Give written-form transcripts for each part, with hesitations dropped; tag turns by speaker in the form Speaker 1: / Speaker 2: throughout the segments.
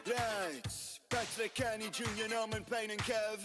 Speaker 1: Right, Patrick, Kenny, Junior, Norman, Payne and Kev.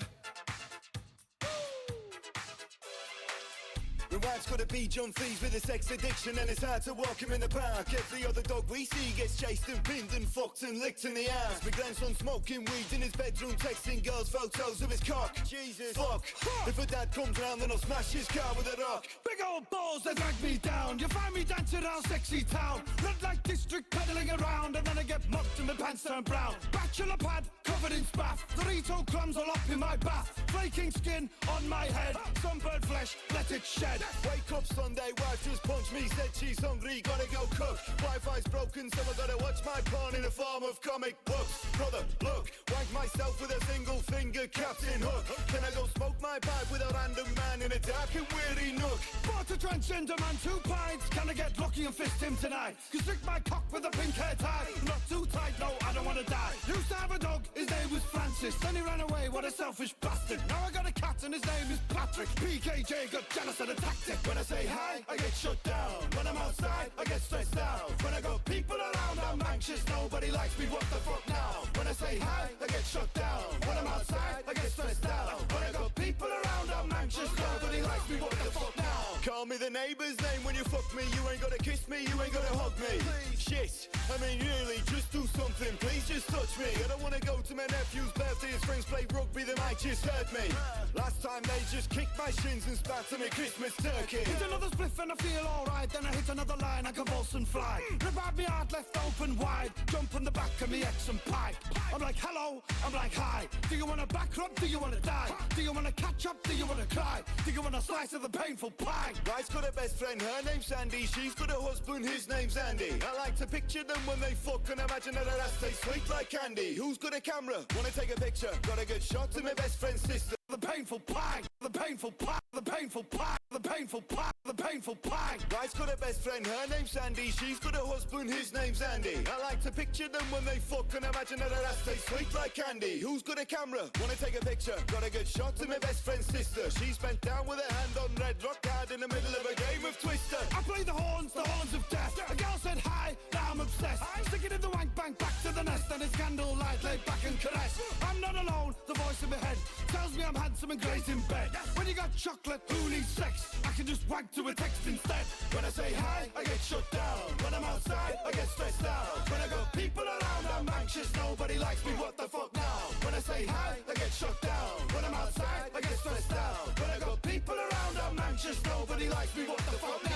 Speaker 1: The wife's got a beach on fees with a sex addiction, and it's hard to walk him in the park. Every other dog we see gets chased and pinned and fucked and licked in the ass. My grandson smoking weed in his bedroom, texting girls photos of his cock. Jesus, fuck. If a dad comes round, then I'll smash his car with a rock. Big old balls that drag me down. You find me dancing around sexy town. Red light district pedaling around, and then I get mugged and my pants turn brown. Bachelor pad covered in spaff. Dorito crumbs all up in my bath. Flaking skin on my head. Sunburned flesh, let it shed. Wake up Sunday, wife just punched me. Said she's hungry, gotta go cook. Wi-Fi's broken, so I gotta watch my porn in the form of comic books. Brother, look, wank myself with a single finger, Captain Hook. Can I go smoke my pipe with a random man in a dark and weary nook? Bought a transgender man 2 pints. Can I get lucky and fist him tonight? Constrict my cock with a pink hair tie. Not too tight, no, I don't wanna die. Used to have a dog, his name was Francis. Then he ran away, what a selfish bastard. Now I got a cat and his name is Patrick. PKJ got jealous and attacked it. When I say hi, I get shut down. When I'm outside, I get stressed out. When I got people around, I'm anxious. Nobody likes me, what the fuck now? When I say hi, I get shut down. When I'm outside, I get stressed out. When I got people around, I'm anxious. Nobody likes me, what the fuck now? Call me the neighbour's name when you fuck me. You ain't gotta kiss me, you ain't gotta hug me. Shit, I mean really, just do something. Please just touch me. I don't wanna go to my nephew's birthday. His friends play rugby, they might just hurt me. Last time they just kicked my shins and spat on me Christmas turkey. Hit another spliff and I feel alright. Then I hit another line, I convulse and fly. Rip out me heart left open wide. Jump on the back of me ex and pipe. I'm like hello, I'm like hi. Do you wanna back up, do you wanna die? Do you wanna catch up, do you wanna cry? Do you want a slice of the painful pie? Wife's got a best friend, her name's Sandy. She's got a husband, his name's Andy. I like to picture them when they fuck and imagine that her ass tastes sweet like candy. Who's got a camera? Wanna take a picture? Got a good shot of my best friend's sister. The painful pie, the painful pie, the painful pie, the painful pie, the painful pie. Wife's got a best friend, her name's Sandy. She's got a husband, his name's Andy. I like to picture them when they fuck and imagine that her ass tastes sweet like candy. Who's got a camera? Wanna take a picture? Got a good shot of my best friend's sister. She's bent down with her hand on red rock hard in the middle of a game of Twister. I play the horns of death. A girl said hi, now I'm obsessed. Stick it in the wank bank, back to the nest, and it's candlelight, laid back and caress. I'm not alone, the voice in my head tells me I'm handsome and great in bed. When you got chocolate, who needs sex? I can just wank to a text instead. When I say hi, I get shut down. When I'm outside, I get stressed out. When I got people around, I'm anxious. Nobody likes me, what the fuck now? When I say hi, I get shut down. When I'm outside, I get stressed out. When I got people around, I'm anxious. Nobody likes me, what the fuck now?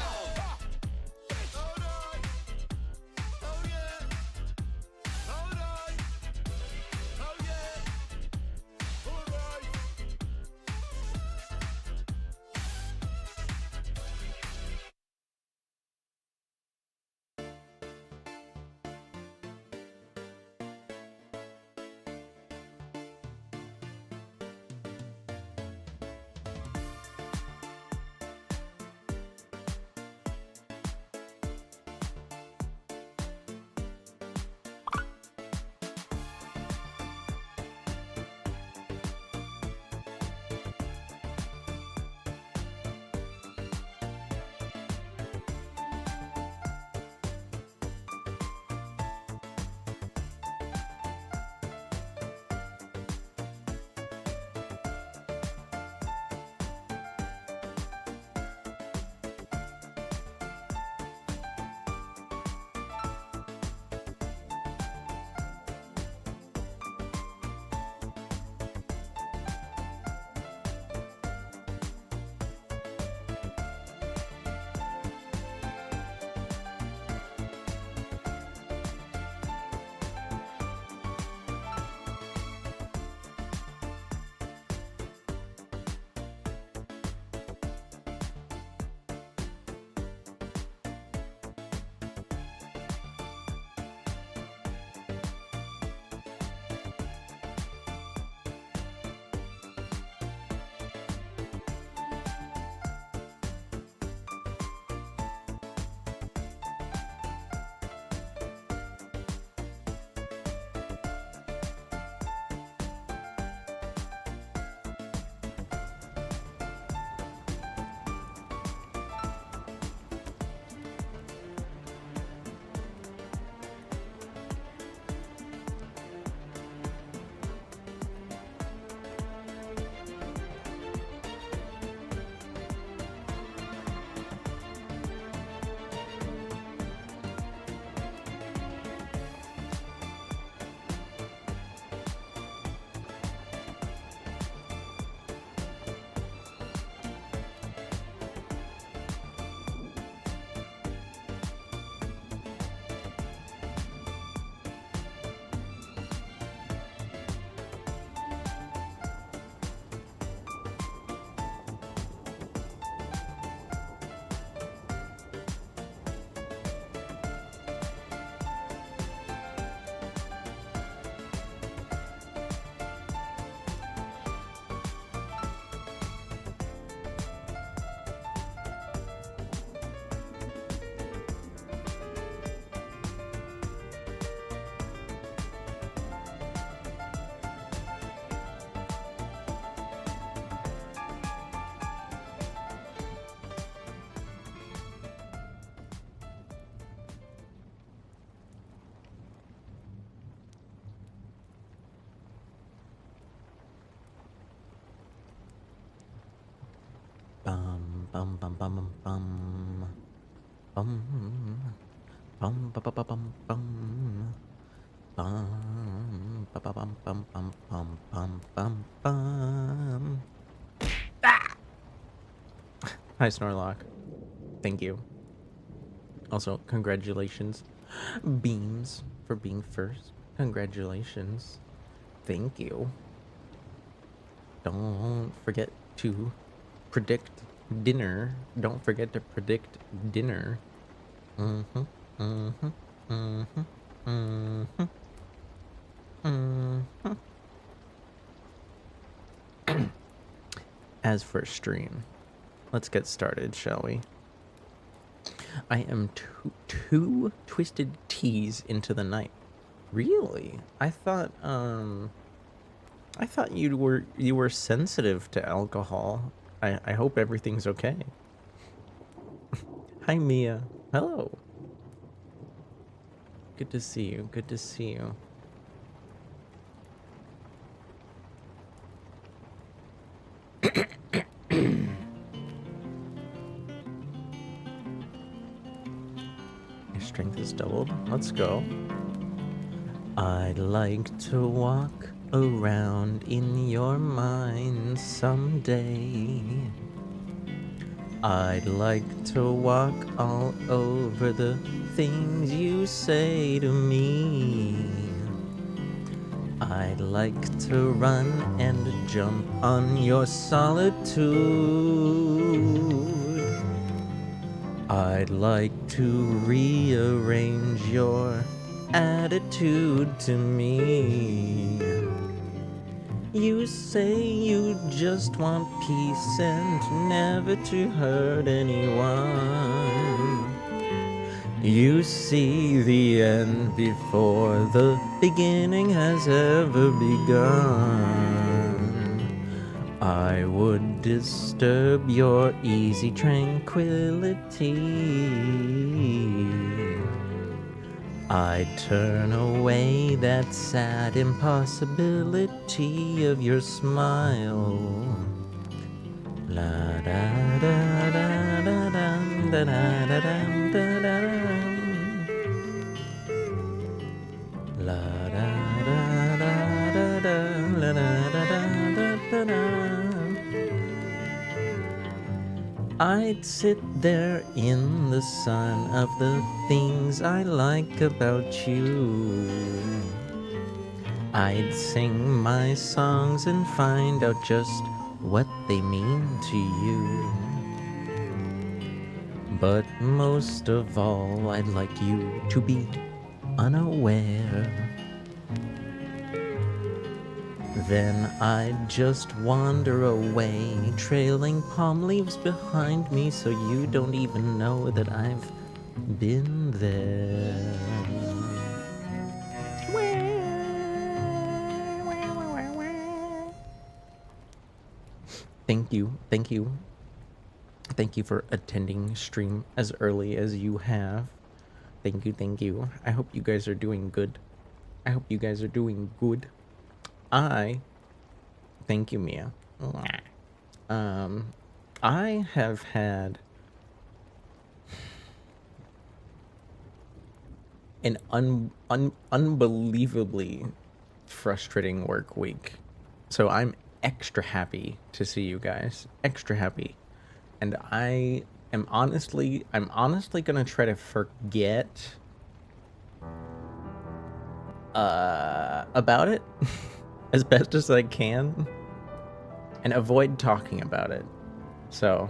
Speaker 2: bum bum bum bum bum bum bum bum bum bum bum bum bum bum bum bum bum bum bum. Hi Snorlock. Thank you. Also, congratulations, Beams, for being first. Congratulations. Thank you. Don't forget to predict dinner. Don't forget to predict dinner. Mm-hmm. Mm-hmm. Mm-hmm. Mm-hmm. Mm-hmm. As for stream, let's get started, shall we? I am two twisted teas into the night. Really? I thought you were sensitive to alcohol. I hope everything's okay. Hi Mia. Hello. Good to see you. Good to see you. Your strength is doubled. Let's go. I'd like to walk around in your mind someday. I'd like to walk all over the things you say to me. I'd like to run and jump on your solitude. I'd like to rearrange your attitude to me. You say you just want peace and never to hurt anyone. You see the end before the beginning has ever begun. I would disturb your easy tranquility. I'd turn away that sad impossibility of your smile. La da da da da da da da da da da. La da da da da da la da da da da da. I'd sit there in the sun of the things I like about you. I'd sing my songs and find out just what they mean to you. But most of all, I'd like you to be unaware. Then I'd just wander away, trailing palm leaves behind me so you don't even know that I've been there. Thank you, thank you. Thank you for attending stream as early as you have. Thank you, thank you. I hope you guys are doing good. I hope you guys are doing good. Thank you, Mia. I have had an unbelievably frustrating work week. So I'm extra happy to see you guys. Extra happy. And I'm honestly gonna try to forget about it as best as I can and avoid talking about it. So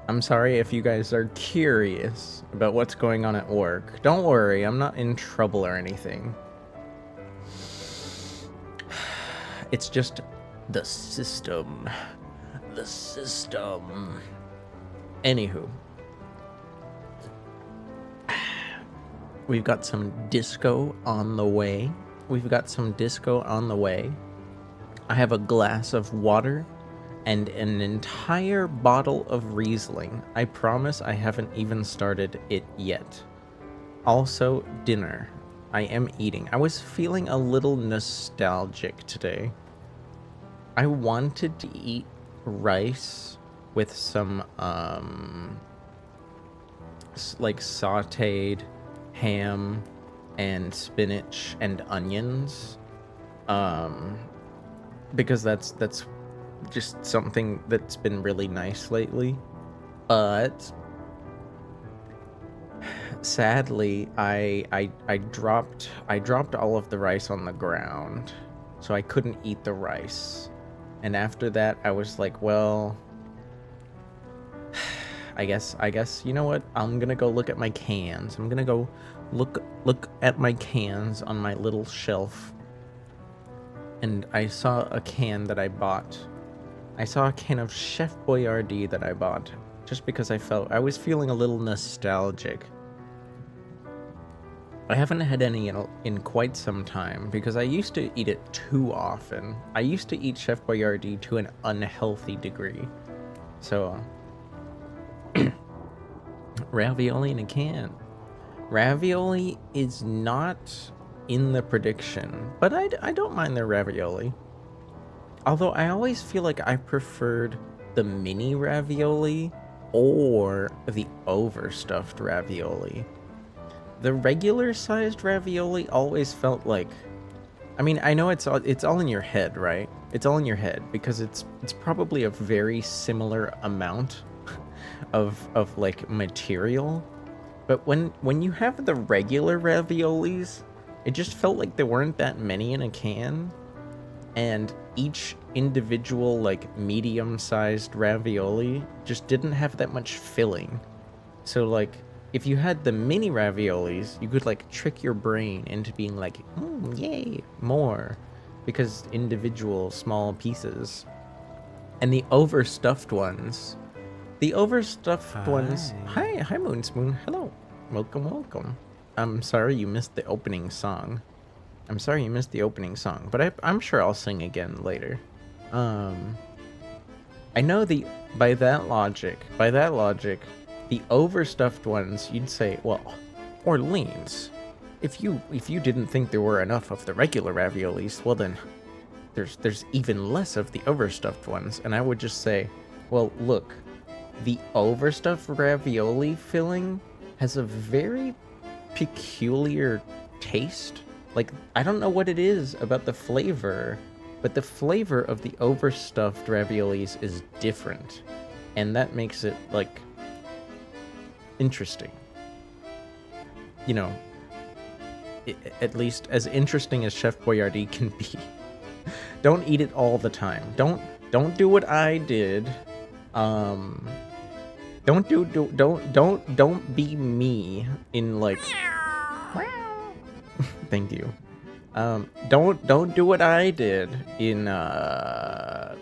Speaker 2: I'm sorry if you guys are curious about what's going on at work. Don't worry, I'm not in trouble or anything. It's just the system. The system. Anywho. We've got some disco on the way. I have a glass of water and an entire bottle of Riesling. I promise I haven't even started it yet. Also, dinner. I am eating. I was feeling a little nostalgic today. I wanted to eat rice with some like sautéed ham and spinach and onions, because that's just something that's been really nice lately. But sadly, I dropped all of the rice on the ground, so I couldn't eat the rice. And after that, I was like, well, I guess you know what? I'm gonna go look at my cans. I'm gonna go look at my cans on my little shelf. And I saw a can that I bought. I saw a can of Chef Boyardee that I bought just because I was feeling a little nostalgic. I haven't had any in quite some time because I used to eat it too often. I used to eat Chef Boyardee to an unhealthy degree. So, ravioli in a can. Ravioli is not in the prediction, but I don't mind the ravioli. Although I always feel like I preferred the mini ravioli or the overstuffed ravioli. The regular sized ravioli always felt like, I mean, I know it's all in your head, right? It's all in your head because it's probably a very similar amount of like material. But when you have the regular raviolis, it just felt like there weren't that many in a can, and each individual like medium-sized ravioli just didn't have that much filling. So like if you had the mini raviolis, you could like trick your brain into being like, yay, more, because individual small pieces. And the overstuffed ones, hi Moonspoon, hello, welcome. I'm sorry you missed the opening song. But I'm sure I'll sing again later. I know by that logic, the overstuffed ones, you'd say, well, Orleans, if you didn't think there were enough of the regular raviolis, well then, there's even less of the overstuffed ones. And I would just say, well, look, the overstuffed ravioli filling has a very peculiar taste. Like, I don't know what it is about the flavor, but the flavor of the overstuffed raviolis is different. And that makes it, like, interesting. You know, at least as interesting as Chef Boyardee can be. Don't eat it all the time. Don't do what I did. Don't be me in like. Thank you. Don't do what I did in that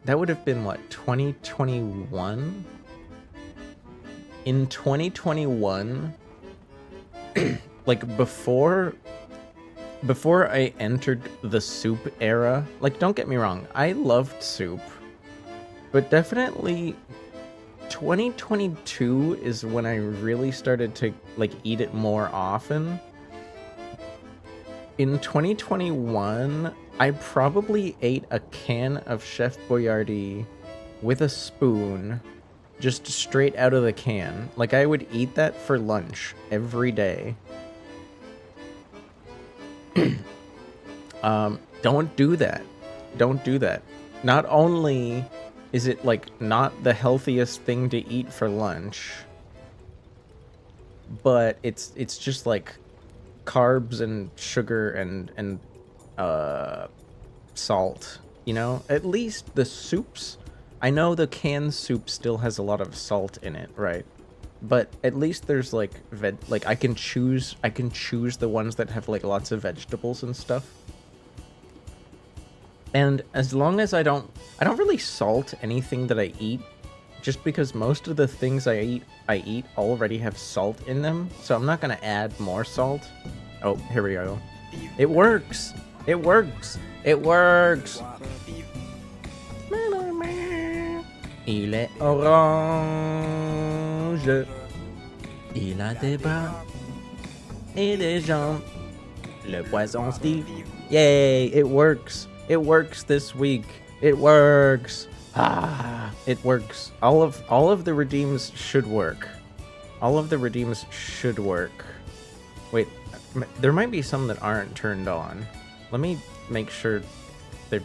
Speaker 2: would have been what, 2021? In 2021, like before I entered the soup era, like don't get me wrong, I loved soup, but definitely 2022 is when I really started to like eat it more often. In 2021, I probably ate a can of Chef Boyardee with a spoon, just straight out of the can. Like, I would eat that for lunch every day. Don't do that. Don't do that. Not only is it, like, not the healthiest thing to eat for lunch, but it's just, like, carbs and sugar and salt, you know? At least the soups, I know the canned soup still has a lot of salt in it, right? But at least there's like I can choose the ones that have like lots of vegetables and stuff. And as long as I don't really salt anything that I eat, just because most of the things I eat already have salt in them, so I'm not gonna add more salt. Oh, here we go. It works. It works. It works. Il est orange. Il a des bras et des jambes. Le poisson Steve. Yay! It works. It works this week. It works. It works. All of the redeems should work. All of the redeems should work. Wait, there might be some that aren't turned on. Let me make sure they're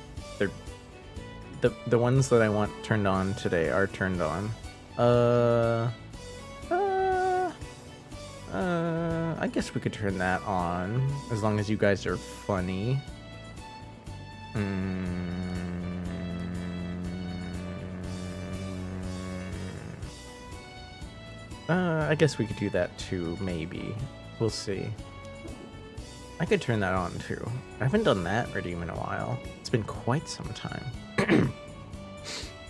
Speaker 2: the ones that I want turned on today are turned on. I guess we could turn that on as long as you guys are funny. I guess we could do that too, maybe. We'll see. I could turn that on too. I haven't done that redeem in a while. It's been quite some time.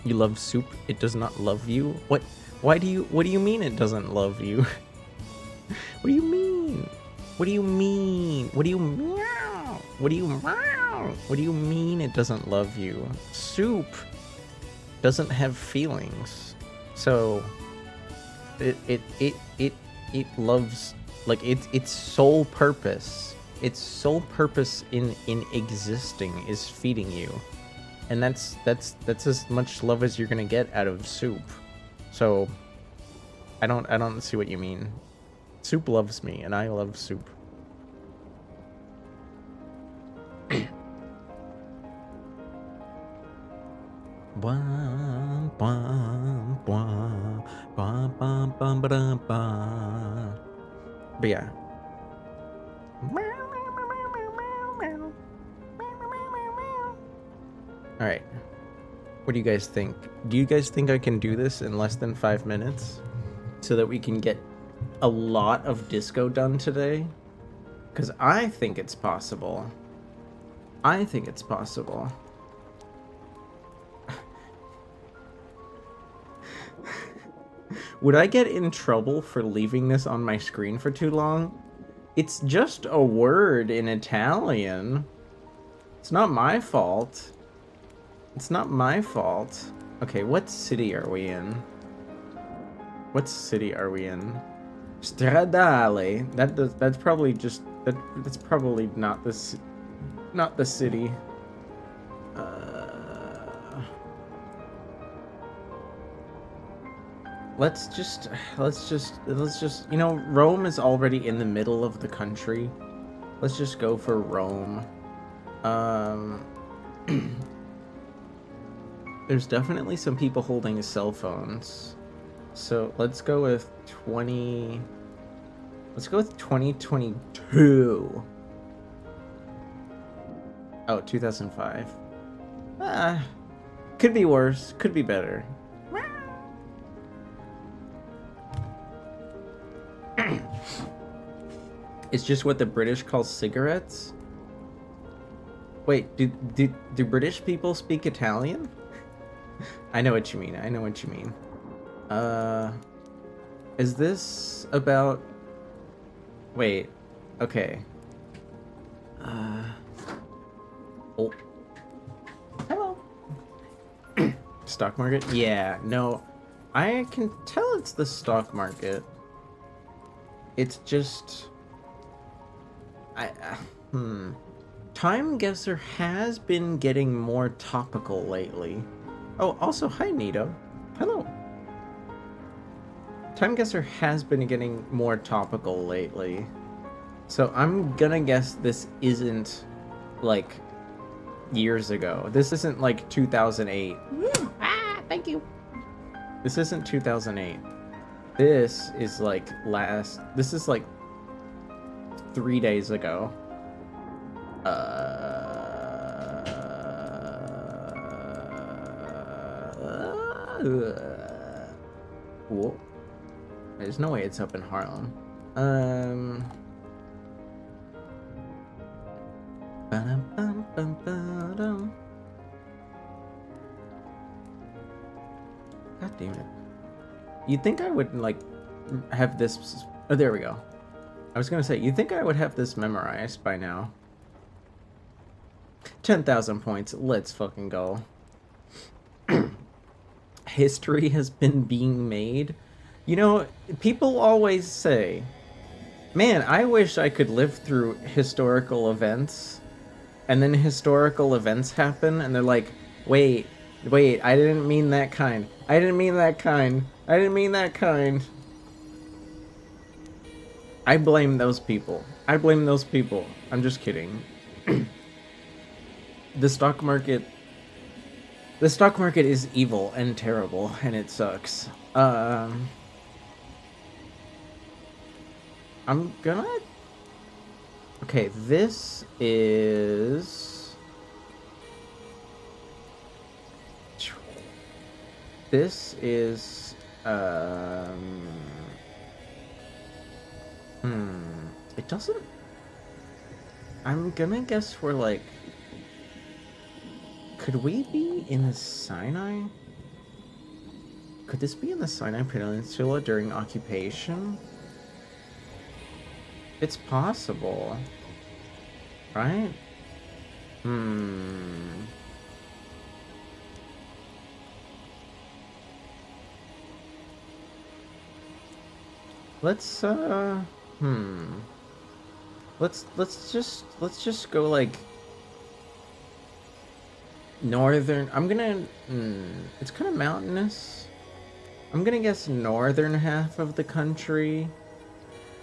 Speaker 2: You love soup, it does not love you? What? What do you mean it doesn't love you? What do you mean? What do you mean? What do you meow? What do you meow? What do you mean it doesn't love you? Soup doesn't have feelings. So it loves, like, its sole purpose in existing is feeding you. And that's as much love as you're gonna get out of soup. So I don't see what you mean. Soup loves me, and I love soup. But yeah. Alright. What do you guys think? Do you guys think I can do this in less than 5 minutes? So that we can get a lot of disco done today? Because I think it's possible. I think it's possible. Would I get in trouble for leaving this on my screen for too long? It's just a word in Italian. It's not my fault. It's not my fault. Okay, what city are we in? What city are we in? Stradale. That's probably just that's probably not the city. Let's just you know, Rome is already in the middle of the country. Let's just go for Rome. There's definitely some people holding cell phones. So let's go with 2022. Oh, 2005. Could be worse, could be better. It's just what the British call cigarettes? Wait, do British people speak Italian? I know what you mean. I know what you mean. Is this about... Wait. Okay. Oh. Hello. Stock market? Yeah, no. I can tell it's the stock market. It's just... Time Guesser has been getting more topical lately. Oh, also, hi, Nito. Hello. Time Guesser has been getting more topical lately. So I'm gonna guess this isn't, like, years ago. This isn't, like, 2008. Thank you. This isn't 2008. This is, like, This is, like, 3 days ago. Whoa. There's no way it's up in Harlem. God damn it. You'd think I would, like, have this... Oh, there we go. I was gonna say, you'd think I would have this memorized by now. 10,000 points. Let's fucking go. History has been being made. You know, people always say, man, I wish I could live through historical events. And then historical events happen, and they're like, wait, Wait, I didn't mean that kind. I didn't mean that kind. I didn't mean that kind. I blame those people. I blame those people. I'm just kidding. The stock market... The stock market is evil and terrible, and it sucks. I'm gonna... Okay, this is... This is... It doesn't... I'm gonna guess we're like... Could we be in the Sinai? Could this be in the Sinai Peninsula during occupation? It's possible. Right? Let's let's just go like northern. I'm gonna it's kind of mountainous. I'm gonna guess northern half of the country,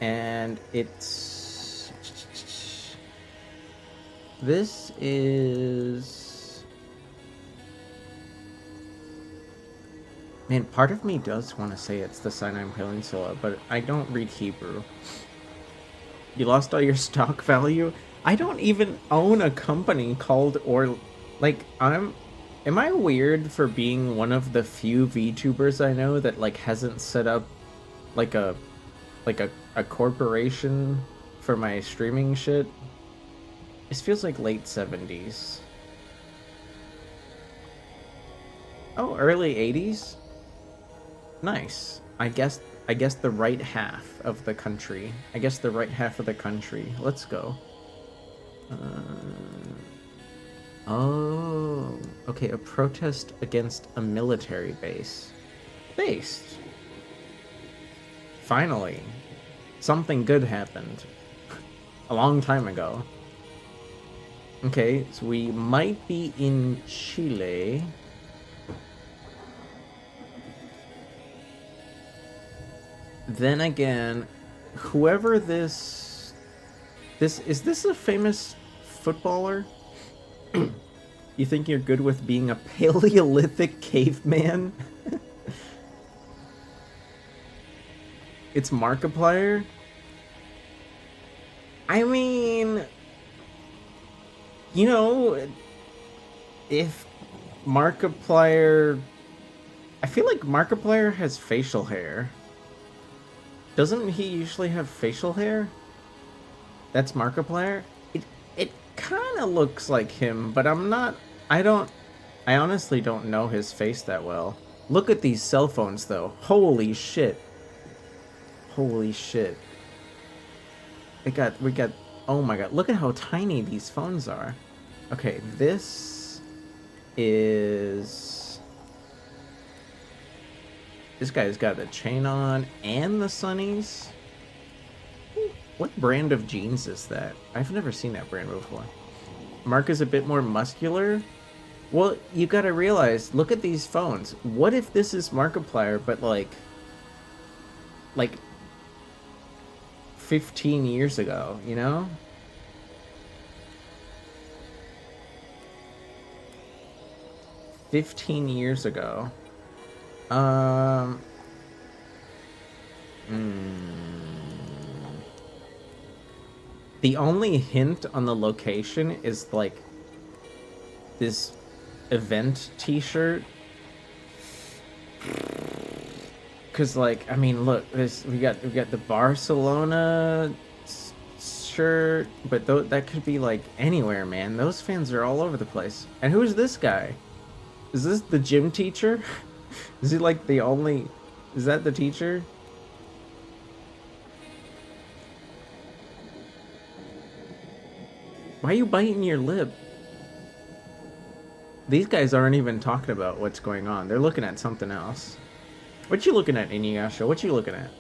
Speaker 2: and it's this is, man, part of me does want to say it's the Sinai Peninsula, but I don't read Hebrew. You lost all your stock value? I don't even own a company called am I weird for being one of the few VTubers I know that like hasn't set up like a corporation for my streaming shit? This feels like late 70s. Oh, early 80s? Nice. I guess the right half of the country. Let's go. Oh, okay, a protest against a military base. Finally. Something good happened. A long time ago. Okay, so we might be in Chile. Then again, whoever this is this a famous footballer? You think you're good with being a Paleolithic caveman? It's Markiplier? I mean, you know, if Markiplier... I feel like Markiplier has facial hair. Doesn't he usually have facial hair? That's Markiplier? It kind of looks like him, but I honestly don't know his face that well. Look at these cell phones, though. Holy shit. Holy shit. We got, oh my god, look at how tiny these phones are. Okay, this guy's got the chain on and the sunnies. What brand of jeans is that? I've never seen that brand before. Mark is a bit more muscular. Well, you gotta realize, look at these phones. What if this is Markiplier, but like 15 years ago, you know? $15 years ago. The only hint on the location is like this event t-shirt. Cause like, I mean, look, we got the Barcelona shirt, but that could be like anywhere, man. Those fans are all over the place. And who's this guy? Is this the gym teacher? Is he like the only... Is that the teacher? Why are you biting your lip? These guys aren't even talking about what's going on. They're looking at something else. What you looking at, Inuyasha? What you looking at?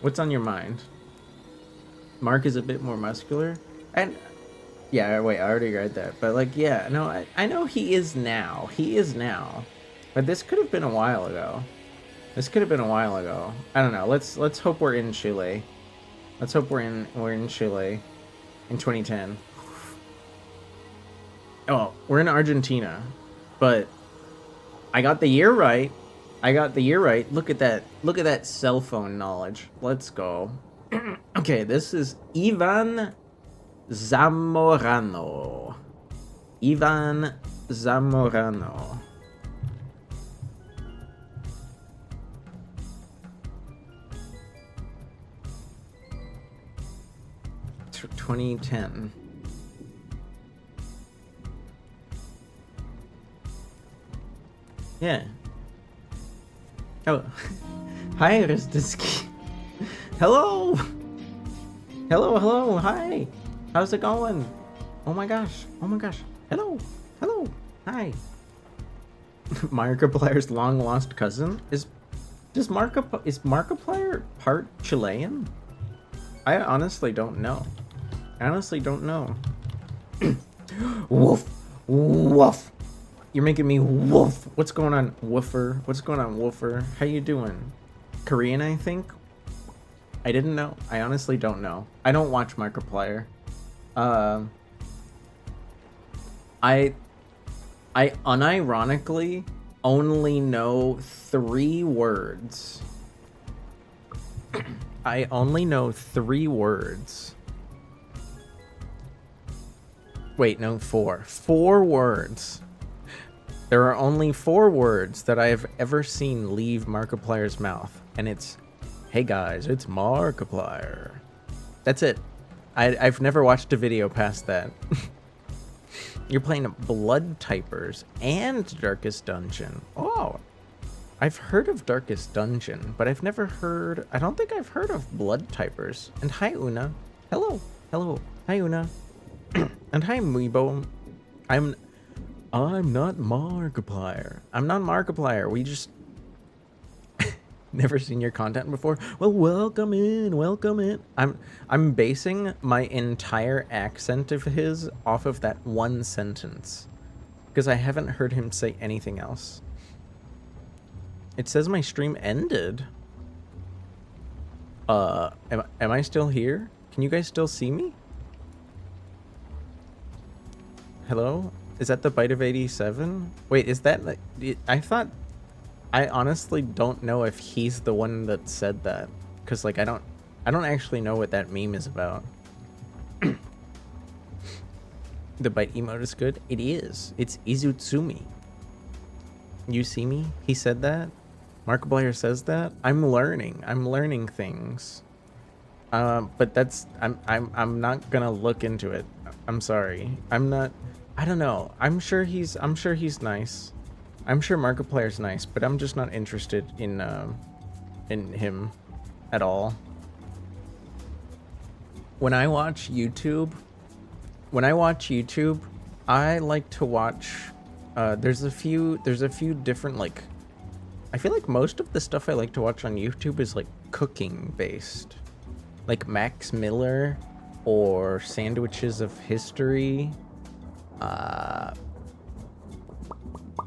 Speaker 2: What's on your mind? Mark is a bit more muscular. And Yeah, wait, I already read that. But like, yeah, no, I know he is now. He is now. But this could have been a while ago. This could have been a while ago. I don't know. Let's hope we're in Chile. Let's hope we're in Chile in 2010. Oh, we're in Argentina. But I got the year right. I got the year right. Look at that. Look at that cell phone knowledge. Let's go. Okay, this is Ivan Zamorano. Ivan Zamorano. 2010. Yeah. Oh. Hi, Aristiski. Hello. Hello. Hi. How's it going? Oh my gosh. Hello. Hi. Markiplier's long lost cousin is Markiplier part Chilean? I honestly don't know. Woof. You're making me woof. What's going on, Woofer? How you doing? Korean, I think? I didn't know. I honestly don't know. I don't watch Markiplier. I unironically only know 3 words. I only know 3 words. Wait, no, 4. 4 words. There are only 4 words that I have ever seen leave Markiplier's mouth, and it's, "Hey guys, it's Markiplier." That's it. I've never watched a video past that. You're playing Blood Typers and Darkest Dungeon. Oh, I've heard of Darkest Dungeon, but I've never heard... I don't think I've heard of Blood Typers. And hi, Una. Hello. Hi, Una. And hi, Meebo. I'm not Markiplier. We just... Never seen your content before? Well, welcome in. I'm basing my entire accent of his off of that one sentence. Because I haven't heard him say anything else. It says my stream ended. Am I still here? Can you guys still see me? Hello? Is that the Bite of 87? Wait, is that like... I honestly don't know if he's the one that said that. Because, like, I don't actually know what that meme is about. The bite emote is good? It is. It's Izutsumi. You see me? He said that? Markiplier says that? I'm learning things. But that's... I'm not gonna look into it. I'm sorry. I don't know. I'm sure he's nice. I'm sure Markiplier's nice, but I'm just not interested in him at all. When I watch YouTube, I like to watch. There's a few different, like. I feel like most of the stuff I like to watch on YouTube is like cooking based, like Max Miller or Sandwiches of History.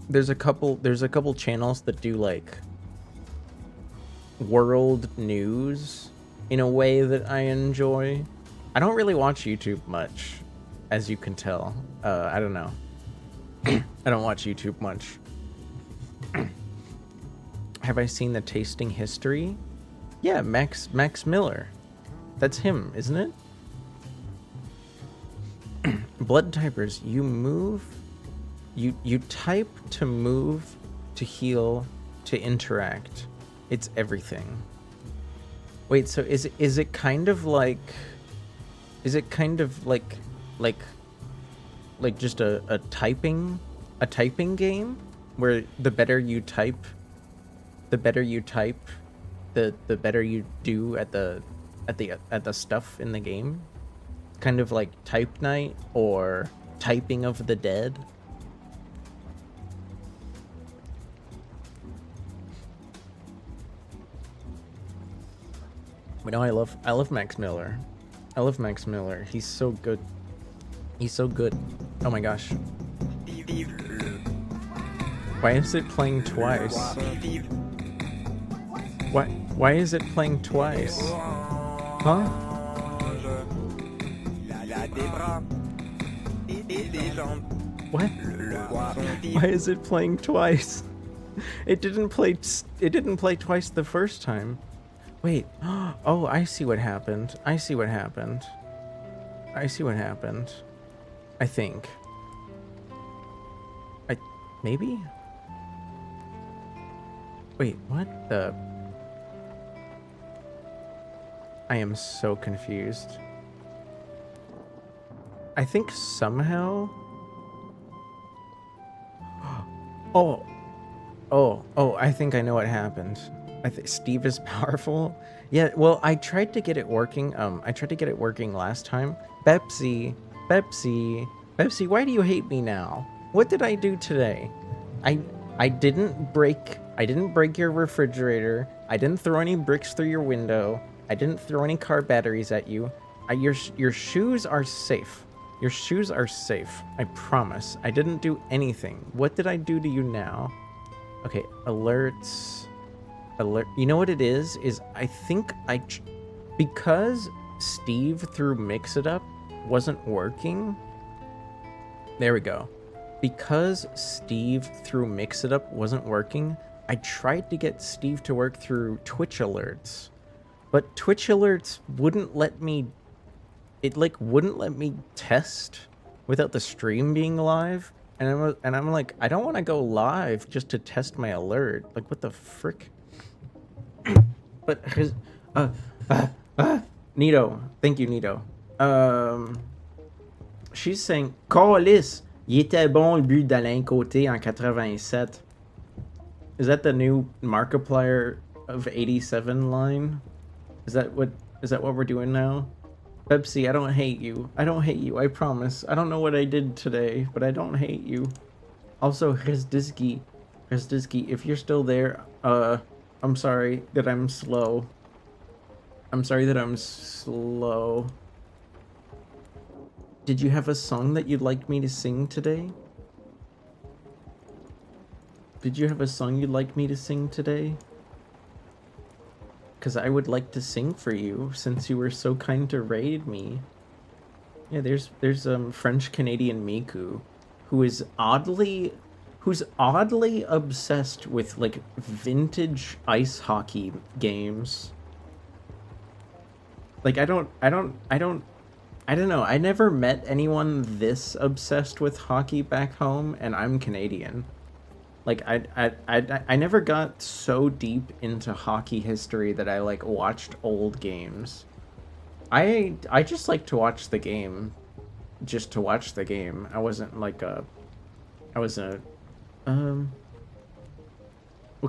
Speaker 2: There's a couple channels that do like world news in a way that I enjoy. I don't really watch YouTube much, as you can tell. I don't know. I don't watch YouTube much. Have I seen the Tasting History? Yeah, Max Miller. That's him, isn't it? Blood Typers, you move... You type to move, to heal, to interact. It's everything. Wait, so is it kind of like... Is it kind of like just a typing game where the better you type, the better you do at the stuff in the game? Kind of like Type Night or Typing of the Dead? But no, I love Max Miller. He's so good. He's so good. Oh my gosh. Why is it playing twice? Why is it playing twice? Huh? What? Why is it playing twice? It didn't play twice the first time. Wait. Oh, I see what happened. I think. Maybe? Wait, what the? I am so confused. I think somehow... Oh, I think I know what happened. I think Steve is powerful. Yeah, well, I tried to get it working. I tried to get it working last time. Pepsi, why do you hate me now? What did I do today? I didn't break your refrigerator. I didn't throw any bricks through your window. I didn't throw any car batteries at you. Your shoes are safe. Your shoes are safe. I promise. I didn't do anything. What did I do to you now? Okay, alerts. Alert. You know what it is? I think because Steve through Mix It Up wasn't working. There we go. Because Steve through Mix It Up wasn't working, I tried to get Steve to work through Twitch alerts. But Twitch alerts wouldn't let me... It, wouldn't let me test without the stream being live. And I'm like, I don't want to go live just to test my alert. Like, what the frick? But, Nito. Thank you, Nito. She's saying, Callis, il était bon le but d'Alain Côté en 87. Is that the new Markiplier of 87 line? Is that what we're doing now? Pepsi, I don't hate you. I promise. I don't know what I did today, but I don't hate you. Also, Hrezdisky, if you're still there, I'm sorry that I'm slow. Did you have a song that you'd like me to sing today? Because I would like to sing for you, since you were so kind to raid me. Yeah, there's French Canadian Miku, who's oddly obsessed with like vintage ice hockey games. Like I don't know. I never met anyone this obsessed with hockey back home, and I'm Canadian. Like I never got so deep into hockey history that I like watched old games. I just like to watch the game, just to watch the game. I wasn't what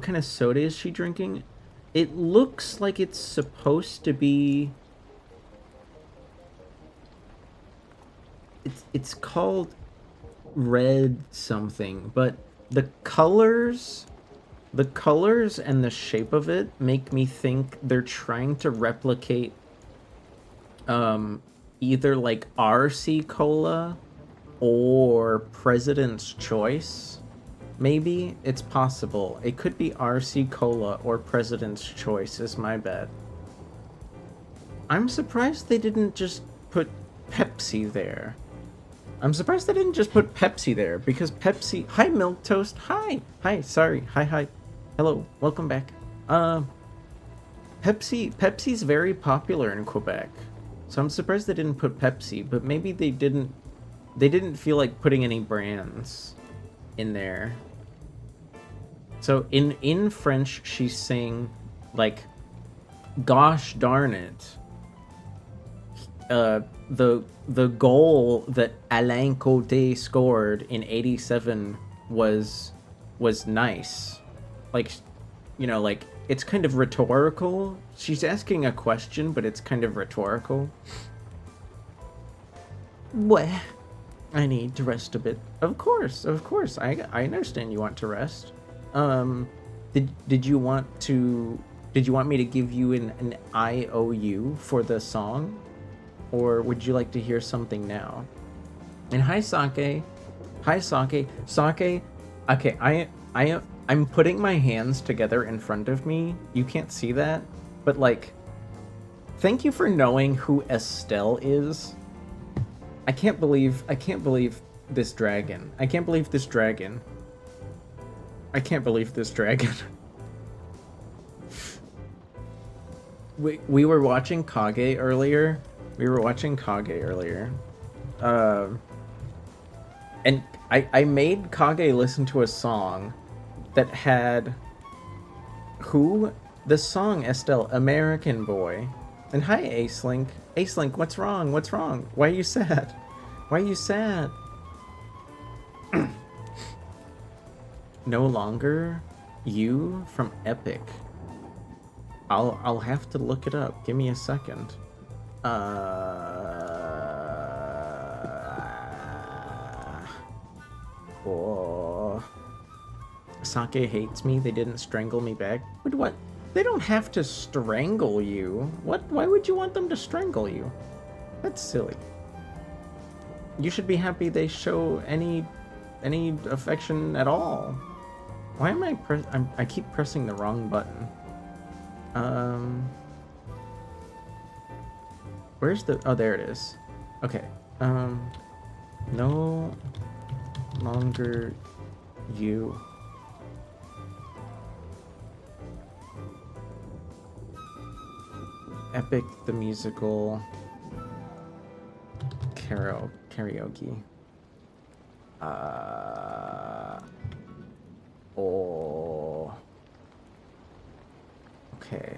Speaker 2: kind of soda is she drinking? It looks like it's supposed to be. It's called red something, but the colors and the shape of it make me think they're trying to replicate either like RC Cola or President's Choice. Maybe it's possible. It could be RC Cola or President's Choice is my bet. I'm surprised they didn't just put Pepsi there. Because Pepsi... Hi, Milk Toast. Hi, sorry. Hi. Hello, welcome back. Pepsi's very popular in Quebec. So I'm surprised they didn't put Pepsi, but maybe they didn't feel like putting any brands in there. So in French, she's saying, like, gosh darn it. The goal that Alain Côté scored in 87 was nice. Like, you know, like, it's kind of rhetorical. She's asking a question, but it's kind of rhetorical. Well, I need to rest a bit. Of course. I understand you want to rest. Did you want me to give you an IOU for the song? Or would you like to hear something now? And hi, Sake. Hi, Sake. Sake. Okay, I'm putting my hands together in front of me. You can't see that, but like, thank you for knowing who Estelle is. I can't believe this dragon. I can't believe this dragon. I can't believe this dragon. We were watching Kage earlier. And I made Kage listen to a song that had the song, Estelle, American Boy. And hi, Acelink. Acelink, what's wrong? What's wrong? Why are you sad? Why are you sad? No longer you from Epic. I'll have to look it up. Give me a second. Oh. Sake hates me. They didn't strangle me back. But what? They don't have to strangle you. What? Why would you want them to strangle you? That's silly. You should be happy they show any affection at all. Why am I keep pressing the wrong button. Where's the... Oh, there it is. Okay. No longer you. Epic the musical karaoke. Oh. Okay.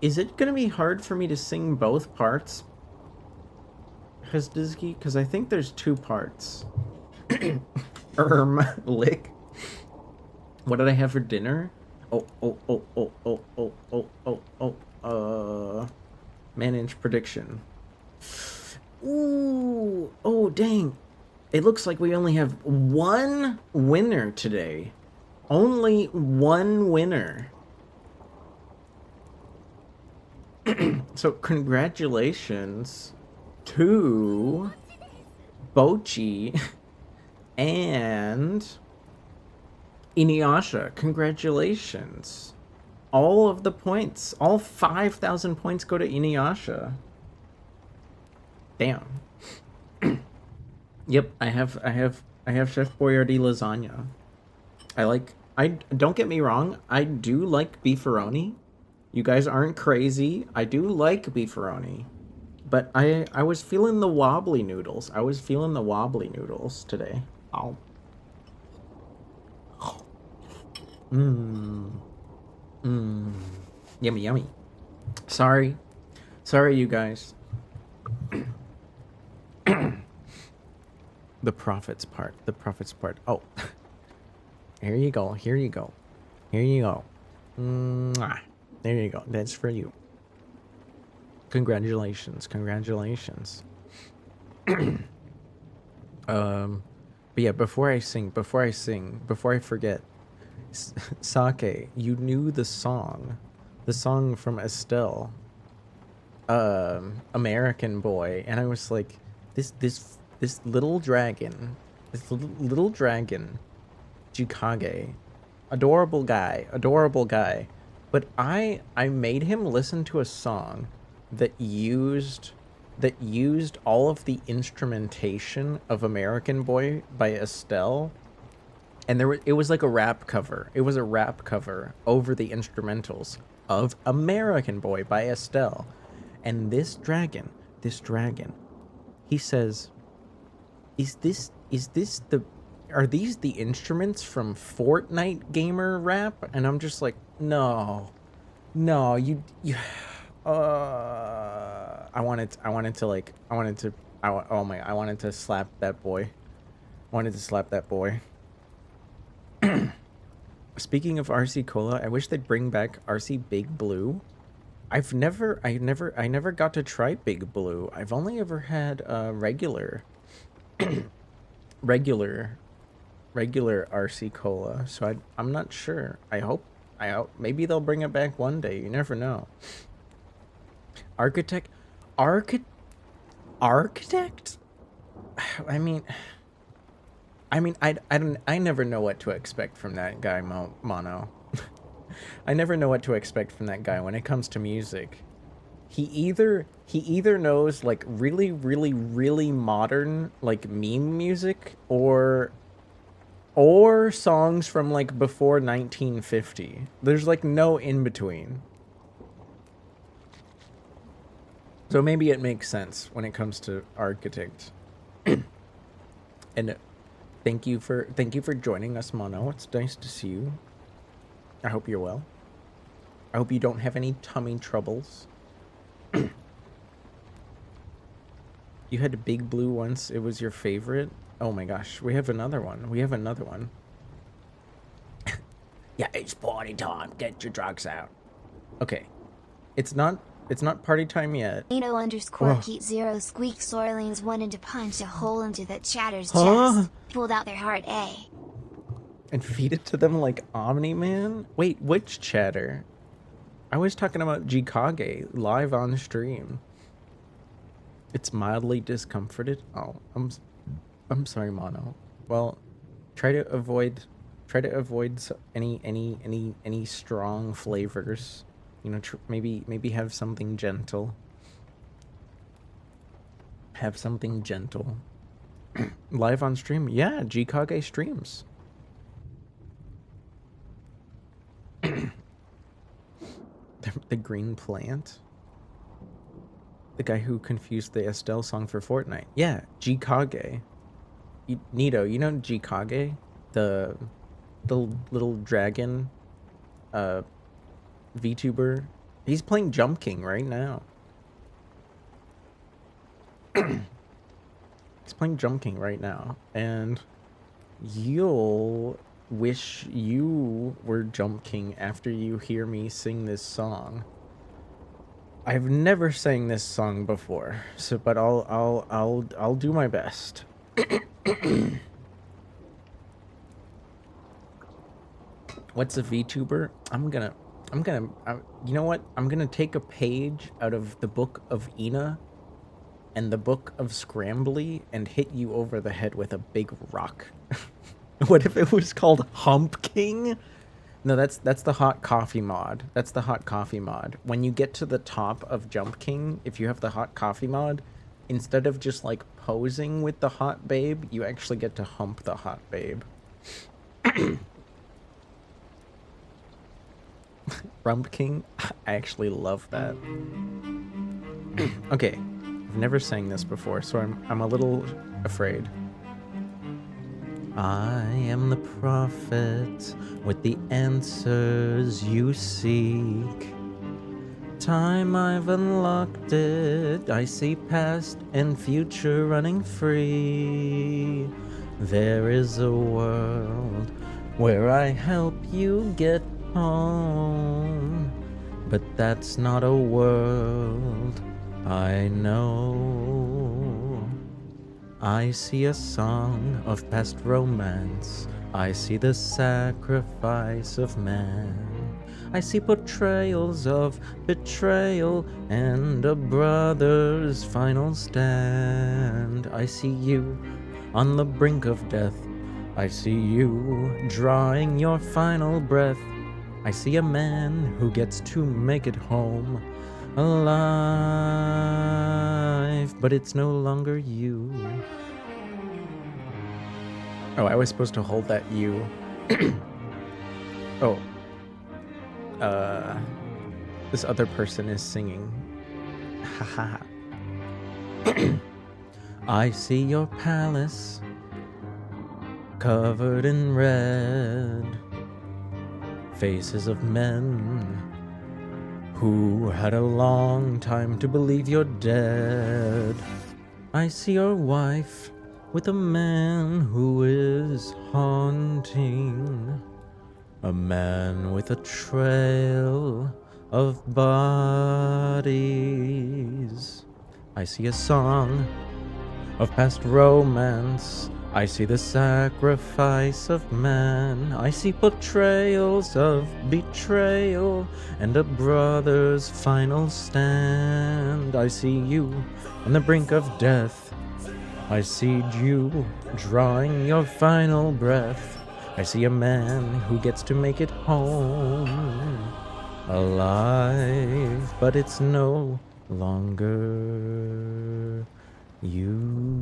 Speaker 2: Is it gonna be hard for me to sing both parts, Hesdizky? Because I think there's two parts. Lick. What did I have for dinner? Manage prediction. Ooh, oh dang. It looks like we only have one winner today. Only one winner. So congratulations to Bochi and Inuyasha. Congratulations. All of the points, all 5,000 points go to Inuyasha. Damn. Yep, I have Chef Boyardee lasagna. I don't get me wrong, I do like beefaroni. You guys aren't crazy. I do like beefaroni. But I was feeling the wobbly noodles. I was feeling the wobbly noodles today. Oh. Yummy, yummy. Sorry, you guys. The profits part. Oh. Here you go. Mwah. There you go. That's for you. Congratulations. But yeah, before I forget, Sake, you knew the song from Estelle, American Boy, and I was like, this little dragon, Jikage, adorable guy, but I made him listen to a song that used all of the instrumentation of American Boy by Estelle, and it was like a rap cover. It was a rap cover over the instrumentals of American Boy by Estelle. And this dragon, he says, are these the instruments from Fortnite gamer rap? And I'm just like, no, you I wanted to slap that boy. Speaking of RC Cola, I wish they'd bring back RC Big Blue. I never got to try Big Blue. I've only ever had regular RC Cola, so I'm not sure. I hope maybe they'll bring it back one day. You never know. Architect. I mean, I never know what to expect from that guy, Mono. I never know what to expect from that guy when it comes to music. He either knows like really, really, really modern like meme music, or songs from like before 1950. There's like no in between. So maybe it makes sense when it comes to Architect. And thank you for joining us, Mono. It's nice to see you. I hope you're well. I hope you don't have any tummy troubles. You had a Big Blue once. It was your favorite. Oh my gosh, we have another one. Yeah, it's party time. Get your drugs out. Okay, it's not party time yet.
Speaker 3: Nino_Keat0 Squeaks Orleans wanted to punch a hole into that chatter's
Speaker 2: Huh?
Speaker 3: chest. Pulled out their heart, eh?
Speaker 2: And feed it to them like Omni-Man? Wait, which chatter? I was talking about Jikage live on stream. It's mildly discomforted. Oh, I'm sorry, Mono. Well, try to avoid any strong flavors. You know, maybe have something gentle. Have something gentle. Live on stream? Yeah, Jikage streams. The green plant? The guy who confused the Estelle song for Fortnite. Yeah, Jikage. Nito, you know Jikage? The little dragon VTuber? He's playing Jump King right now. He's playing Jump King right now, and you'll wish you were Jump King after you hear me sing this song. I've never sang this song before, so but I'll do my best. What's a VTuber? You know what? I'm gonna take a page out of the Book of Ina and the Book of Scrambly and hit you over the head with a big rock. What if it was called Hump King? No, that's the hot coffee mod. That's the hot coffee mod. When you get to the top of Jump King, if you have the hot coffee mod, instead of just like posing with the hot babe, you actually get to hump the hot babe. Rump King? I actually love that. Okay, I've never sang this before, so I'm a little afraid. I am the prophet with the answers you seek. Time I've unlocked it, I see past and future running free. There is a world where I help you get home, but that's not a world I know. I see a song of past romance, I see the sacrifice of man, I see portrayals of betrayal and a brother's final stand. I see you on the brink of death, I see you drawing your final breath, I see a man who gets to make it home alive, but it's no longer you. Oh, I was supposed to hold that you. Oh. This other person is singing. Haha. I see your palace covered in red, faces of men who had a long time to believe you're dead. I see your wife with a man who is haunting, a man with a trail of bodies. I see a song of past romance, I see the sacrifice of man. I see portrayals of betrayal and a brother's final stand. I see you on the brink of death. I see you drawing your final breath. I see a man who gets to make it home alive, but it's no longer you.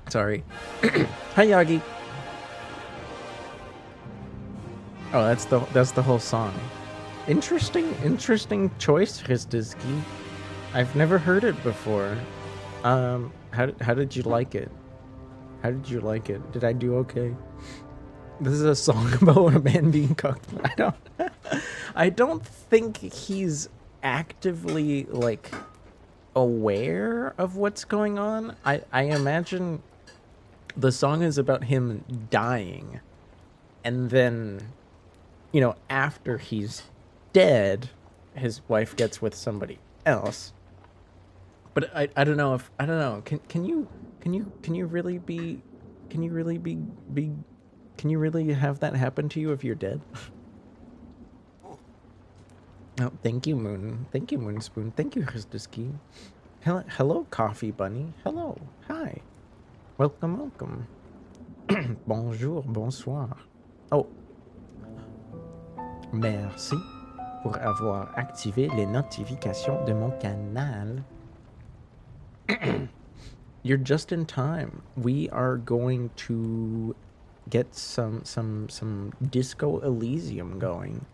Speaker 2: Sorry. Hi, Yagi. Oh, that's the whole song. Interesting choice, Hristiski. I've never heard it before. How did you like it? How did you like it? Did I do okay? This is a song about a man being cooked. I don't think he's actively like aware of what's going on. I imagine the song is about him dying, and then, you know, after he's dead, his wife gets with somebody else. But I don't know if I don't know. Can you really have that happen to you if you're dead? Oh, thank you, Moon. Thank you, Moonspoon. Thank you, Hristiski. Hello, Coffee Bunny. Hello. Hi. Welcome. Bonjour, bonsoir. Oh. Merci pour avoir activé les notifications de mon canal. You're just in time. We are going to get some Disco Elysium going.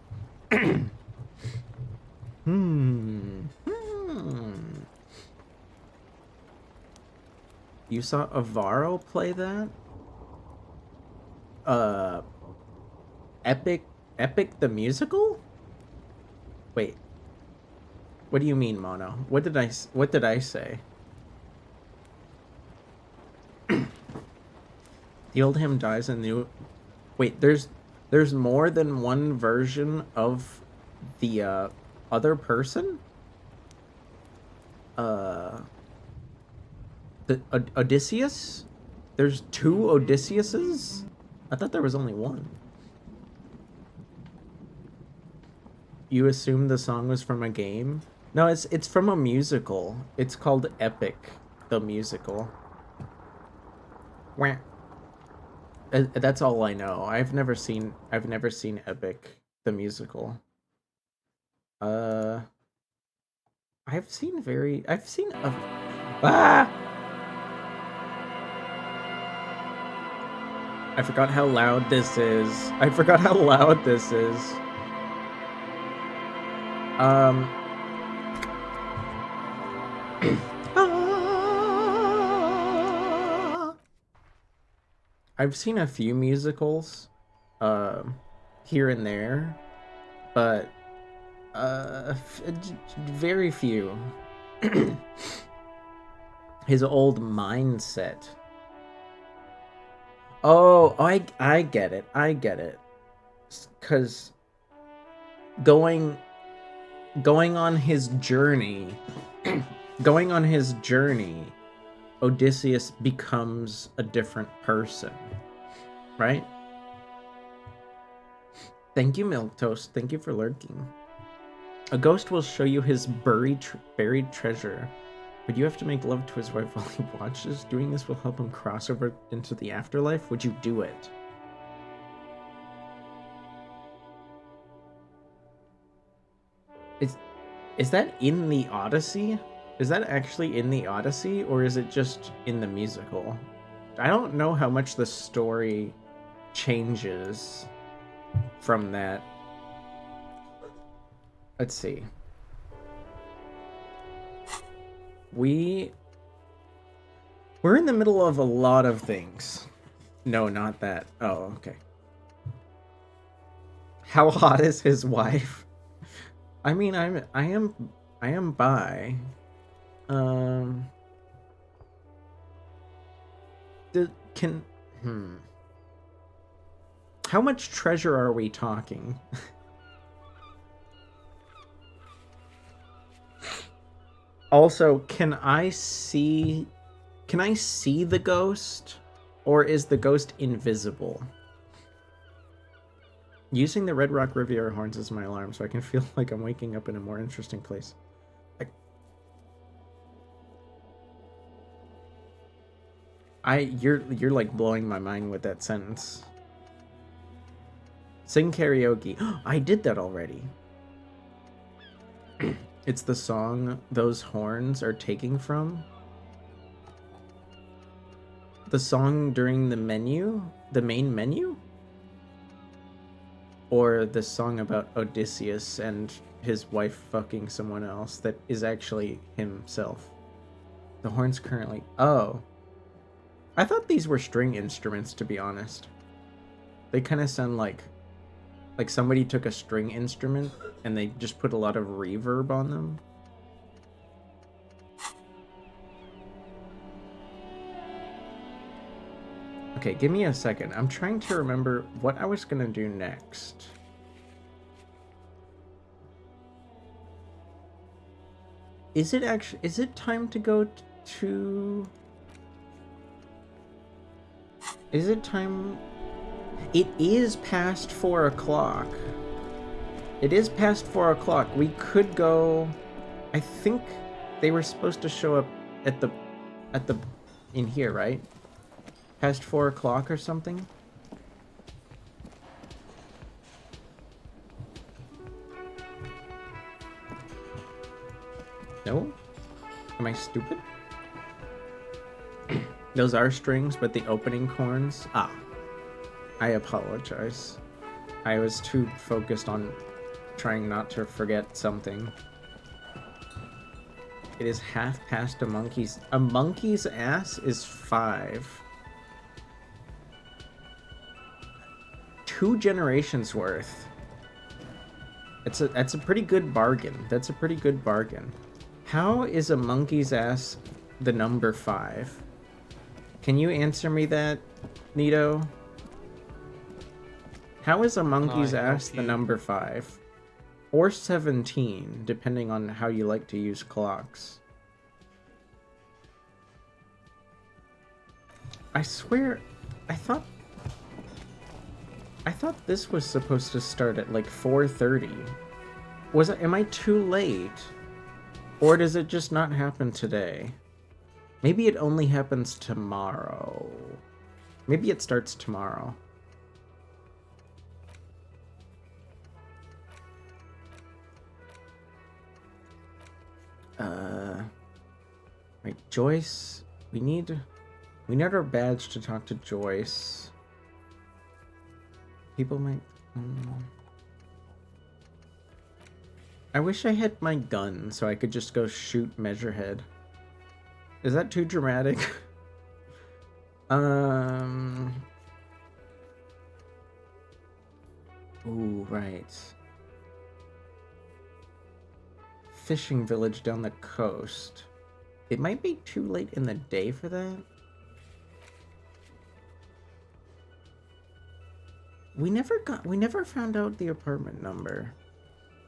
Speaker 2: You saw Avaro play that? Epic the musical? Wait. What do you mean, Mono? What did I say? The old him dies and new. Wait, there's more than one version of the other person? The Odysseus? There's two Odysseus's? I thought there was only one. You assumed the song was from a game? No, it's from a musical. It's called Epic the Musical. Wah. That's all I know. I've never seen Epic the Musical. I've seen I forgot how loud this is. I've seen a few musicals, here and there, but very few. His old mindset. Oh, I get it. 'Cause going on his journey, Odysseus becomes a different person, right? Thank you, Milktoast. Thank you for lurking. A ghost will show you his buried treasure, but you have to make love to his wife while he watches. Doing this will help him cross over into the afterlife. Would you do it? Is that in the Odyssey? Is that actually in the Odyssey, or is it just in the musical? I don't know how much the story changes from that. Let's see. We're in the middle of a lot of things. No, not that. Oh, okay. How hot is his wife? I mean, I am bi. How much treasure are we talking? Also, can I see the ghost, or is the ghost invisible? Using the Red Rock Riviera horns as my alarm so I can feel like I'm waking up in a more interesting place. You're like blowing my mind with that sentence. Sing karaoke. I did that already. It's the song those horns are taking from. The song during the menu? The main menu? Or the song about Odysseus and his wife fucking someone else that is actually himself? The horns currently... Oh. I thought these were string instruments, to be honest. They kind of sound like somebody took a string instrument and they just put a lot of reverb on them. Okay, give me a second. I'm trying to remember what I was gonna do next. Is it time to go to... Is it time... It is past 4 o'clock. It is past 4 o'clock. We could go... I think they were supposed to show up at the... in here, right? Past 4 o'clock or something? No? Am I stupid? Those are strings, but the opening horns... Ah. I apologize. I was too focused on trying not to forget something. It is half past a monkey's... A monkey's ass is 5. 2 generations worth. That's a pretty good bargain. That's a pretty good bargain. How is a monkey's ass the number 5? Can you answer me that, Nito? How is a monkey's ass the number 5? Or 17, depending on how you like to use clocks. I swear, I thought this was supposed to start at like 4:30. Am I too late? Or does it just not happen today? Maybe it only happens tomorrow. Maybe it starts tomorrow. Right, Joyce. We need our badge to talk to Joyce. People might... I wish I had my gun so I could just go shoot Measurehead. Is that too dramatic? Ooh, right. Fishing village down the coast. It might be too late in the day for that. We never found out the apartment number.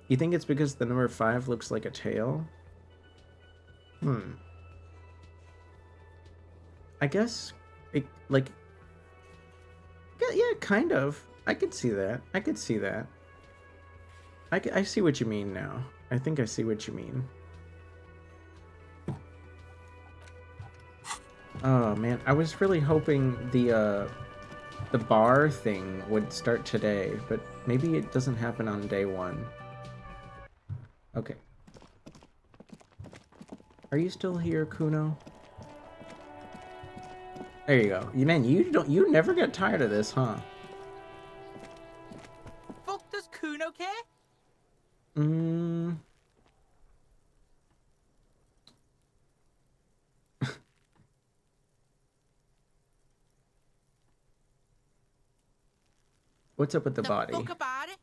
Speaker 2: You think it's because the number 5 looks like a tail? I guess yeah, kind of. I could see that. I see what you mean now. I think I see what you mean. Oh man, I was really hoping the bar thing would start today, but maybe it doesn't happen on day 1. Okay. Are you still here, Kuno? There you go. You never get tired of this, huh?
Speaker 4: Fuck does Kuno care?
Speaker 2: What's up with the body?
Speaker 4: Fuck about it.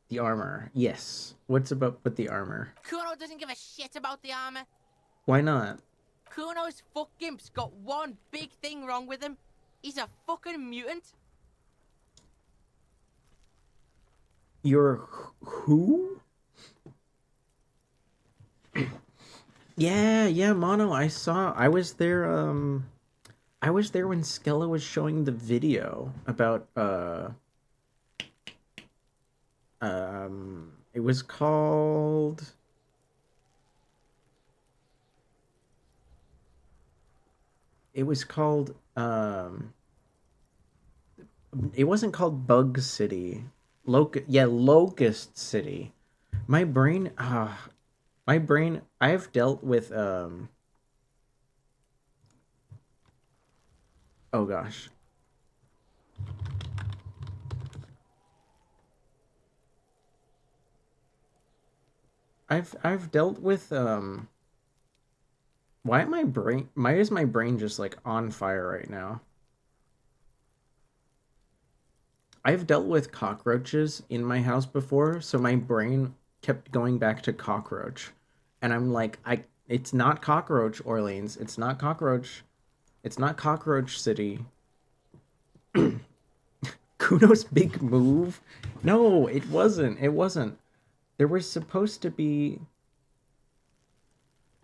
Speaker 2: The armor. Yes. What's about with the armor?
Speaker 4: Kuno doesn't give a shit about the armor.
Speaker 2: Why not?
Speaker 4: Kuno's fuckgimp's got one big thing wrong with him. He's a fucking mutant.
Speaker 2: Your Who? Yeah, Mono, I was there, I was there when Skella was showing the video about, it was called... It was called, it wasn't called Bug City. Locust City. My brain, I've dealt with, oh gosh. I've dealt with, why is my brain just like on fire right now? I've dealt with cockroaches in my house before, so my brain kept going back to cockroach. And I'm like, it's not cockroach, Orleans. It's not cockroach. It's not cockroach city. Kuno's big move? No, it wasn't. It wasn't. There was supposed to be...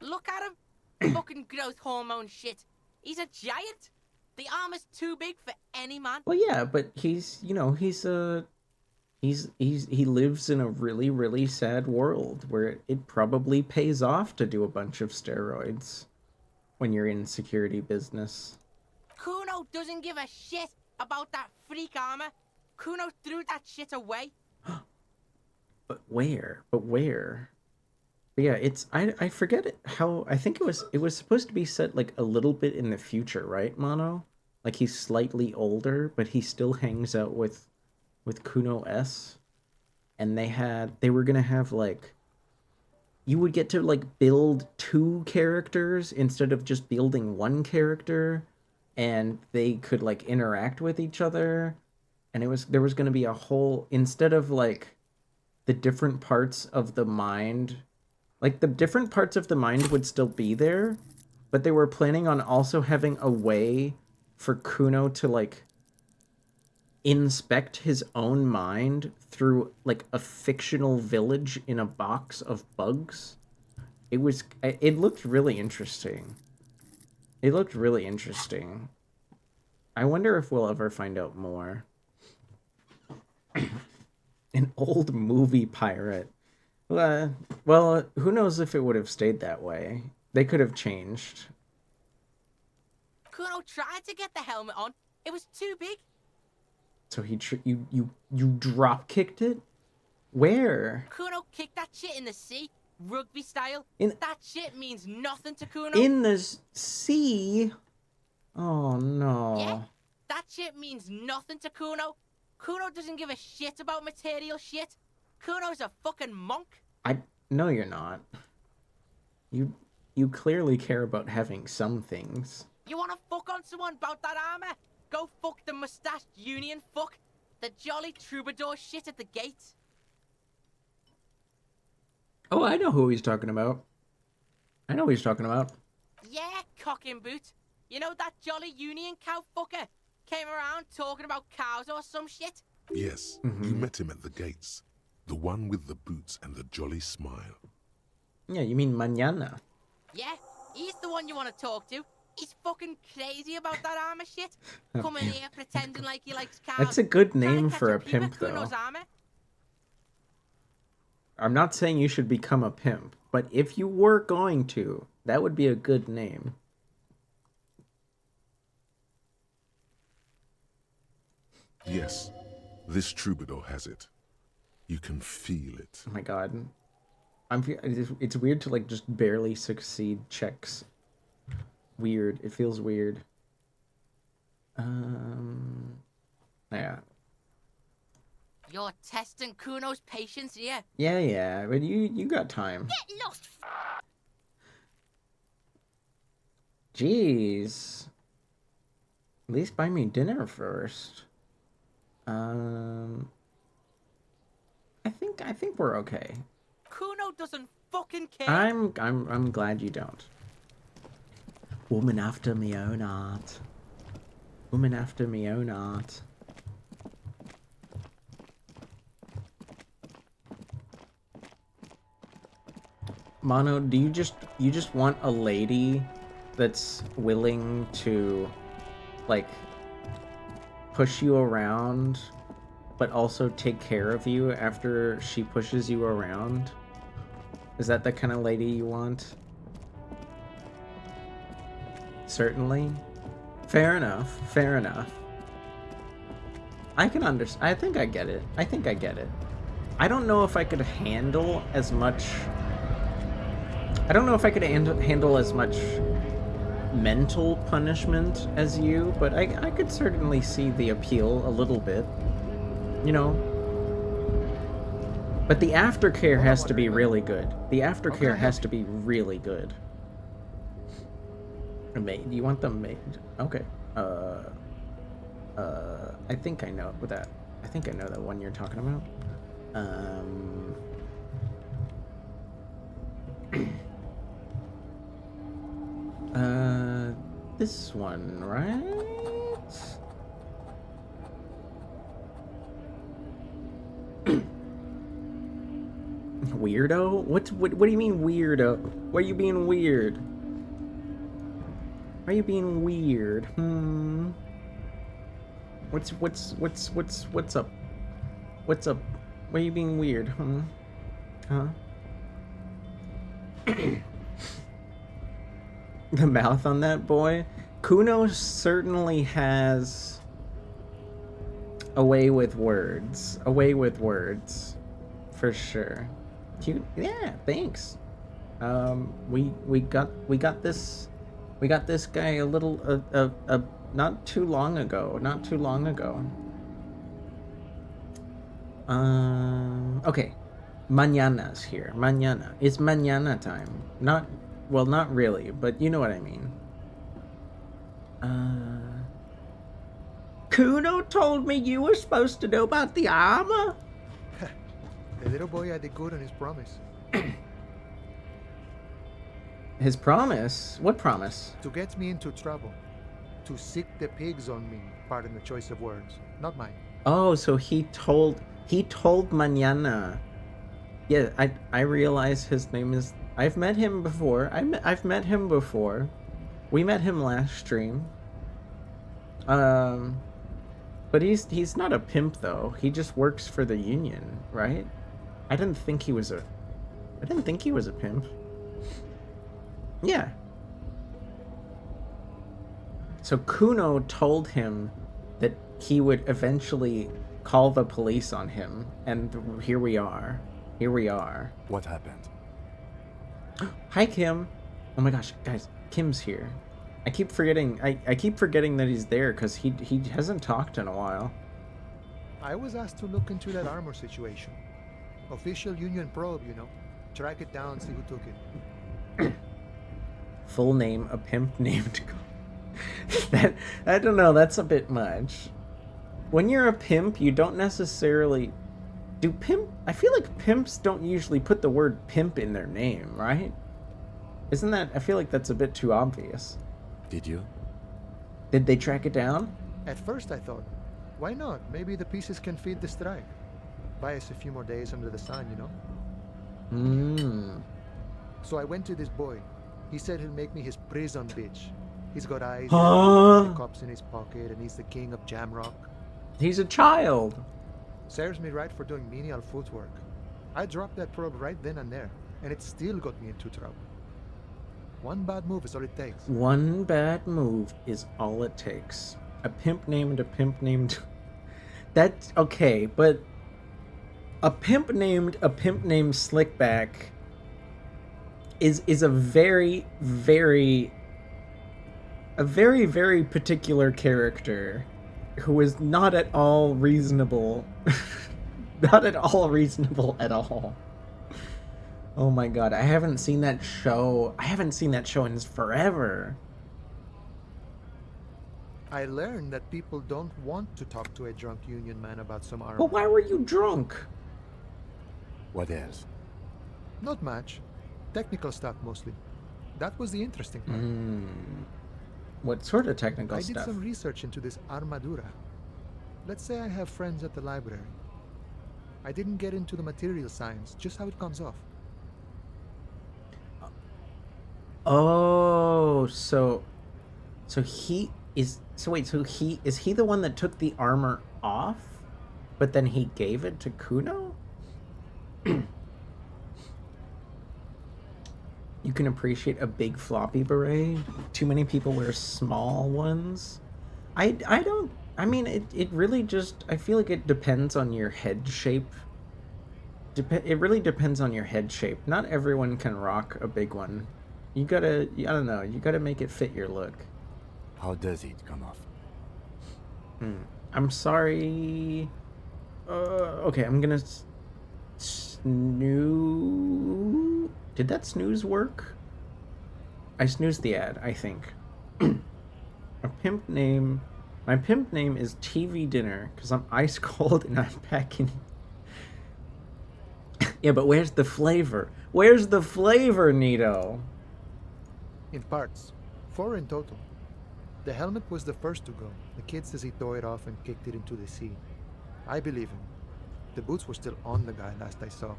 Speaker 4: Look at him. Fucking growth hormone shit. He's a giant. The arm is too big for any man.
Speaker 2: Well, yeah, but he's, you know, he lives in a really, really sad world where it probably pays off to do a bunch of steroids when you're in security business.
Speaker 4: Kuno doesn't give a shit about that freak armor. Kuno threw that shit away.
Speaker 2: But where? But yeah, it's I forget it, how I think it was supposed to be set like a little bit in the future, right, Mono? Like he's slightly older, but he still hangs out with Kuno S. And they were gonna have like, you would get to like build 2 characters instead of just building 1 character, and they could like interact with each other. And there was gonna be a whole, instead of like the different parts of the mind, like the different parts of the mind would still be there, but they were planning on also having a way for Kuno to like inspect his own mind through like a fictional village in a box of bugs. It looked really interesting. It looked really interesting. I wonder if we'll ever find out more. An old movie pirate. Well, who knows if it would have stayed that way. They could have changed.
Speaker 4: Kuno tried to get the helmet on. It was too big.
Speaker 2: So you drop kicked it? Where?
Speaker 4: Kuno kicked that shit in the sea, rugby style.
Speaker 2: In
Speaker 4: that shit means nothing to Kuno.
Speaker 2: In the sea? Oh no.
Speaker 4: Yeah, that shit means nothing to Kuno. Kuno doesn't give a shit about material shit. Kuno's a fucking monk.
Speaker 2: No, you're not. You clearly care about having some things.
Speaker 4: You wanna fuck on someone about that armor? Go fuck the mustached union fuck. The jolly troubadour shit at the gate.
Speaker 2: Oh, I know who he's talking about. I know who he's talking about.
Speaker 4: Yeah, cock and boot. You know that jolly union cow fucker? Came around talking about cows or some shit?
Speaker 5: Yes, you met him at the gates. The one with the boots and the jolly smile.
Speaker 2: Yeah, you mean Mañana.
Speaker 4: Yeah, he's the one you want to talk to. He's fucking crazy about that armor shit. Coming here pretending like he likes cows.
Speaker 2: That's a good
Speaker 4: Trying to
Speaker 2: name
Speaker 4: catch
Speaker 2: for a
Speaker 4: peep at
Speaker 2: pimp, though.
Speaker 4: Kuno's armor.
Speaker 2: I'm not saying you should become a pimp, but if you were going to, that would be a good name.
Speaker 5: Yes, this troubadour has it. You can feel it.
Speaker 2: Oh my god. It's weird to like just barely succeed checks. Weird. It feels weird. Yeah.
Speaker 4: You're testing Kuno's patience here.
Speaker 2: Yeah, but you got time.
Speaker 4: Get lost.
Speaker 2: Jeez. At least buy me dinner first. I think we're okay.
Speaker 4: Kuno doesn't fucking care.
Speaker 2: I'm glad you don't. Woman after me own art. Woman after me own art. Mono, do you just want a lady that's willing to like push you around but also take care of you after she pushes you around? Is that the kind of lady you want? Certainly. Fair enough. Fair enough. I can understand. I think I get it. I think I get it. I don't know if I could handle as much... I don't know if I could handle as much mental punishment as you, but I could certainly see the appeal a little bit. You know? But the aftercare has to be really good. The aftercare has to be really good. A maid? You want the maid? Okay. I think I know that. I think I know that one you're talking about. This one, right? Weirdo? What do you mean weirdo? Why are you being weird? Why are you being weird? What's up? What's up? Why are you being weird? Huh? The mouth on that boy? Kuno certainly has a way with words. A way with words. For sure. Cute. Yeah, thanks. We got this guy a little not too long ago. Okay. Mañana's here. Mañana. It's mañana time. Not really, but you know what I mean. Kuno told me you were supposed to know about the armor.
Speaker 6: The little boy had the good on his promise.
Speaker 2: His promise? What promise?
Speaker 6: To get me into trouble. To sick the pigs on me. Pardon the choice of words. Not mine.
Speaker 2: Oh, so he told Mañana. Yeah, I realize his name is... I've met him before. I've met him before. We met him last stream. But he's not a pimp though. He just works for the union, right? I didn't think he was a pimp. Yeah. So Kuno told him that he would eventually call the police on him, and here we are.
Speaker 7: What happened?
Speaker 2: Hi, Kim. Oh my gosh, guys, Kim's here. I keep forgetting. I keep forgetting that he's there because he hasn't talked in a while.
Speaker 6: I was asked to look into that armor situation. Official union probe, you know. Track it down, see who took it.
Speaker 2: Full name: a pimp named. That I don't know. That's a bit much. When you're a pimp, you don't necessarily do pimp. I feel like pimps don't usually put the word pimp in their name, right? Isn't that? I feel like that's a bit too obvious.
Speaker 7: Did you?
Speaker 2: Did they track it down?
Speaker 6: At first I thought, why not? Maybe the pieces can feed the strike. Buy us a few more days under the sun, you know? So I went to this boy. He said he'll make me his prison bitch. He's got eyes, and cops in his pocket, and he's the king of Jamrock.
Speaker 2: He's a child.
Speaker 6: Serves me right for doing menial footwork. I dropped that probe right then and there, and it still got me into trouble. One bad move is all it takes.
Speaker 2: One bad move is all it takes. A pimp named. That's okay, but a pimp named Slickback is a very, very particular character who is not at all reasonable. Not at all reasonable at all. Oh my god, I haven't seen that show in forever.
Speaker 6: I learned that people don't want to talk to a drunk union man about some armor.
Speaker 2: But why were you drunk?
Speaker 7: What else?
Speaker 6: Not much. Technical stuff mostly. That was the interesting part.
Speaker 2: What sort of technical
Speaker 6: I
Speaker 2: stuff?
Speaker 6: did some research into this armadura. Let's say I have friends at the library. I didn't get into the material science, just how it comes off.
Speaker 2: Oh, so he is. So wait, so is he the one that took the armor off, but then he gave it to Kuno? You can appreciate a big floppy beret. Too many people wear small ones. I don't. I mean, it really just. I feel like it depends on your head shape. It really depends on your head shape. Not everyone can rock a big one. You gotta. I don't know. You gotta make it fit your look.
Speaker 7: How does it come off?
Speaker 2: I'm sorry. Okay, I'm gonna snooze. Did that snooze work? I snoozed the ad, I think. My pimp name is TV Dinner because I'm ice cold and I'm packing. Yeah, but where's the flavor? Where's the flavor, Nito?
Speaker 6: In parts. 4 in total. The helmet was the first to go. The kid says he tore it off and kicked it into the sea. I believe him. The boots were still on the guy last I saw.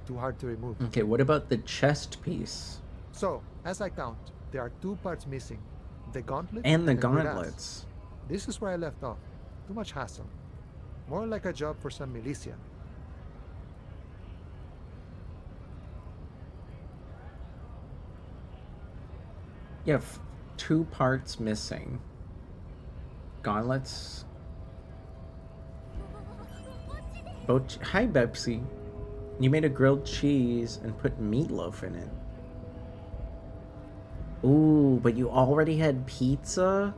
Speaker 6: Too hard to remove.
Speaker 2: Okay, what about the chest piece?
Speaker 6: So, as I count, there are 2 parts missing. The gauntlet
Speaker 2: And the
Speaker 6: cuirass.
Speaker 2: gauntlets.
Speaker 6: This is where I left off. Too much hassle. More like a job for some militia.
Speaker 2: You have 2 parts missing. Gauntlets. Hi, Bepsi. You made a grilled cheese and put meatloaf in it. Ooh, but you already had pizza?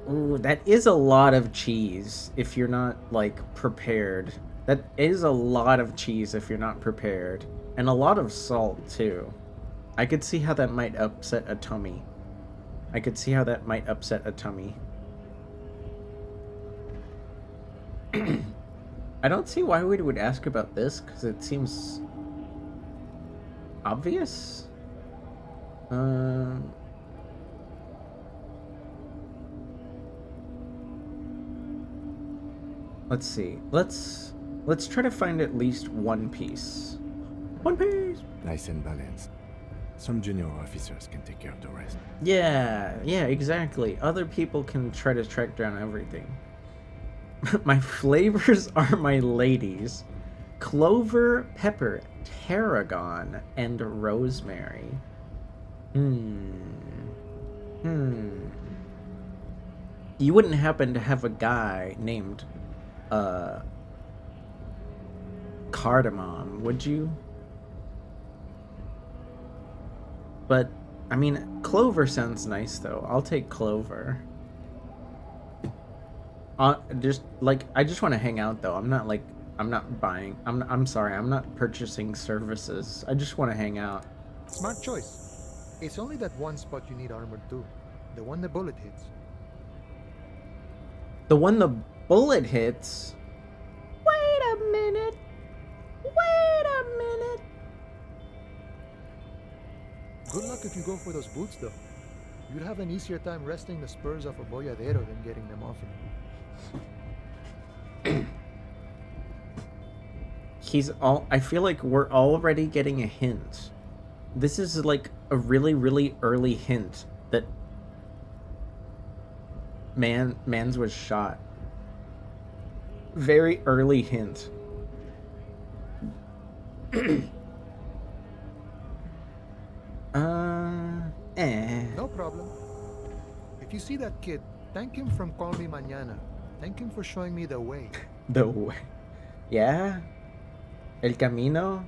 Speaker 2: Ooh, that is a lot of cheese if you're not, like, prepared. That is a lot of cheese if you're not prepared. And a lot of salt, too. I could see how that might upset a tummy. I I don't see why we would ask about this, because it seems obvious. Let's see. Let's try to find at least one piece. One piece!
Speaker 7: Nice and balanced. Some junior officers can take care of the rest.
Speaker 2: Yeah, exactly. Other people can try to track down everything. My flavors are my ladies. Clover, pepper, tarragon, and rosemary. You wouldn't happen to have a guy named, cardamom, would you? But, I mean, clover sounds nice, though. I'll take clover. Just, like, I just want to hang out, though. I'm not buying. I'm sorry, I'm not purchasing services. I just want to hang out.
Speaker 6: Smart choice. It's only that one spot you need armor too. The one the bullet hits.
Speaker 2: The one the bullet hits? Wait a minute.
Speaker 6: Good luck if you go for those boots though. You'd have an easier time wresting the spurs off a boyadero than getting them off him.
Speaker 2: I feel like we're already getting a hint. This is like a really, really early hint that Mans was shot. Very early hint.
Speaker 6: No problem. If you see that kid, thank him from Call Me Mañana. Thank him for showing me the way.
Speaker 2: The way. Yeah? El Camino?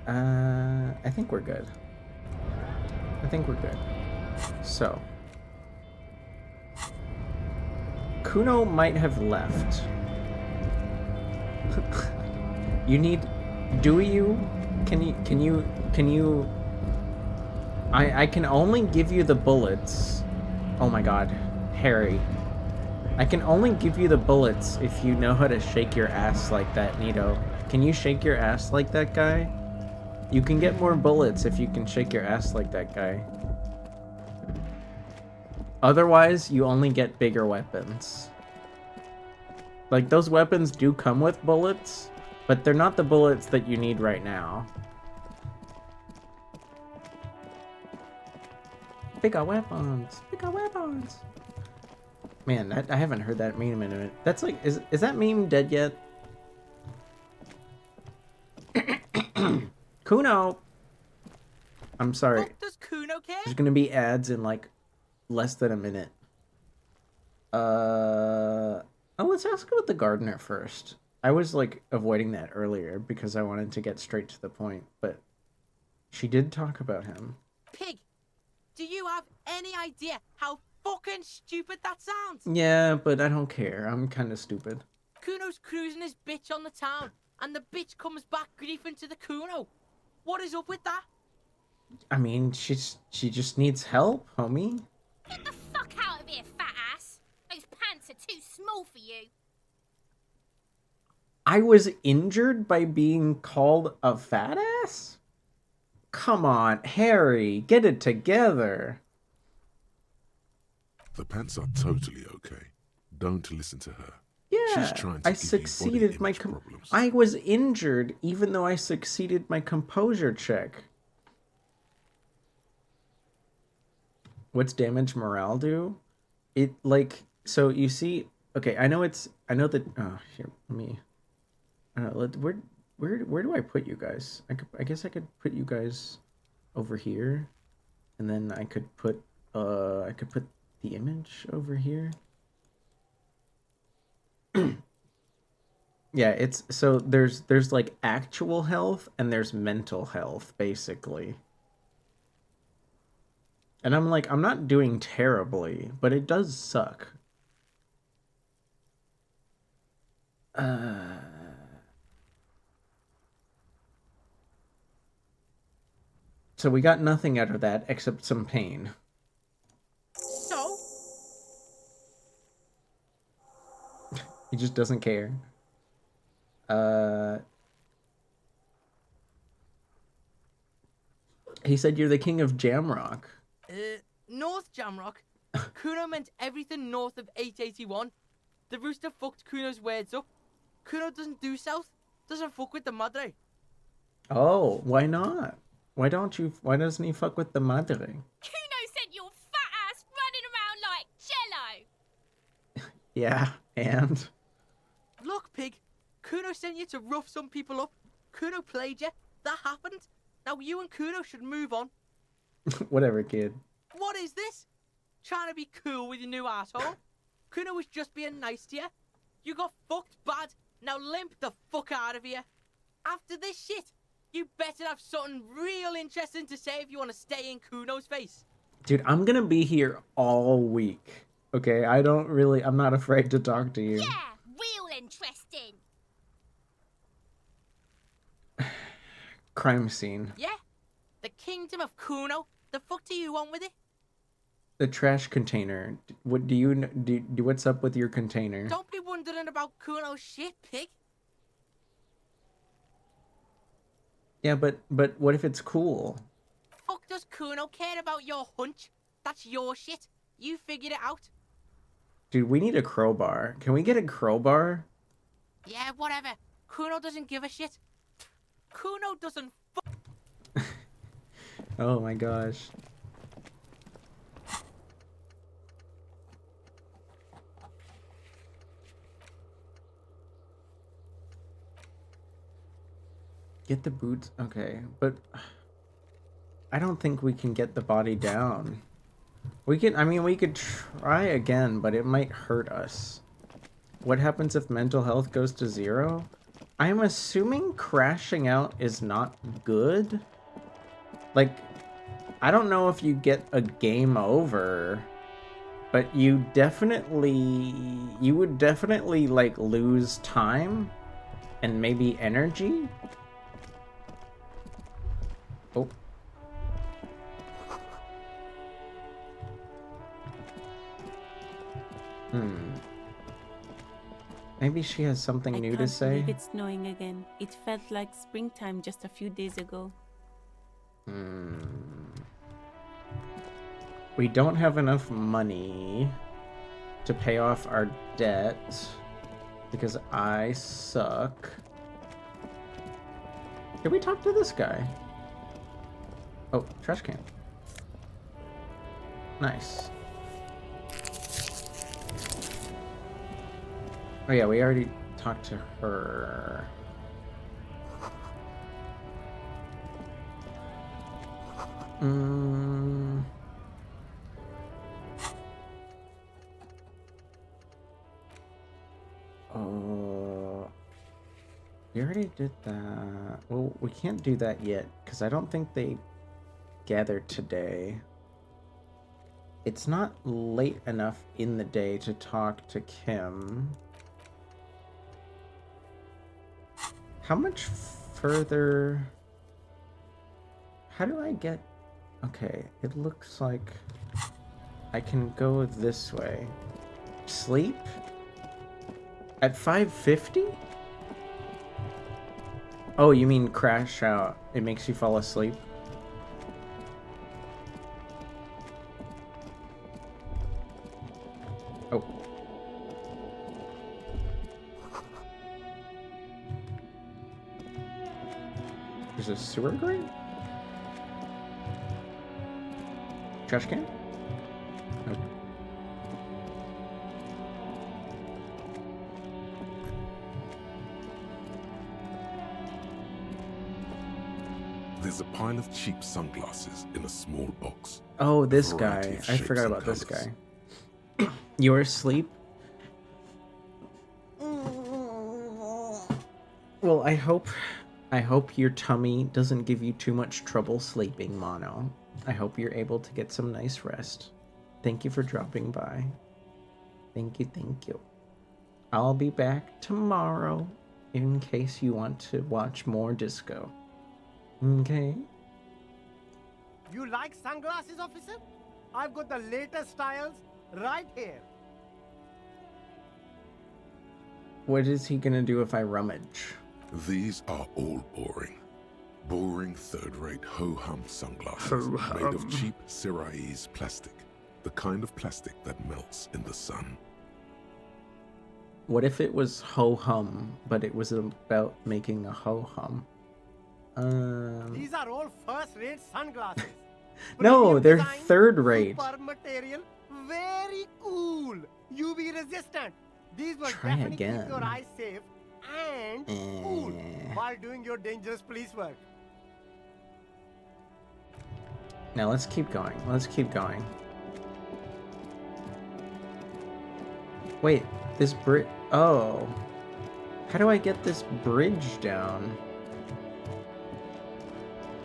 Speaker 2: I think we're good. So. Kuno might have left. Can you I can only give you the bullets. Oh my god, Harry. I can only give you the bullets if you know how to shake your ass like that, Nito. Can you shake your ass like that guy? You can get more bullets if you can shake your ass like that guy. Otherwise, you only get bigger weapons. Like, those weapons do come with bullets, but they're not the bullets that you need right now. Bigger weapons. Bigger weapons. Man, I haven't heard that meme in a minute. That's like, is that meme dead yet? Kuno! I'm sorry.
Speaker 4: Fuck does Kuno care?
Speaker 2: There's gonna be ads in like less than a minute. Oh, let's ask about the gardener first. I was like avoiding that earlier because I wanted to get straight to the point, but she did talk about him.
Speaker 4: Pig, do you have any idea how fucking stupid that sounds?
Speaker 2: Yeah, but I don't care. I'm kind of stupid.
Speaker 4: Kuno's cruising his bitch on the town, and the bitch comes back griefing to the Kuno. What is up with that?
Speaker 2: I mean, she just needs help, homie.
Speaker 8: Get the fuck out of here, fat ass! Those pants are too small for you.
Speaker 2: I was injured by being called a fat ass? Come on, Harry, get it together.
Speaker 5: The pants are totally okay. Don't listen to her.
Speaker 2: Yeah,
Speaker 5: She's trying to
Speaker 2: I
Speaker 5: give you
Speaker 2: succeeded
Speaker 5: body
Speaker 2: my
Speaker 5: image problems.
Speaker 2: I was injured even though I succeeded my composure check. What's damage morale do? It like, so you see, okay, I know that, oh, here, let me, I don't know, where do I put you guys? I guess I could put you guys over here, and then I could put the image over here. Yeah, it's, so there's like actual health and there's mental health, basically. And I'm like, I'm not doing terribly, but it does suck. So we got nothing out of that except some pain.
Speaker 4: So?
Speaker 2: He just doesn't care. He said you're the king of Jamrock.
Speaker 4: North Jamrock. Kuno meant everything north of 881. The rooster fucked Kuno's words up. Kuno doesn't do south. Doesn't fuck with the madre.
Speaker 2: Oh, why not? Why doesn't he fuck with the madre?
Speaker 8: Kuno sent your fat ass running around like Jello.
Speaker 2: Yeah, and?
Speaker 4: Look, pig. Kuno sent you to rough some people up. Kuno played you. That happened. Now you and Kuno should move on.
Speaker 2: Whatever, kid.
Speaker 4: What is this? Trying to be cool with your new asshole? Kuno was just being nice to you. You got fucked bad. Now limp the fuck out of here. After this shit, you better have something real interesting to say if you want to stay in Kuno's face.
Speaker 2: Dude, I'm gonna be here all week. Okay, I'm not afraid to talk to you.
Speaker 8: Yeah, real interesting.
Speaker 2: Crime scene.
Speaker 4: Yeah? The kingdom of Kuno? The fuck do you want with it?
Speaker 2: The trash container. What do you do? What's up with your container?
Speaker 4: Don't be wondering about Kuno's shit, pig.
Speaker 2: Yeah, but what if it's cool?
Speaker 4: Fuck does Kuno care about your hunch? That's your shit. You figured it out.
Speaker 2: Dude, we need a crowbar. Can we get a crowbar?
Speaker 4: Yeah, whatever. Kuno doesn't give a shit. Kuno doesn't
Speaker 2: Oh my gosh. Get the boots. Okay, but I don't think we can get the body down. We could try again, but it might hurt us. What happens if mental health goes to 0? I'm assuming crashing out is not good. Like, I don't know if you get a game over, but you would definitely like lose time and maybe energy. Oh. Maybe she has something new to say.
Speaker 9: I can't believe it's snowing again. It felt like springtime just a few days ago.
Speaker 2: We don't have enough money to pay off our debt because I suck. Did we talk to this guy? Oh, trash can. Nice. Oh yeah, we already talked to her. We already did that. Well, we can't do that yet, because I don't think they gathered today. It's not late enough in the day to talk to Kim. How much further... How do I get... Okay, it looks like I can go this way. Sleep? At 550? Oh, you mean crash out. It makes you fall asleep? Oh. There's a sewer grate? Trash can? Nope.
Speaker 5: There's a pile of cheap sunglasses in a small box.
Speaker 2: Oh, this
Speaker 5: Variety
Speaker 2: guy.
Speaker 5: of
Speaker 2: I
Speaker 5: shapes
Speaker 2: forgot
Speaker 5: and
Speaker 2: about this
Speaker 5: colours.
Speaker 2: guy. You're asleep? Well, I hope your tummy doesn't give you too much trouble sleeping, Mono. I hope you're able to get some nice rest. Thank you for dropping by. Thank you, thank you. I'll be back tomorrow in case you want to watch more disco. Okay?
Speaker 10: You like sunglasses, officer? I've got the latest styles right here.
Speaker 2: What is he gonna do if I rummage?
Speaker 5: These are all boring. Boring third-rate ho-hum sunglasses
Speaker 2: Ho-hum.
Speaker 5: made of cheap Syrahese plastic. The kind of plastic that melts in the sun.
Speaker 2: What if it was ho-hum, but it was about making a ho-hum?
Speaker 10: These are all first-rate sunglasses.
Speaker 2: No,
Speaker 10: Premium
Speaker 2: they're
Speaker 10: design,
Speaker 2: third-rate.
Speaker 10: Super material, very cool. UV resistant. These will
Speaker 2: Try
Speaker 10: definitely
Speaker 2: again.
Speaker 10: keep your eyes safe and cool while doing your dangerous police work.
Speaker 2: Now let's keep going. Let's keep going. Wait, this bridge... Oh. How do I get this bridge down?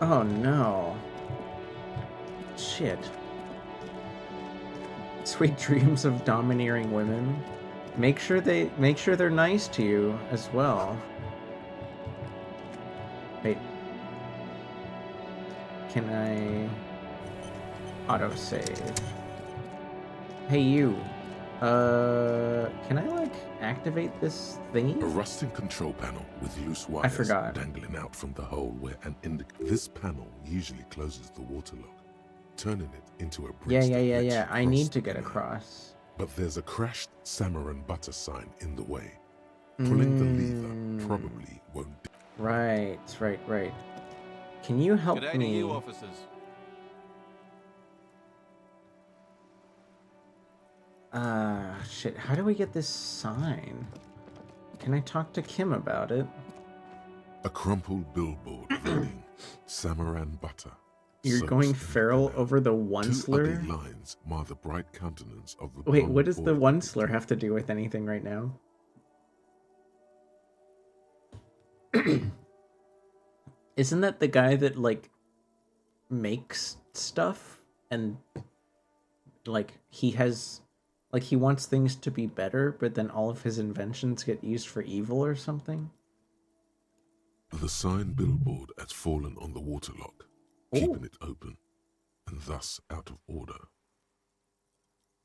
Speaker 2: Oh no. Shit. Sweet dreams of domineering women. Make sure they're nice to you as well. Wait. Can I autosave? Hey you. Can I like activate this
Speaker 5: A
Speaker 2: thingy?
Speaker 5: rusting control panel with loose wires
Speaker 2: forgot.
Speaker 5: dangling out from the hole where an This panel usually closes the water lock, turning it into a bridge. that lets you
Speaker 2: I
Speaker 5: cross
Speaker 2: need to
Speaker 5: the
Speaker 2: get
Speaker 5: canal.
Speaker 2: across.
Speaker 5: But there's a crashed Samaran butter sign in the way. Pulling the lever probably won't do.
Speaker 2: Right. Can you help
Speaker 11: Good day to
Speaker 2: me?
Speaker 11: you, officers.
Speaker 2: Shit, how do we get this sign? Can I talk to Kim about it?
Speaker 5: A crumpled billboard reading Samaran butter.
Speaker 2: You're
Speaker 5: soaks
Speaker 2: going
Speaker 5: in
Speaker 2: feral
Speaker 5: canal.
Speaker 2: over the
Speaker 5: Two
Speaker 2: Onceler?
Speaker 5: ugly lines mar the bright countenance of the
Speaker 2: Wait,
Speaker 5: blonde
Speaker 2: what does the
Speaker 5: boy.
Speaker 2: Onceler have to do with anything right now? Isn't that the guy that, like, makes stuff? And, like, he has... Like, he wants things to be better, but then all of his inventions get used for evil or something?
Speaker 5: The sign billboard has fallen on the waterlock, keeping it open, and thus out of order.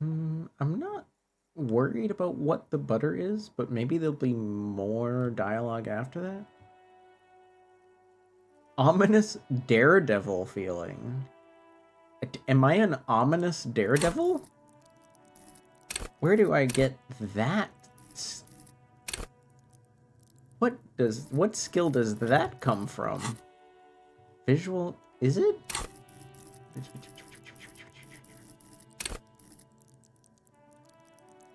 Speaker 2: I'm not worried about what the butter is, but maybe there'll be more dialogue after that. Ominous daredevil feeling. Am I an ominous daredevil? Where do I get that? What skill does that come from? Visual, is it?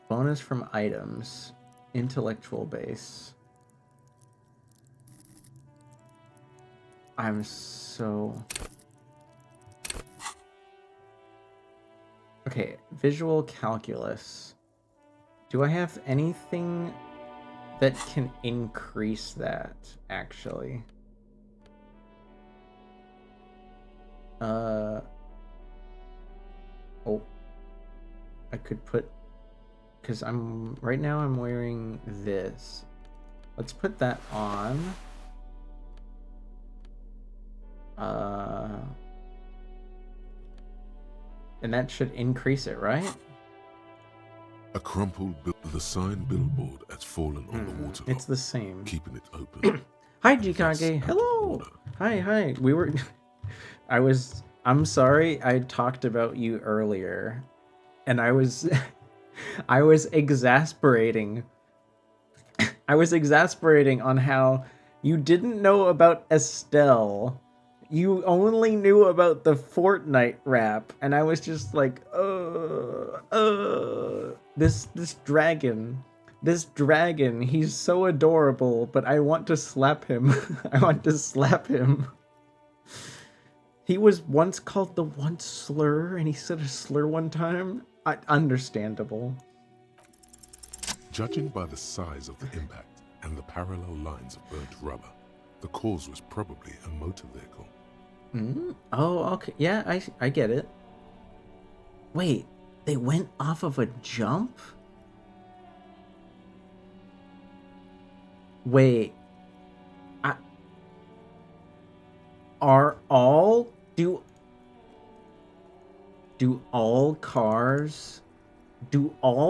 Speaker 2: Bonus from items. Intellectual base. I'm so... Okay, visual calculus. Do I have anything that can increase that, actually? Oh. I could put... Because right now I'm wearing this. Let's put that on. And that should increase it, right?
Speaker 5: A crumpled the sign billboard has fallen on the water.
Speaker 2: It's the same.
Speaker 5: Keeping it open.
Speaker 2: Hi, Jikage. Hello. Hi. We were... I'm sorry I talked about you earlier. And I was... I was exasperating. I was exasperating on how you didn't know about Estelle. You only knew about the Fortnite rap, and I was just like, this dragon, he's so adorable, but I want to slap him. I want to slap him. He was once called the once slur, and he said a slur one time. Understandable.
Speaker 5: Judging by the size of the impact and the parallel lines of burnt rubber, the cause was probably a motor vehicle.
Speaker 2: Oh, okay. Yeah, I get it. Wait, they went off of a jump? Wait. Do all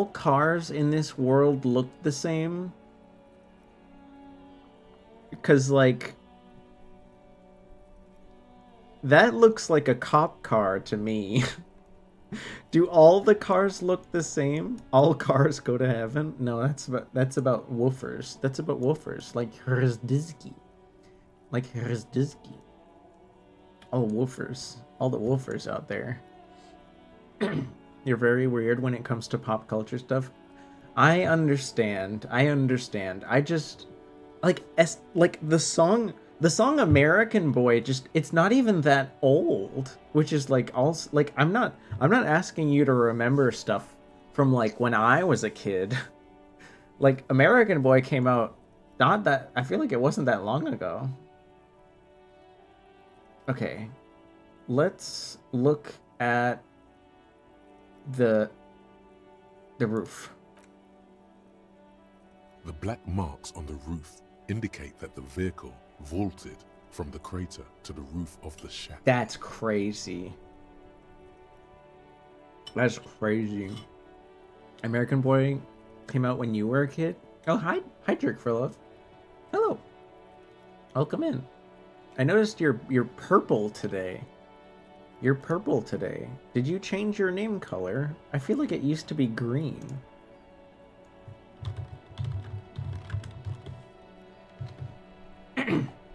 Speaker 2: cars in this world look the same? Because, like, that looks like a cop car to me. Do all the cars look the same? All cars go to heaven? No, that's about woofers. That's about woofers, like Hrsdizki. Like Hrsdizki. All woofers. All the woofers out there. You're very weird when it comes to pop culture stuff. I understand. I just like the song American Boy, just it's not even that old, which is like also like I'm not asking you to remember stuff from like when I was a kid. Like American Boy came out not that I feel like it wasn't that long ago. Okay. Let's look at the roof.
Speaker 5: The black marks on the roof indicate that the vehicle vaulted from the crater to the roof of the shack.
Speaker 2: That's crazy. That's crazy. American Boy came out when you were a kid? Oh, hi Jerk for Love. Hello. Welcome in. I noticed you're purple today. You're purple today. Did you change your name color? I feel like it used to be green.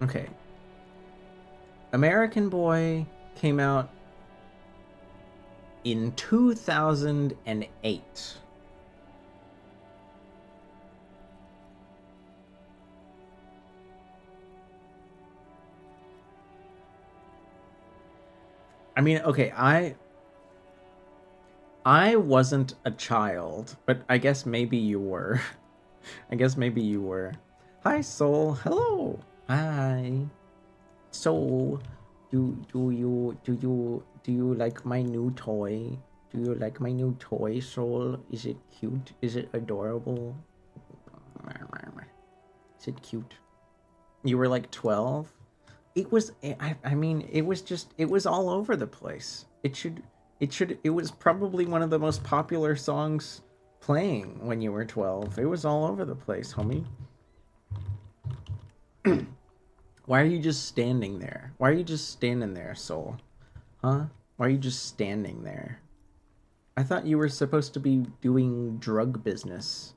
Speaker 2: Okay. American Boy came out in 2008. I mean, okay, I wasn't a child, but I guess maybe you were. I guess maybe you were. Hi, Soul. Hello. Hi. Soul, do you like my new toy? Do you like my new toy, Soul? Is it cute? Is it adorable? Is it cute? You were like 12? It was, I mean, it was all over the place. It was probably one of the most popular songs playing when you were 12. It was all over the place, homie. Why are you just standing there? Why are you just standing there, Soul? Huh? Why are you just standing there? I thought you were supposed to be doing drug business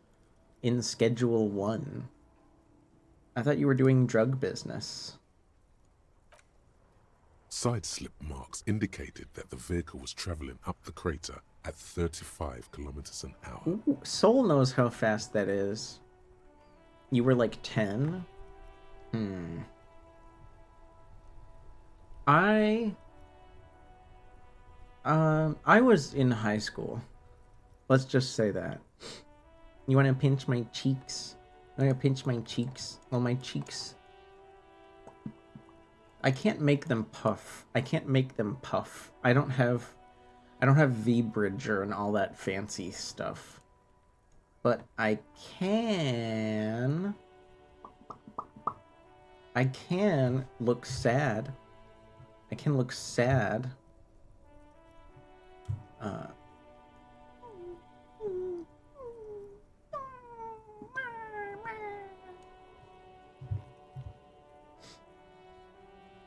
Speaker 2: in Schedule 1. I thought you were doing drug business.
Speaker 5: Side slip marks indicated that the vehicle was traveling up the crater at 35 kilometers an hour.
Speaker 2: Ooh, Soul knows how fast that is. You were like 10? I was in high school. Let's just say that. You want to pinch my cheeks? You want to pinch my cheeks? Well, my cheeks. I can't make them puff. I can't make them puff. I don't have V-Bridger and all that fancy stuff. But I can look sad. I can look sad.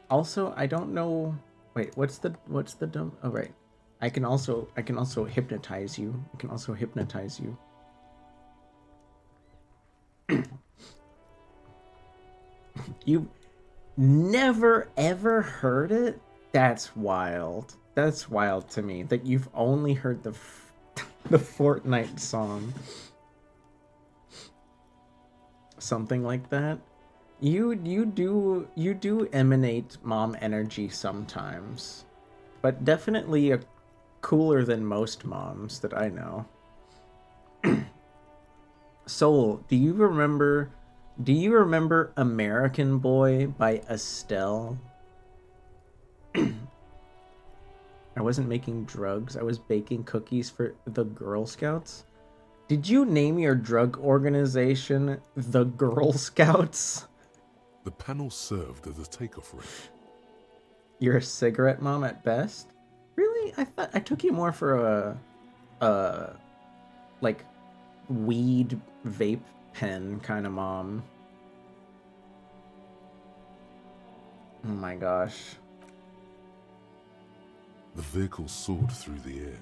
Speaker 2: Also, I don't know. Wait, what's the dumb? Oh, right. I can also hypnotize you. I can also hypnotize you. You never ever heard it? That's wild. That's wild to me that you've only heard the Fortnite song. Something like that. You do emanate mom energy sometimes, but definitely cooler than most moms that I know. Soul, do you remember American Boy by Estelle? I wasn't making drugs. I was baking cookies for the Girl Scouts. Did you name your drug organization the Girl Scouts?
Speaker 5: The panel served as a takeoff range.
Speaker 2: You're a cigarette mom at best? Really? I thought I took you more for a like weed vape pen kind of mom. Oh my gosh.
Speaker 5: The vehicle soared through the air,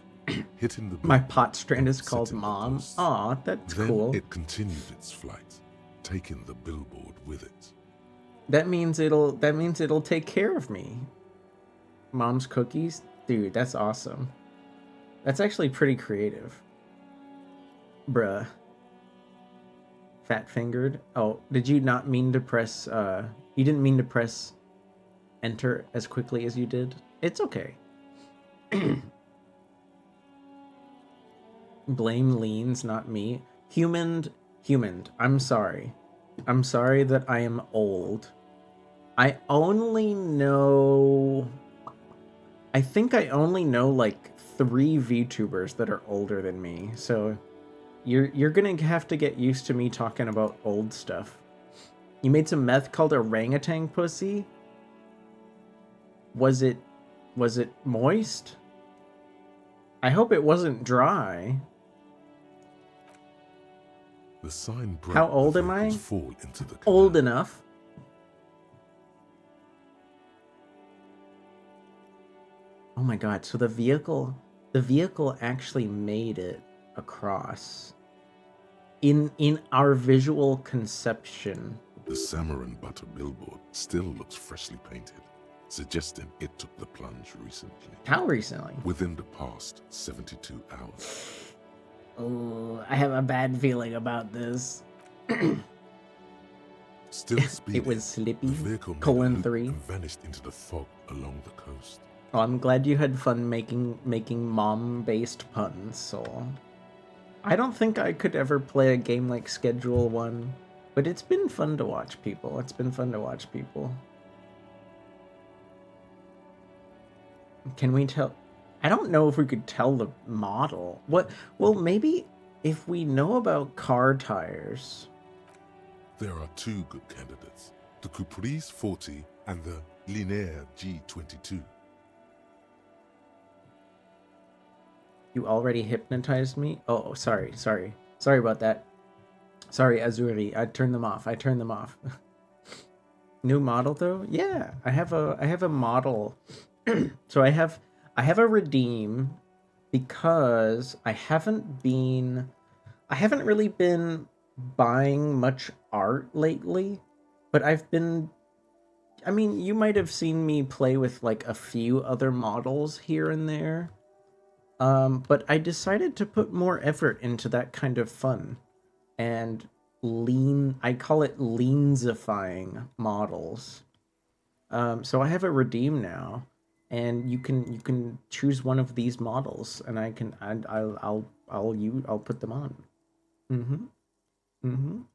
Speaker 5: hitting the...
Speaker 2: My pot strand is called Mom. Aw, that's cool.
Speaker 5: Then it continued its flight, taking the billboard with it.
Speaker 2: That means it'll take care of me. Mom's cookies? Dude, that's awesome. That's actually pretty creative. Bruh. Fat fingered. Oh, did you not mean to press you didn't mean to press enter as quickly as you did? It's okay. Blame leans, not me. Humaned. I'm sorry. I'm sorry that I am old. I think I only know like 3 VTubers that are older than me, so you're gonna have to get used to me talking about old stuff. You made some meth called orangutan pussy? Was it moist? I hope it wasn't dry.
Speaker 5: The sign broke.
Speaker 2: How old am I?
Speaker 5: Fall into the
Speaker 2: old enough. Oh my god, so the vehicle actually made it across. In our visual conception.
Speaker 5: The Samarin Butter billboard still looks freshly painted, suggesting it took the plunge recently.
Speaker 2: How recently?
Speaker 5: Within the past 72 hours.
Speaker 2: Oh, I have a bad feeling about this.
Speaker 5: Still speeding,
Speaker 2: it was Slippy,
Speaker 5: the vehicle
Speaker 2: colon 3.
Speaker 5: And vanished into the fog along the coast.
Speaker 2: Oh, I'm glad you had fun making mom-based puns, Soul. I don't think I could ever play a game like Schedule 1, but it's been fun to watch people. Can we tell? I don't know if we could tell the model. What? Well, maybe if we know about car tires.
Speaker 5: There are 2 good candidates, the Caprice 40 and the Linear G22.
Speaker 2: You already hypnotized me? Oh, sorry about that. Sorry, Azuri. I turned them off. New model though? Yeah, I have a model. So I have a redeem because I haven't really been buying much art lately, but I mean, you might have seen me play with like a few other models here and there. But I decided to put more effort into that kind of fun and I call it leansifying models. So I have a redeem now, and you can choose one of these models, and I'll put them on.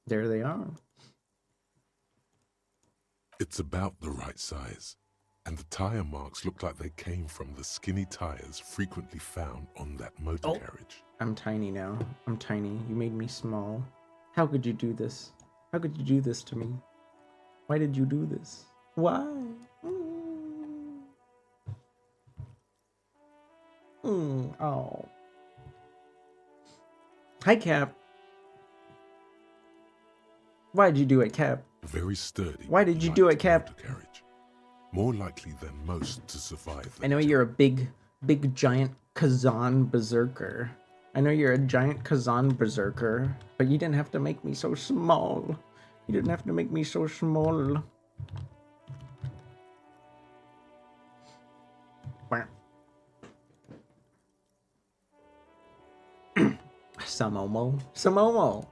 Speaker 2: There they are.
Speaker 5: It's about the right size, and the tire marks look like they came from the skinny tires frequently found on that motor carriage.
Speaker 2: I'm tiny now. I'm tiny. You made me small. How could you do this? How could you do this to me? Why did you do this? Why? Oh. Hi, Cap. Why'd you do it, Cap?
Speaker 5: Very sturdy.
Speaker 2: Why did you do it, Cap?
Speaker 5: motor carriage. More likely than most to survive.
Speaker 2: I know you're a big giant Kazan berserker. I know you're a giant Kazan berserker, but you didn't have to make me so small. You didn't have to make me so small. Samomo. Samomo.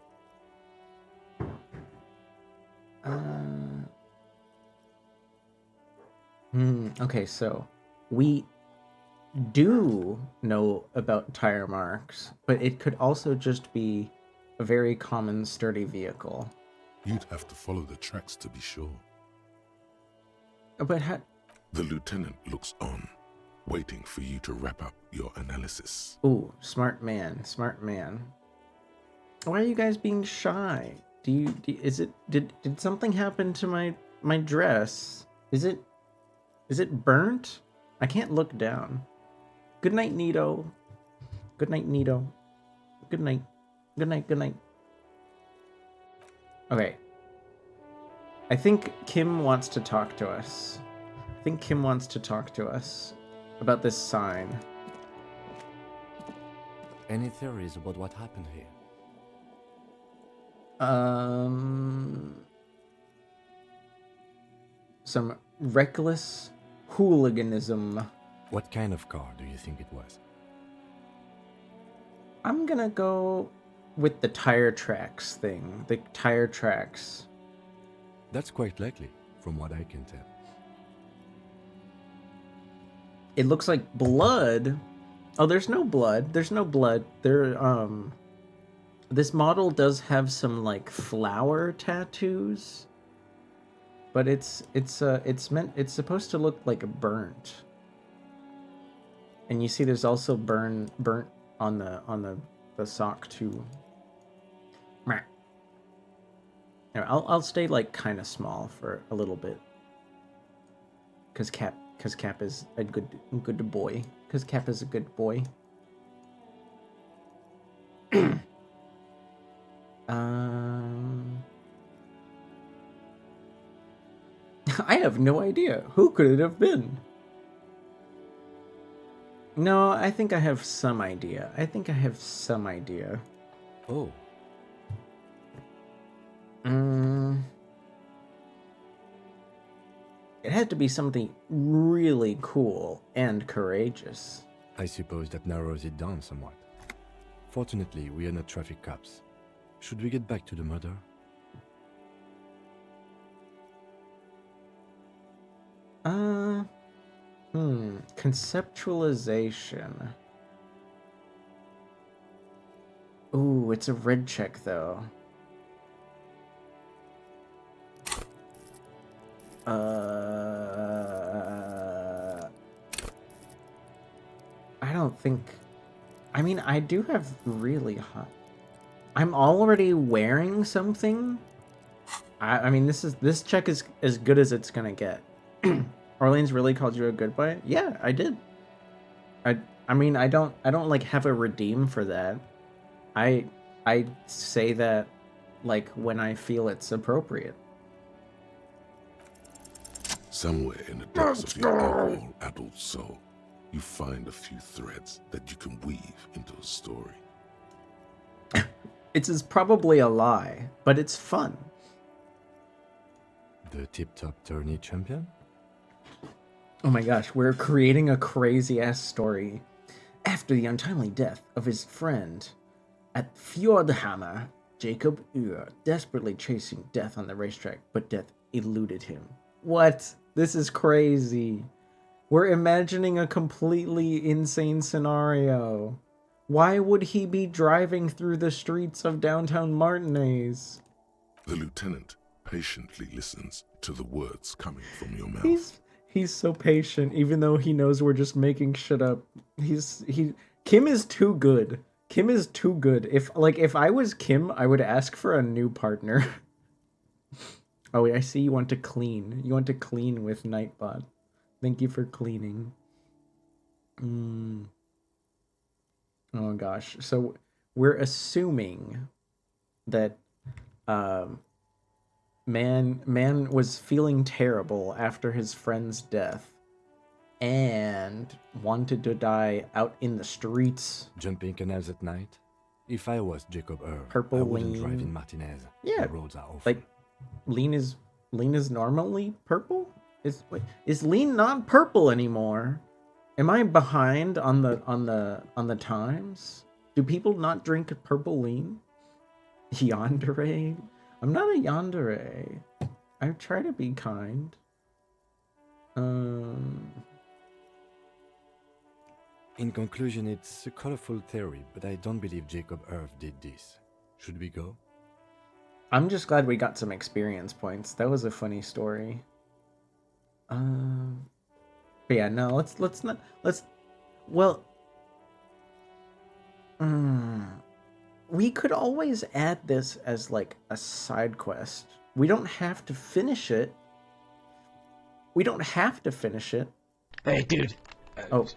Speaker 2: Okay, so we do know about tire marks, but it could also just be a very common sturdy vehicle.
Speaker 5: You'd have to follow the tracks to be sure.
Speaker 2: But
Speaker 5: the lieutenant looks on, waiting for you to wrap up your analysis.
Speaker 2: Ooh, smart man, smart man. Why are you guys being shy? Did something happen to my dress? Is it burnt? I can't look down. Good night, Nito. Good night, Nito. Good night. Good night, good night. Okay. I think Kim wants to talk to us. I think Kim wants to talk to us about this sign.
Speaker 7: Any theories about what happened here?
Speaker 2: Some reckless hooliganism.
Speaker 7: What kind of car do you think it was?
Speaker 2: I'm gonna go with the tire tracks thing. The tire tracks.
Speaker 7: That's quite likely, from what I can tell.
Speaker 2: It looks like blood. Oh, there's no blood. There's no blood. This model does have some like flower tattoos, but it's supposed to look like a burnt. And you see, there's also burnt on the sock too. Now, I'll stay like kind of small for a little bit, cause Cap is a good boy. Cause Cap is a good boy. I have no idea. Who could it have been? No, I think I have some idea.
Speaker 7: Oh.
Speaker 2: It had to be something really cool and courageous.
Speaker 7: I suppose that narrows it down somewhat. Fortunately, we are not traffic cops. Should we get back to the murder?
Speaker 2: Conceptualization. Ooh, it's a red check though. I don't think... I mean, I do have really hot... I'm already wearing something? I mean, this check is as good as it's gonna get. Orleans really called you a good boy? Yeah, I did. I mean, I don't like have a redeem for that. I say that like when I feel it's appropriate.
Speaker 5: Somewhere in the depths of your overall adult soul, you find a few threads that you can weave into a story.
Speaker 2: It's probably a lie, but it's fun.
Speaker 7: The tip-top tourney champion?
Speaker 2: Oh my gosh, we're creating a crazy-ass story. After the untimely death of his friend at Fjordhammer, Jacob Ure desperately chasing death on the racetrack, but death eluded him. What? This is crazy. We're imagining a completely insane scenario. Why would he be driving through the streets of downtown Martinez?
Speaker 5: The lieutenant patiently listens to the words coming from your mouth.
Speaker 2: He's so patient, even though he knows we're just making shit up. Kim is too good. Kim is too good. If I was Kim, I would ask for a new partner. Oh, I see you want to clean. You want to clean with Nightbot. Thank you for cleaning. Oh gosh. So we're assuming that man was feeling terrible after his friend's death and wanted to die out in the streets.
Speaker 7: Jumping canals at night? If I was Jacob Ure,
Speaker 2: Purple
Speaker 7: I wouldn't
Speaker 2: Lean.
Speaker 7: drive in Martinez.
Speaker 2: Yeah,
Speaker 7: The roads are awful.
Speaker 2: like Lean is normally purple? Is Lean not purple anymore? Am I behind on the times? Do people not drink purple Lean? Yandere? I'm not a yandere. I try to be kind.
Speaker 7: In conclusion, it's a colorful theory, but I don't believe Jacob Ure did this. Should we go?
Speaker 2: I'm just glad we got some experience points. That was a funny story. But yeah, no, let's not. Well, we could always add this as like a side quest. We don't have to finish it.
Speaker 11: Hey, dude.
Speaker 2: Oh.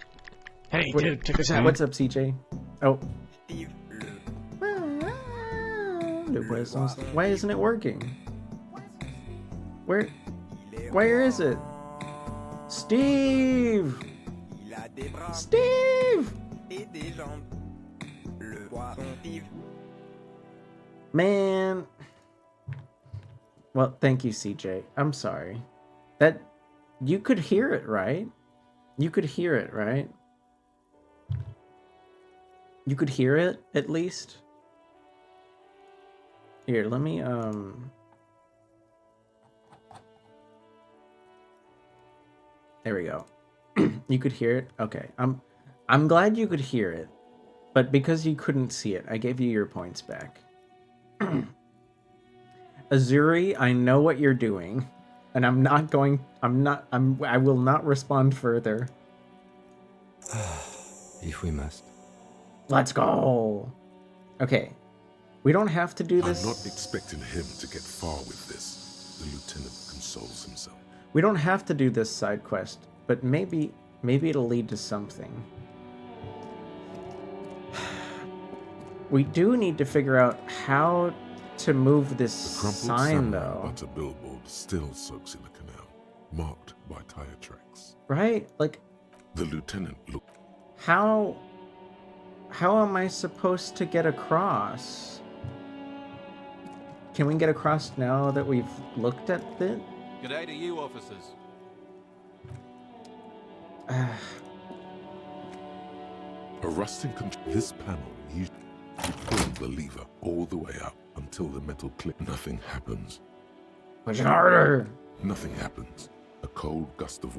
Speaker 11: Hey, dude, check this out.
Speaker 2: What's up, CJ? Oh. Why isn't it working? Where is it? Steve! Steve! Man. Well, thank you, CJ. I'm sorry. That you could hear it, right? You could hear it, right? You could hear it, at least? Here, let me, There we go. You could hear it? Okay. I'm glad you could hear it. But because you couldn't see it, I gave you your points back. Azuri, I know what you're doing. And I will not respond further.
Speaker 7: If we must.
Speaker 2: Let's go. Okay. We don't have to do this.
Speaker 5: I'm not expecting him to get far with this. The lieutenant consoles himself.
Speaker 2: We don't have to do this side quest, but maybe it'll lead to something. We do need to figure out how to move this
Speaker 5: The crumpled
Speaker 2: sign,
Speaker 5: samurai
Speaker 2: though.
Speaker 5: butter billboard still soaks in the canal, marked by tire tracks.
Speaker 2: Right? Like,
Speaker 5: The lieutenant looked.
Speaker 2: how am I supposed to get across? Can we get across now that we've looked at it?
Speaker 12: G'day to you, officers.
Speaker 5: A rusting This panel, you pull the lever all the way up until the metal clip. Nothing happens.
Speaker 2: Push it harder.
Speaker 5: Nothing happens. A cold gust of.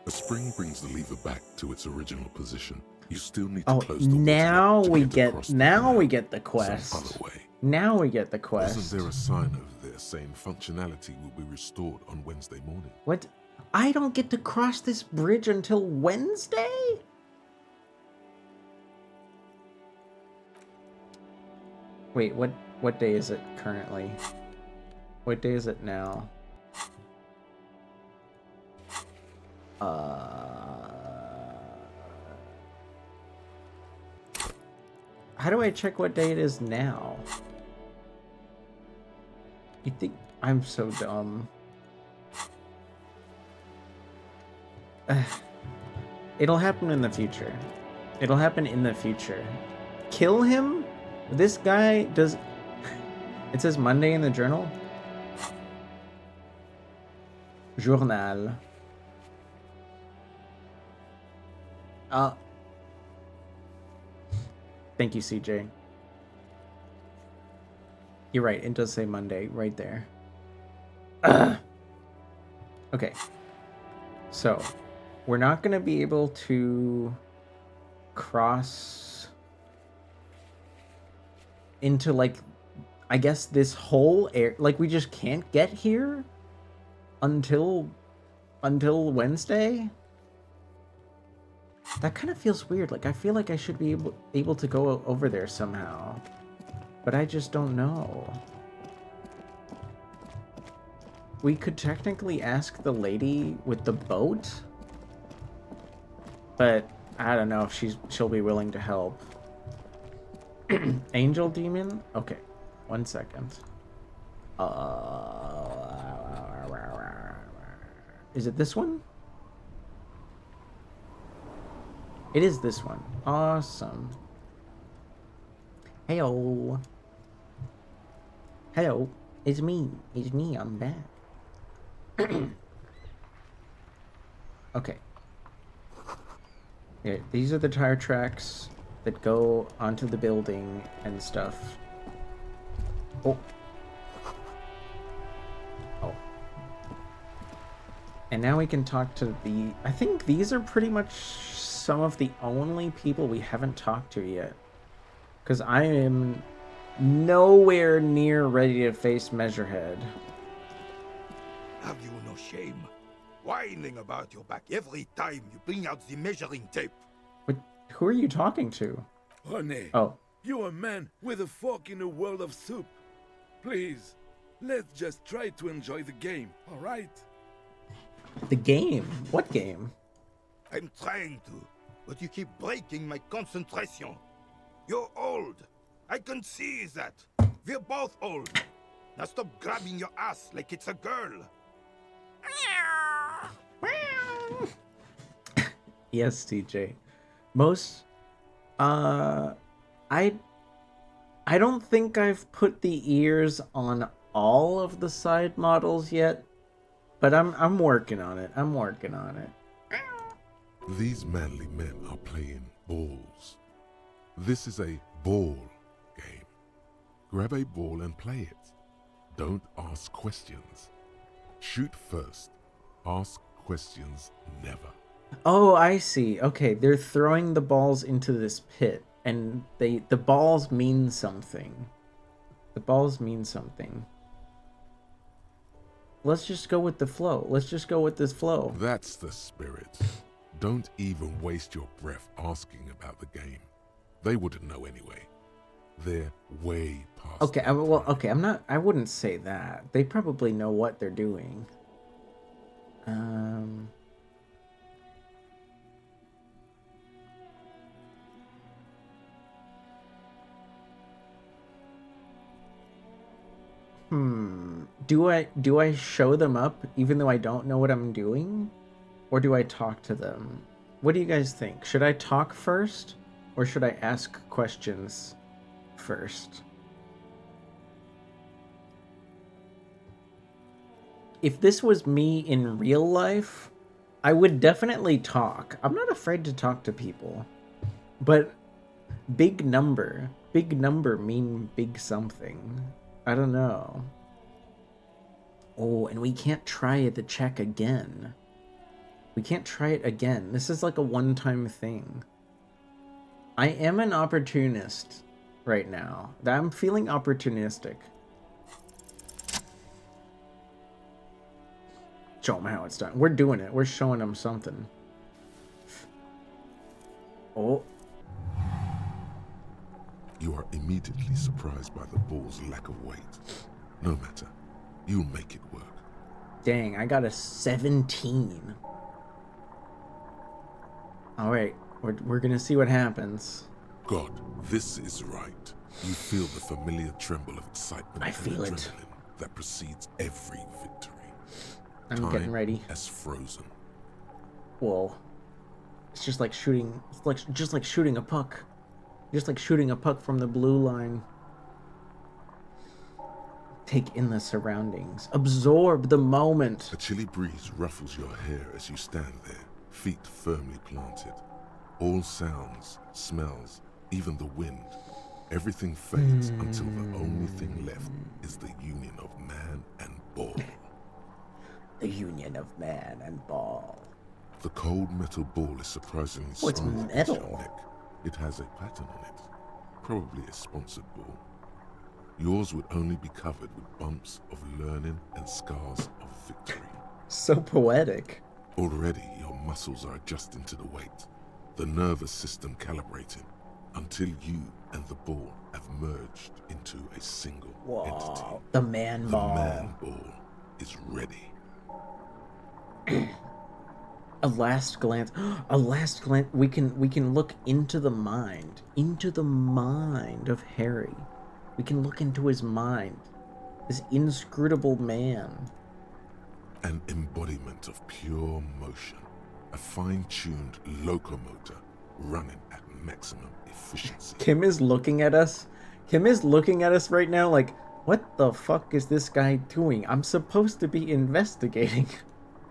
Speaker 5: A spring brings the lever back to its original position. You still need to
Speaker 2: Oh,
Speaker 5: close the
Speaker 2: now
Speaker 5: water
Speaker 2: we
Speaker 5: to
Speaker 2: get
Speaker 5: across the
Speaker 2: now
Speaker 5: canal
Speaker 2: we get the
Speaker 5: some
Speaker 2: quest.
Speaker 5: other way.
Speaker 2: Now we get the quest.
Speaker 5: Wasn't there a sign over there saying functionality will be restored on Wednesday morning?
Speaker 2: What? I don't get to cross this bridge until Wednesday? Wait, what day is it currently? What day is it now? How do I check what day it is now? You think I'm so dumb? It'll happen in the future. It'll happen in the future. Kill him? This guy does... It says Monday in the journal? Journal. Thank you, CJ. You're right, it does say Monday right there. Okay. So, we're not going to be able to cross into, like, I guess this whole air, like, we just can't get here until Wednesday. That kind of feels weird. Like, I feel like I should be able to go over there somehow, but I just don't know. We could technically ask the lady with the boat, but I don't know if she'll be willing to help. Angel Demon? Okay, 1 second. Is it this one? It is this one. Awesome. Hello. Hello. It's me. It's me. I'm back. Okay. Yeah, these are the tire tracks that go onto the building and stuff. Oh. Oh. And now we can talk to the... I think these are pretty much some of the only people we haven't talked to yet. Because I am nowhere near ready to face Measurehead.
Speaker 13: Have you no shame? Whining about your back every time you bring out the measuring tape.
Speaker 2: But who are you talking to?
Speaker 14: Honey,
Speaker 2: oh,
Speaker 14: you're a man with a fork in a world of soup. Please, let's just try to enjoy the game, all right?
Speaker 2: The game? What game?
Speaker 13: I'm trying to, but you keep breaking my concentration. You're old. I can see that. We're both old. Now stop grabbing your ass like it's a girl.
Speaker 2: Yes, TJ. Most, I don't think I've put the ears on all of the side models yet, but I'm working on it. I'm working on it.
Speaker 5: These manly men are playing balls. This is a ball game. Grab a ball and play it. Don't ask questions. Shoot first. Ask questions never.
Speaker 2: Oh, I see. Okay, they're throwing the balls into this pit, and the balls mean something. The balls mean something. Let's just go with the flow. Let's just go with this flow.
Speaker 5: That's the spirit. Don't even waste your breath asking about the game. They wouldn't know anyway. They're way past.
Speaker 2: Okay, I wouldn't say that. They probably know what they're doing. Do I show them up even though I don't know what I'm doing? Or do I talk to them? What do you guys think? Should I talk first? Or should I ask questions first? If this was me in real life, I would definitely talk. I'm not afraid to talk to people. But big number mean big something. I don't know. Oh, and we can't try the check again. We can't try it again. This is like a one-time thing. I am an opportunist right now. I'm feeling opportunistic. Show them how it's done. We're doing it. We're showing them something. Oh.
Speaker 5: You are immediately surprised by the ball's lack of weight. No matter. You'll make it work.
Speaker 2: Dang, I got a 17. Alright, we're gonna see what happens.
Speaker 5: God, this is right. You feel the familiar tremble of excitement
Speaker 2: I feel
Speaker 5: and
Speaker 2: it.
Speaker 5: adrenaline that precedes every victory.
Speaker 2: I'm
Speaker 5: Time
Speaker 2: getting ready.
Speaker 5: as frozen.
Speaker 2: Whoa. It's just like shooting, just like shooting a puck. Just like shooting a puck from the blue line. Take in the surroundings. Absorb the moment.
Speaker 5: A chilly breeze ruffles your hair as you stand there, feet firmly planted. All sounds, smells, even the wind, everything fades until the only thing left is the union of man and ball.
Speaker 2: The union of man and ball.
Speaker 5: The cold metal ball is surprisingly
Speaker 2: What's
Speaker 5: strong
Speaker 2: metal?
Speaker 5: across your neck. It has a pattern on it, probably a sponsored ball. Yours would only be covered with bumps of learning and scars of victory.
Speaker 2: So poetic.
Speaker 5: Already your muscles are adjusting to the weight, the nervous system calibrating, until you and the ball have merged into a single entity.
Speaker 2: The man ball.
Speaker 5: The man ball is ready.
Speaker 2: A last glance. A last glance. We can look into the mind of Harry. We can look into his mind. This inscrutable man.
Speaker 5: An embodiment of pure motion. A fine-tuned locomotor running at maximum efficiency.
Speaker 2: Kim is looking at us. Kim is looking at us right now like, what the fuck is this guy doing? I'm supposed to be investigating.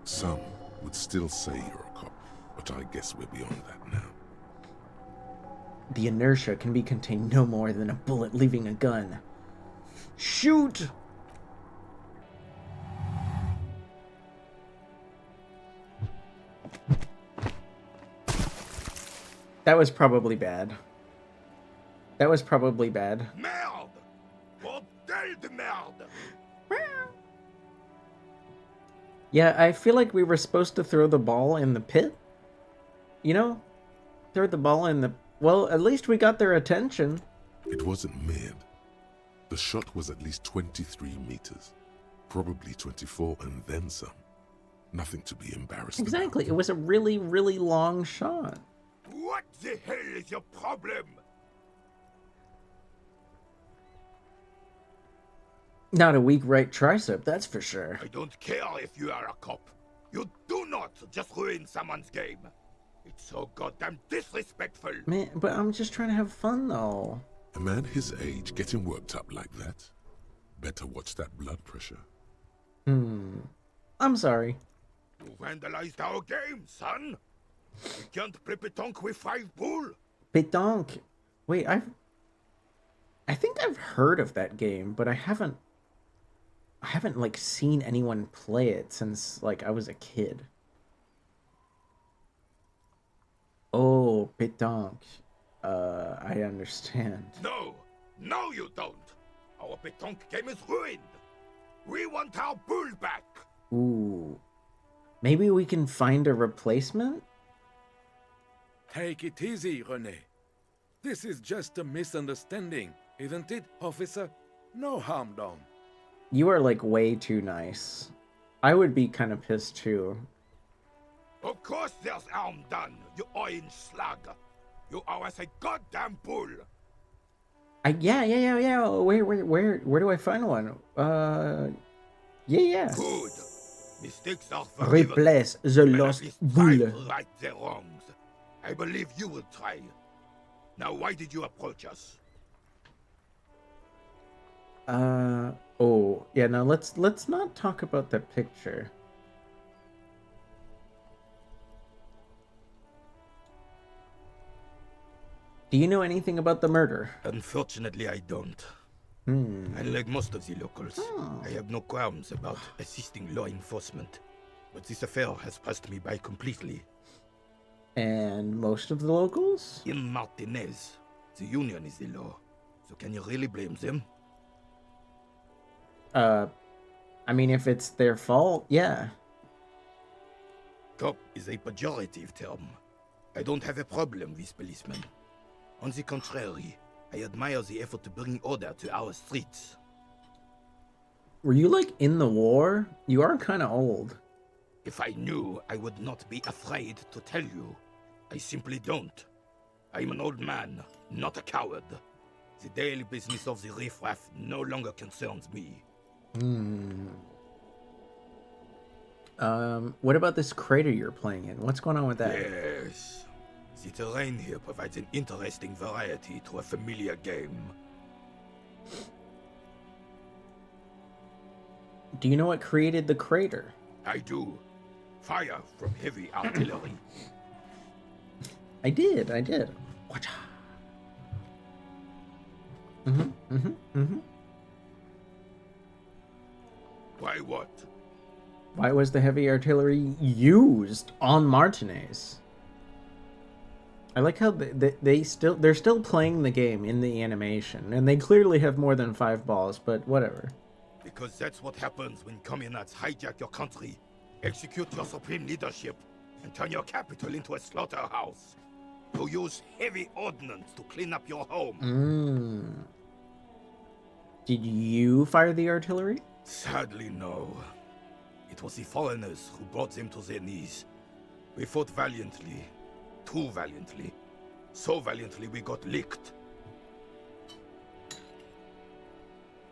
Speaker 5: Some would still say you're a cop, but I guess we're beyond that now.
Speaker 2: The inertia can be contained no more than a bullet leaving a gun. Shoot! That was probably bad. That was probably bad.
Speaker 13: Merde! Bordel de merde!
Speaker 2: Yeah, I feel like we were supposed to throw the ball in the pit. You know? Throw the ball in the... Well, at least we got their attention.
Speaker 5: It wasn't mid. The shot was at least 23 meters. Probably 24 and then some. Nothing to be embarrassed
Speaker 2: Exactly. It was a really, really long shot.
Speaker 13: What the hell is your problem?
Speaker 2: Not a weak right tricep, that's for sure.
Speaker 13: I don't care if you are a cop. You do not just ruin someone's game. It's so goddamn disrespectful.
Speaker 2: Man, but I'm just trying to have fun, though.
Speaker 5: A man his age getting worked up like that? Better watch that blood pressure.
Speaker 2: I'm sorry.
Speaker 13: You vandalized our game, son. You can't play pétanque with 5 bull.
Speaker 2: Pétanque. Wait, I think I've heard of that game, but I haven't like seen anyone play it since like I was a kid. Oh, pétanque. I understand.
Speaker 13: No, you don't. Our pétanque game is ruined. We want our bull back.
Speaker 2: Ooh. Maybe we can find a replacement?
Speaker 14: Take it easy, René. This is just a misunderstanding, isn't it, officer? No harm done.
Speaker 2: You are like way too nice. I would be kind of pissed too.
Speaker 13: Of course there's harm done, you orange slug. You owe us a goddamn bull.
Speaker 2: Yeah. Where do I find one? Yeah.
Speaker 13: Good. Mistakes are forgiven.
Speaker 2: Replace the lost bull.
Speaker 13: Right their wrongs. I believe you will try. Now, why did you approach us?
Speaker 2: Oh, yeah, now let's not talk about the picture. Do you know anything about the murder?
Speaker 13: Unfortunately, I don't. Unlike most of the locals, I have no qualms about assisting law enforcement. But this affair has passed me by completely.
Speaker 2: And most of the locals?
Speaker 13: In Martinez, the union is the law. So can you really blame them?
Speaker 2: I mean, if it's their fault, yeah.
Speaker 13: Cop is a pejorative term. I don't have a problem with policemen. On the contrary, I admire the effort to bring order to our streets.
Speaker 2: Were you, like, in the war? You are kind of old.
Speaker 13: If I knew, I would not be afraid to tell you. I simply don't. I'm an old man, not a coward. The daily business of the riffraff no longer concerns me.
Speaker 2: What about this crater you're playing in? What's going on with that?
Speaker 13: Yes. The terrain here provides an interesting variety to a familiar game.
Speaker 2: Do you know what created the crater?
Speaker 13: I do. Fire from heavy artillery.
Speaker 2: I did. Watcha.
Speaker 13: Why what?
Speaker 2: Why was the heavy artillery used on Martinez? I like how they're still playing the game in the animation, and they clearly have more than 5 balls, but whatever.
Speaker 13: Because that's what happens when communists hijack your country, execute your supreme leadership, and turn your capital into a slaughterhouse. To use heavy ordnance to clean up your home.
Speaker 2: Did you fire the artillery?
Speaker 13: Sadly, no. It was the foreigners who brought them to their knees. We fought valiantly. Too valiantly. So valiantly we got licked.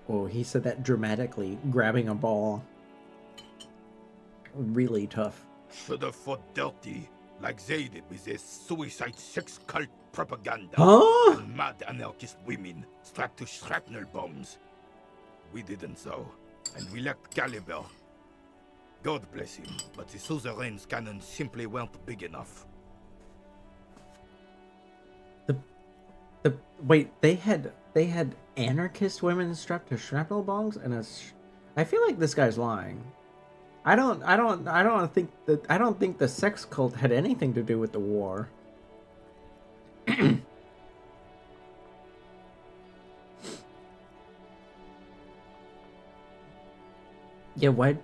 Speaker 2: Oh, he said that dramatically, grabbing a ball. Really tough.
Speaker 13: Should have fought dirty, like they did with their suicide sex cult propaganda.
Speaker 2: Huh?
Speaker 13: And mad anarchist women strapped to shrapnel bombs. We didn't though, and we lacked caliber. God bless him, but the suzerain's cannons simply weren't big enough.
Speaker 2: Wait, they had anarchist women strapped to shrapnel bombs and I feel like this guy's lying. I don't think the sex cult had anything to do with the war. Yeah, why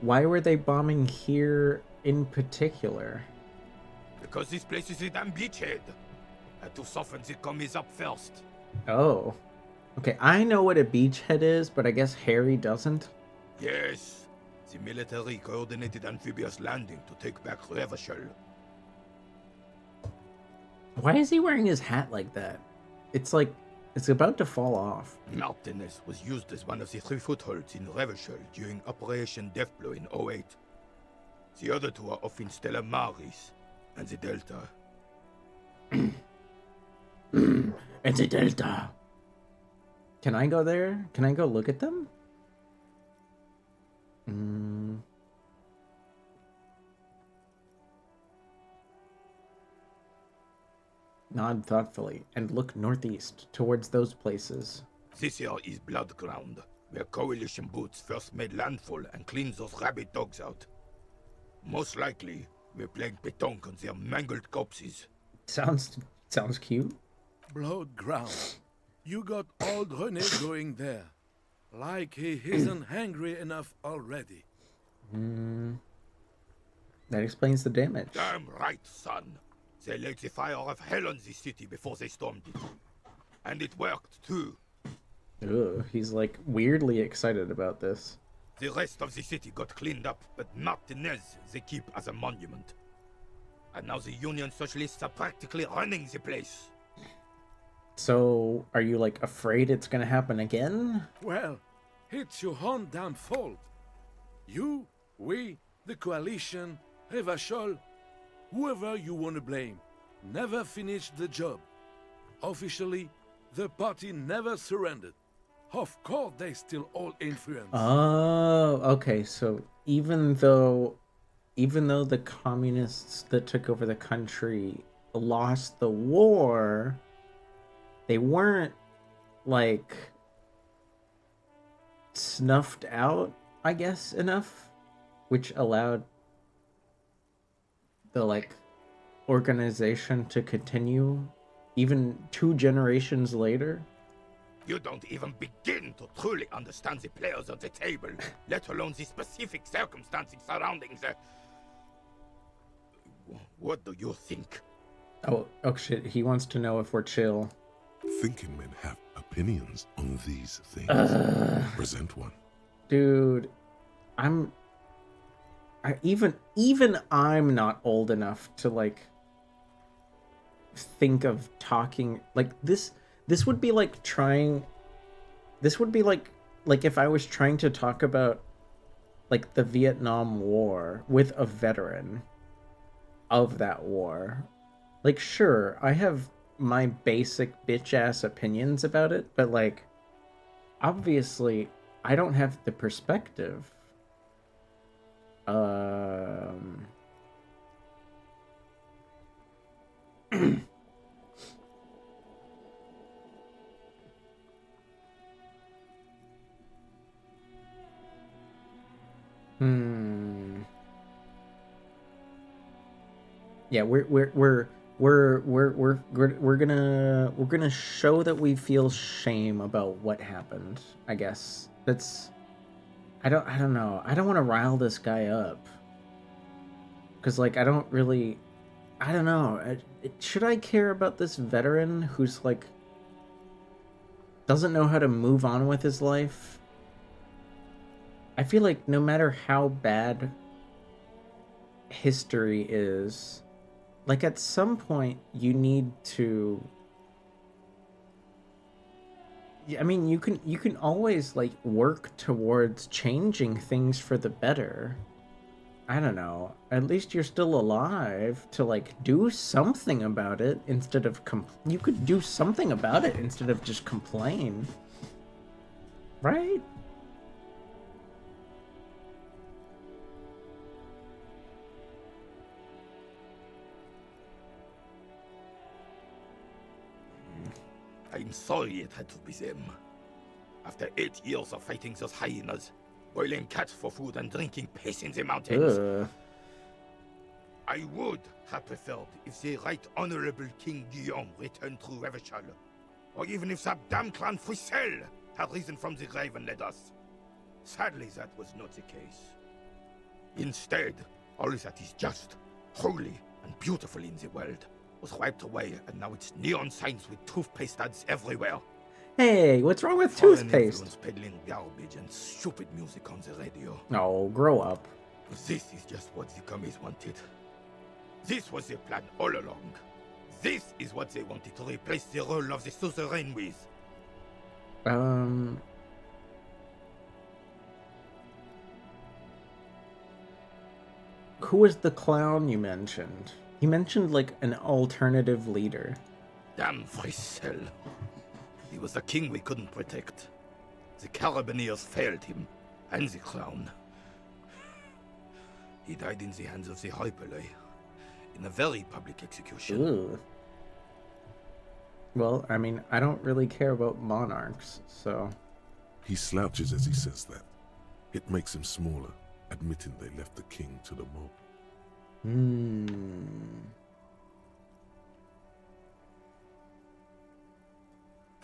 Speaker 2: were they bombing here in particular?
Speaker 13: Because this place is a damn beachhead. Had to soften the commies up first.
Speaker 2: Oh. Okay, I know what a beachhead is, but I guess Harry doesn't.
Speaker 13: Yes. The military coordinated amphibious landing to take back Revachol.
Speaker 2: Why is he wearing his hat like that? It's like it's about to fall off.
Speaker 13: Martinez was used as one of the 3 footholds in Revachol during Operation Deathblow in 08. The other 2 are off in Stella Maris and the Delta.
Speaker 2: And the Delta. Can I go there? Can I go look at them? Nod thoughtfully and look northeast towards those places.
Speaker 13: This here is Blood Ground, where coalition boots first made landfall and cleaned those rabid dogs out. Most likely, we're playing pétanque on their mangled corpses.
Speaker 2: Sounds cute.
Speaker 14: Blood Ground. You got old René going there. Like he isn't hungry enough already.
Speaker 2: That explains the damage.
Speaker 13: Damn right, son. They laid the fire of hell on the city before they stormed it. And it worked, too.
Speaker 2: Ugh, he's like weirdly excited about this.
Speaker 13: The rest of the city got cleaned up, but Martinez they keep as a monument. And now the Union Socialists are practically running the place.
Speaker 2: So, are you like afraid it's gonna happen again?
Speaker 14: Well, it's your own damn fault. You, we, the coalition, Revachol, whoever you want to blame, never finished the job. Officially, the party never surrendered. Of course, they still all influence.
Speaker 2: Oh, okay. So even though the communists that took over the country lost the war, they weren't like snuffed out, I guess, enough, which allowed the like organization to continue even 2 generations later.
Speaker 13: You don't even begin to truly understand the players at the table, let alone the specific circumstances surrounding the... What do you think?
Speaker 2: Oh shit, he wants to know if we're chill.
Speaker 5: Thinking men have opinions on these things. Present one.
Speaker 2: Dude, even I'm not old enough to like think of talking like this. This would be like if I was trying to talk about like the Vietnam War with a veteran of that war. Like, sure, I have my basic bitch ass opinions about it, but like obviously I don't have the perspective. Yeah, we're gonna show that we feel shame about what happened. I guess that's. I don't know. I don't want to rile this guy up. Cause like I don't know. Should I care about this veteran who's like doesn't know how to move on with his life? I feel like no matter how bad history is, like at some point you need to. I mean, you can always like work towards changing things for the better. I don't know. At least you're still alive to like do something about it instead of you could do something about it instead of just complain. Right?
Speaker 13: I'm sorry it had to be them. After 8 years of fighting those hyenas, boiling cats for food and drinking piss in the mountains, I would have preferred if the Right Honorable King Guillaume returned through Revachol, or even if that damn clan Frisel had risen from the grave and led us. Sadly, that was not the case. Instead, all that is just, holy, and beautiful in the world was wiped away, and now it's neon signs with toothpaste ads everywhere.
Speaker 2: Hey, what's wrong with
Speaker 13: Foreign
Speaker 2: toothpaste?
Speaker 13: influence peddling garbage and stupid music on the radio.
Speaker 2: Oh, grow up.
Speaker 13: This is just what the commies wanted. This was their plan all along. This is what they wanted to replace the role of the suzerain with.
Speaker 2: Who was the clown you mentioned? He mentioned like an alternative leader.
Speaker 13: Damn Frisel. He was the king we couldn't protect. The Carabineers failed him, and the clown. He died in the hands of the Hyperlay, in a very public execution.
Speaker 2: Ooh. Well, I mean, I don't really care about monarchs, so...
Speaker 5: He slouches as he says that. It makes him smaller, admitting they left the king to the mob.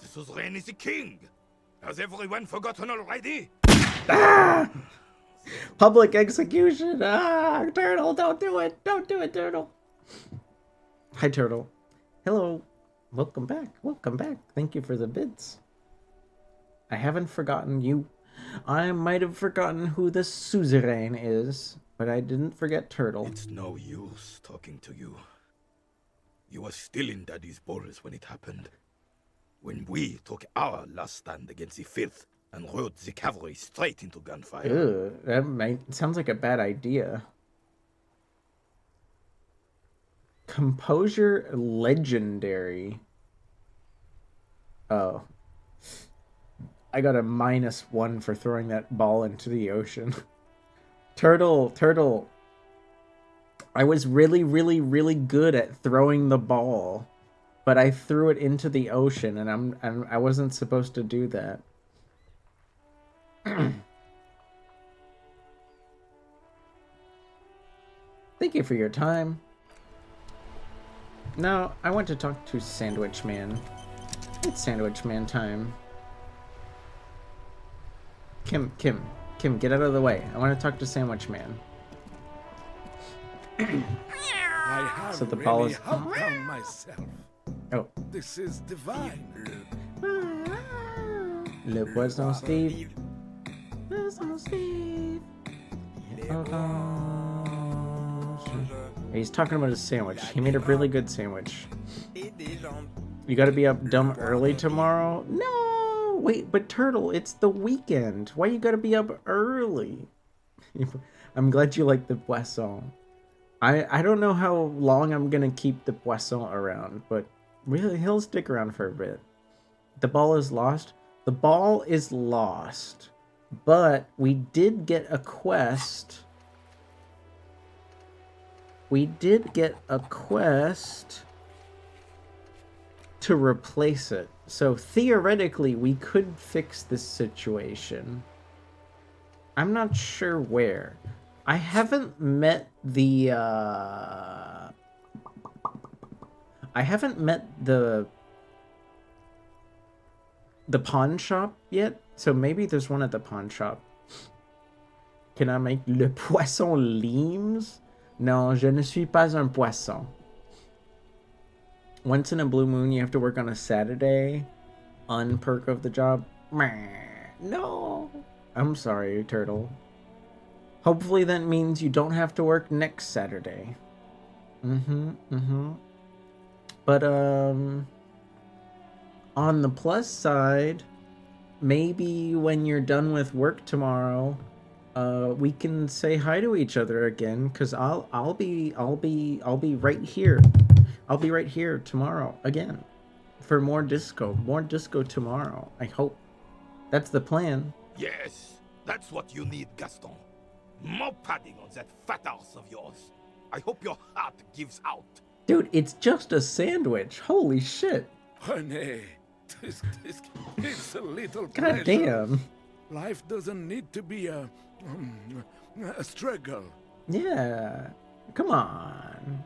Speaker 13: The suzerain is the king! Has everyone forgotten already?
Speaker 2: Ah! Public execution! Ah! Turtle, don't do it! Don't do it, Turtle! Hi, Turtle. Hello. Welcome back. Welcome back. Thank you for the bits. I haven't forgotten you. I might have forgotten who the suzerain is, but I didn't forget Turtle.
Speaker 13: It's no use talking to you. You were still in Daddy's balls when it happened. When we took our last stand against the Filth and rode the cavalry straight into gunfire.
Speaker 2: Ugh, that sounds like a bad idea. Composure legendary. Oh. I got a -1 for throwing that ball into the ocean. Turtle. I was really good at throwing the ball, but I threw it into the ocean, and I wasn't supposed to do that. Thank you for your time. Now, I want to talk to Sandwich Man. It's Sandwich Man time. Kim, get out of the way. I want to talk to Sandwich Man.
Speaker 14: I have
Speaker 2: So the
Speaker 14: really
Speaker 2: ball is...
Speaker 14: outdone myself.
Speaker 2: Oh.
Speaker 14: This is divine.
Speaker 2: Le Poisson Steve. Poisson Steve. He's talking about his sandwich. He made a really good sandwich. You gotta be up dumb early tomorrow? No! Wait, but Turtle, it's the weekend. Why you gotta be up early? I'm glad you like the Poisson. I don't know how long I'm gonna keep the Poisson around, but really, he'll stick around for a bit. The ball is lost. The ball is lost. But we did get a quest. We did get a quest to replace it. So theoretically, we could fix this situation. I'm not sure where. I haven't met the, the pawn shop yet, so maybe there's one at the pawn shop. Can I make le poisson limes? Non, je ne suis pas un poisson. Once in a blue moon, you have to work on a Saturday. Unperk of the job. No. I'm sorry, Turtle. Hopefully that means you don't have to work next Saturday. But, on the plus side, maybe when you're done with work tomorrow, we can say hi to each other again, cause I'll be right here. I'll be right here tomorrow again for more disco tomorrow. I hope that's the plan.
Speaker 13: Yes, that's what you need, Gaston. More padding on that fat ass of yours. I hope your heart gives out.
Speaker 2: Dude, it's just a sandwich. Holy shit.
Speaker 14: Honey, it's a little
Speaker 2: God
Speaker 14: pleasure.
Speaker 2: damn.
Speaker 14: Life doesn't need to be a struggle.
Speaker 2: Yeah, come on.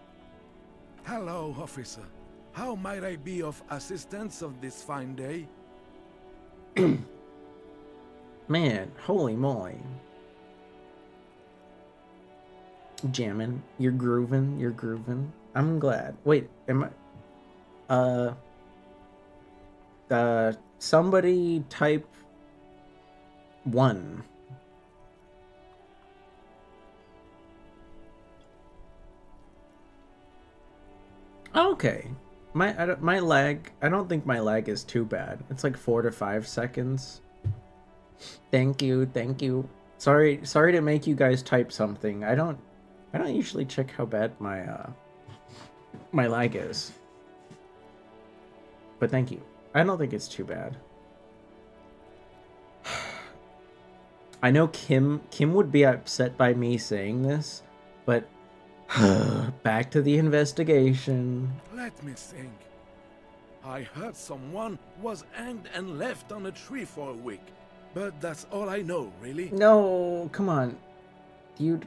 Speaker 14: Hello, officer. How might I be of assistance of this fine day?
Speaker 2: Man, holy moly. Jamming. You're grooving. I'm glad. Wait, am I... somebody type 1. Okay. My lag, I don't think my lag is too bad. It's like 4 to 5 seconds. Thank you. Sorry to make you guys type something. I don't usually check how bad my my lag is. But thank you. I don't think it's too bad. I know Kim would be upset by me saying this, but back to the investigation.
Speaker 14: Let me think. I heard someone was hanged and left on a tree for a week, but that's all I know, really.
Speaker 2: No, come on. Do you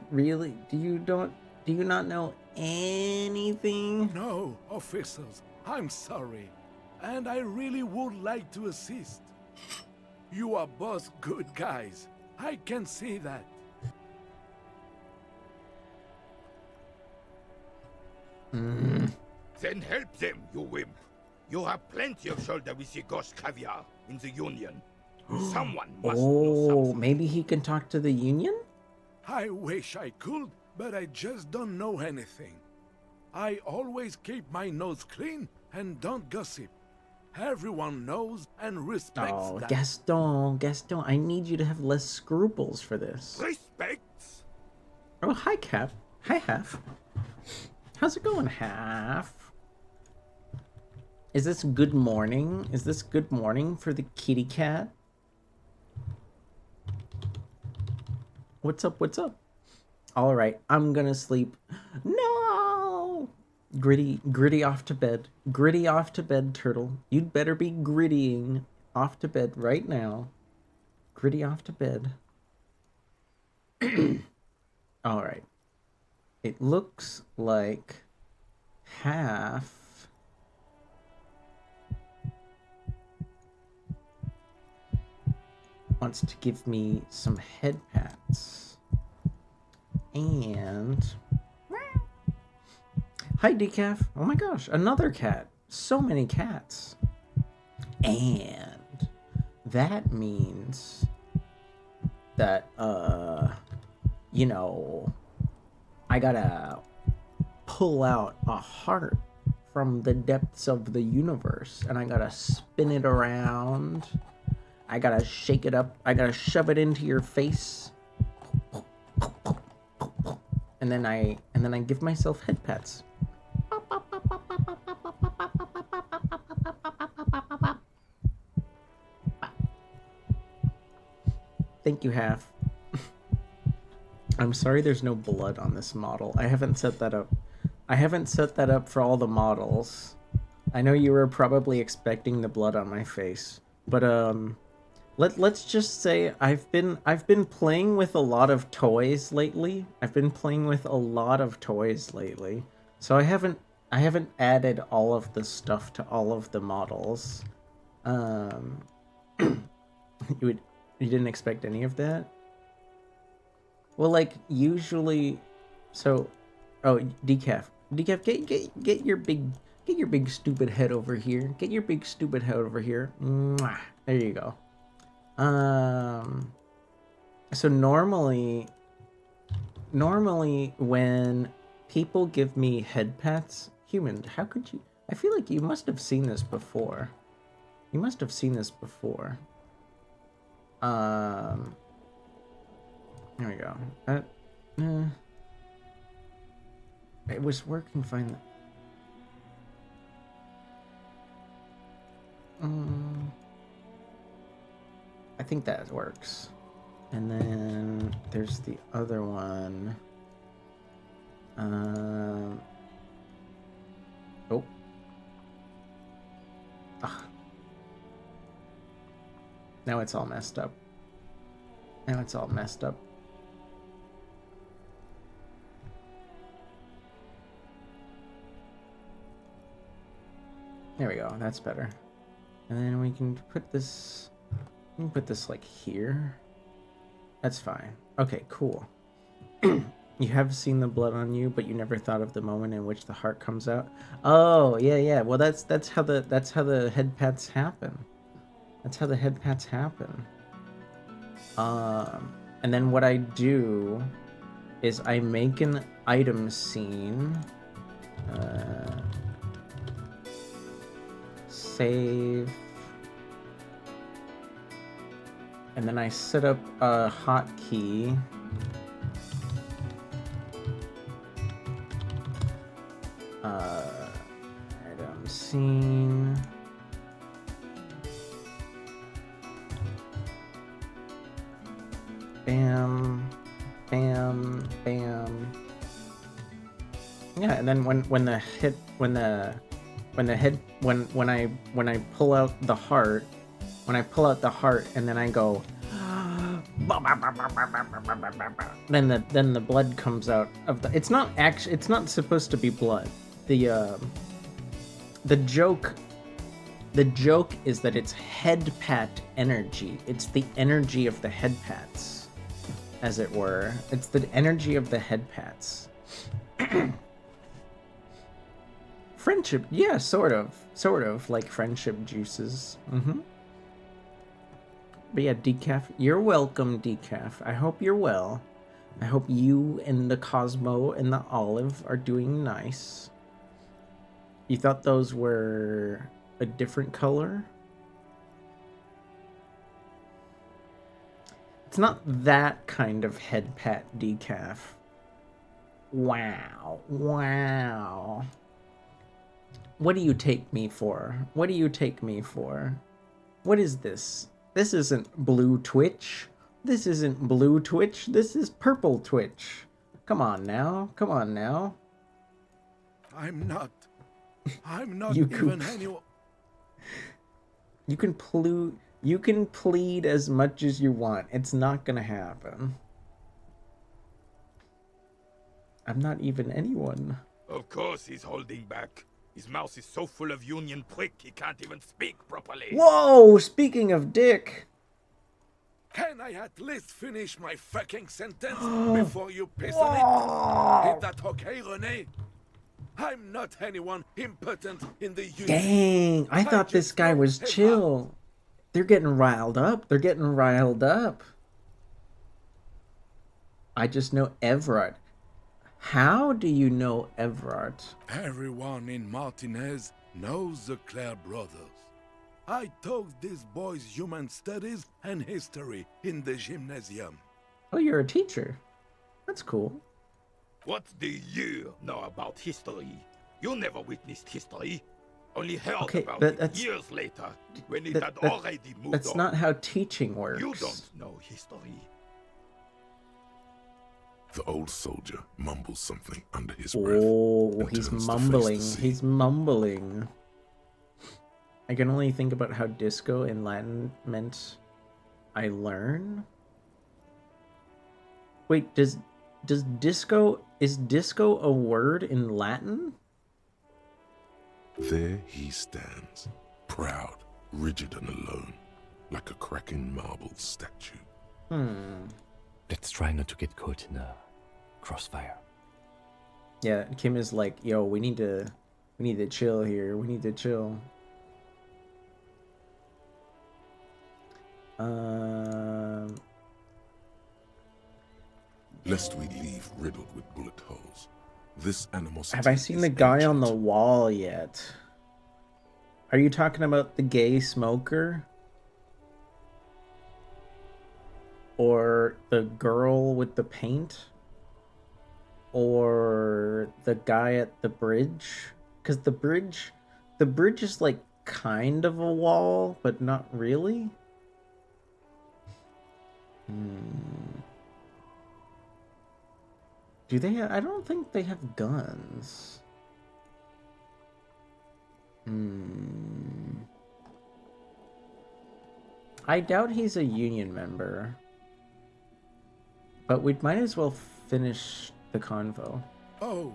Speaker 2: not know anything?
Speaker 14: No, officers, I'm sorry. And I really would like to assist. You are both good guys. I can see that.
Speaker 13: Then help them, you wimp. You have plenty of shoulder with your gauche caviar in the Union. Someone must know something.
Speaker 2: Maybe he can talk to the Union?
Speaker 14: I wish I could, but I just don't know anything. I always keep my nose clean and don't gossip. Everyone knows and respects that.
Speaker 2: Gaston, I need you to have less scruples for this.
Speaker 13: Respects?
Speaker 2: Oh, hi, Cap. Hi, Half. How's it going, Half? Is this good morning? Is this good morning for the kitty cat? What's up? All right, I'm gonna sleep. No! Gritty off to bed. Gritty off to bed, Turtle. You'd better be grittying off to bed right now. Gritty off to bed. All right. It looks like Half wants to give me some head pats. And hi, Decaf. Oh my gosh, another cat. So many cats. And that means that you know, I gotta pull out a heart from the depths of the universe and I gotta spin it around. I gotta shake it up. I gotta shove it into your face. And then I give myself head pats. Thank you, Half. I'm sorry there's no blood on this model. I haven't set that up. I haven't set that up for all the models. I know you were probably expecting the blood on my face, but let's just say I've been playing with a lot of toys lately. So I haven't added all of the stuff to all of the models. You didn't expect any of that? Well, like usually, so Decaf, get your big stupid head over here. Get your big stupid head over here. Mwah. There you go. So normally when people give me head pats, human, how could you? I feel like you must have seen this before. There we go. It was working fine. I think that works. And then there's the other one. Oh. Ugh. Now it's all messed up. There we go, that's better. And then we can put this, like here. That's fine. Okay, cool. You have seen the blood on you, but you never thought of the moment in which the heart comes out. Oh, yeah. Well, that's how the head pats happen. And then what I do is I make an item scene. Save. And then I set up a hotkey. Item scene. Bam, bam, bam. Yeah, and then when I pull out the heart, and then I go, then the blood comes out of the. It's not supposed to be blood. The joke is that it's head pat energy. It's the energy of the head pats, as it were. It's the energy of the head pats. Friendship, yeah, sort of like friendship juices. But yeah, Decaf, you're welcome, Decaf. I hope you're well. I hope you and the Cosmo and the Olive are doing nice. You thought those were a different color? It's not that kind of head pat, Decaf. Wow. What do you take me for? What is this? This isn't blue Twitch. This is purple Twitch. Come on now.
Speaker 14: I'm not
Speaker 2: You
Speaker 14: even anyone.
Speaker 2: You can plead as much as you want. It's not gonna happen. I'm not even anyone.
Speaker 13: Of course he's holding back. His mouth is so full of union prick he can't even speak properly.
Speaker 2: Whoa! Speaking of dick.
Speaker 14: Can I at least finish my fucking sentence before you piss on it? Is that okay, René? I'm not anyone impotent in the union.
Speaker 2: Dang, I thought this guy was chill. They're getting riled up. I just know Everard. How do you know Everard?
Speaker 14: Everyone in Martinez knows the Clare brothers. I taught these boys human studies and history in the gymnasium.
Speaker 2: Oh, you're a teacher. That's cool.
Speaker 13: What do you know about history? You never witnessed history. Only heard about it years later, when it had already moved on.
Speaker 2: That's not how teaching works.
Speaker 13: You don't know history.
Speaker 5: The old soldier mumbles something under his breath.
Speaker 2: Oh, he's mumbling. I can only think about how disco in Latin meant I learn. Wait, does disco, is disco a word in Latin?
Speaker 5: There he stands, proud, rigid and alone, like a cracking marble statue.
Speaker 7: Let's try not to get caught in a crossfire.
Speaker 2: Yeah, Kim is like, yo, we need to chill here. We need to chill.
Speaker 5: Lest we leave riddled with bullet holes. This animosity.
Speaker 2: Have I seen the guy on the wall yet? Are you talking about the gay smoker? Or the girl with the paint? Or the guy at the bridge? Because the bridge is like kind of a wall, but not really. Do they? I don't think they have guns. I doubt he's a union member. But we might as well finish the convo.
Speaker 14: Oh,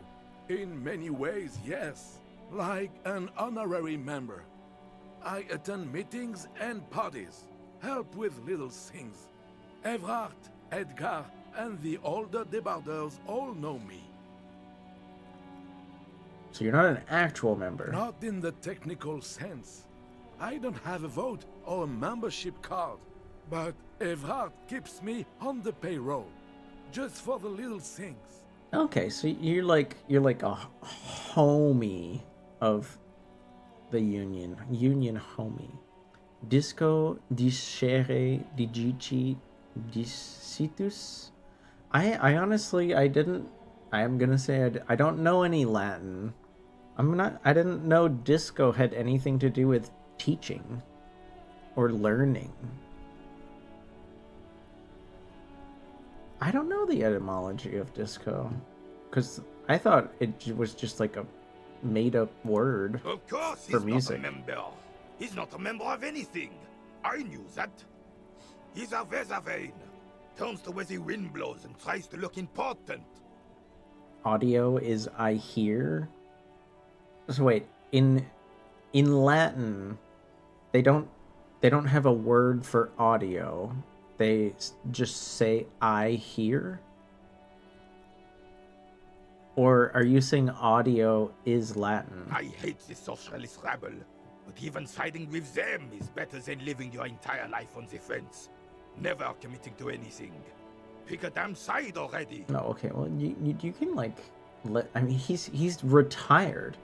Speaker 14: in many ways, yes. Like an honorary member. I attend meetings and parties, help with little things. Evrard, Edgar, and the older debarders all know me.
Speaker 2: So you're not an actual member.
Speaker 14: Not in the technical sense. I don't have a vote or a membership card, but Evrard keeps me on the payroll, just for the little things.
Speaker 2: Okay, so you're like a homie of the union homie. Disco discere digici dicitus. I honestly I am gonna say I don't know any Latin. I didn't know disco had anything to do with teaching or learning. I don't know the etymology of disco, because I thought it was just like a made-up word
Speaker 13: Of course,
Speaker 2: for
Speaker 13: he's
Speaker 2: music.
Speaker 13: not a member. He's not a member of anything. I knew that. He's a Vezavane. Turns the way the wind blows and tries to look important.
Speaker 2: Audio is I hear. So wait, in Latin, they don't have a word for audio. They just say I hear? Or are you saying audio is Latin?
Speaker 13: I hate this socialist rabble, but even siding with them is better than living your entire life on the fence. Never committing to anything. Pick a damn side already.
Speaker 2: No, okay, well you can like I mean he's retired.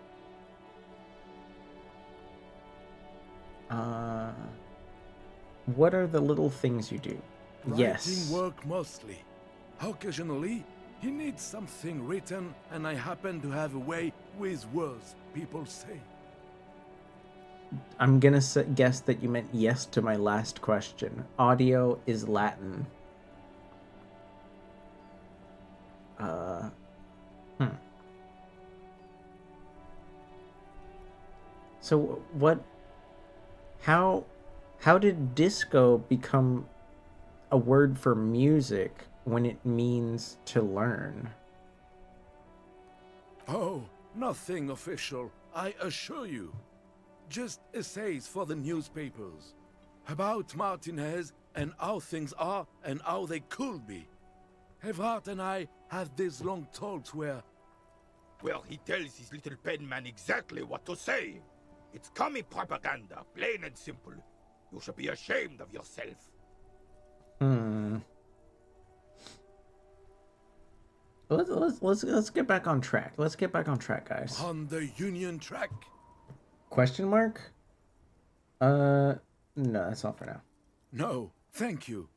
Speaker 2: What are the little things you do? Yes.
Speaker 14: Writing work mostly. Occasionally, he needs something written, and I happen to have a way with words, people say.
Speaker 2: I'm gonna guess that you meant yes to my last question. Audio is Latin. So what? How did disco become a word for music when it means to learn?
Speaker 14: Oh, nothing official, I assure you. Just essays for the newspapers. About Martinez and how things are and how they could be. Evrard and I had these long talks where...
Speaker 13: Well, he tells his little pen man exactly what to say. It's commie propaganda, plain and simple. You should be ashamed of yourself.
Speaker 2: Let's get back on track. Let's get back on track, guys.
Speaker 14: On the Union track?
Speaker 2: Question mark? No, that's all for now.
Speaker 14: No, thank you.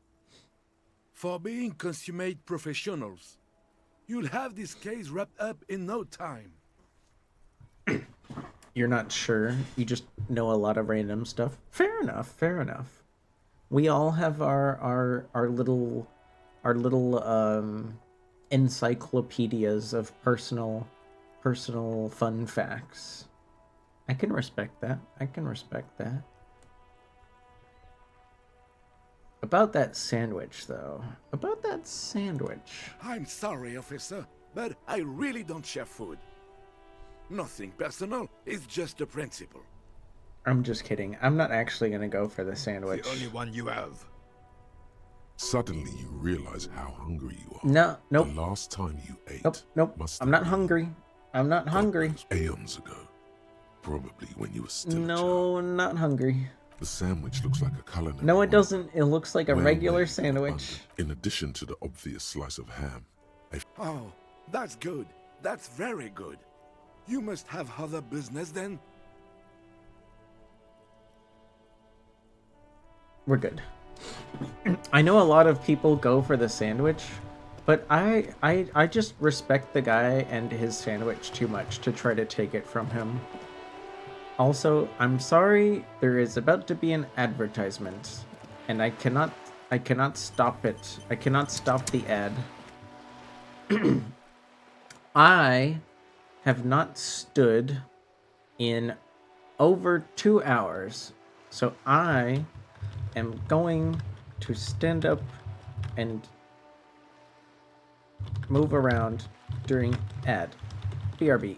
Speaker 14: For being consummate professionals. You'll have this case wrapped up in no time.
Speaker 2: You're not sure? You just know a lot of random stuff? Fair enough, fair enough. We all have our little encyclopedias of personal fun facts. I can respect that. I can respect that. About that sandwich, though. About that sandwich.
Speaker 14: I'm sorry, officer, but I really don't share food. Nothing personal, it's just a principle.
Speaker 2: I'm just kidding. I'm not actually gonna go for the sandwich.
Speaker 13: The only one you have.
Speaker 5: Suddenly you realize how hungry you are.
Speaker 2: No, nope.
Speaker 5: The last time you ate.
Speaker 2: Nope.
Speaker 5: Must
Speaker 2: I'm not hungry. I'm not hungry.
Speaker 5: Aeons ago. Probably when you were still
Speaker 2: No, not hungry.
Speaker 5: The sandwich looks like a culinary.
Speaker 2: No, it doesn't. It looks like a regular
Speaker 5: made,
Speaker 2: sandwich.
Speaker 5: In addition to the obvious slice of ham.
Speaker 14: Oh, that's good. That's very good. You must have other business then?
Speaker 2: We're good. I know a lot of people go for the sandwich, but I just respect the guy and his sandwich too much to try to take it from him. Also, I'm sorry, there is about to be an advertisement, and I cannot stop it. I cannot stop the ad. I have not stood in over 2 hours, so I am going to stand up and move around during ad. BRB.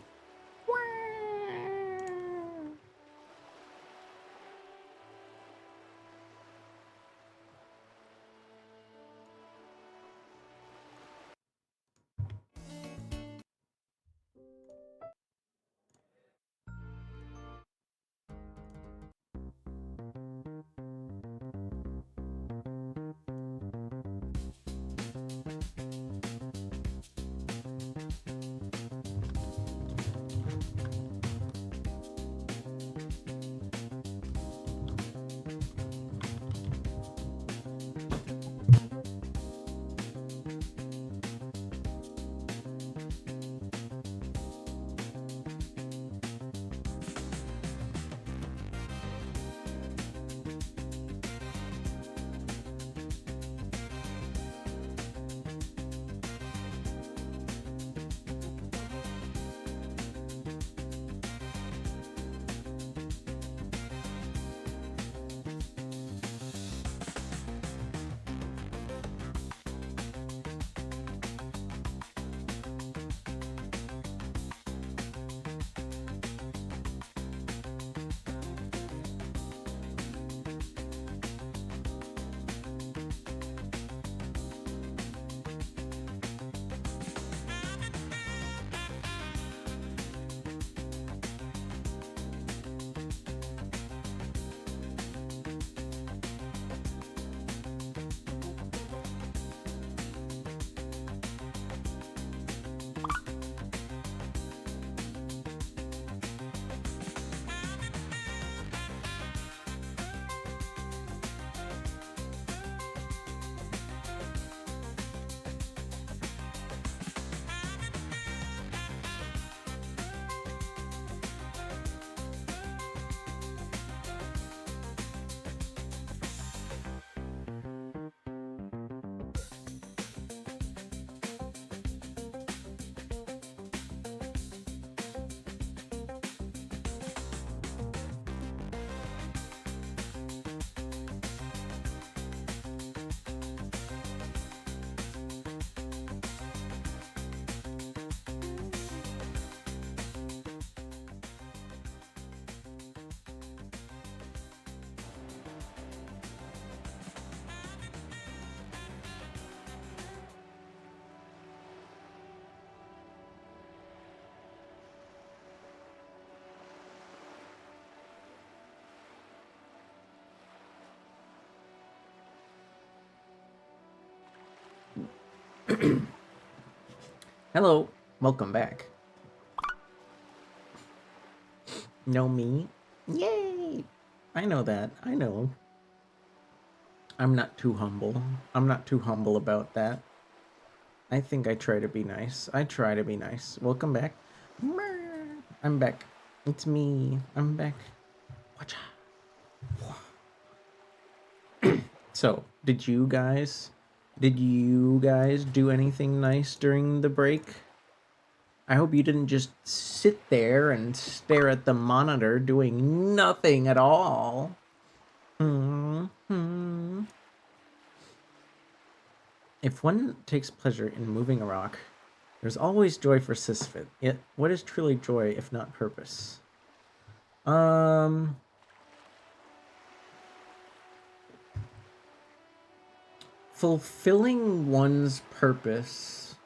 Speaker 2: Hello, welcome back. Know me? Yay! I know that. I know. I'm not too humble. I'm not too humble about that. I think I try to be nice. I try to be nice. Welcome back. I'm back. It's me. I'm back. Watcha. So, did you guys do anything nice during the break? I hope you didn't just sit there and stare at the monitor doing nothing at all. If one takes pleasure in moving a rock, there's always joy for Sisyphus. Yet, what is truly joy if not purpose? Fulfilling one's purpose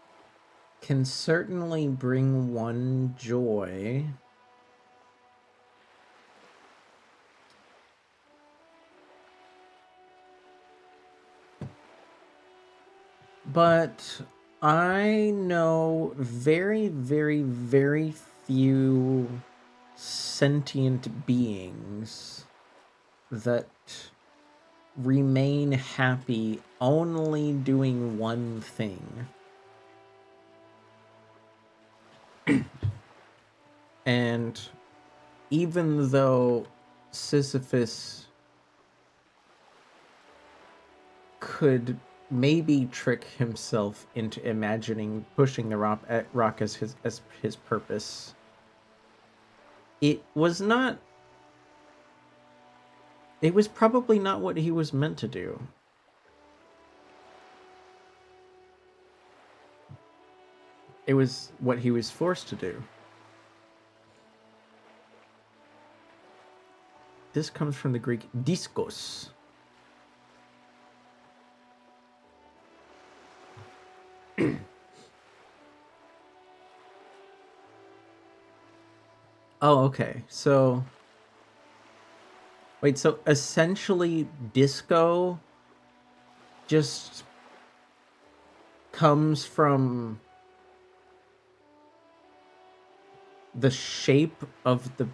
Speaker 2: can certainly bring one joy. But I know very, very, very few sentient beings that remain happy only doing one thing. And even though Sisyphus could maybe trick himself into imagining pushing the rock as his purpose, it was probably not what he was meant to do. It was what he was forced to do. This comes from the Greek diskos. Oh, okay. So, wait, so essentially disco just comes from the shape of the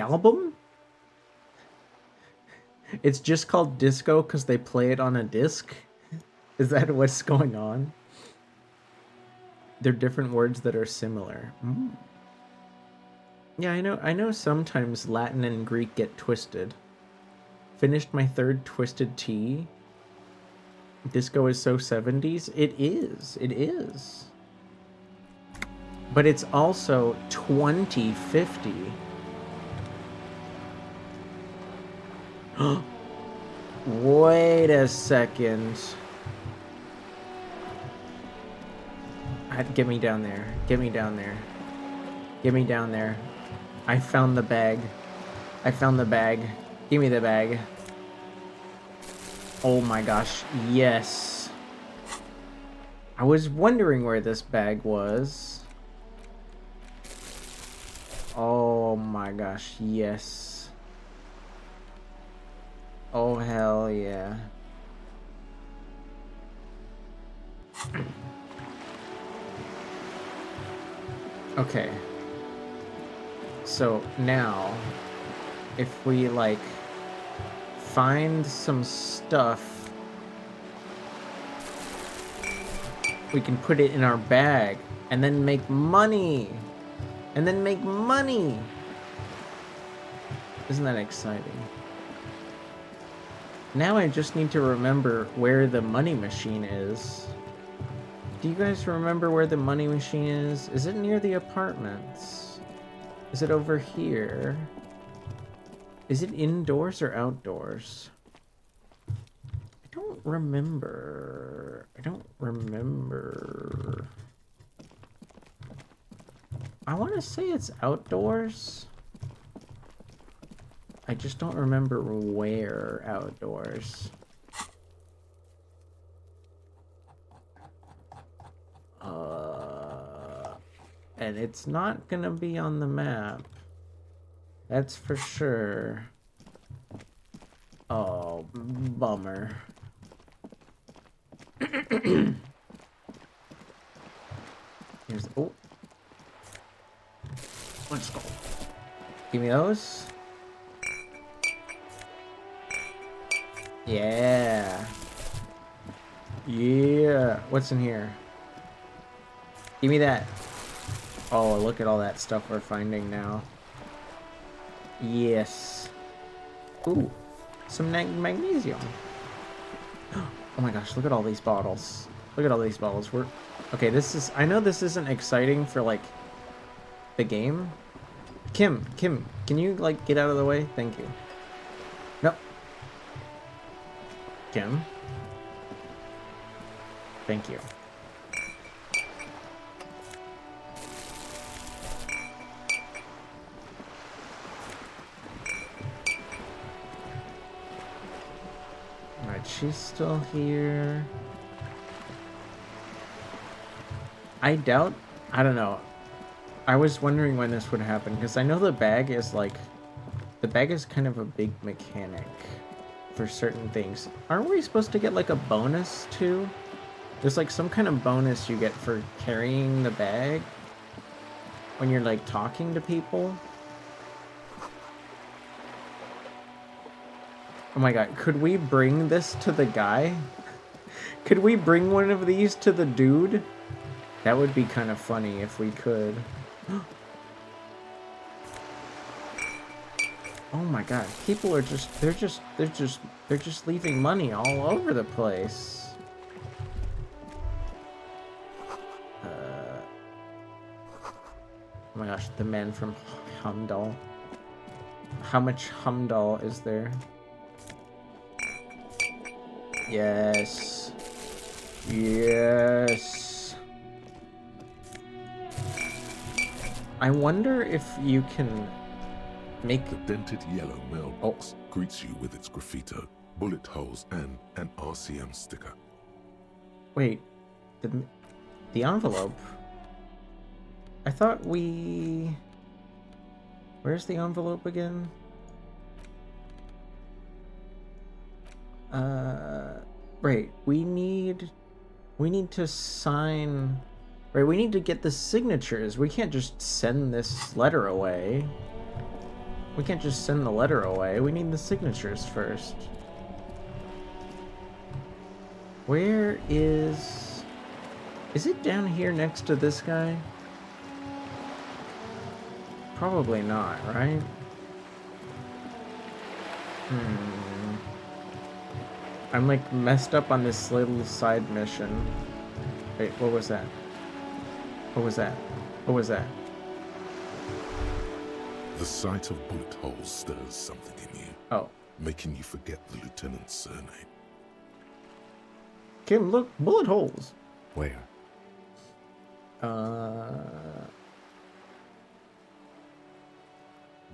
Speaker 2: album? It's just called disco because they play it on a disc? Is that what's going on? They're different words that are similar. Yeah, I know sometimes Latin and Greek get twisted. Finished my third Twisted Tea. Disco is so 70s. It is. But it's also 2050. Wait a second. Get me down there. Get me down there. Get me down there. I found the bag. I found the bag. Give me the bag. Oh my gosh, yes. I was wondering where this bag was. Oh my gosh, yes. Oh hell yeah. Okay. So now, if we like find some stuff, we can put it in our bag and then make money. And then make money. Isn't that exciting? Now I just need to remember where the money machine is. Do you guys remember where the money machine is? Is it near the apartments? Is it over here? Is it indoors or outdoors? I don't remember. I want to say it's outdoors. I just don't remember where outdoors. And it's not gonna be on the map. That's for sure. Oh, bummer. Here's, oh. Let's go. Give me those. Yeah. Yeah. What's in here? Give me that. Oh, look at all that stuff we're finding now. Yes. Ooh. Some magnesium. Oh my gosh, look at all these bottles. Look at all these bottles. Okay, this is... I know this isn't exciting for, like, the game. Kim, can you, like, get out of the way? Thank you. No. Kim. Thank you. Alright, she's still here. I doubt... I don't know. I was wondering when this would happen, because I know the bag is like... The bag is kind of a big mechanic for certain things. Aren't we supposed to get like a bonus too? There's like some kind of bonus you get for carrying the bag when you're like talking to people. Oh my god, could we bring this to the guy? Could we bring one of these to the dude? That would be kind of funny if we could. Oh my god, people are just they're just leaving money all over the place. Oh my gosh, the man from Humdall. How much Humdall is there? Yes. Yes. I wonder if you can make...
Speaker 5: The dented yellow mailbox greets you with its graffito, bullet holes, and an RCM sticker.
Speaker 2: Wait, the envelope? I thought we... Where's the envelope again? Right, we need to sign... Right, we need to get the signatures. We can't just send this letter away. We can't just send the letter away. We need the signatures first. Where is... Is it down here next to this guy? Probably not, right? I'm like messed up on this little side mission. Wait, what was that? What was that? What was that?
Speaker 5: The sight of bullet holes stirs something in you.
Speaker 2: Oh.
Speaker 5: Making you forget the lieutenant's surname.
Speaker 2: Kim, look, bullet holes.
Speaker 7: Where?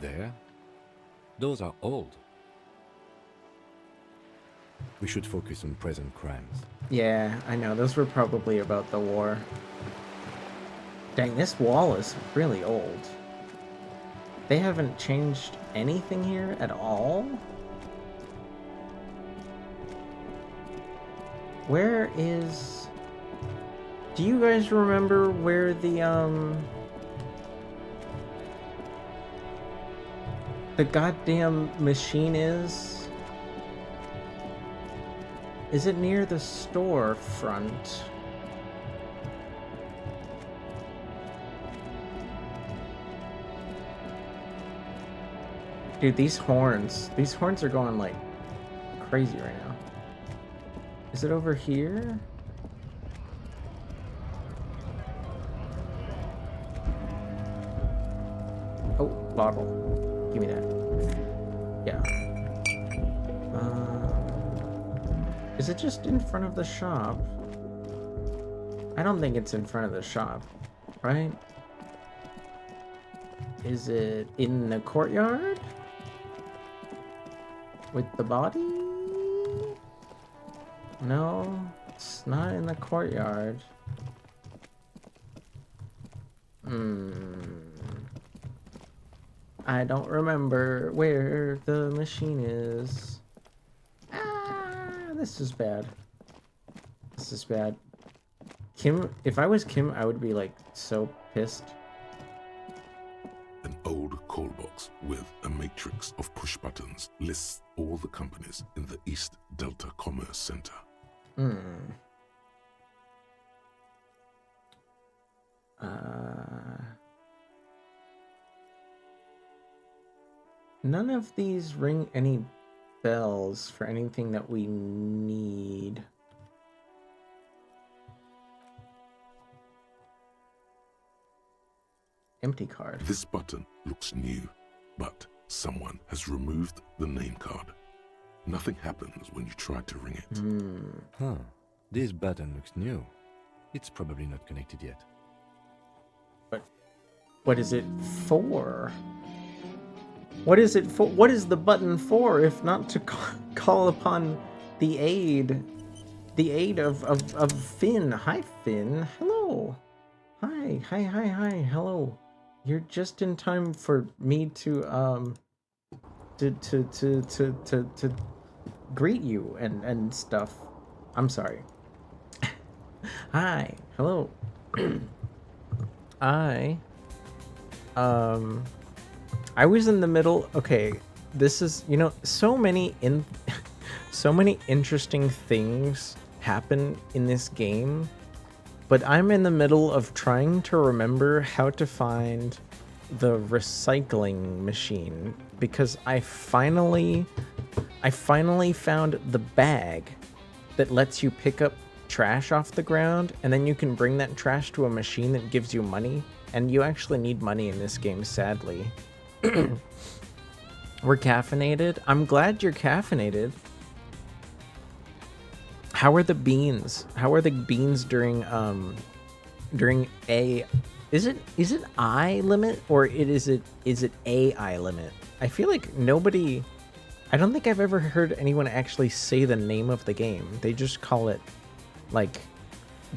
Speaker 7: There? Those are old. We should focus on present crimes.
Speaker 2: Yeah, I know. Those were probably about the war. Dang, this wall is really old. They haven't changed anything here at all? Where is... Do you guys remember where the goddamn machine is? Is it near the storefront? Dude, these horns are going like crazy right now. Is it over here? Oh, bottle. Give me that. Yeah. Is it just in front of the shop? I don't think it's in front of the shop, right? Is it in the courtyard? With the body? No, it's not in the courtyard. I don't remember where the machine is. This is bad. This is bad. Kim, if I was Kim, I would be like so pissed.
Speaker 5: An old call box with a matrix of push buttons lists all the companies in the East Delta Commerce Center.
Speaker 2: None of these ring any bells for anything that we need. Empty card.
Speaker 5: This button looks new, but someone has removed the name card. Nothing happens when you try to ring it.
Speaker 7: Huh. This button looks new. It's probably not connected yet.
Speaker 2: But what is it for? What is it for? What is the button for if not to call upon the aid of Finn? Hi, Finn. Hello. Hi. Hello. You're just in time for me to greet you and stuff. I'm sorry. Hi. Hello. I was in the middle. Okay, this is, you know, so many interesting things happen in this game, but I'm in the middle of trying to remember how to find the recycling machine because I finally found the bag that lets you pick up trash off the ground, and then you can bring that trash to a machine that gives you money. And you actually need money in this game, sadly. We're caffeinated. I'm glad you're caffeinated. How are the beans? How are the beans during a? Is it I limit or is it AI limit? I feel like nobody. I don't think I've ever heard anyone actually say the name of the game. They just call it like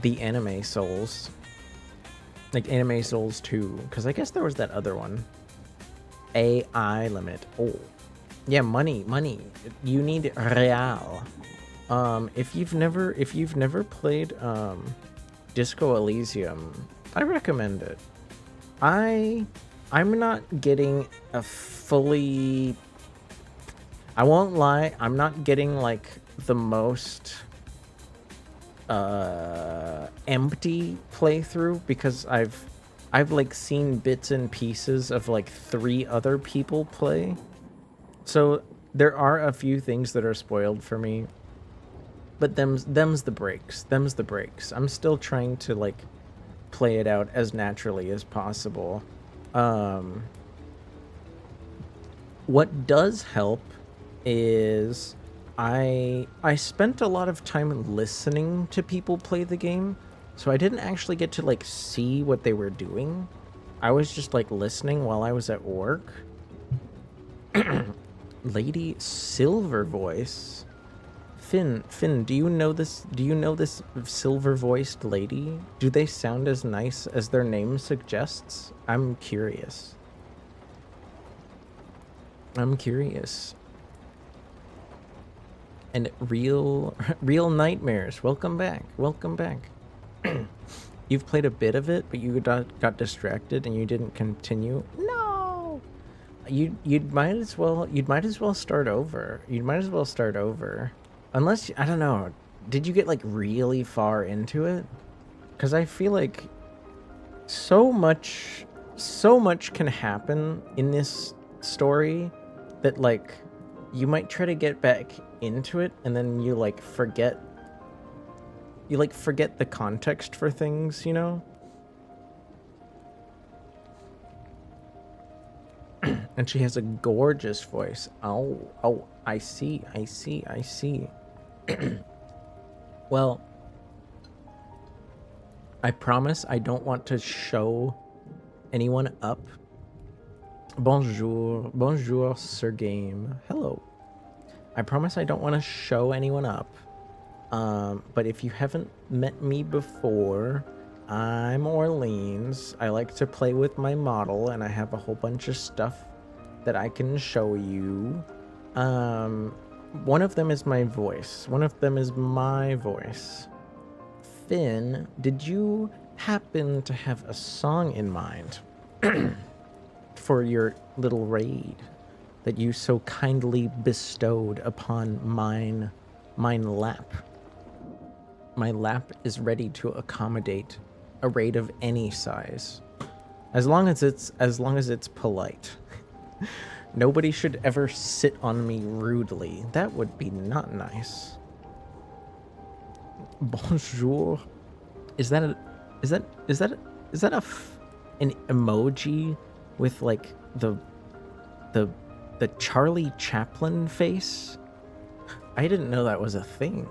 Speaker 2: the Anime Souls. Like Anime Souls 2, because I guess there was that other one. AI limit. Oh, yeah, money. You need real. If you've never played Disco Elysium, I recommend it. I'm not getting a fully. I won't lie. I'm not getting like the most empty playthrough because I've like seen bits and pieces of like 3 other people play, so there are a few things that are spoiled for me, but them's the breaks. I'm still trying to like play it out as naturally as possible. What does help is I spent a lot of time listening to people play the game, so I didn't actually get to like see what they were doing. I was just like listening while I was at work. Lady Silver Voice. Finn, do you know this silver voiced lady? Do they sound as nice as their name suggests? I'm curious. And real nightmares. Welcome back. You've played a bit of it, but you got distracted and you didn't continue. No. You might as well start over. Unless, I don't know. Did you get like really far into it? Cuz I feel like so much can happen in this story that like you might try to get back into it and then you forget the context for things, you know? And she has a gorgeous voice. Oh, I see. Well, I promise I don't want to show anyone up. Bonjour, Sir Game. Hello. I promise I don't want to show anyone up. But if you haven't met me before, I'm Orleans. I like to play with my model, and I have a whole bunch of stuff that I can show you. One of them is my voice. Finn, did you happen to have a song in mind for your little raid that you so kindly bestowed upon mine lap? My lap is ready to accommodate a raid of any size, as long as it's polite. Nobody should ever sit on me rudely. That would be not nice. Bonjour. Is that a an emoji with like the Charlie Chaplin face. I didn't know that was a thing.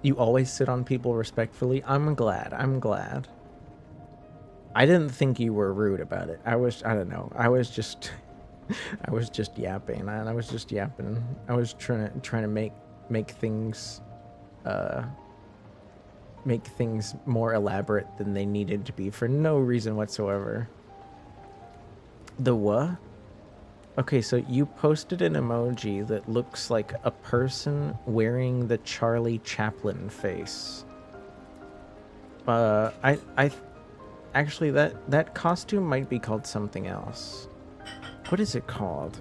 Speaker 2: You always sit on people respectfully. I'm glad. I didn't think you were rude about it. I don't know. I was just yapping, man. I was just yapping. I was trying to make things more elaborate than they needed to be for no reason whatsoever. The what? Okay, so you posted an emoji that looks like a person wearing the Charlie Chaplin face. Actually, that costume might be called something else. What is it called?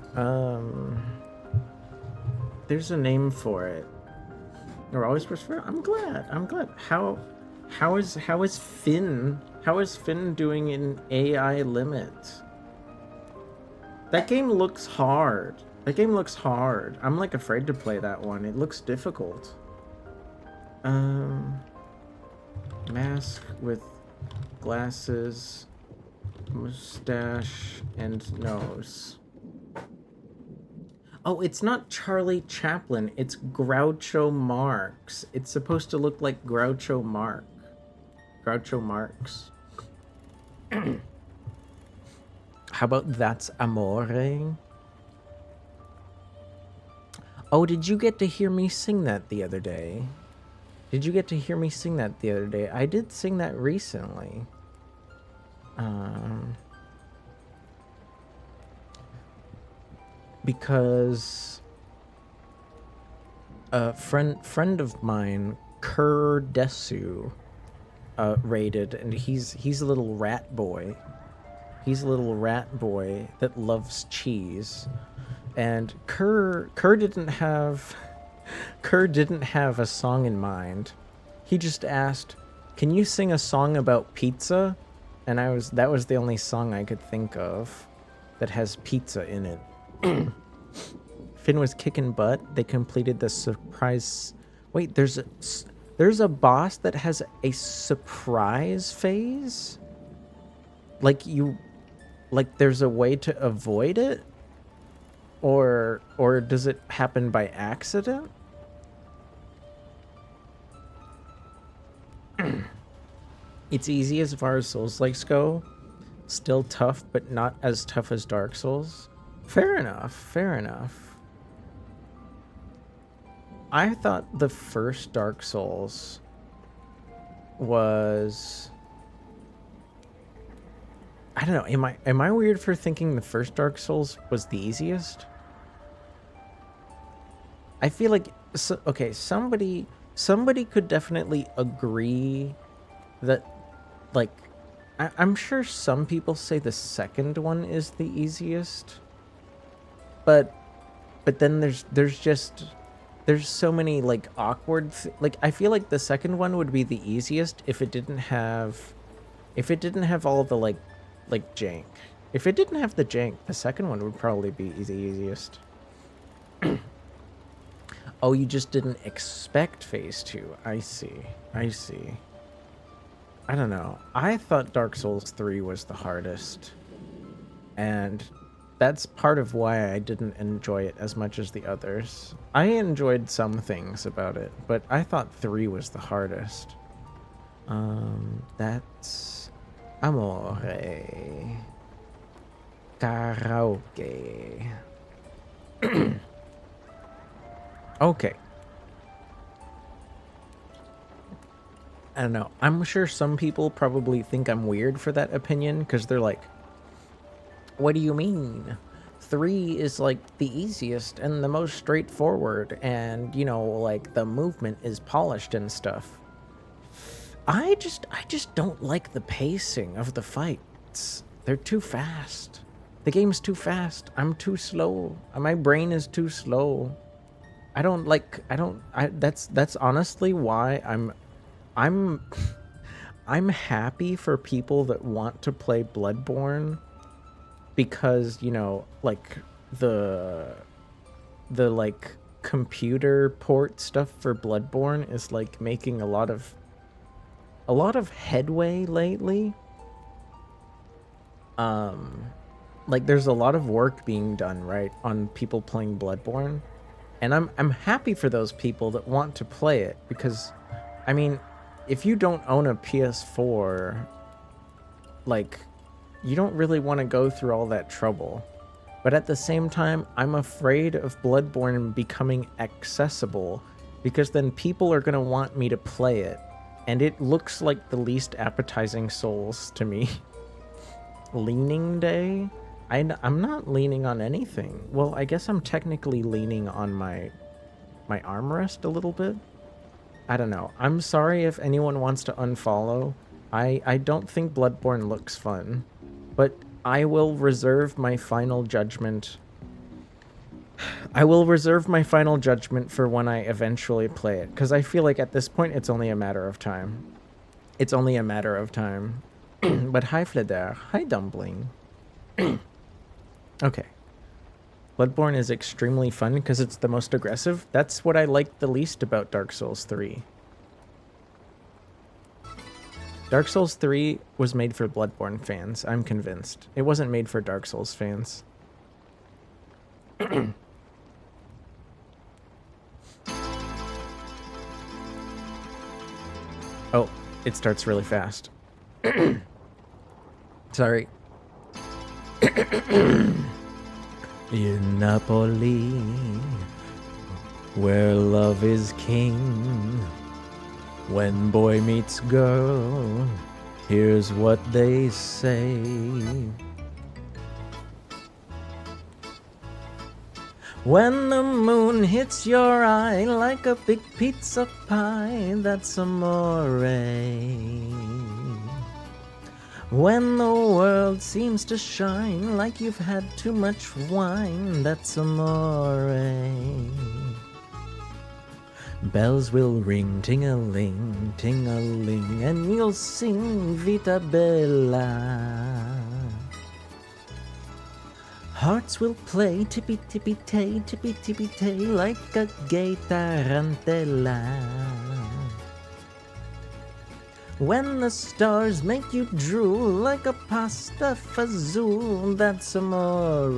Speaker 2: There's a name for it. Or always prefer. I'm glad. How is Finn doing in AI limit? That game looks hard. I'm like afraid to play that one. It looks difficult. Mask with glasses, mustache, and nose. Oh, it's not Charlie Chaplin. It's Groucho Marx. It's supposed to look like Groucho Marx. How about That's Amore? Oh, did you get to hear me sing that the other day? I did sing that recently. Because a friend of mine, Kerr Desu, raided, and he's a little rat boy. He's a little rat boy that loves cheese, and Kerr didn't have a song in mind. He just asked, "Can you sing a song about pizza?" And that was the only song I could think of that has pizza in it. Finn was kicking butt. They completed the surprise. Wait, there's a boss that has a surprise phase? Like there's a way to avoid it? Or does it happen by accident? It's easy as far as Souls-likes go. Still tough, but not as tough as Dark Souls. Fair enough. I thought the first Dark Souls was... I don't know, am I weird for thinking the first Dark Souls was the easiest? I feel like... okay, somebody could definitely agree that, like... I'm sure some people say the second one is the easiest. But then there's so many like awkward like I feel like the second one would be the easiest if it didn't have all the like jank. If it didn't have the jank, the second one would probably be the easiest. Oh, you just didn't expect phase 2. I see. I don't know. I thought Dark Souls 3 was the hardest. And that's part of why I didn't enjoy it as much as the others. I enjoyed some things about it, but I thought 3 was the hardest. That's Amore. Karaoke. Okay. I don't know. I'm sure some people probably think I'm weird for that opinion, because they're like, what do you mean? 3 is like the easiest and the most straightforward, and you know, like the movement is polished and stuff. I just don't like the pacing of the fights. They're too fast. The game's too fast. I'm too slow. My brain is too slow. That's honestly why I'm happy for people that want to play Bloodborne, because, you know, like the like computer port stuff for Bloodborne is like making a lot of a lot of headway lately. Like there's a lot of work being done, right, on people playing Bloodborne. And I'm happy for those people that want to play it, because I mean, if you don't own a PS4, like, you don't really want to go through all that trouble. But at the same time, I'm afraid of Bloodborne becoming accessible, because then people are going to want me to play it. And it looks like the least appetizing Souls to me. Leaning Day? I'm not leaning on anything. Well, I guess I'm technically leaning on my armrest a little bit. I don't know. I'm sorry if anyone wants to unfollow. I don't think Bloodborne looks fun. But I will reserve my final judgment. I will reserve my final judgment for when I eventually play it. Because I feel like at this point, it's only a matter of time. It's only a matter of time. But hi, Fleder. Hi, Dumpling. Okay. Bloodborne is extremely fun because it's the most aggressive. That's what I like the least about Dark Souls 3. Dark Souls 3 was made for Bloodborne fans, I'm convinced. It wasn't made for Dark Souls fans. Oh, it starts really fast. Sorry. In Napoli, where love is king, when boy meets girl, here's what they say. When the moon hits your eye like a big pizza pie, that's amore. When the world seems to shine like you've had too much wine, that's amore. Bells will ring, ting-a-ling, ting-a-ling, and you'll sing Vita Bella. Hearts will play tippy-tippy-tay, tippy-tippy-tay, like a gay tarantella. When the stars make you drool like a pasta fazool, that's amore.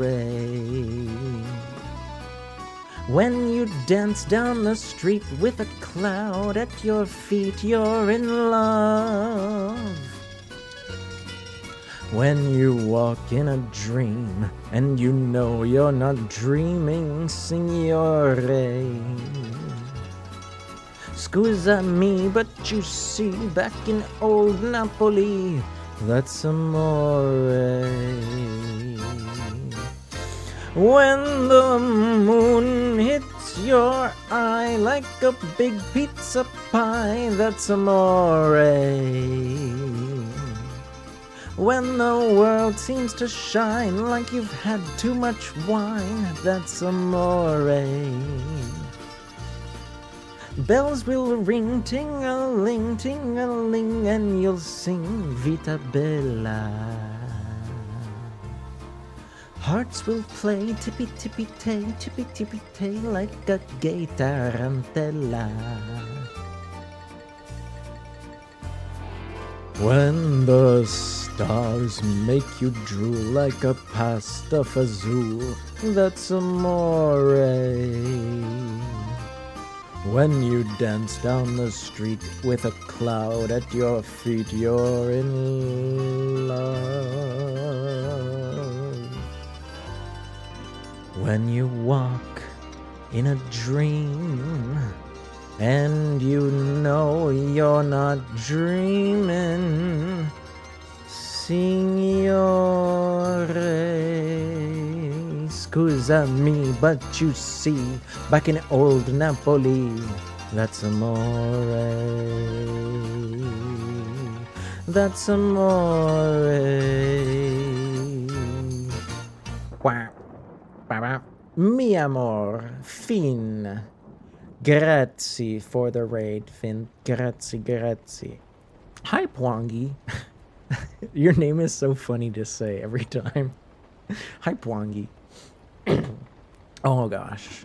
Speaker 2: When you dance down the street with a cloud at your feet, you're in love. When you walk in a dream and you know you're not dreaming, signore. Scusa me, but you see, back in old Napoli, that's amore. When the moon hits your eye like a big pizza pie, that's amore. When the world seems to shine like you've had too much wine, that's amore. Bells will ring, ting-a-ling, ting-a-ling, and you'll sing Vita Bella. Hearts will play tippy-tippy-tay, tippy-tippy-tay, like a gay tarantella. When the stars make you drool like a pasta fazool, that's amore. When you dance down the street with a cloud at your feet, you're in love. When you walk in a dream and you know you're not dreaming, signore. Scusa me, but you see, back in old Napoli, that's amore. That's amore. Quack. Mi amor, Finn. Grazie for the raid, Finn. Grazie, grazie. Hi, Pwangi. Your name is so funny to say every time. Hi, Pwangi. Oh gosh.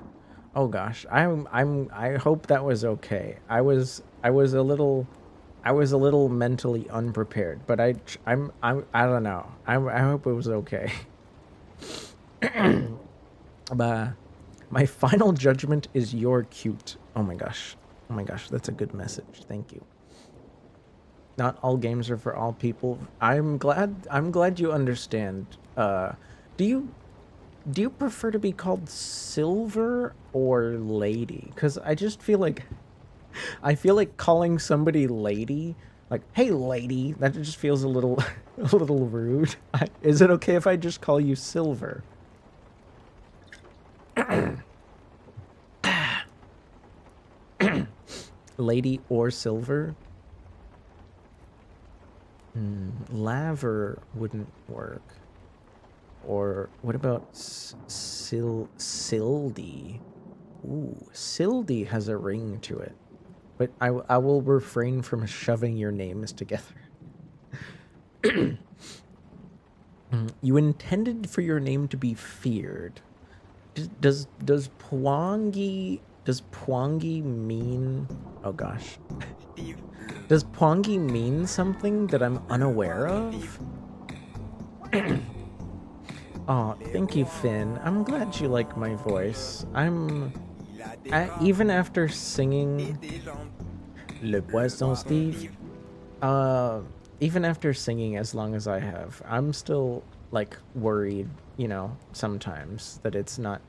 Speaker 2: I hope that was okay. I was a little I was a little mentally unprepared, but I don't know. I hope it was okay. But my final judgment is you're cute. Oh my gosh. Oh my gosh, that's a good message. Thank you. Not all games are for all people. I'm glad you understand. Do you prefer to be called Silver or Lady? Cuz I just feel like calling somebody lady, like, hey lady, that just feels a little rude. Is it okay if I just call you Silver? Lady or Silver? Laver wouldn't work. Or what about Sildy? Ooh, Sildy has a ring to it. But I will refrain from shoving your names together. You intended for your name to be feared. Does Pwangi mean... Oh gosh. Does Pwangi mean something that I'm unaware of? Oh, thank you, Finn. I'm glad you like my voice. Even after singing Le Poisson Steve, even after singing as long as I have, I'm still, like, worried, you know, sometimes that it's not...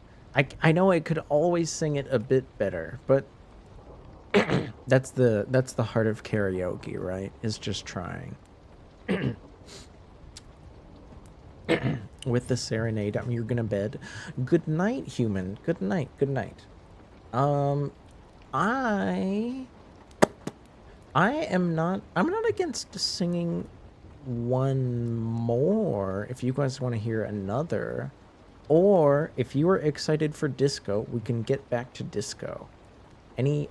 Speaker 2: I know I could always sing it a bit better, but that's the heart of karaoke, right? Is just trying. With the serenade, you're gonna bed. Good night, human. Good night. Good night. I'm not against singing one more if you guys want to hear another, or if you are excited for disco, we can get back to disco. Any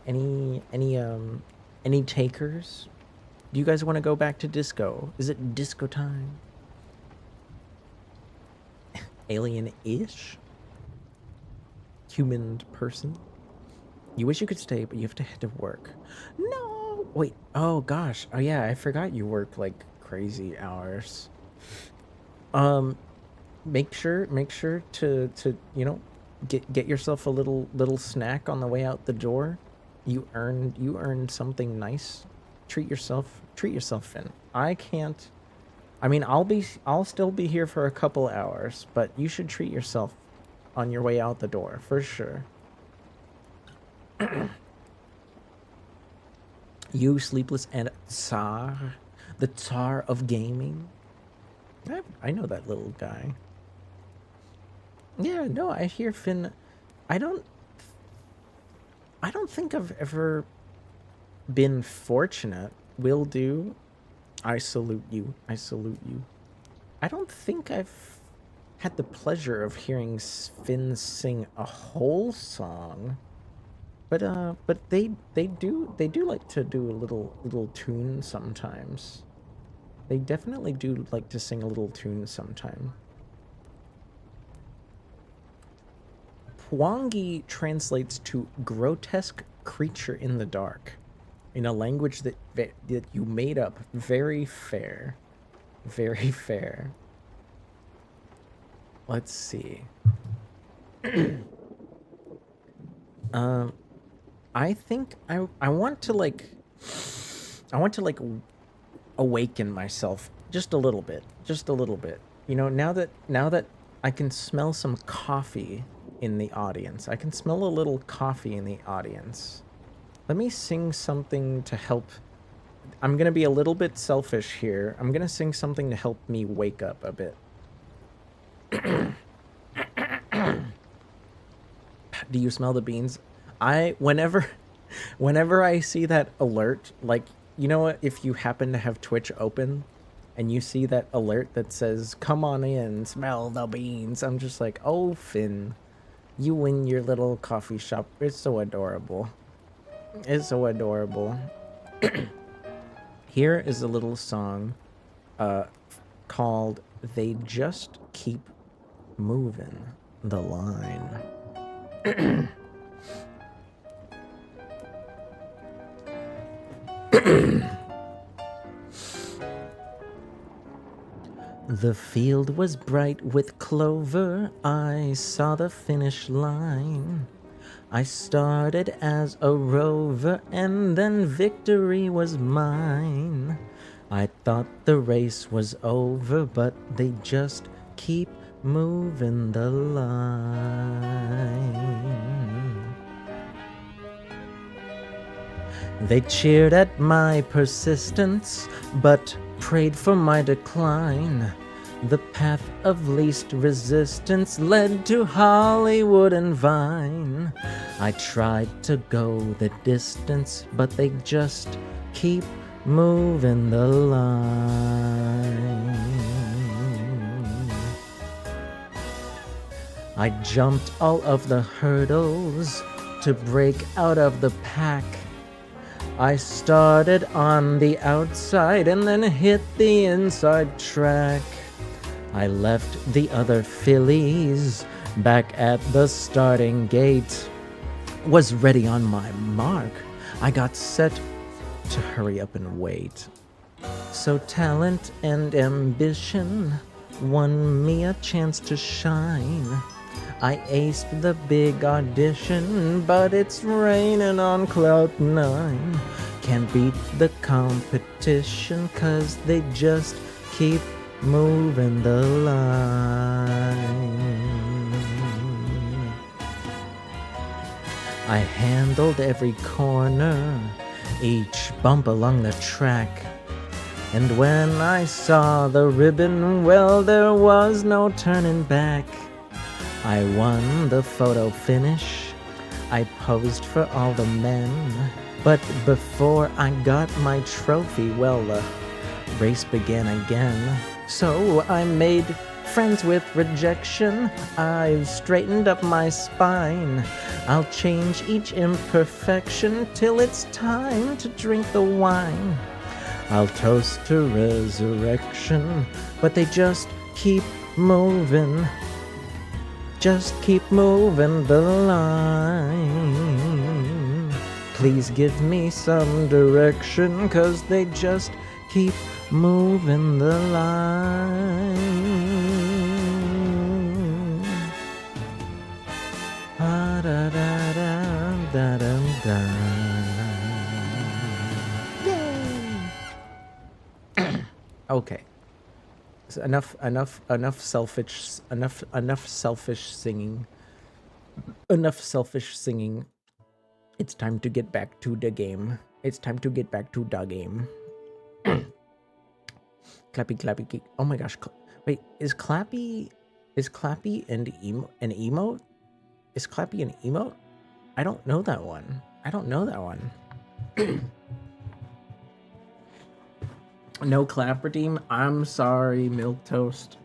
Speaker 2: takers? Do you guys want to go back to disco? Is it disco time? Alien-ish? Human person? You wish you could stay, but you have to head to work. No! Wait, oh gosh. Oh yeah, I forgot you work like crazy hours. Make sure to you know, get yourself a little snack on the way out the door. You earned something nice. Treat yourself, Finn. I can't. I mean, I'll still be here for a couple hours, but you should treat yourself on your way out the door for sure. You, Sleepless and Tsar, the Tsar of gaming. I know that little guy. Yeah, no, I hear Finn. I don't think I've ever been fortunate. Will do. I salute you. I salute you. I don't think I've had the pleasure of hearing Finn sing a whole song. But they do like to do a little tune sometimes. They definitely do like to sing a little tune sometime. Pwangi translates to grotesque creature in the dark, in a language that you made up. Very fair. Very fair. Let's see. I think I want to like awaken myself just a little bit. You know, now that I can smell some coffee in the audience. I can smell a little coffee in the audience. Let me sing something to help. I'm going to be a little bit selfish here. I'm going to sing something to help me wake up a bit. Do you smell the beans? Whenever I see that alert, like, you know what, if you happen to have Twitch open and you see that alert that says, come on in, smell the beans, I'm just like, oh, Finn, you in your little coffee shop. It's so adorable. It's so adorable. Here is a little song called They Just Keep Moving the Line. The field was bright with clover, I saw the finish line. I started as a rover and then victory was mine. I thought the race was over, but they just keep moving the line. They cheered at my persistence, but prayed for my decline. The path of least resistance led to Hollywood and Vine. I tried to go the distance, but they just keep moving the line. I jumped all of the hurdles to break out of the pack. I started on the outside and then hit the inside track. I left the other fillies back at the starting gate. Was ready on my mark. I got set to hurry up and wait. So talent and ambition won me a chance to shine. I aced the big audition, but it's raining on cloud nine. Can't beat the competition, 'cause they just keep moving the line. I handled every corner, each bump along the track. And when I saw the ribbon, well, there was no turning back. I won the photo finish, I posed for all the men. But before I got my trophy, well, the race began again. So I made friends with rejection, I've straightened up my spine. I'll change each imperfection till it's time to drink the wine. I'll toast to resurrection, but they just keep moving. Just keep moving the line. Please give me some direction, 'cause they just keep moving the line. Ah, da, da, da, da, da, da. Yay! Okay. So enough selfish singing. Enough selfish singing. It's time to get back to the game. It's time to get back to the game. Clappy, clappy, kick. Oh my gosh. Wait, is Clappy an emote? Is Clappy an emote? I don't know that one. No clap redeem. I'm sorry, Milquetoast.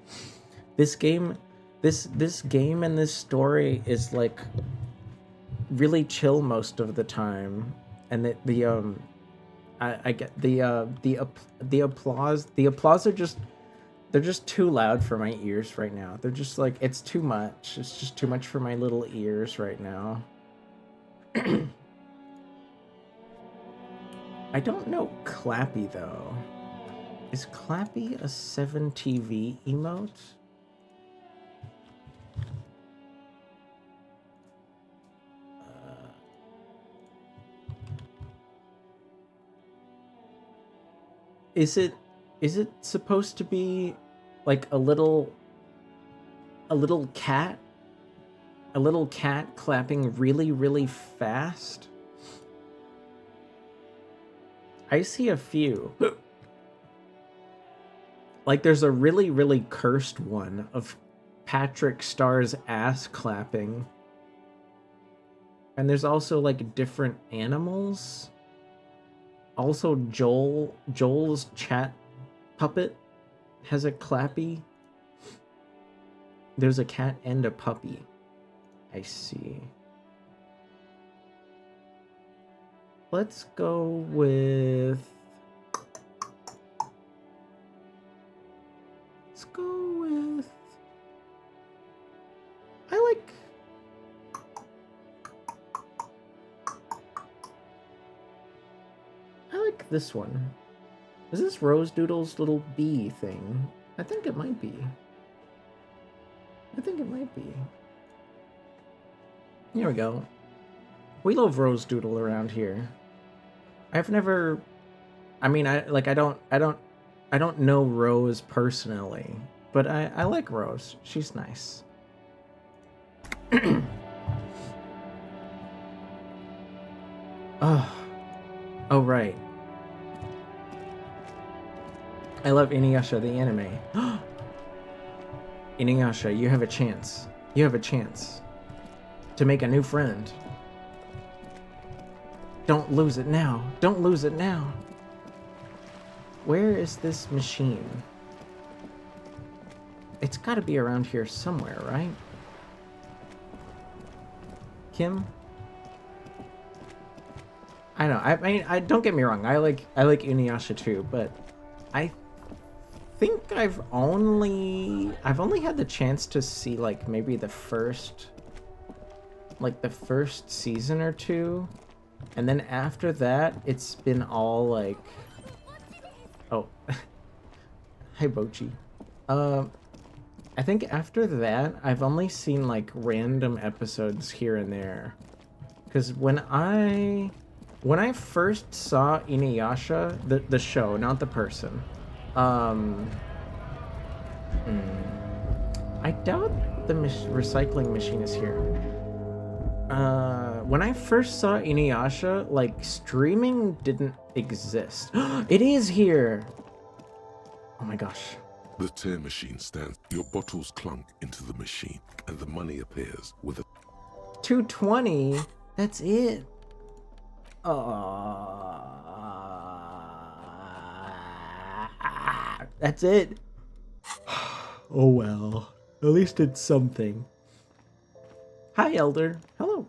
Speaker 2: This game and this story is like really chill most of the time, and I get the applause. The applause are they're just too loud for my ears right now. They're just like, it's too much. It's just too much for my little ears right now. I don't know Clappy though. Is Clappy a 7TV emote? Is it supposed to be like a little cat? A little cat clapping really, really fast? I see a few. Like there's a really, really cursed one of Patrick Starr's ass clapping. And there's also like different animals. Also Joel's chat puppet has a clappy. There's a cat and a puppy. I see. Let's go with... I like this one. Is this Rose Doodle's little bee thing? I think it might be. I think it might be. Here we go. We love Rose Doodle around here. I've never, I mean, I don't know Rose personally, but I like Rose. She's nice. Oh right. I love Inuyasha, the anime. Inuyasha, you have a chance. You have a chance to make a new friend. Don't lose it now. Don't lose it now. Where is this machine? It's got to be around here somewhere, right? Kim? I know. I mean, don't get me wrong. I like Inuyasha too, but I think I've only had the chance to see like maybe the first season or two, and then after that it's been all like, oh, hi Bochi. I think after that I've only seen like random episodes here and there, because when I first saw Inuyasha, the show, not the person, I doubt the recycling machine is here. When I first saw Inuyasha, like, streaming didn't exist. It is here! Oh my gosh.
Speaker 5: The tear machine stands. Your bottles clunk into the machine, and the money appears with a
Speaker 2: 220? That's it. That's it. Oh well. At least it's something. Hi, Elder. Hello.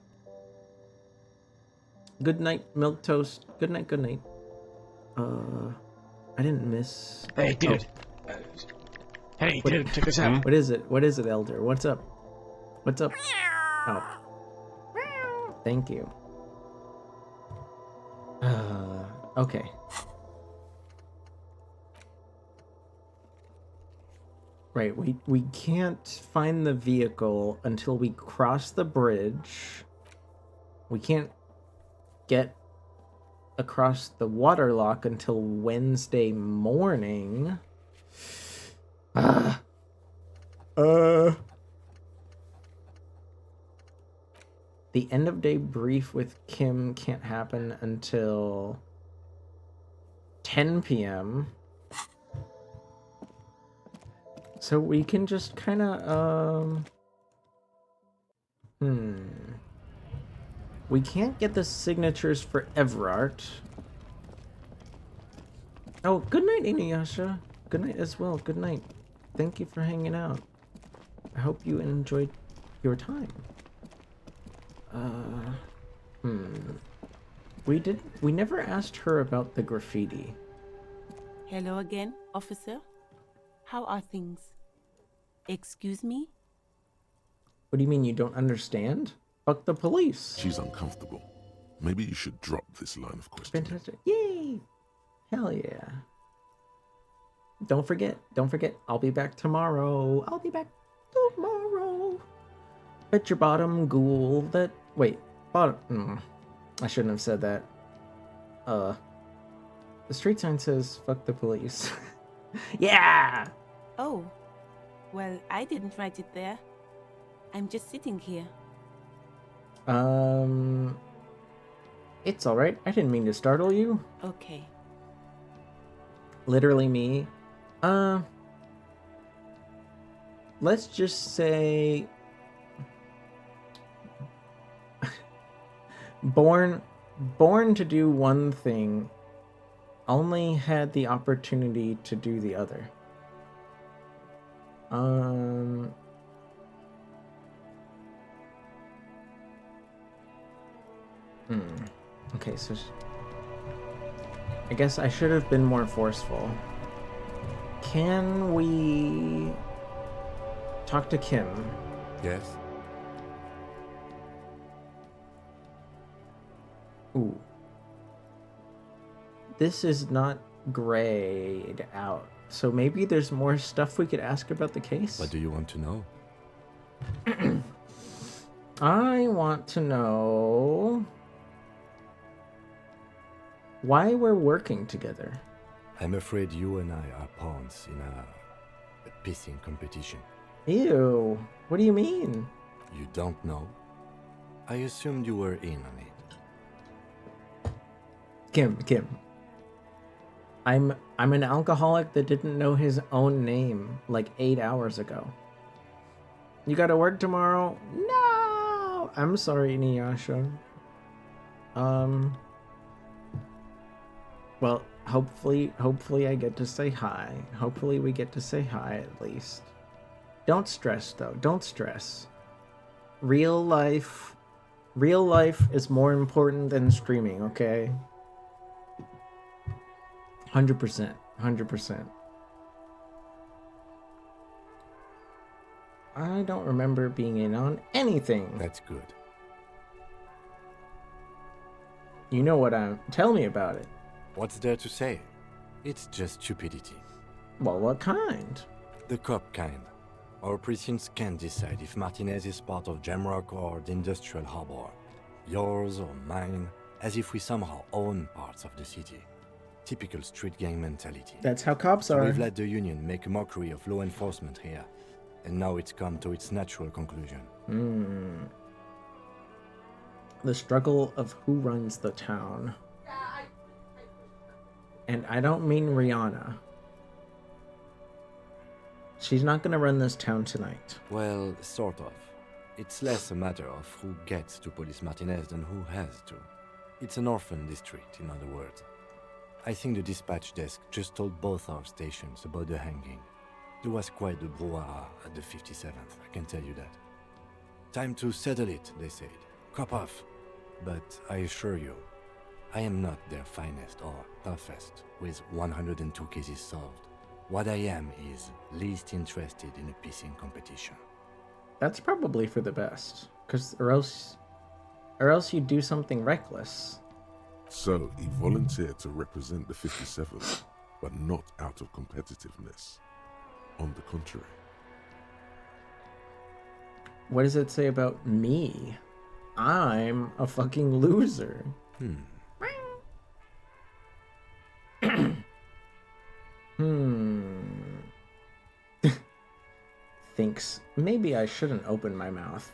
Speaker 2: Good night, Milk Toast. Good night, good night. I didn't miss...
Speaker 11: Hey, dude.
Speaker 2: Oh.
Speaker 11: Hey, dude, check this out.
Speaker 2: What is it? What is it, Elder? What's up? What's up? Oh. Thank you. Okay. Right, we can't find the vehicle until we cross the bridge. We can't get across the water lock until Wednesday morning. The end of day brief with Kim can't happen until 10 p.m. So we can just kind of, we can't get the signatures for Everart. Oh, good night, Inuyasha. Good night as well. Good night. Thank you for hanging out. I hope you enjoyed your time. We never asked her about the graffiti.
Speaker 9: Hello again, officer. How are things? Excuse me?
Speaker 2: What do you mean you don't understand? Fuck the police.
Speaker 5: She's uncomfortable. Maybe you should drop this line of questioning.
Speaker 2: Fantastic. Yay! Hell yeah. Don't forget, I'll be back tomorrow. Bet your bottom ghoul that... Wait, bottom... I shouldn't have said that. The street sign says, fuck the police. Yeah!
Speaker 9: Oh, well, I didn't write it there. I'm just sitting here.
Speaker 2: It's alright. I didn't mean to startle you.
Speaker 9: Okay.
Speaker 2: Literally me. Let's just say... born to do one thing, only had the opportunity to do the other. Okay, so I guess I should have been more forceful. Can we talk to Kim?
Speaker 5: Yes?
Speaker 2: Ooh. This is not grayed out. So maybe there's more stuff we could ask about the case?
Speaker 7: What do you want to know?
Speaker 2: I want to know why we're working together.
Speaker 7: I'm afraid you and I are pawns in a pissing competition.
Speaker 2: Ew. What do you mean?
Speaker 7: You don't know? I assumed you were in on it.
Speaker 2: Kim. I'm an alcoholic that didn't know his own name like 8 hours ago. You gotta work tomorrow? No! I'm sorry, Inuyasha. Well, hopefully I get to say hi. Hopefully we get to say hi at least. Don't stress though, don't stress. Real life is more important than streaming, okay? 100%. I don't remember being in on anything.
Speaker 7: That's good.
Speaker 2: You know what tell me about it.
Speaker 7: What's there to say? It's just stupidity.
Speaker 2: Well, what kind?
Speaker 7: The cop kind. Our precincts can't decide if Martinez is part of Jamrock or the Industrial Harbor. Yours or mine, as if we somehow own parts of the city. Typical street gang mentality.
Speaker 2: That's how cops
Speaker 7: so
Speaker 2: are.
Speaker 7: We've let the Union make a mockery of law enforcement here. And now it's come to its natural conclusion.
Speaker 2: The struggle of who runs the town. And I don't mean Rihanna. She's not gonna run this town tonight.
Speaker 7: Well, sort of. It's less a matter of who gets to police Martinez than who has to. It's an orphan district, in other words. I think the dispatch desk just told both our stations about the hanging. There was quite the brouhaha at the 57th, I can tell you that. Time to settle it, they said. Cop off. But I assure you, I am not their finest or toughest with 102 cases solved. What I am is least interested in a pissing competition.
Speaker 2: That's probably for the best, or else you do something reckless.
Speaker 5: So he volunteered to represent the 57th, but not out of competitiveness. On the contrary.
Speaker 2: What does it say about me? I'm a fucking loser. Thinks maybe I shouldn't open my mouth.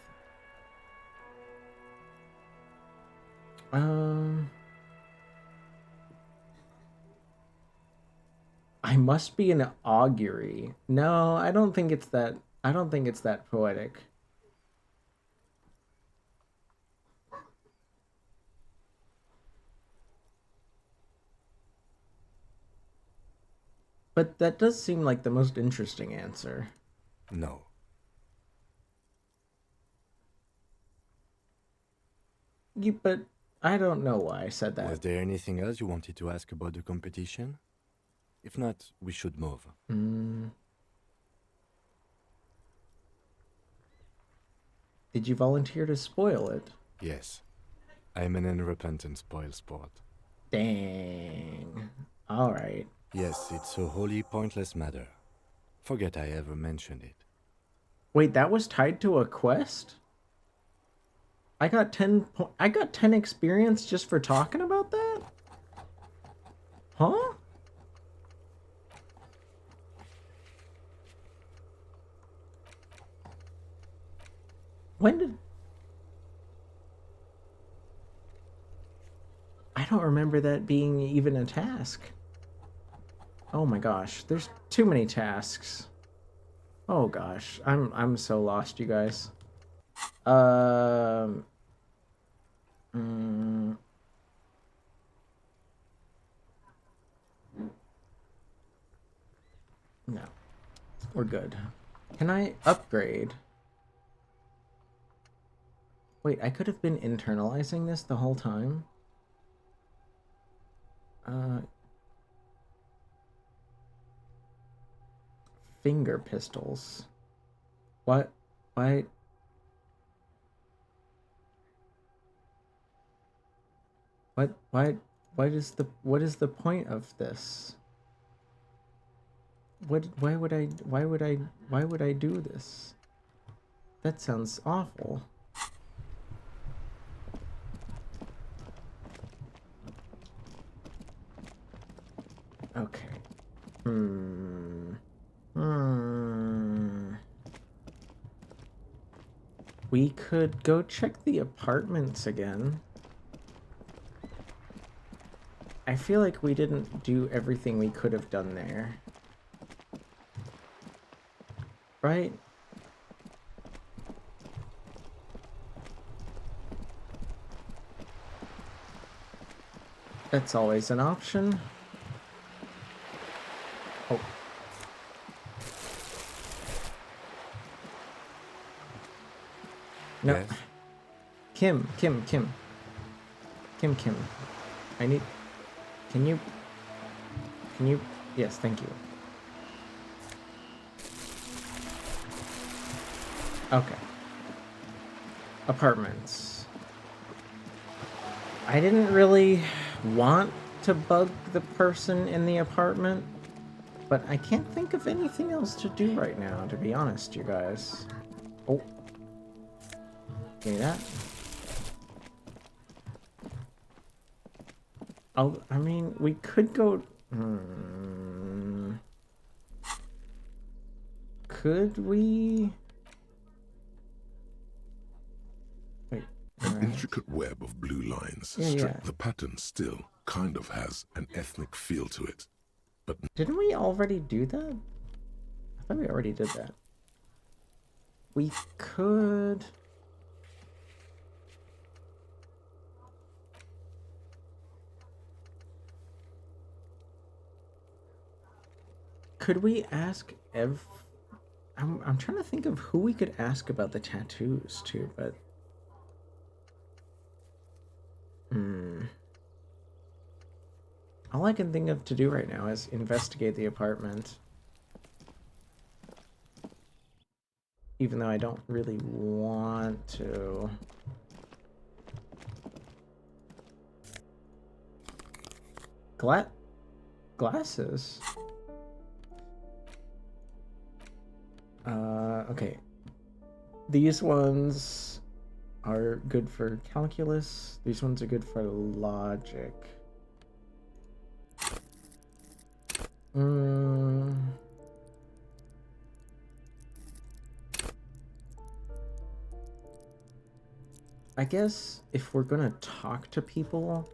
Speaker 2: I must be an augury. No, I don't think it's that. I don't think it's that poetic. But that does seem like the most interesting answer.
Speaker 7: No.
Speaker 2: But I don't know why I said that.
Speaker 7: Was there anything else you wanted to ask about the competition? If not, we should move.
Speaker 2: Did you volunteer to spoil it?
Speaker 7: Yes. I'm an unrepentant spoil sport.
Speaker 2: Dang. Alright.
Speaker 7: Yes, it's a wholly pointless matter. Forget I ever mentioned it.
Speaker 2: Wait, that was tied to a quest? I got 10 experience just for talking about that? Huh? When did... I don't remember that being even a task. Oh my gosh, there's too many tasks. Oh gosh, I'm so lost, you guys. No. We're good. Can I upgrade? Wait, I could have been internalizing this the whole time? Finger pistols. What? Why? What is the point of this? Why would I do this? That sounds awful. Okay. We could go check the apartments again. I feel like we didn't do everything we could have done there. Right? That's always an option. Oh. No.
Speaker 7: Yes.
Speaker 2: Kim. I need... Can you... Yes, thank you. Okay. Apartments. I didn't really want to bug the person in the apartment, but I can't think of anything else to do right now, to be honest, you guys. Oh. Give me that. Oh, I mean, we could go... Could we... Wait.
Speaker 5: An intricate web of blue lines.
Speaker 2: Yeah.
Speaker 5: The pattern still kind of has an ethnic feel to it. But
Speaker 2: didn't we already do that? I thought we already did that. We could... Could we ask I'm trying to think of who we could ask about the tattoos too, but... All I can think of to do right now is investigate the apartment. Even though I don't really want to. Glasses? Okay. These ones are good for calculus. These ones are good for logic. I guess if we're gonna talk to people,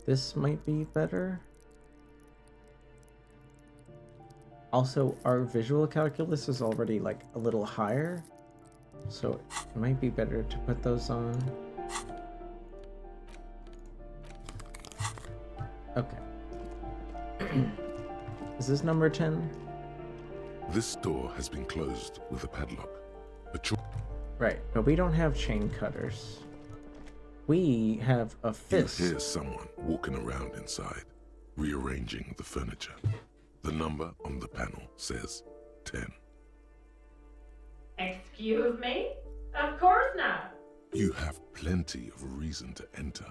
Speaker 2: this might be better. Also, our visual calculus is already like a little higher, so it might be better to put those on. Okay. Is this number 10?
Speaker 5: this door has been closed with a padlock.
Speaker 2: Right, but we don't have chain cutters. We have a fist.
Speaker 5: You hear someone walking around inside, rearranging the furniture. The number on the panel says 10.
Speaker 15: Excuse me? Of course not.
Speaker 5: You have plenty of reason to enter.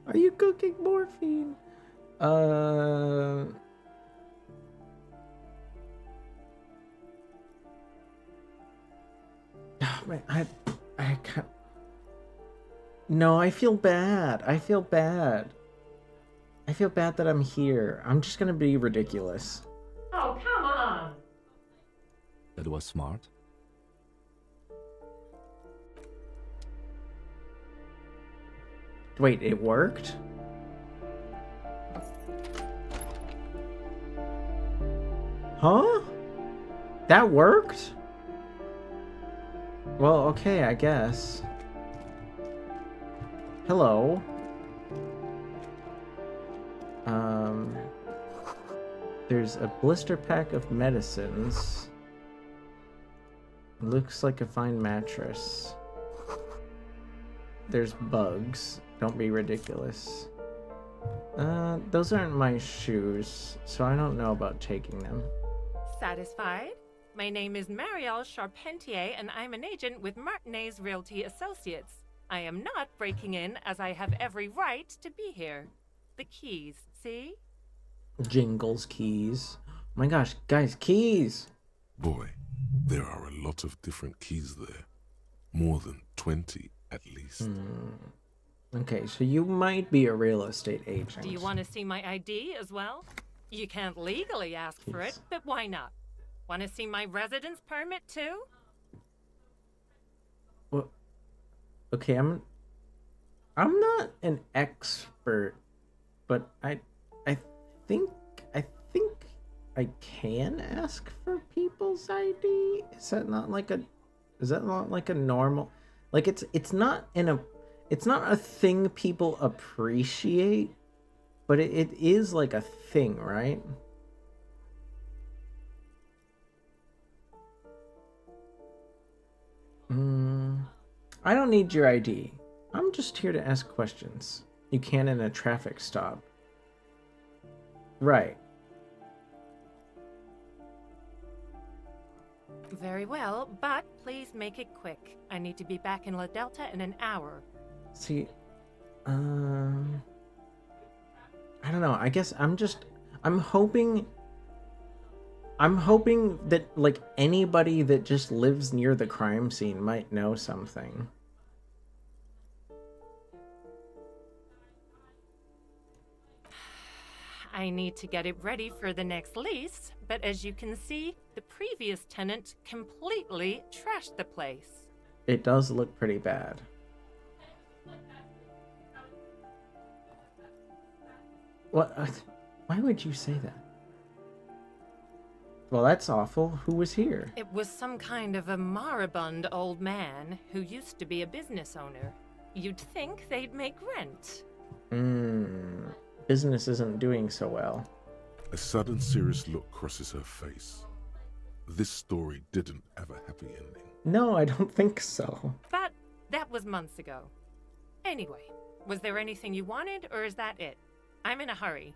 Speaker 2: Are you cooking morphine? Man, I can't. No, I feel bad. I feel bad. I feel bad that I'm here. I'm just gonna be ridiculous.
Speaker 15: Oh, come on.
Speaker 7: That was smart.
Speaker 2: Wait, it worked? Huh? That worked? Well, okay, I guess. Hello. There's a blister pack of medicines. Looks like a fine mattress. There's bugs. Don't be ridiculous. Those aren't my shoes, so I don't know about taking them.
Speaker 15: Satisfied? My name is Marielle Charpentier, and I'm an agent with Martinez Realty Associates. I am not breaking in, as I have every right to be here. The keys, see?
Speaker 2: Jingles keys. My gosh, guys, keys!
Speaker 5: Boy, there are a lot of different keys there. More than 20 at least.
Speaker 2: Okay, so you might be a real estate agent.
Speaker 15: Do you want to see my ID as well? You can't legally ask for it, but why not? Want to see my residence permit too?
Speaker 2: Well, okay, I'm not an expert, but I think I can ask for people's ID. Is that not like a normal, like it's not a thing people appreciate, but it is like a thing, right? I don't need your ID. I'm just here to ask questions. You can in a traffic stop. Right.
Speaker 15: Very well, but please make it quick. I need to be back in La Delta in an hour.
Speaker 2: See, I don't know. I guess I'm hoping that, like, anybody that just lives near the crime scene might know something.
Speaker 15: I need to get it ready for the next lease, but as you can see, the previous tenant completely trashed the place.
Speaker 2: It does look pretty bad. What? Why would you say that? Well, that's awful. Who was here?
Speaker 15: It was some kind of a moribund old man who used to be a business owner. You'd think they'd make rent.
Speaker 2: Business isn't doing so well.
Speaker 5: A sudden serious look crosses her face. This story didn't have a happy ending.
Speaker 2: No, I don't think so.
Speaker 15: But that was months ago. Anyway, was there anything you wanted, or is that it? I'm in a hurry.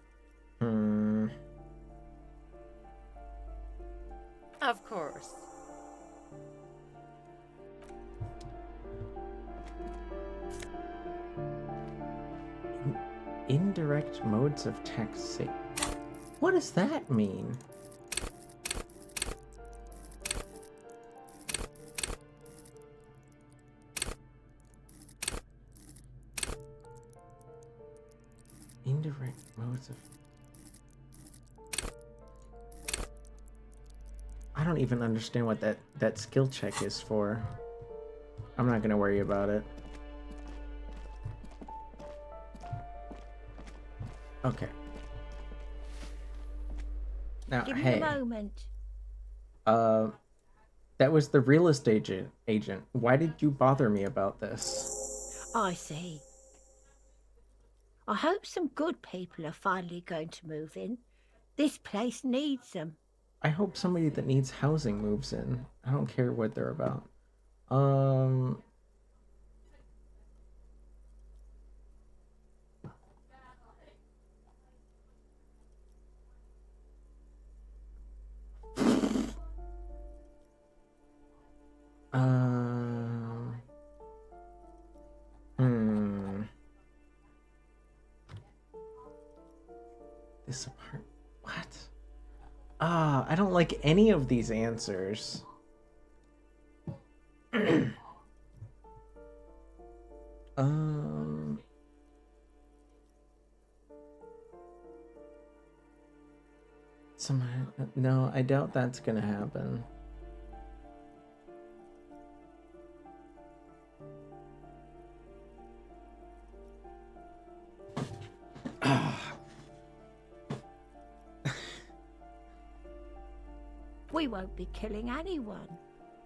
Speaker 15: Of course.
Speaker 2: Indirect modes of taxation. What does that mean? Indirect modes of... I don't even understand what that skill check is for. I'm not gonna worry about it. Okay. Now,
Speaker 16: Give
Speaker 2: hey.
Speaker 16: me a moment.
Speaker 2: That was the real estate agent. Why did you bother me about this?
Speaker 16: I see. I hope some good people are finally going to move in. This place needs them.
Speaker 2: I hope somebody that needs housing moves in. I don't care what they're about. This apart. What? I don't like any of these answers. No, I doubt that's gonna happen.
Speaker 16: We won't be killing anyone.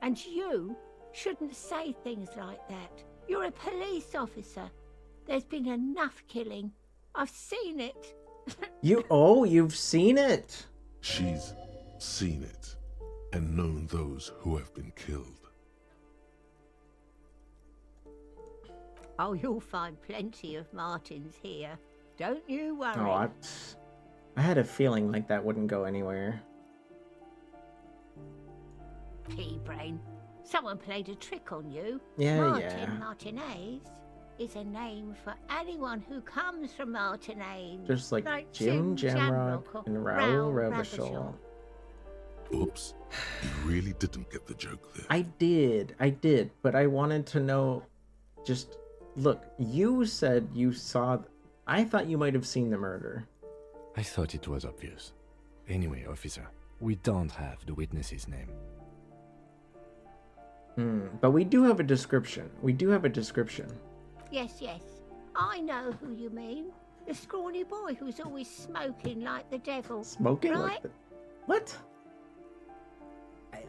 Speaker 16: And you shouldn't say things like that. You're a police officer. There's been enough killing. I've seen it.
Speaker 2: You've seen it.
Speaker 5: She's seen it and known those who have been killed.
Speaker 16: Oh, you'll find plenty of Martins here. Don't you worry.
Speaker 2: Oh, I had a feeling like that wouldn't go anywhere.
Speaker 16: Pea brain. Someone played a trick on you.
Speaker 2: Yeah,
Speaker 16: Martin
Speaker 2: yeah.
Speaker 16: Martinez is a name for anyone who comes from Martinez.
Speaker 2: Just like Jim Jamrock
Speaker 16: or
Speaker 2: and Raoul
Speaker 16: Ravachol.
Speaker 2: Ravachol.
Speaker 5: Oops. You really didn't get the joke there.
Speaker 2: I did, but I wanted to know, just, look, you said you saw, I thought you might have seen the murder.
Speaker 7: I thought it was obvious. Anyway, officer, we don't have the witness's name.
Speaker 2: But we do have a description.
Speaker 16: Yes, yes. I know who you mean. The scrawny boy who's always smoking like the devil.
Speaker 2: Smoking
Speaker 16: right?
Speaker 2: like the... What?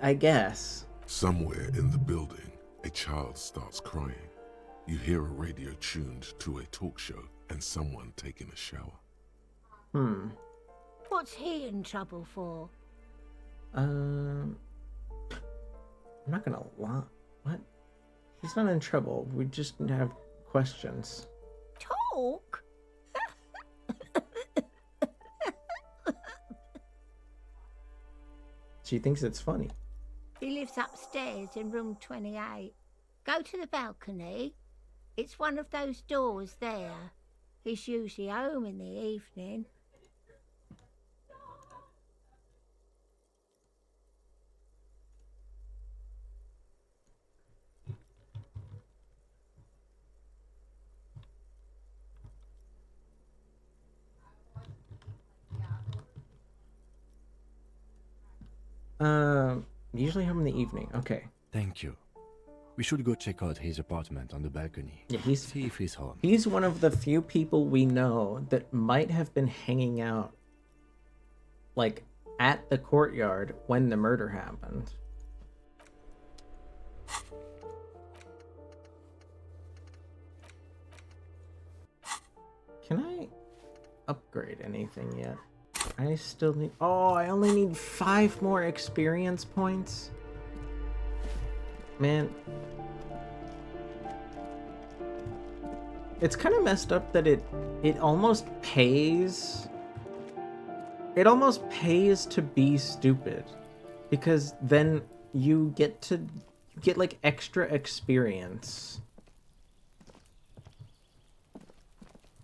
Speaker 2: I guess.
Speaker 5: Somewhere in the building, a child starts crying. You hear a radio tuned to a talk show and someone taking a shower.
Speaker 16: What's he in trouble for?
Speaker 2: I'm not gonna lie. What? He's not in trouble. We just have questions.
Speaker 16: Talk?
Speaker 2: She thinks it's funny.
Speaker 16: He lives upstairs in room 28. Go to the balcony. It's one of those doors there. He's usually home in the evening.
Speaker 2: Usually home in the evening. Okay.
Speaker 7: Thank you. We should go check out his apartment on the balcony.
Speaker 2: Yeah,
Speaker 7: see if he's home.
Speaker 2: He's one of the few people we know that might have been hanging out, like, at the courtyard when the murder happened. Can I upgrade anything yet? I still need... Oh, I only need 5 more experience points? Man. It's kind of messed up that it almost pays... It almost pays to be stupid. Because then you get like extra experience.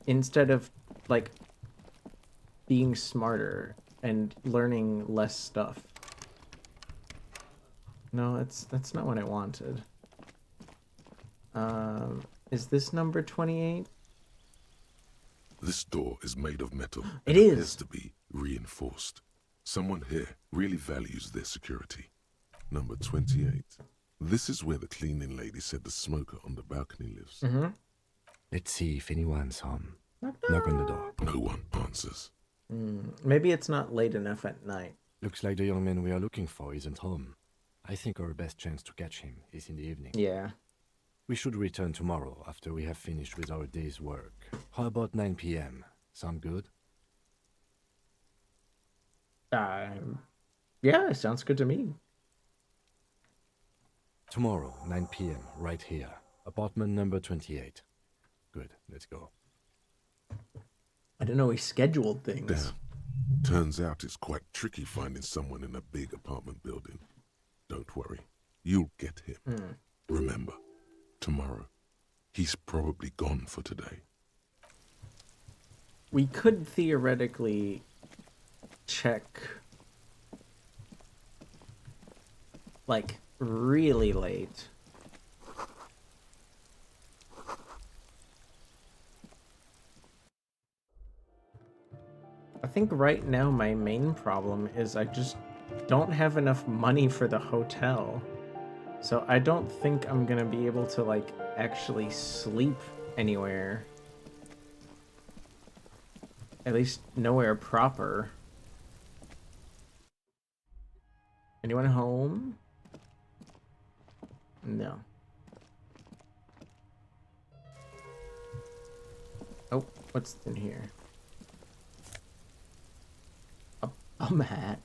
Speaker 2: Instead of like being smarter and learning less stuff. No, that's not what I wanted. Is this number 28?
Speaker 5: This door is made of metal.
Speaker 2: It
Speaker 5: and
Speaker 2: is.
Speaker 5: appears to be reinforced. Someone here really values their security. Number 28. This is where the cleaning lady said the smoker on the balcony lives.
Speaker 7: Let's see if anyone's home. Knock on the door.
Speaker 5: No one answers.
Speaker 2: Maybe it's not late enough at night.
Speaker 7: Looks like the young man we are looking for isn't home. I think our best chance to catch him is in the evening.
Speaker 2: Yeah.
Speaker 7: We should return tomorrow after we have finished with our day's work. How about 9 p.m.? Sound good?
Speaker 2: Yeah, sounds good to me.
Speaker 7: Tomorrow, 9 p.m., right here. Apartment number 28. Good, let's go.
Speaker 2: I don't know, we scheduled things.
Speaker 5: Damn. Turns out it's quite tricky finding someone in a big apartment building. Don't worry. You'll get him. Remember, tomorrow, he's probably gone for today.
Speaker 2: We could theoretically check like really late. I think right now my main problem is I just don't have enough money for the hotel. So I don't think I'm gonna be able to like actually sleep anywhere. At least nowhere proper. Anyone home? No. Oh, what's in here? A mat.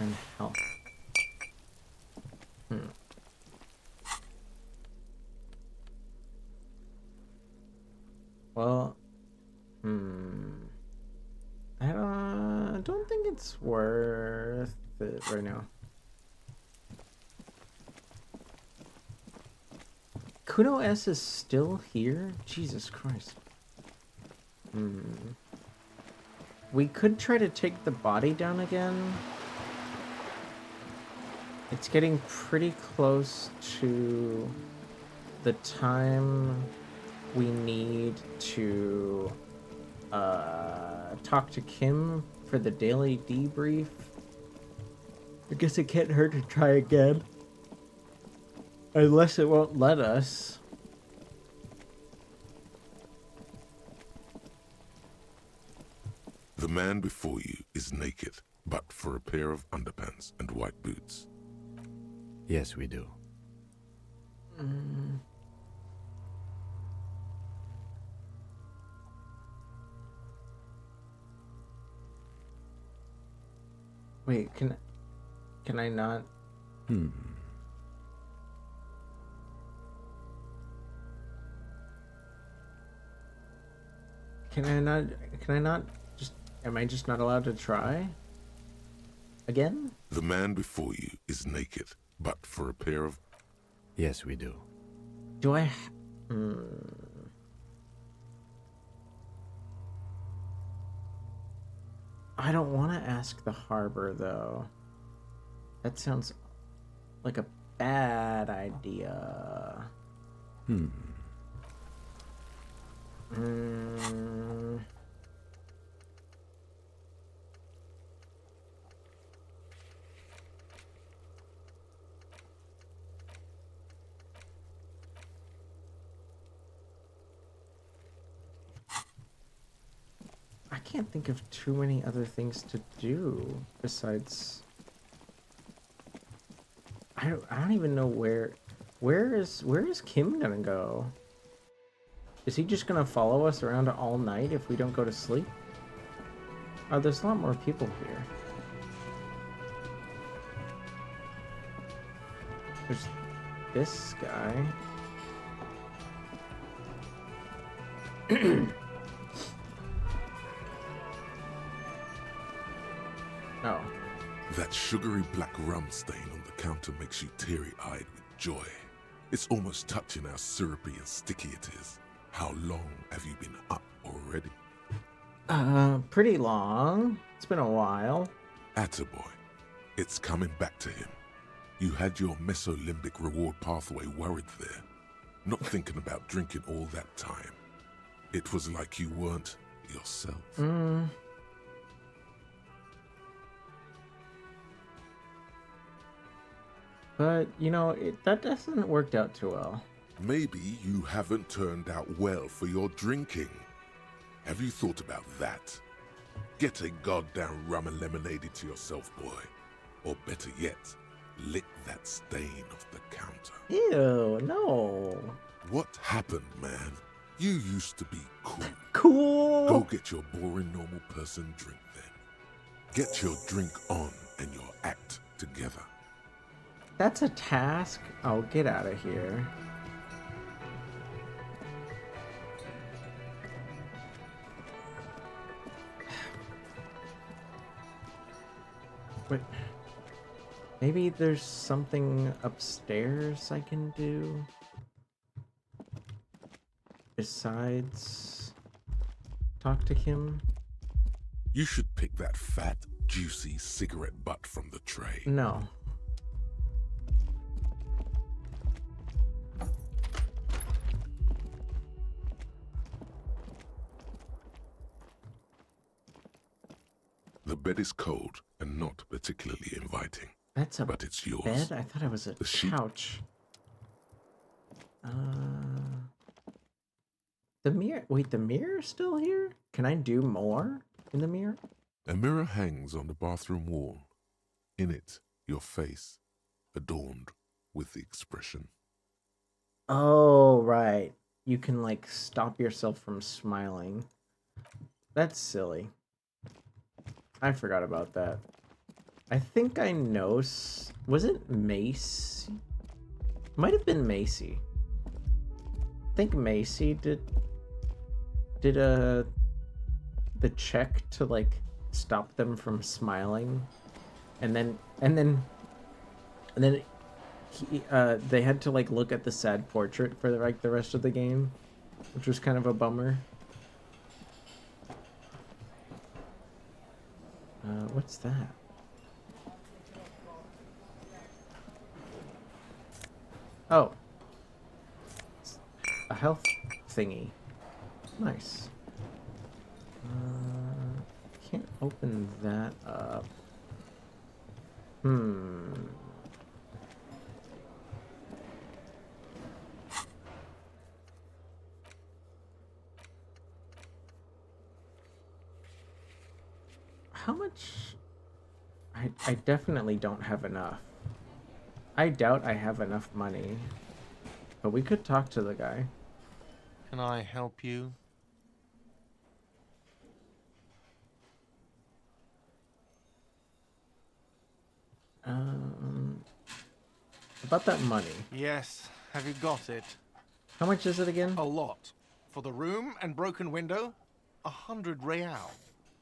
Speaker 2: And health. Well, I don't think it's worth it right now. Kuno S is still here? Jesus Christ. We could try to take the body down again. It's getting pretty close to the time we need to talk to Kim for the daily debrief. I guess it can't hurt to try again. Unless it won't let us.
Speaker 5: The man before you is naked, but for a pair of underpants and white boots.
Speaker 7: Yes, we do.
Speaker 2: Wait, can I not? Can I not just, am I just not allowed to try? Again?
Speaker 5: The man before you is naked, but for a pair of...
Speaker 7: Yes, we do.
Speaker 2: Do I... I don't want to ask the harbor, though. That sounds like a bad idea. I can't think of too many other things to do besides... I don't even know where is Kim gonna go? Is he just gonna follow us around all night if we don't go to sleep? Oh, there's a lot more people here. There's this guy. Oh.
Speaker 5: That sugary black rum stain on the counter makes you teary-eyed with joy. It's almost touching how syrupy and sticky it is. How long have you been up already?
Speaker 2: Pretty long. It's been a while.
Speaker 5: Attaboy. It's coming back to him. You had your mesolimbic reward pathway worried there, not thinking about drinking all that time. It was like you weren't yourself.
Speaker 2: But, you know, that hasn't worked out too well.
Speaker 5: Maybe you haven't turned out well for your drinking. Have you thought about that? Get a goddamn rum and lemonade to yourself, boy. Or better yet, lick that stain off the counter.
Speaker 2: Ew, no.
Speaker 5: What happened, man? You used to be cool.
Speaker 2: Cool.
Speaker 5: Go get your boring normal person drink then. Get your drink on and your act together.
Speaker 2: That's a task? Oh, get out of here. Wait. Maybe there's something upstairs I can do? Besides talk to Kim?
Speaker 5: You should pick that fat, juicy cigarette butt from the tray.
Speaker 2: No.
Speaker 5: The bed is cold and not particularly inviting.
Speaker 2: That's a
Speaker 5: but it's yours.
Speaker 2: bed? I thought it was a couch. The mirror. Wait, the mirror's still here? Can I do more in the mirror?
Speaker 5: A mirror hangs on the bathroom wall. In it, your face, adorned with the expression.
Speaker 2: Oh, right. You can, like, stop yourself from smiling. That's silly. I forgot about that. I think I know... Was it Macy? Might have been Macy. I think Macy did the check to, like, stop them from smiling. And then they had to like look at the sad portrait for like the rest of the game, which was kind of a bummer. What's that? Oh, it's a health thingy. Nice. Can't open that up. How much? I definitely don't have enough. I doubt I have enough money. But we could talk to the guy.
Speaker 17: Can I help you?
Speaker 2: About that money.
Speaker 17: Yes. Have you got it?
Speaker 2: How much is it again?
Speaker 17: A lot. For the room and broken window, 100 real.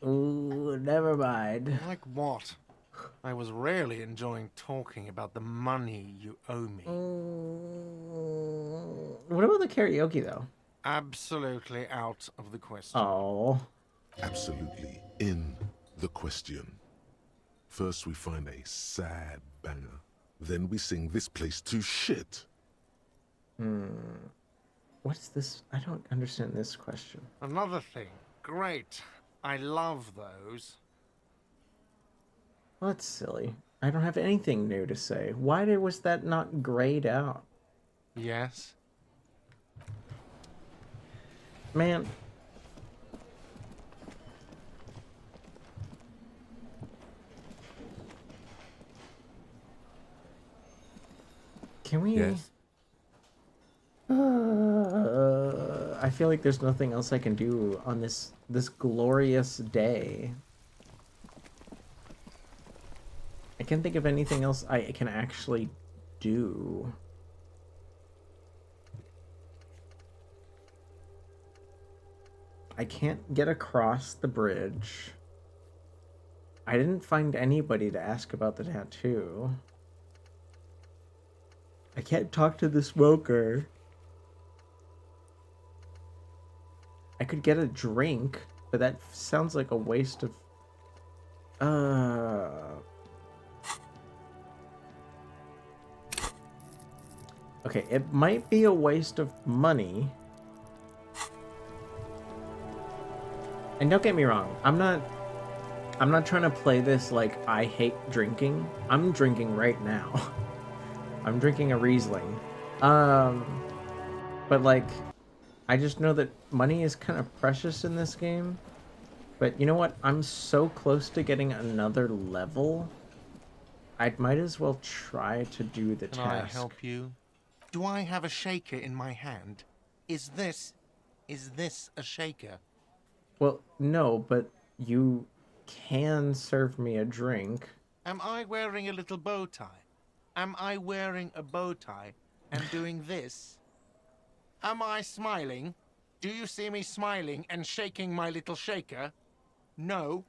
Speaker 2: Ooh, never mind.
Speaker 17: Like what? I was rarely enjoying talking about the money you owe me.
Speaker 2: What about the karaoke, though?
Speaker 17: Absolutely out of the question.
Speaker 2: Oh.
Speaker 5: Absolutely in the question. First we find a sad banger. Then we sing this place to shit.
Speaker 2: What's this? I don't understand this question.
Speaker 17: Another thing. Great. I love those.
Speaker 2: Well, that's silly. I don't have anything new to say. Why was that not grayed out?
Speaker 17: Yes.
Speaker 2: Man. Can we...
Speaker 7: Yes.
Speaker 2: I feel like there's nothing else I can do on this glorious day. I can't think of anything else I can actually do. I can't get across the bridge. I didn't find anybody to ask about the tattoo. I can't talk to the smoker. I could get a drink, but that sounds like a waste of... Okay, it might be a waste of money. And don't get me wrong, I'm not trying to play this like I hate drinking. I'm drinking right now. I'm drinking a Riesling. But like, I just know that money is kind of precious in this game. But you know what? I'm so close to getting another level. I might as well try to do the task.
Speaker 17: Can I help you? Do I have a shaker in my hand? Is this a shaker?
Speaker 2: Well, no, but you can serve me a drink.
Speaker 17: Am I wearing a little bow tie? Am I wearing a bow tie and doing this? Am I smiling? Do you see me smiling and shaking my little shaker? No.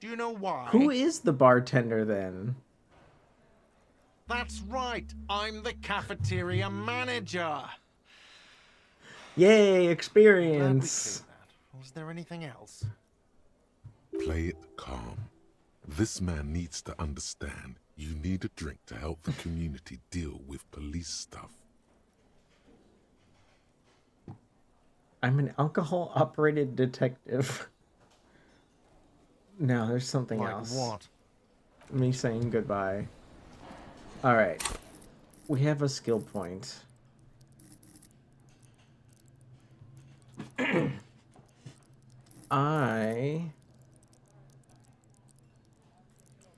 Speaker 17: Do you know why?
Speaker 2: Who is the bartender then?
Speaker 17: That's right. I'm the cafeteria manager.
Speaker 2: Yay, experience.
Speaker 17: Was there anything else?
Speaker 5: Play it calm. This man needs to understand you need a drink to help the community deal with police stuff.
Speaker 2: I'm an alcohol-operated detective. No, there's something else.
Speaker 17: What?
Speaker 2: Me saying goodbye. Alright. We have a skill point. I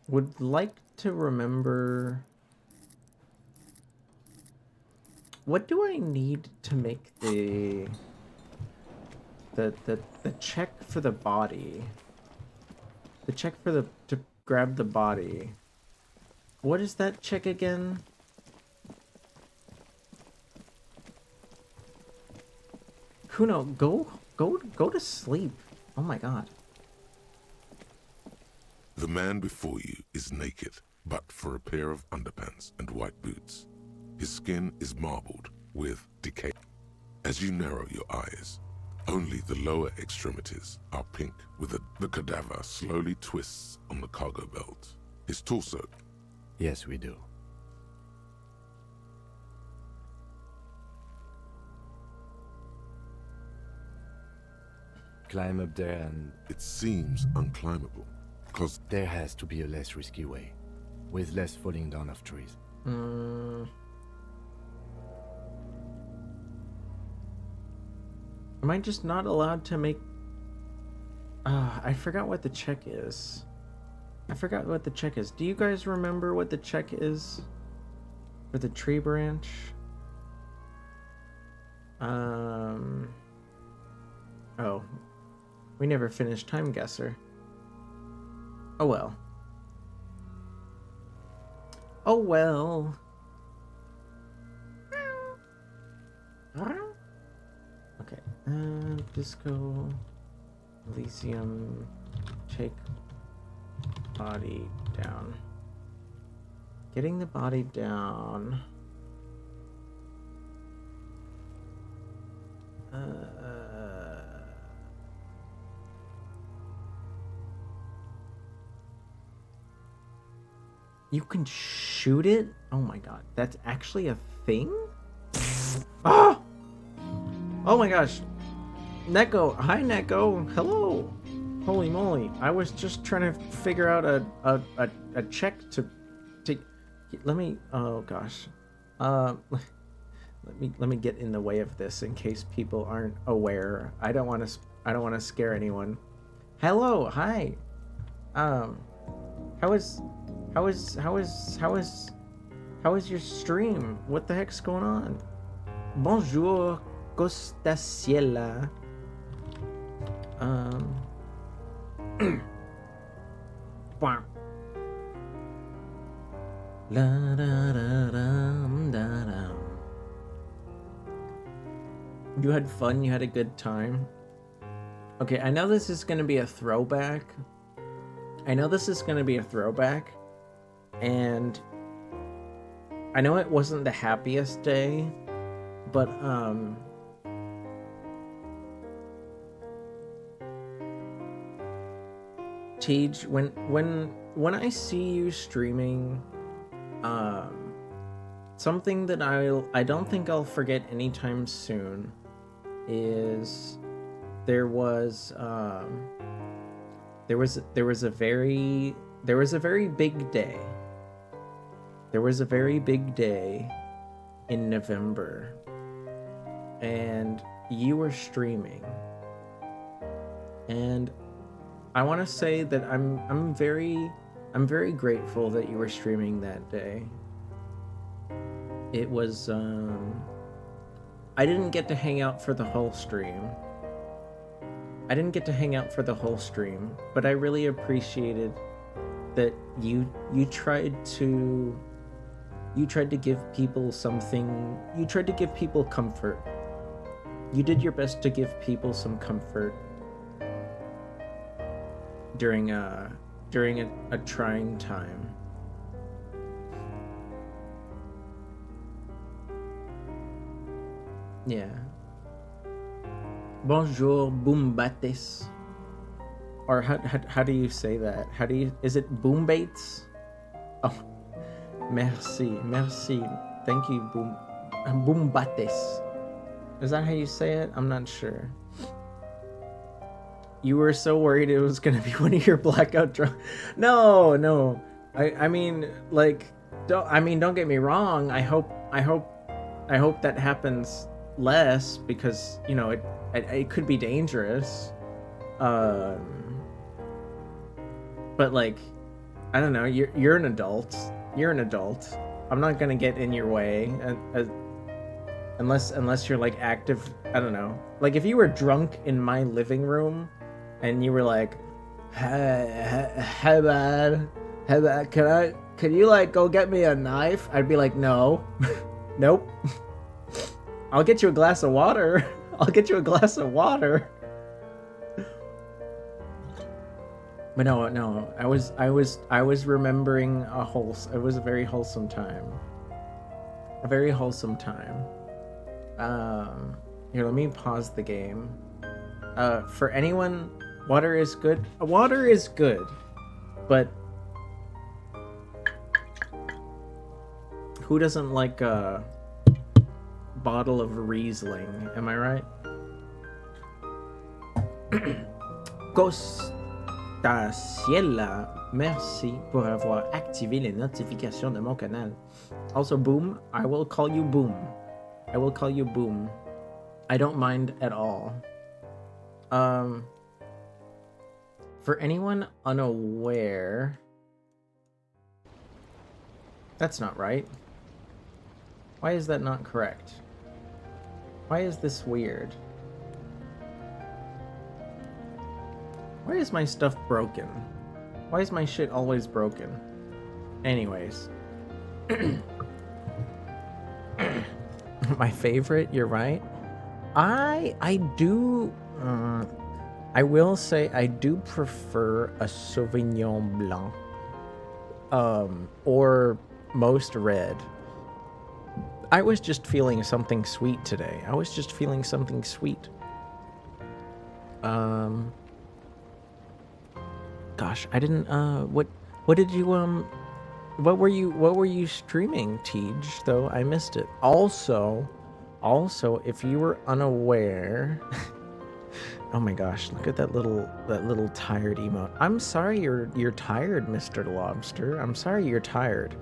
Speaker 2: would like to remember... What do I need to make the check for the body? The check for to grab the body. What is that check again? Kuno, go to sleep. Oh my god.
Speaker 5: The man before you is naked, but for a pair of underpants and white boots. His skin is marbled with decay. As you narrow your eyes, only the lower extremities are pink, with the cadaver slowly twists on the cargo belt. His torso.
Speaker 7: Yes, we do. Climb up there and...
Speaker 5: It seems unclimbable, because...
Speaker 7: There has to be a less risky way, with less falling down of trees.
Speaker 2: Am I just not allowed to make... I forgot what the check is. I forgot what the check is. Do you guys remember what the check is? For the tree branch? Oh. We never finished Time Guesser. Oh well. Oh well. Okay. Disco. Elysium. Take body down. Getting the body down. You can shoot it? Oh my god, that's actually a thing? Ah! Oh my gosh. Neko, hi Neko, hello. Holy moly, I was just trying to figure out a check to let me, oh gosh. Let me get in the way of this in case people aren't aware. I don't want to scare anyone. Hello, hi. How is your stream? What the heck's going on? Bonjour, Costa Ciela. La da da dum da dum. You had fun, you had a good time. Okay, I know this is gonna be a throwback. And I know it wasn't the happiest day, but Tej, when I see you streaming, something that I don't think I'll forget anytime soon is there was a very big day. There was a very big day in November, and you were streaming, and I want to say that I'm very grateful that you were streaming that day. It was I didn't get to hang out for the whole stream. But I really appreciated that you tried to give people something. You tried to give people comfort. You did your best to give people some comfort during a trying time. Yeah. Bonjour, Boombates. Or how do you say that? Is it Boombates? Oh, merci. Thank you, Boombates. Is that how you say it? I'm not sure. You were so worried it was gonna be one of your blackout drunk. No. I mean, like, don't get me wrong. I hope that happens less, because you know it could be dangerous. But like, I don't know. You're an adult. I'm not gonna get in your way, unless you're like active. I don't know. Like if you were drunk in my living room, and you were like, "Hey, bad, can you like go get me a knife?" I'd be like, "No, nope. I'll get you a glass of water. But no. I was remembering it was a very wholesome time. A very wholesome time. Here, let me pause the game. For anyone, water is good. Water is good, but who doesn't like a bottle of Riesling? Am I right? Costaciela, merci pour avoir activé les notifications de mon canal. Also, Boom, I will call you Boom. I will call you Boom. I don't mind at all. For anyone unaware... That's not right. Why is that not correct? Why is this weird? Why is my stuff broken? Why is my shit always broken? Anyways. My favorite, you're right. I do... I will say I do prefer a Sauvignon Blanc. Or most red. I was just feeling something sweet today. I was just feeling something sweet. Gosh, I didn't, what did you, what were you streaming, Tej, though? I missed it. Also, if you were unaware, oh my gosh, look at that little tired emote. I'm sorry you're tired, Mr. Lobster. I'm sorry you're tired.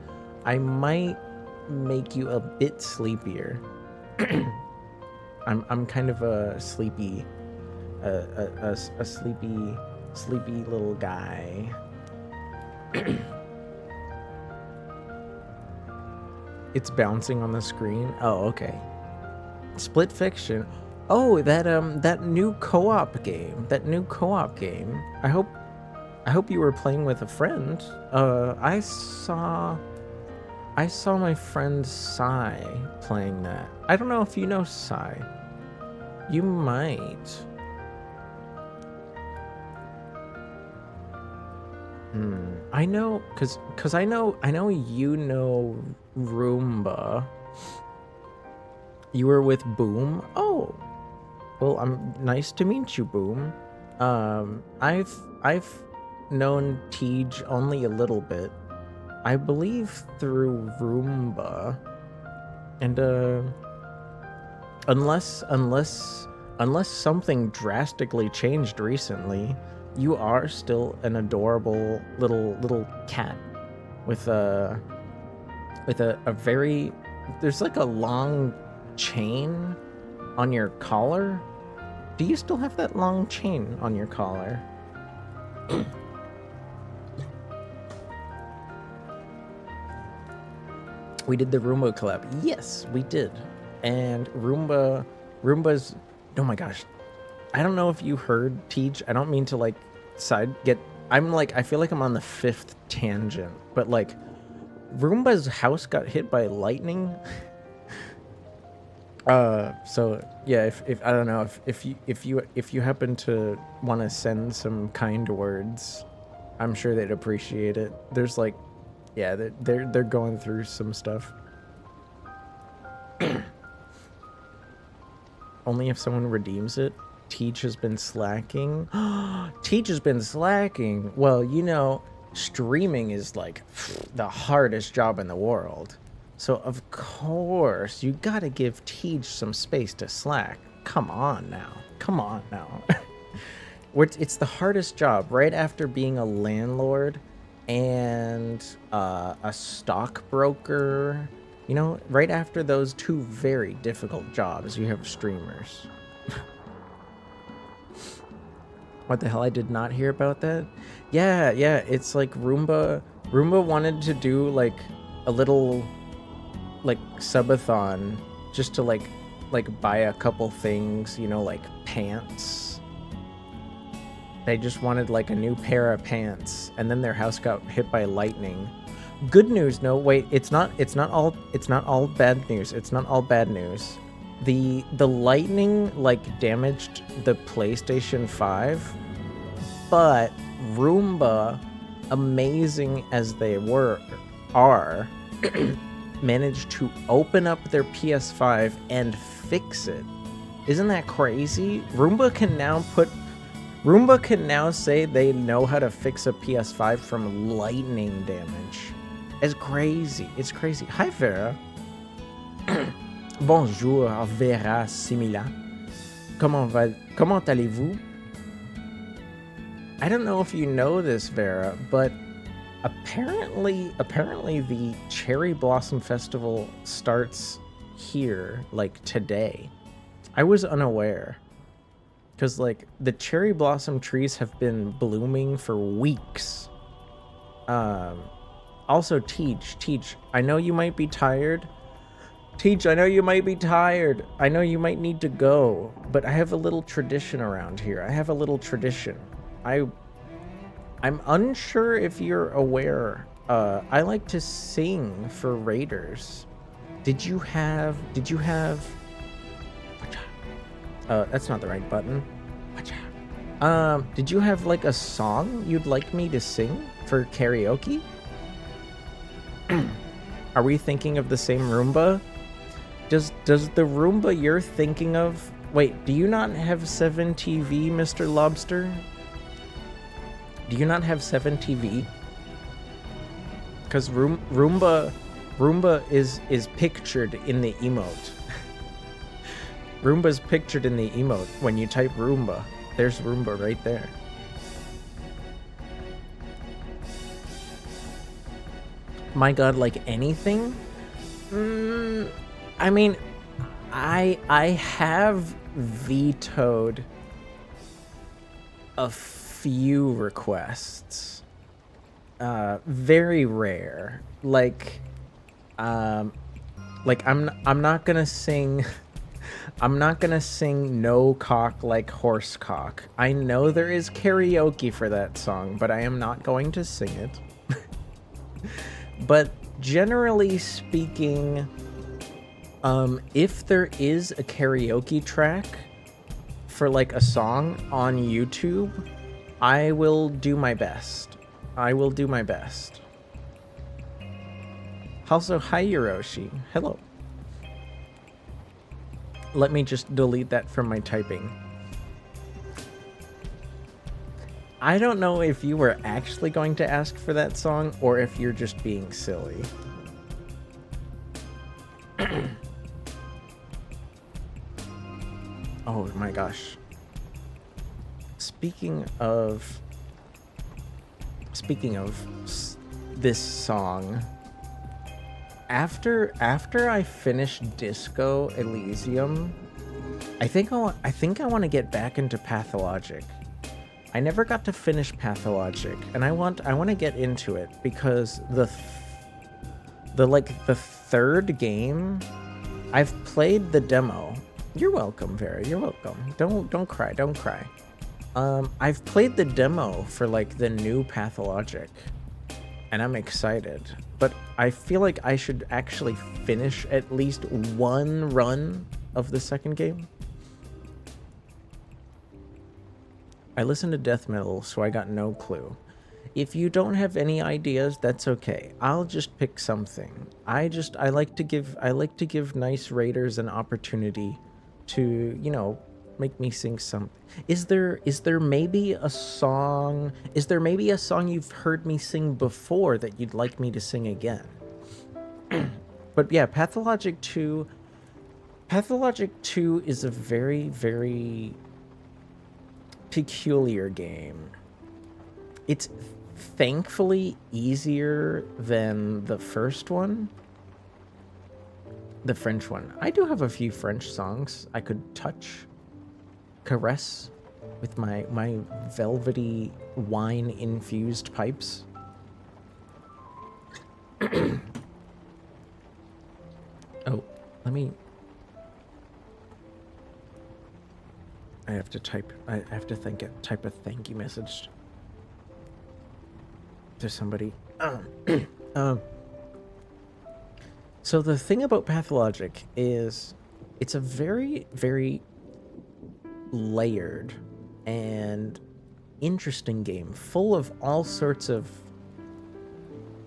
Speaker 2: I might make you a bit sleepier. I'm kind of a sleepy, a sleepy little guy. It's bouncing on the screen. Oh, okay. Split Fiction. Oh, that new co-op game. I hope you were playing with a friend. I saw my friend Sai playing that. I don't know if you know Sai. You might. I know, cause I know you know Roomba. You were with Boom. Oh, well, nice to meet you, Boom. I've known Tej only a little bit. I believe through Roomba, and unless something drastically changed recently, you are still an adorable little cat with a very, there's like a long chain on your collar. Do you still have that long chain on your collar? We did the Roomba collab. Yes, we did. And Roomba's, oh my gosh. I don't know if you heard, Tej. I don't mean to like I feel like I'm on the 5th tangent, but like Roomba's house got hit by lightning. So yeah, if I don't know if you happen to want to send some kind words, I'm sure they'd appreciate it. There's like, yeah, they're going through some stuff. Only if someone redeems it. Tej has been slacking. Tej has been slacking. Well, you know, streaming is like the hardest job in the world. So of course, you gotta give Tej some space to slack. Come on now. It's the hardest job, right after being a landlord and a stockbroker. You know, right after those two very difficult jobs, you have streamers. What the hell? I did not hear about that. Yeah, it's like Roomba wanted to do like a little like subathon just to like buy a couple things, you know, like pants. They just wanted like a new pair of pants, and then their house got hit by lightning. Good news. No, wait, it's not all bad news. It's not all bad news. The lightning like damaged the PlayStation 5, but Roomba, amazing as they are, managed to open up their PS5 and fix it. Isn't that crazy? Roomba can now say they know how to fix a PS5 from lightning damage. It's crazy. It's crazy. Hi, Vera. Bonjour, Vera Simila. Comment allez-vous? I don't know if you know this, Vera, but apparently the Cherry Blossom Festival starts here, like, today. I was unaware. Because, like, the cherry blossom trees have been blooming for weeks. Also, Teach, I know you might be tired. Teach, I know you might be tired. I know you might need to go. But I have a little tradition around here. I have a little tradition. I'm unsure if you're aware. I like to sing for raiders. Did you have... that's not the right button. Did you have, like, a song you'd like me to sing for karaoke? Are we thinking of the same Roomba? Does the Roomba you're thinking of... Wait, do you not have 7TV, Mr. Lobster? Do you not have 7TV? Because Roomba is pictured in the emote. Roomba's pictured in the emote when you type Roomba. There's Roomba right there. My god, like anything? I mean, I have vetoed a few requests. Very rare. Like I'm not gonna sing... I'm not gonna sing No Cock Like Horse Cock. I know there is karaoke for that song, but I am not going to sing it. But generally speaking, if there is a karaoke track for like a song on YouTube, I will do my best. I will do my best. Also, hi Hiroshi. Hello. Let me just delete that from my typing. I don't know if you were actually going to ask for that song or if you're just being silly. Oh my gosh. Speaking of this song, after I finish Disco Elysium, I think I want to get back into Pathologic. I never got to finish Pathologic, and I want to get into it because the third game, I've played the demo. You're welcome, Vera. You're welcome. Don't cry. Don't cry. I've played the demo for like the new Pathologic, and I'm excited. But I feel like I should actually finish at least one run of the second game. I listen to death metal, so I got no clue. If you don't have any ideas, that's okay. I'll just pick something. I like to give nice raiders an opportunity to, you know, make me sing something. Is there maybe a song? Is there maybe a song you've heard me sing before that you'd like me to sing again? But yeah, Pathologic 2 is a very, very peculiar game. It's thankfully easier than the first one. The French one. I do have a few French songs I could caress with my velvety wine infused pipes. Oh, let me... I have to type a thank you message to somebody. So the thing about Pathologic is it's a very, very layered and interesting game, full of all sorts of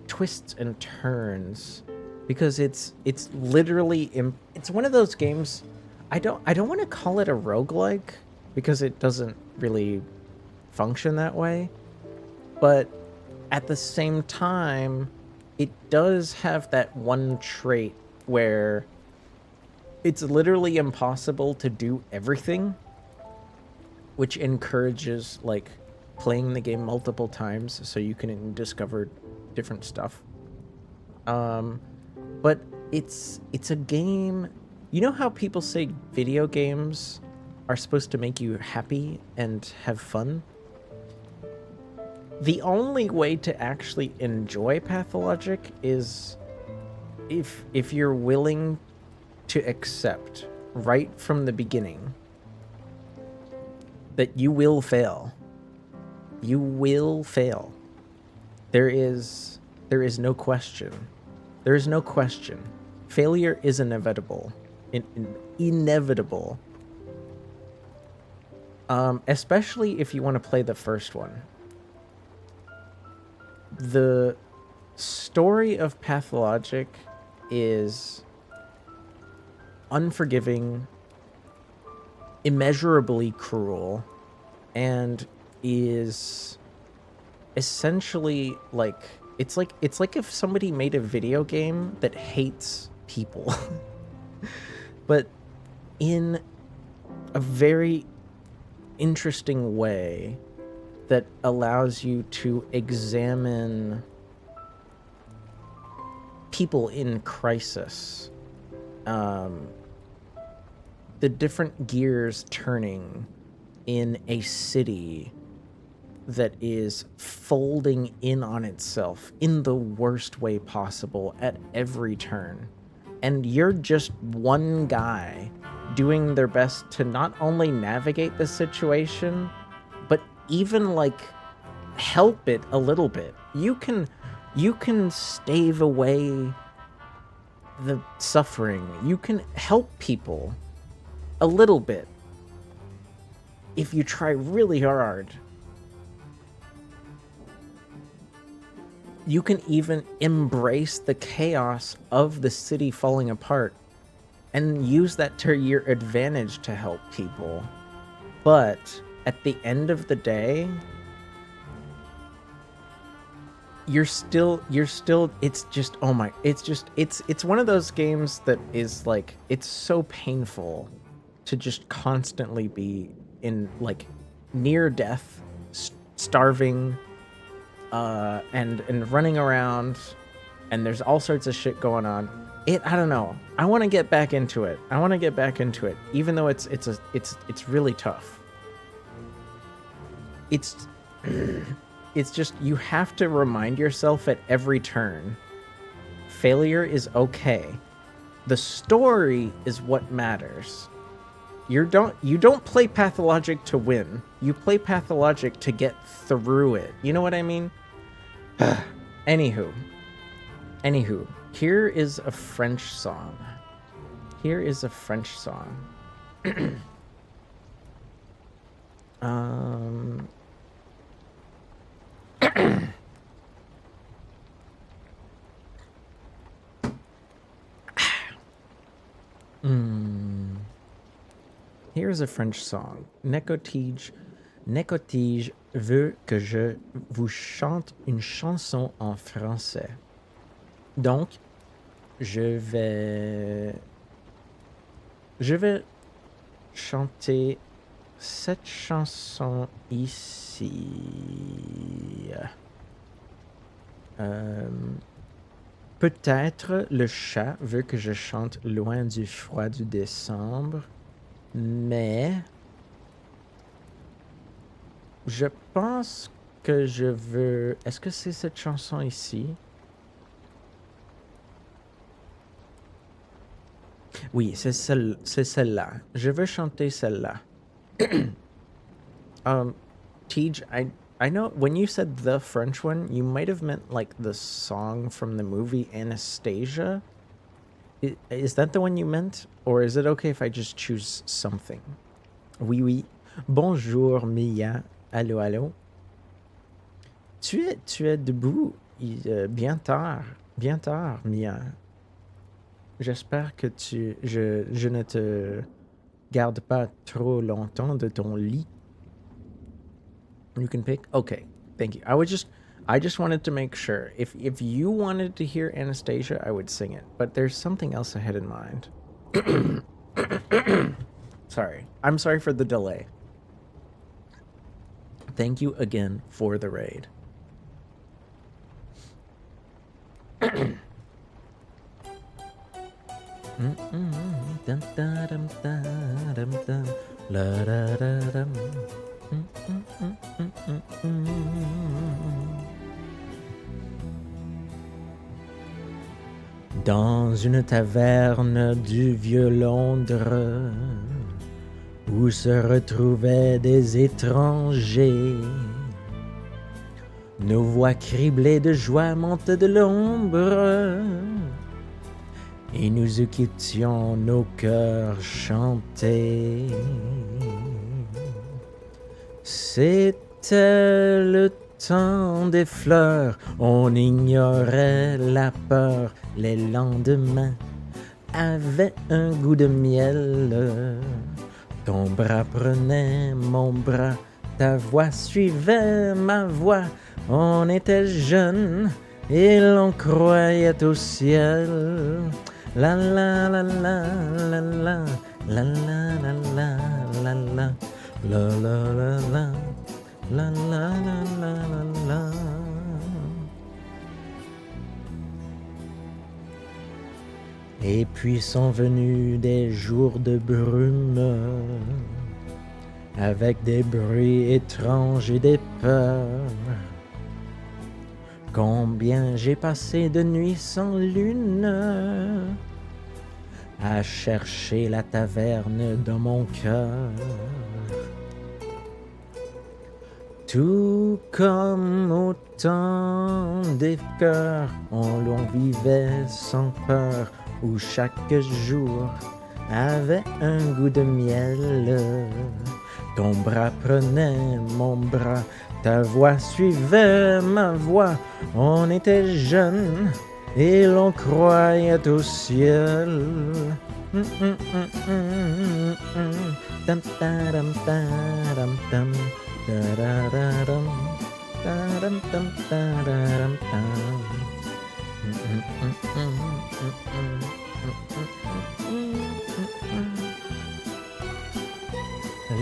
Speaker 2: twists and turns because it's literally it's one of those games. I don't want to call it a roguelike because it doesn't really function that way, but at the same time it does have that one trait where it's literally impossible to do everything, which encourages like playing the game multiple times so you can discover different stuff. But it's a game. You know how people say video games are supposed to make you happy and have fun? The only way to actually enjoy Pathologic is if you're willing to accept right from the beginning that you will fail. You will fail. There is no question. There is no question. Failure is inevitable. Inevitable. Especially if you want to play the first one. The story of Pathologic is unforgiving, immeasurably cruel, and is essentially like it's like if somebody made a video game that hates people but in a very interesting way that allows you to examine people in crisis, the different gears turning in a city that is folding in on itself in the worst way possible at every turn. And you're just one guy doing their best to not only navigate the situation, but even like help it a little bit. You can stave away the suffering. You can help people a little bit if you try really hard. You can even embrace the chaos of the city falling apart and use that to your advantage to help people. But at the end of the day, you're still it's just it's one of those games that is like, it's so painful to just constantly be in like near death, starving, and running around, and there's all sorts of shit going on. I don't know. I want to get back into it. Even though it's really tough. It's just, you have to remind yourself at every turn, failure is okay. The story is what matters. You don't play Pathologic to win. You play Pathologic to get through it. You know what I mean? Anywho, here is a French song. Here's a French song. Necotige veut que je vous chante une chanson en français. Donc, je vais chanter cette chanson ici. Peut-être le chat veut que je chante loin du froid du décembre, mais je pense que je veux... Est-ce que c'est cette chanson ici? Oui, c'est celle-là. Je veux chanter celle-là. Tej, I know when you said the French one, you might have meant like the song from the movie Anastasia. Is that the one you meant? Or is it okay if I just choose something? Oui. Bonjour, Mia. Allô, allô. Tu es debout bien tard, Mia. j'espère que je ne te garde pas trop longtemps de ton lit. You can pick? Okay, thank you. I just wanted to make sure. If you wanted to hear Anastasia, I would sing it. But there's something else I had in mind. Sorry. I'm sorry for the delay. Thank you again for the raid. Dans une taverne du vieux Londres, où se retrouvaient des étrangers, nos voix criblées de joie montent de l'ombre, et nous écoutions nos cœurs chanter. C'était le temps des fleurs, on ignorait la peur, les lendemains avaient un goût de miel. Ton bras prenait mon bras, ta voix suivait ma voix, on était jeunes et l'on croyait au ciel. La la la la la la la la la la la la la la la la la la la la. Et puis sont venus des jours de brume, avec des bruits étranges et des peurs. Combien j'ai passé de nuits sans lune, à chercher la taverne dans mon cœur. Tout comme au temps des cœurs, l'on vivait sans peur, où chaque jour avait un goût de miel. Ton bras prenait mon bras, ta voix suivait ma voix, on était jeunes et l'on croyait au ciel. Tam tam tam tam tararam taram tam tararam tam.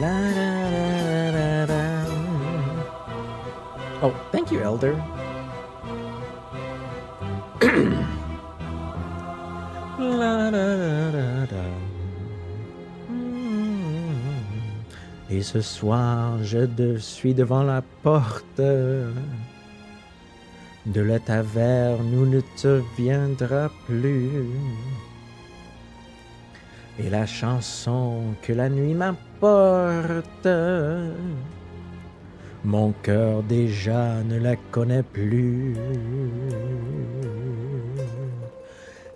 Speaker 2: La la la la la. Oh, thank you, Elder. La la la la la. Et ce soir, je suis devant la porte de la taverne où ne te viendra plus. Et la chanson que la nuit m'apporte, mon cœur déjà ne la connaît plus.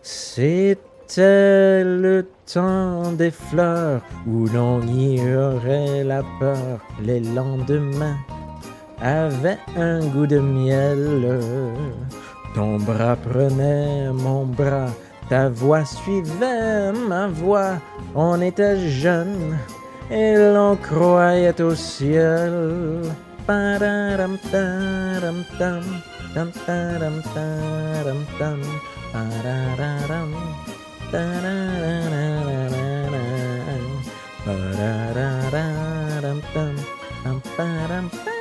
Speaker 2: C'était le temps des fleurs où l'on ignorait la peur, les lendemains avaient un goût de miel. Ton bras prenait mon bras, ta voix suivait ma voix, on était jeunes et l'on croyait au ciel. Pararam taram tam tam taram taram tam pararam tarararararam parararam tam tam param param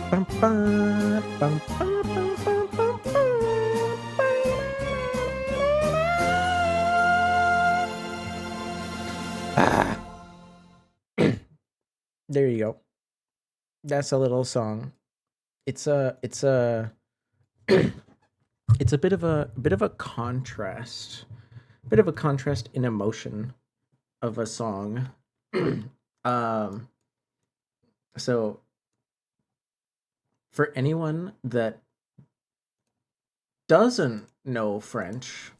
Speaker 2: pam pam pam pam pam pam pam. Ah. There you go. That's a little song. It's a it's a bit of a contrast. Bit of a contrast in emotion of a song. So for anyone that doesn't know French,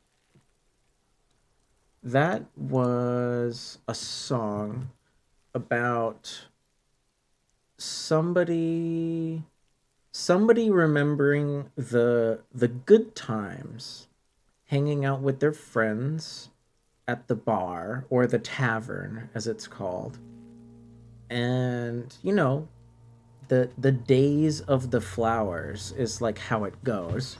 Speaker 2: that was a song about somebody somebody remembering the good times, hanging out with their friends at the bar or the tavern as it's called. And, you know, the days of the flowers is like how it goes.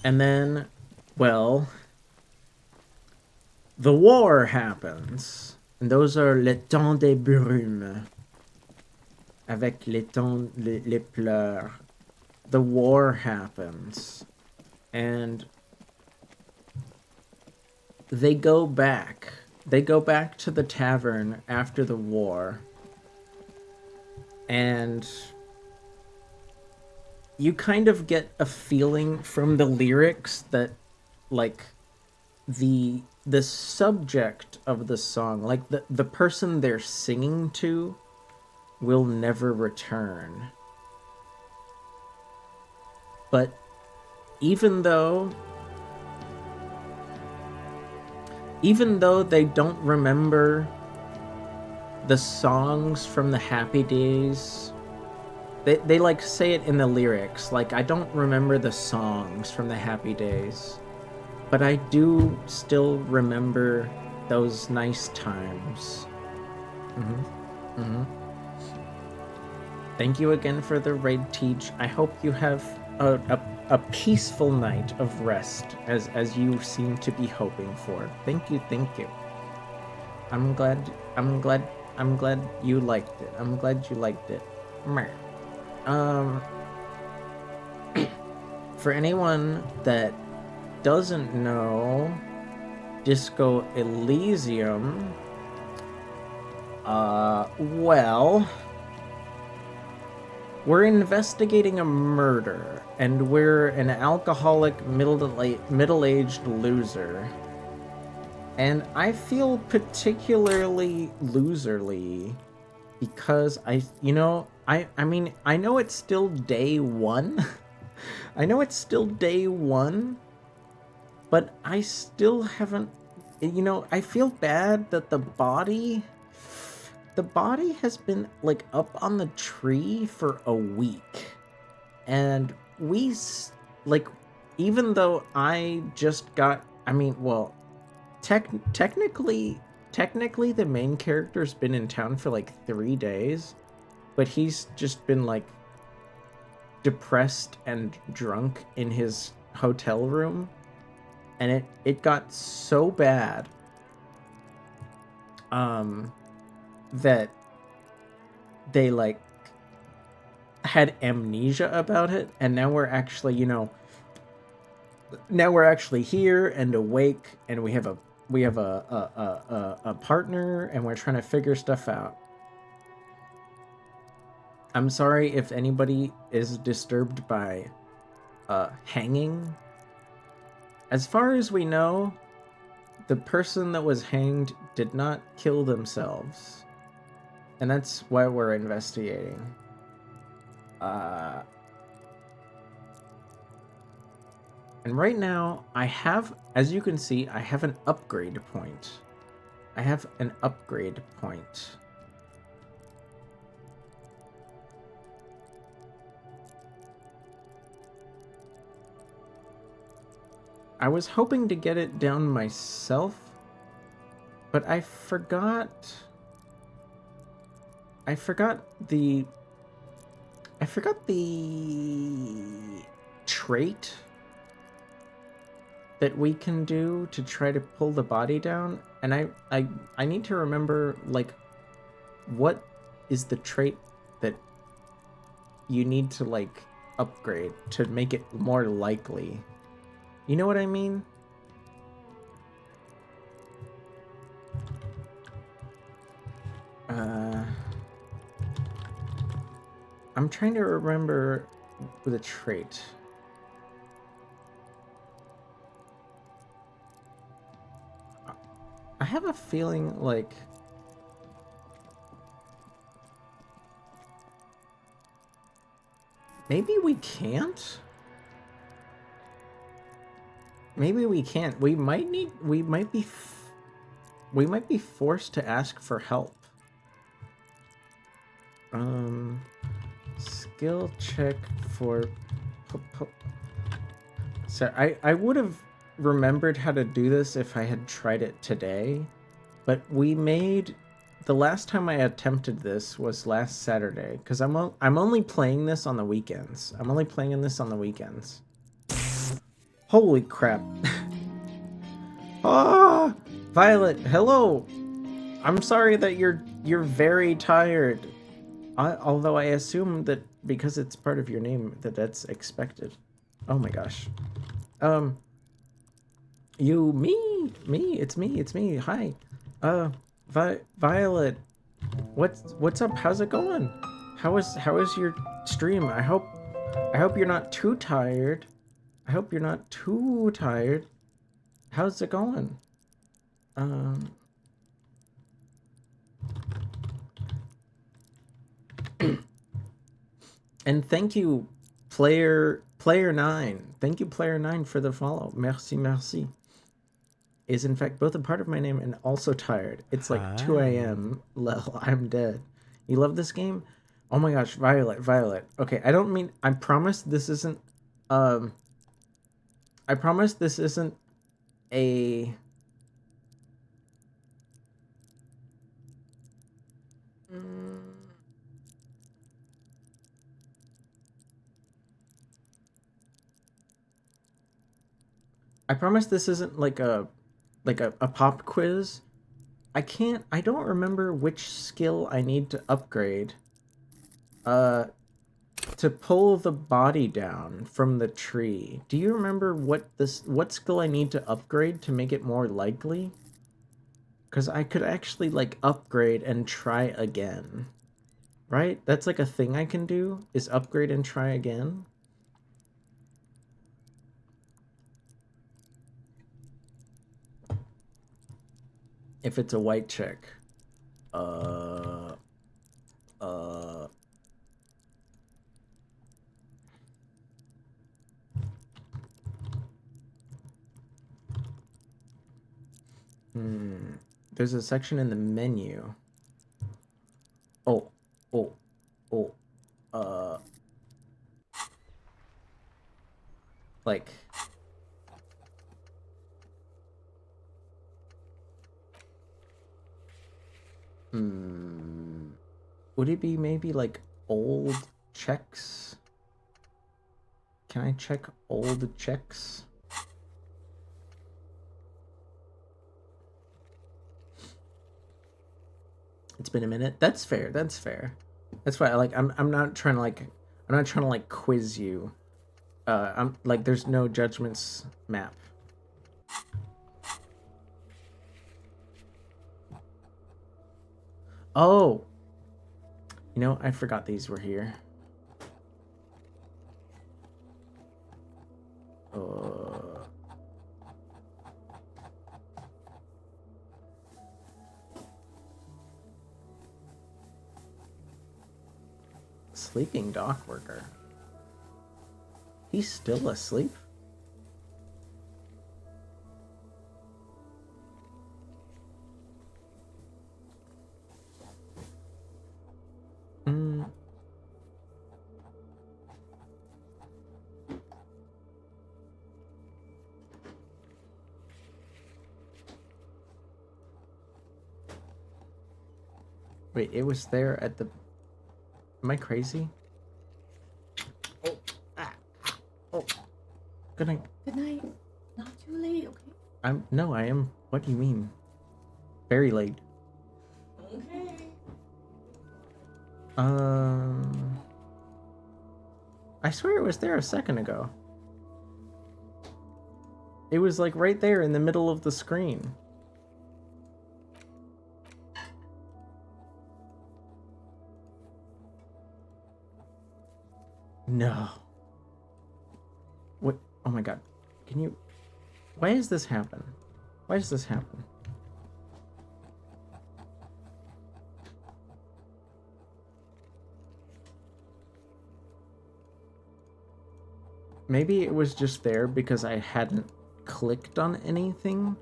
Speaker 2: And then, well, the war happens. And those are les temps des brumes. Avec les temps, les pleurs. The war happens. And they go back. They go back to the tavern after the war. And you kind of get a feeling from the lyrics that, like, the subject of the song, like the person they're singing to, will never return. But even though they don't remember the songs from the happy days, they like say it in the lyrics, like, I don't remember the songs from the happy days, but I do still remember those nice times. Thank you again for the raid, Teach. I hope you have a peaceful night of rest, as you seem to be hoping for. Thank you. I'm glad you liked it. I'm glad you liked it. For anyone that doesn't know Disco Elysium, well, we're investigating a murder, and we're an alcoholic middle-aged loser. And I feel particularly loserly because I mean, I know it's still day one. I know it's still day one, but I still haven't, I feel bad that the body has been, like, up on the tree for a week. And we, like, even though I just got, well, technically the main character's been in town for like 3 days, but he's just been, like, depressed and drunk in his hotel room, and it got so bad that they, like, had amnesia about it, and now we're actually, here and awake, and we have a partner, and we're trying to figure stuff out. I'm sorry if anybody is disturbed by hanging. As far as we know, the person that was hanged did not kill themselves, and that's why we're investigating. And right now, I have, as you can see, I have an upgrade point. I was hoping to get it down myself, but I forgot the trait that we can do to try to pull the body down, and I need to remember, like, what is the trait that you need to, like, upgrade to make it more likely. You know what I mean? I'm trying to remember the trait. I have a feeling like maybe we can't. Maybe we can't. We might we might be forced to ask for help. Skill check for... So I would have remembered how to do this if I had tried it today, but we made... The last time I attempted this was last Saturday, because I'm only playing this on the weekends. I'm only playing this on the weekends. Holy crap. Ah! Violet, hello! I'm sorry that you're very tired. Although I assume that because it's part of your name that's expected. Oh my gosh. It's me. Hi. Violet. What's up? How's it going? How is your stream? I hope you're not too tired. How's it going? And thank you, Player 9. Thank you, Player 9, for the follow. Merci. Is in fact both a part of my name and also tired. It's like 2 a.m. Lel, I'm dead. You love this game? Oh my gosh, Violet. Okay, I promise this isn't a... I promise this isn't a pop quiz. I don't remember which skill I need to upgrade to pull the body down from the tree. Do you remember what skill I need to upgrade to make it more likely? Because I could actually like upgrade and try again. Right? That's like a thing I can do, is upgrade and try again. If it's a white chick. There's a section in the menu. Like... Would it be maybe like old checks? Can I check old checks? It's been a minute. That's fair. That's why I'm not trying to like quiz you. I'm like, there's no judgments map. Oh, you know, I forgot these were here. Sleeping dock worker. He's still asleep? Wait, it was there at the... Am I crazy? Oh. Good night.
Speaker 18: Good night. Not too late, okay?
Speaker 2: No, I am. What do you mean? Very late.
Speaker 18: Okay.
Speaker 2: I swear it was there a second ago. It was like right there in the middle of the screen. No. What? Oh my god. Can you... Why does this happen? Why does this happen? Maybe it was just there because I hadn't clicked on anything.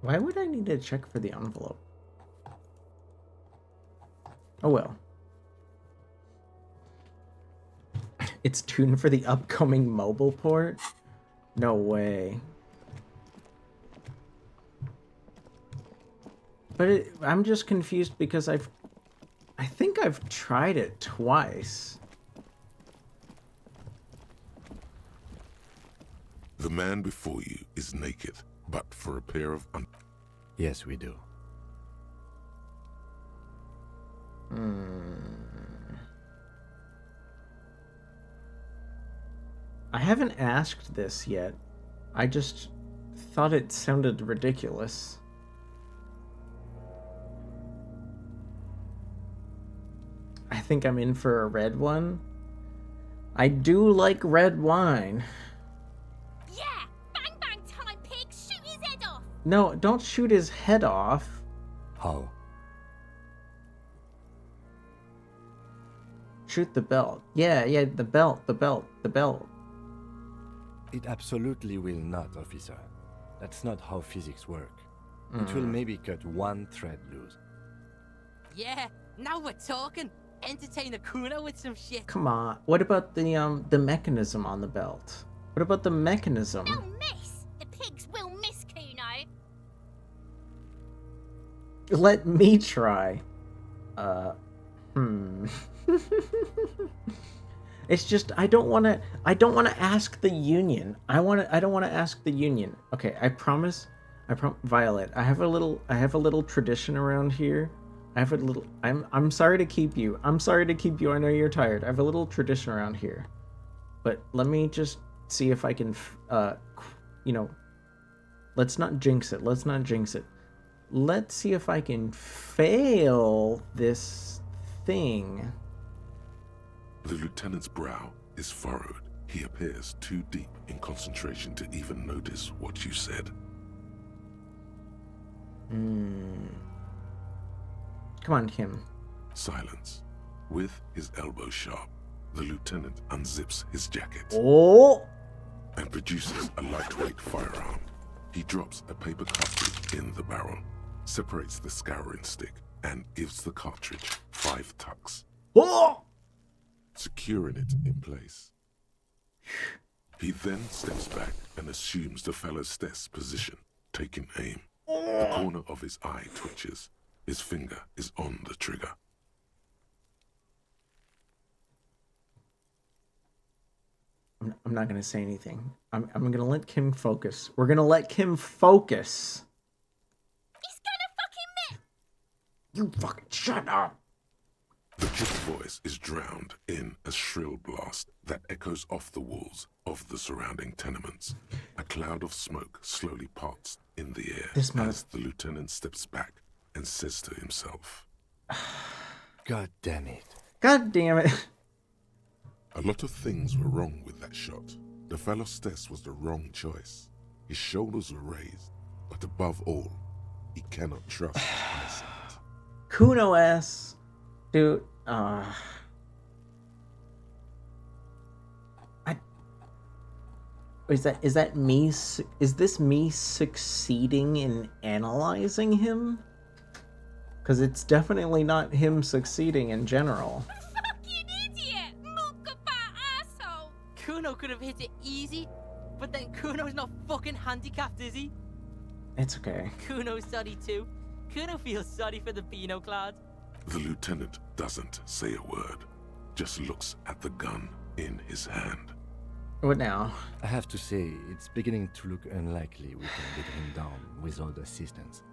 Speaker 2: Why would I need to check for the envelope? Oh well. It's tuned for the upcoming mobile port? No way. But I'm just confused because I think I've tried it twice.
Speaker 5: The man before you is naked, but for a pair of
Speaker 7: Yes, we do.
Speaker 2: I haven't asked this yet. I just thought it sounded ridiculous. I think I'm in for a red one. I do like red wine.
Speaker 8: Yeah! Bang bang time, pig! Shoot his head off!
Speaker 2: No, don't shoot his head off.
Speaker 7: How?
Speaker 2: Shoot the belt. Yeah, the belt.
Speaker 7: It absolutely will not, officer. That's not how physics work. It will maybe cut one thread loose.
Speaker 4: Yeah, now we're talking. Entertain a Kuno with some shit.
Speaker 2: Come on. What about the mechanism on the belt? What about the mechanism?
Speaker 8: They'll miss! The pigs will miss Kuno!
Speaker 2: Let me try. It's just I don't want to ask the union. I don't want to ask the union. Okay, I promise Violet, I have a little tradition around here. I'm sorry to keep you. I know you're tired. I have a little tradition around here. But let me just see if I can let's not jinx it. Let's see if I can fail this thing.
Speaker 5: The lieutenant's brow is furrowed. He appears too deep in concentration to even notice what you said.
Speaker 2: Come on, Kim.
Speaker 5: Silence. With his elbow sharp, the lieutenant unzips his jacket.
Speaker 2: Oh!
Speaker 5: And produces a lightweight firearm. He drops a paper cartridge in the barrel, separates the scouring stick, and gives the cartridge 5 tucks.
Speaker 2: Oh!
Speaker 5: Securing it in place. He then steps back and assumes the fellow's desk position, taking aim. The corner of his eye twitches. His finger is on the trigger.
Speaker 2: I'm not gonna say anything. I'm gonna let Kim focus. We're gonna let Kim focus.
Speaker 8: He's gonna fucking miss!
Speaker 2: You fucking shut up!
Speaker 5: The kid's voice is drowned in a shrill blast that echoes off the walls of the surrounding tenements. A cloud of smoke slowly parts in the air as the lieutenant steps back and says to himself,
Speaker 7: God damn it.
Speaker 2: God damn it.
Speaker 5: A lot of things were wrong with that shot. The fellow's desk was the wrong choice. His shoulders were raised, but above all, he cannot trust his eyesight.
Speaker 2: Kuno S. Dude, is this me succeeding in analyzing him? Because it's definitely not him succeeding in general.
Speaker 8: Fucking idiot! Mookabat asshole!
Speaker 4: Kuno could have hit it easy, but then Kuno's not fucking handicapped, is he?
Speaker 2: It's okay.
Speaker 4: Kuno's sorry too. Kuno feels sorry for the Beano Cloud.
Speaker 5: The lieutenant doesn't say a word, just looks at the gun in his hand.
Speaker 2: What now?
Speaker 7: I have to say, it's beginning to look unlikely we can get him down without assistance.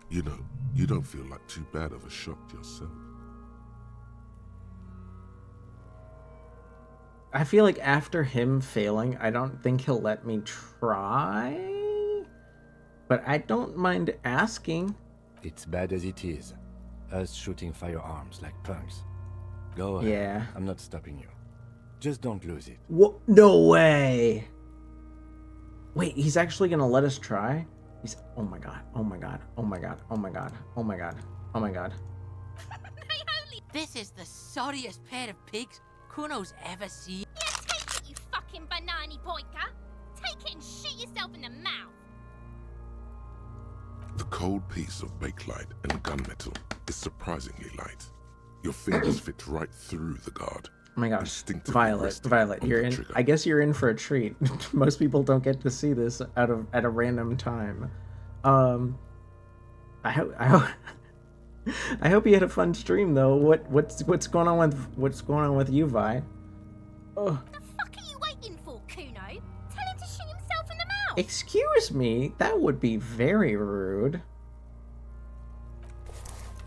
Speaker 5: You know, you don't feel like too bad of a shot yourself.
Speaker 2: I feel like after him failing, I don't think he'll let me try. But I don't mind asking.
Speaker 7: It's bad as it is. Us shooting firearms like punks. Go ahead.
Speaker 2: Yeah.
Speaker 7: I'm not stopping you. Just don't lose it.
Speaker 2: What? No way. Wait, he's actually gonna let us try? He's. Oh my god. Oh my god. Oh my god. Oh my god. Oh my god. Oh my god.
Speaker 4: This is the sorriest pair of pigs Kuno's ever seen.
Speaker 8: Yeah, take it, you fucking banana boyka! Take it and shoot yourself in the mouth!
Speaker 5: The cold piece of bakelite and gunmetal is surprisingly light. Your fingers fit right through the guard.
Speaker 2: Oh my gosh,
Speaker 5: instinctively
Speaker 2: Violet,
Speaker 5: resting
Speaker 2: Violet,
Speaker 5: on
Speaker 2: you're
Speaker 5: the
Speaker 2: in.
Speaker 5: trigger.
Speaker 2: I guess you're in for a treat. Most people don't get to see this at a random time. I hope you had a fun stream though. What's going on with you, Vi? Oh.
Speaker 8: The fuck are you waiting for, Kuno? Tell him to shoot himself in the mouth.
Speaker 2: Excuse me, that would be very rude.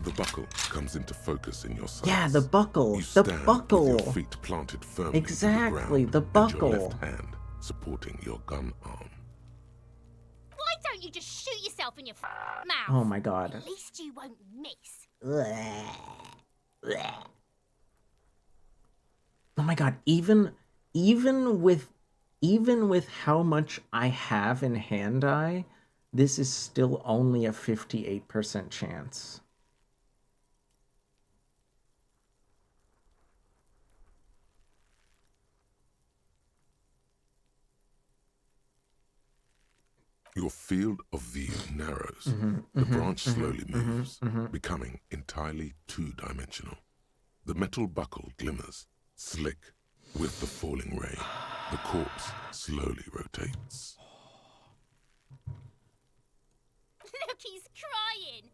Speaker 5: The buckle comes into focus in your sights.
Speaker 2: Yeah, the buckle.
Speaker 5: You
Speaker 2: The
Speaker 5: stand
Speaker 2: buckle.
Speaker 5: with your feet planted firmly
Speaker 2: Exactly,
Speaker 5: to the
Speaker 2: the
Speaker 5: ground,
Speaker 2: buckle.
Speaker 5: and your left hand supporting your gun arm.
Speaker 8: Why don't you just shoot yourself in your mouth?
Speaker 2: Oh my god.
Speaker 8: At least you won't miss.
Speaker 2: Oh my god, even with how much I have in hand-eye, this is still only a 58% chance.
Speaker 5: Your field of view narrows.
Speaker 2: Mhm,
Speaker 5: The
Speaker 2: mhm,
Speaker 5: branch
Speaker 2: mhm,
Speaker 5: slowly
Speaker 2: mhm,
Speaker 5: moves,
Speaker 2: mhm.
Speaker 5: becoming entirely two-dimensional. The metal buckle glimmers, slick, with the falling rain. The corpse slowly rotates.
Speaker 8: Look, he's crying.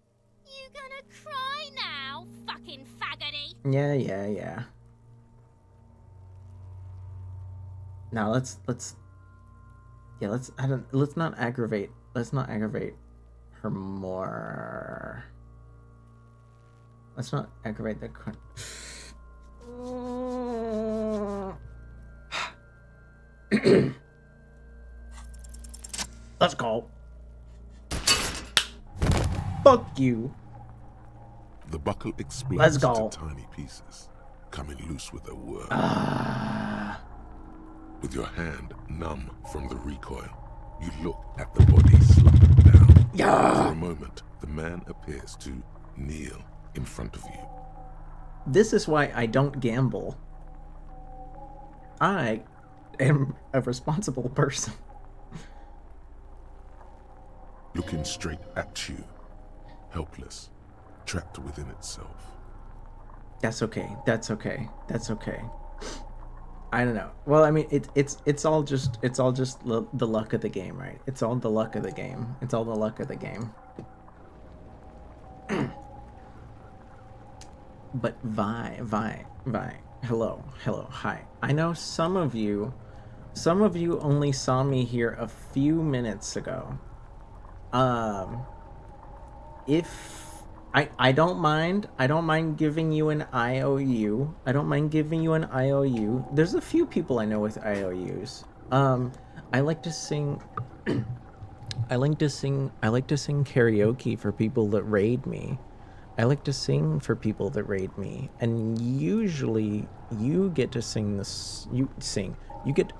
Speaker 8: You gonna cry now, fucking faggoty?
Speaker 2: Yeah. Now let's not aggravate her more. Let's not aggravate the Let's go. Fuck you.
Speaker 5: The buckle explodes
Speaker 2: Let's go.
Speaker 5: into tiny pieces, coming loose with a whir. With your hand numb from the recoil, you look at the body slumping down.
Speaker 2: Yeah.
Speaker 5: For a moment, the man appears to kneel in front of you.
Speaker 2: This is why I don't gamble. I am a responsible person.
Speaker 5: Looking straight at you, helpless, trapped within itself.
Speaker 2: That's okay. I don't know. Well, I mean, it's all just the luck of the game, right? It's all the luck of the game. But Vi, hello, hi. I know some of you only saw me here a few minutes ago. If I don't mind giving you an IOU. There's a few people I know with IOUs. I like to sing karaoke for people that raid me. And usually you get to sing this. You get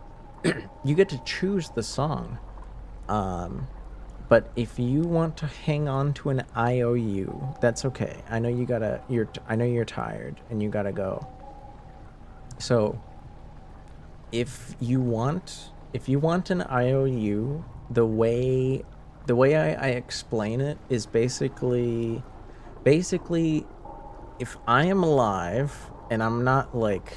Speaker 2: you get to choose the song. But if you want to hang on to an IOU, that's okay. I know you're tired and you gotta go. So if you want an IOU, the way I explain it is basically if I am alive and I'm not like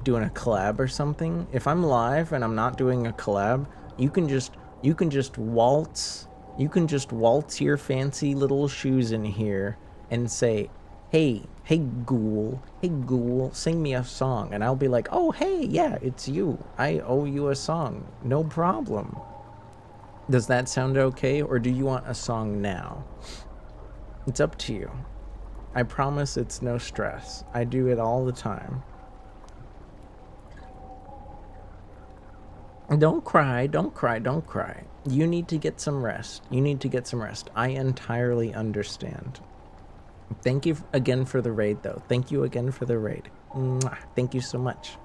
Speaker 2: doing a collab or something, if I'm live and I'm not doing a collab, you can just waltz your fancy little shoes in here and say, hey ghoul, sing me a song, and I'll be like, oh hey, yeah, it's you, I owe you a song, no problem. Does that sound okay, or do you want a song now? It's up to you. I promise it's no stress. I do it all the time. Don't cry. You need to get some rest. I entirely understand. Thank you again for the raid, though. Mwah. Thank you so much.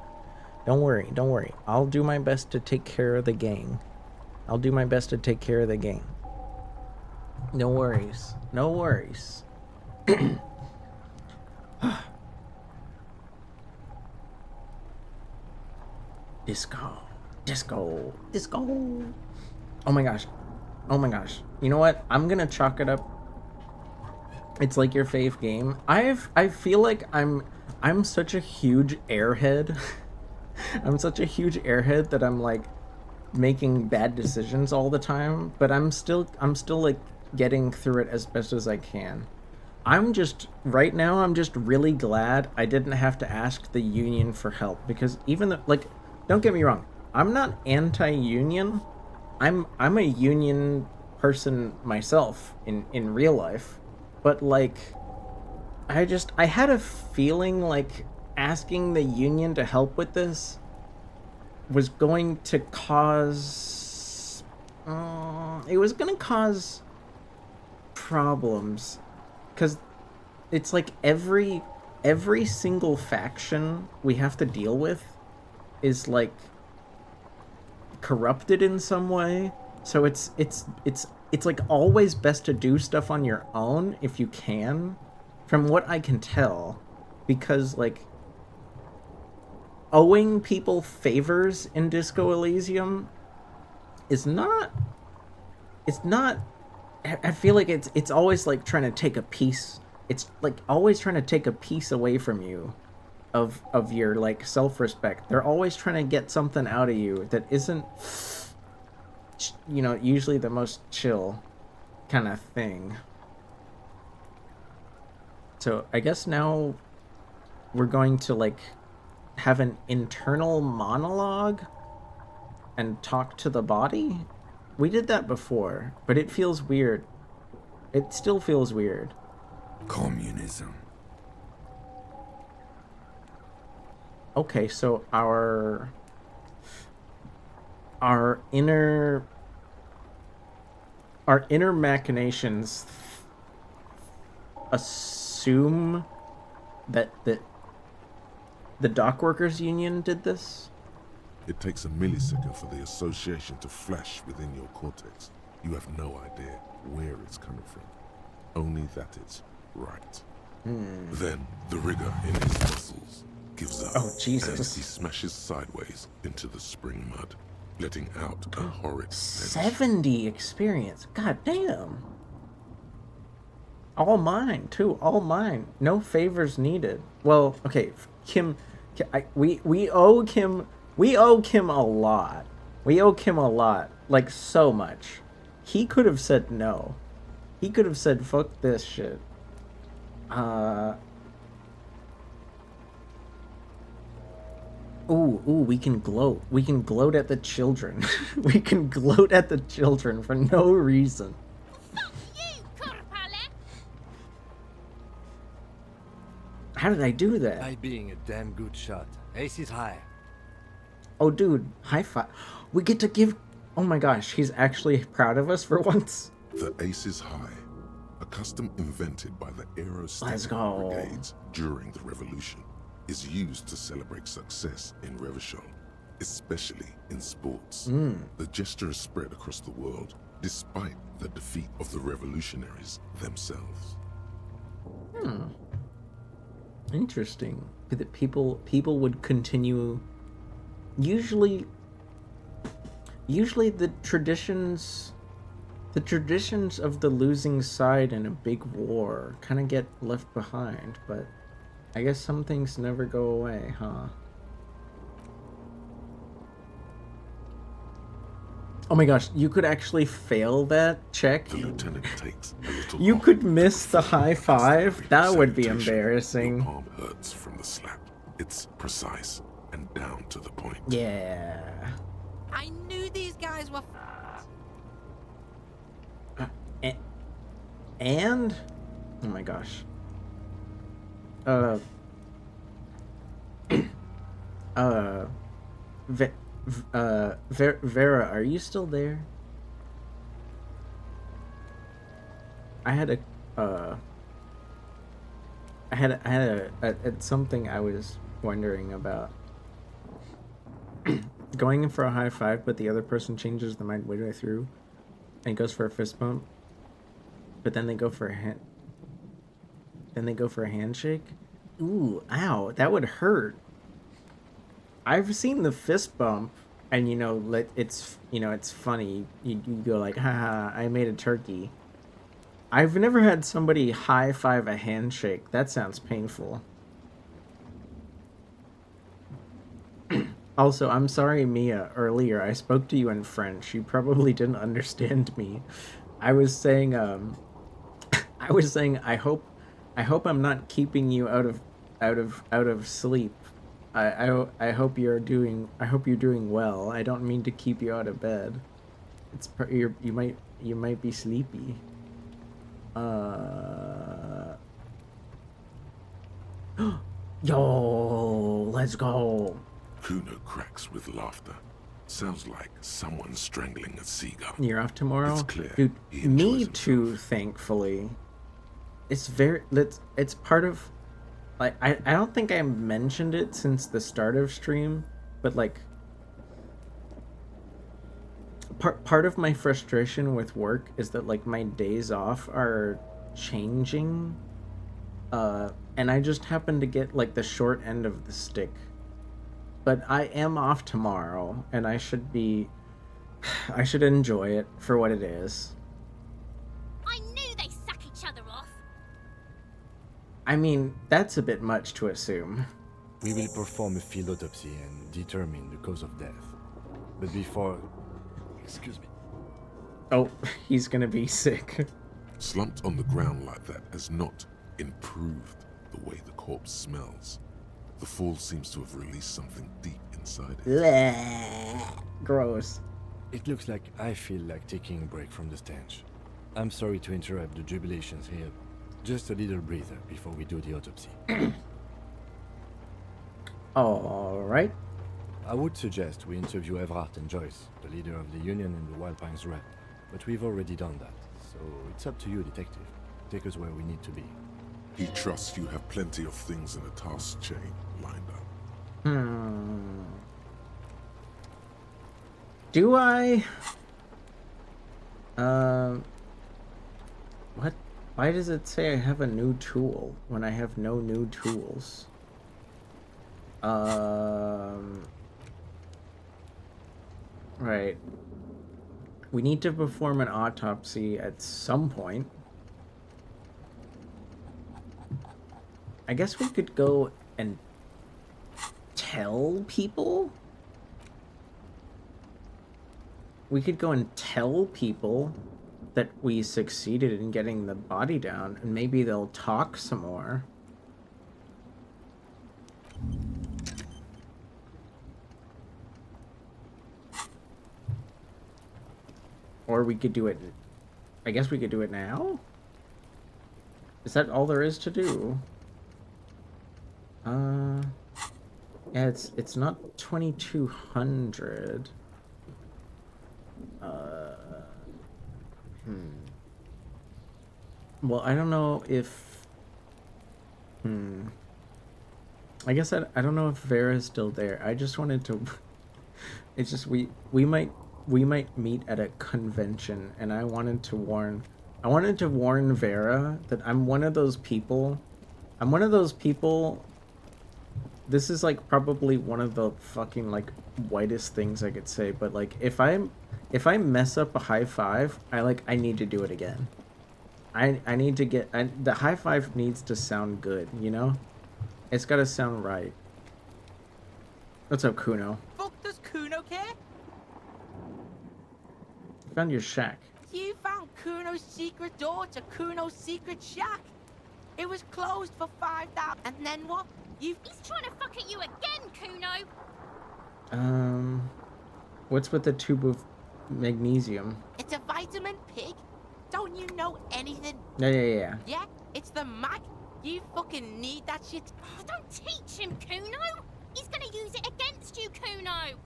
Speaker 2: Don't worry. I'll do my best to take care of the gang. No worries. Disco. Oh my gosh. Oh my gosh. You know what? I'm gonna chalk it up. It's like your fave game. I feel like I'm such a huge airhead. I'm such a huge airhead that I'm like making bad decisions all the time, but I'm still like getting through it as best as I can. Right now I'm just really glad I didn't have to ask the union for help, because even though, like, don't get me wrong, I'm not anti-union. I'm a union person myself in real life, but like I had a feeling like asking the union to help with this was going to cause it was going to cause problems, because it's like every single faction we have to deal with is like corrupted in some way. So it's like always best to do stuff on your own if you can, from what I can tell, because like owing people favors in Disco Elysium is not, I feel like it's always like trying to take a piece. It's like always trying to take a piece away from you of your like self-respect. They're always trying to get something out of you that isn't, you know, usually the most chill kind of thing. So I guess now we're going to like have an internal monologue and talk to the body. We did that before, but it feels weird. It still feels weird.
Speaker 19: Communism.
Speaker 2: Okay, so our inner machinations assume that the dock workers union did this?
Speaker 5: It takes a millisecond for the association to flash within your cortex. You have no idea where it's coming from, only that it's right. Then the rigor in his muscles gives up.
Speaker 2: Oh, Jesus.
Speaker 5: As he smashes sideways into the spring mud, letting out a horrid stench.
Speaker 2: 70 experience. God damn. All mine, too. All mine. No favors needed. Well, okay, Kim, we owe Kim a lot. We owe Kim a lot. Like, so much. He could have said no. He could have said, fuck this shit. Ooh, we can gloat. We can gloat at the children. We can gloat at the children for no reason. How did I do that?
Speaker 7: By being a damn good shot. Ace is high.
Speaker 2: Oh, dude, high five. We get to give... Oh my gosh, he's actually proud of us for once.
Speaker 5: The ace is high. A custom invented by the
Speaker 2: Let's
Speaker 5: Aerostat
Speaker 2: go.
Speaker 5: Brigades during the Revolution is used to celebrate success in Revachol, especially in sports. The gesture is spread across the world, despite the defeat of the revolutionaries themselves.
Speaker 2: Interesting. That people would continue. Usually the traditions of the losing side in a big war kind of get left behind, but I guess some things never go away, huh? Oh my gosh, you could actually fail that check?
Speaker 5: The lieutenant takes a little
Speaker 2: You
Speaker 5: longer
Speaker 2: could
Speaker 5: to
Speaker 2: miss the
Speaker 5: perform
Speaker 2: high
Speaker 5: its
Speaker 2: five?
Speaker 5: customary
Speaker 2: That would be
Speaker 5: salutation.
Speaker 2: embarrassing.
Speaker 5: Your palm hurts from the slap. It's precise and down to the point.
Speaker 2: Yeah.
Speaker 4: I knew these guys were.
Speaker 2: And oh my gosh. Vera, are you still there? I had something I was wondering about. Going in for a high five, but the other person changes the mind midway through and goes for a fist bump, but then they go for a hand. Then they go for a handshake. Ooh, ow, that would hurt. I've seen the fist bump, and it's it's funny. You go like, haha, I made a turkey. I've never had somebody high five a handshake. That sounds painful. Also, I'm sorry, Mia. Earlier, I spoke to you in French. You probably didn't understand me. I was saying, I hope I'm not keeping you out of sleep. I hope you're doing well. I don't mean to keep you out of bed. You might be sleepy. Yo, let's go.
Speaker 5: Kuno cracks with laughter. Sounds like someone strangling a seagull.
Speaker 2: You're off tomorrow?
Speaker 5: It's clear.
Speaker 2: Dude,
Speaker 5: he enjoys
Speaker 2: me too, thankfully. It's part of, like, I don't think I mentioned it since the start of stream, but like part of my frustration with work is that like my days off are changing, and I just happen to get like the short end of the stick. But I am off tomorrow, and I should enjoy it for what it is.
Speaker 8: I knew they suck each other off.
Speaker 2: I mean, that's a bit much to assume.
Speaker 7: We will perform a field autopsy and determine the cause of death. But before... Excuse me.
Speaker 2: Oh, he's gonna be sick.
Speaker 5: Slumped on the ground like that has not improved the way the corpse smells. The fall seems to have released something deep inside it.
Speaker 2: Blech. Gross.
Speaker 7: It looks like I feel like taking a break from the stench. I'm sorry to interrupt the jubilations here. Just a little breather before we do the autopsy.
Speaker 2: Alright.
Speaker 7: I would suggest we interview Evrart and Joyce, the leader of the Union and the Wild Pines Rep, but we've already done that, so it's up to you, Detective. Take us where we need to be.
Speaker 5: He trusts you have plenty of things in the task chain lined up.
Speaker 2: Do I? What? Why does it say I have a new tool when I have no new tools? Right. We need to perform an autopsy at some point. I guess we could go and tell people? We could go and tell people that we succeeded in getting the body down, and maybe they'll talk some more. Or we could do it... I guess we could do it now? Is that all there is to do? Yeah, it's not 2200. Well, I don't know if... I guess I don't know if Vera's still there. I just wanted to... It's just we might meet at a convention, and I wanted to warn Vera that I'm one of those people. This is like probably one of the fucking like whitest things I could say, but like if I mess up a high five, I need to do it again. I need to get the high five needs to sound good, you know? It's gotta sound right. What's up, Kuno?
Speaker 4: Fuck does Kuno care?
Speaker 2: Found your shack.
Speaker 4: You found Kuno's secret door to Kuno's secret shack. It was closed for 5 days, and then what?
Speaker 8: He's trying to fuck at you again, Kuno.
Speaker 2: What's with the tube of magnesium?
Speaker 4: It's a vitamin pig. Don't you know anything?
Speaker 2: Yeah.
Speaker 4: Yeah, it's the mag. You fucking need that shit.
Speaker 8: Oh, don't teach him, Kuno. He's gonna use it against you, Kuno.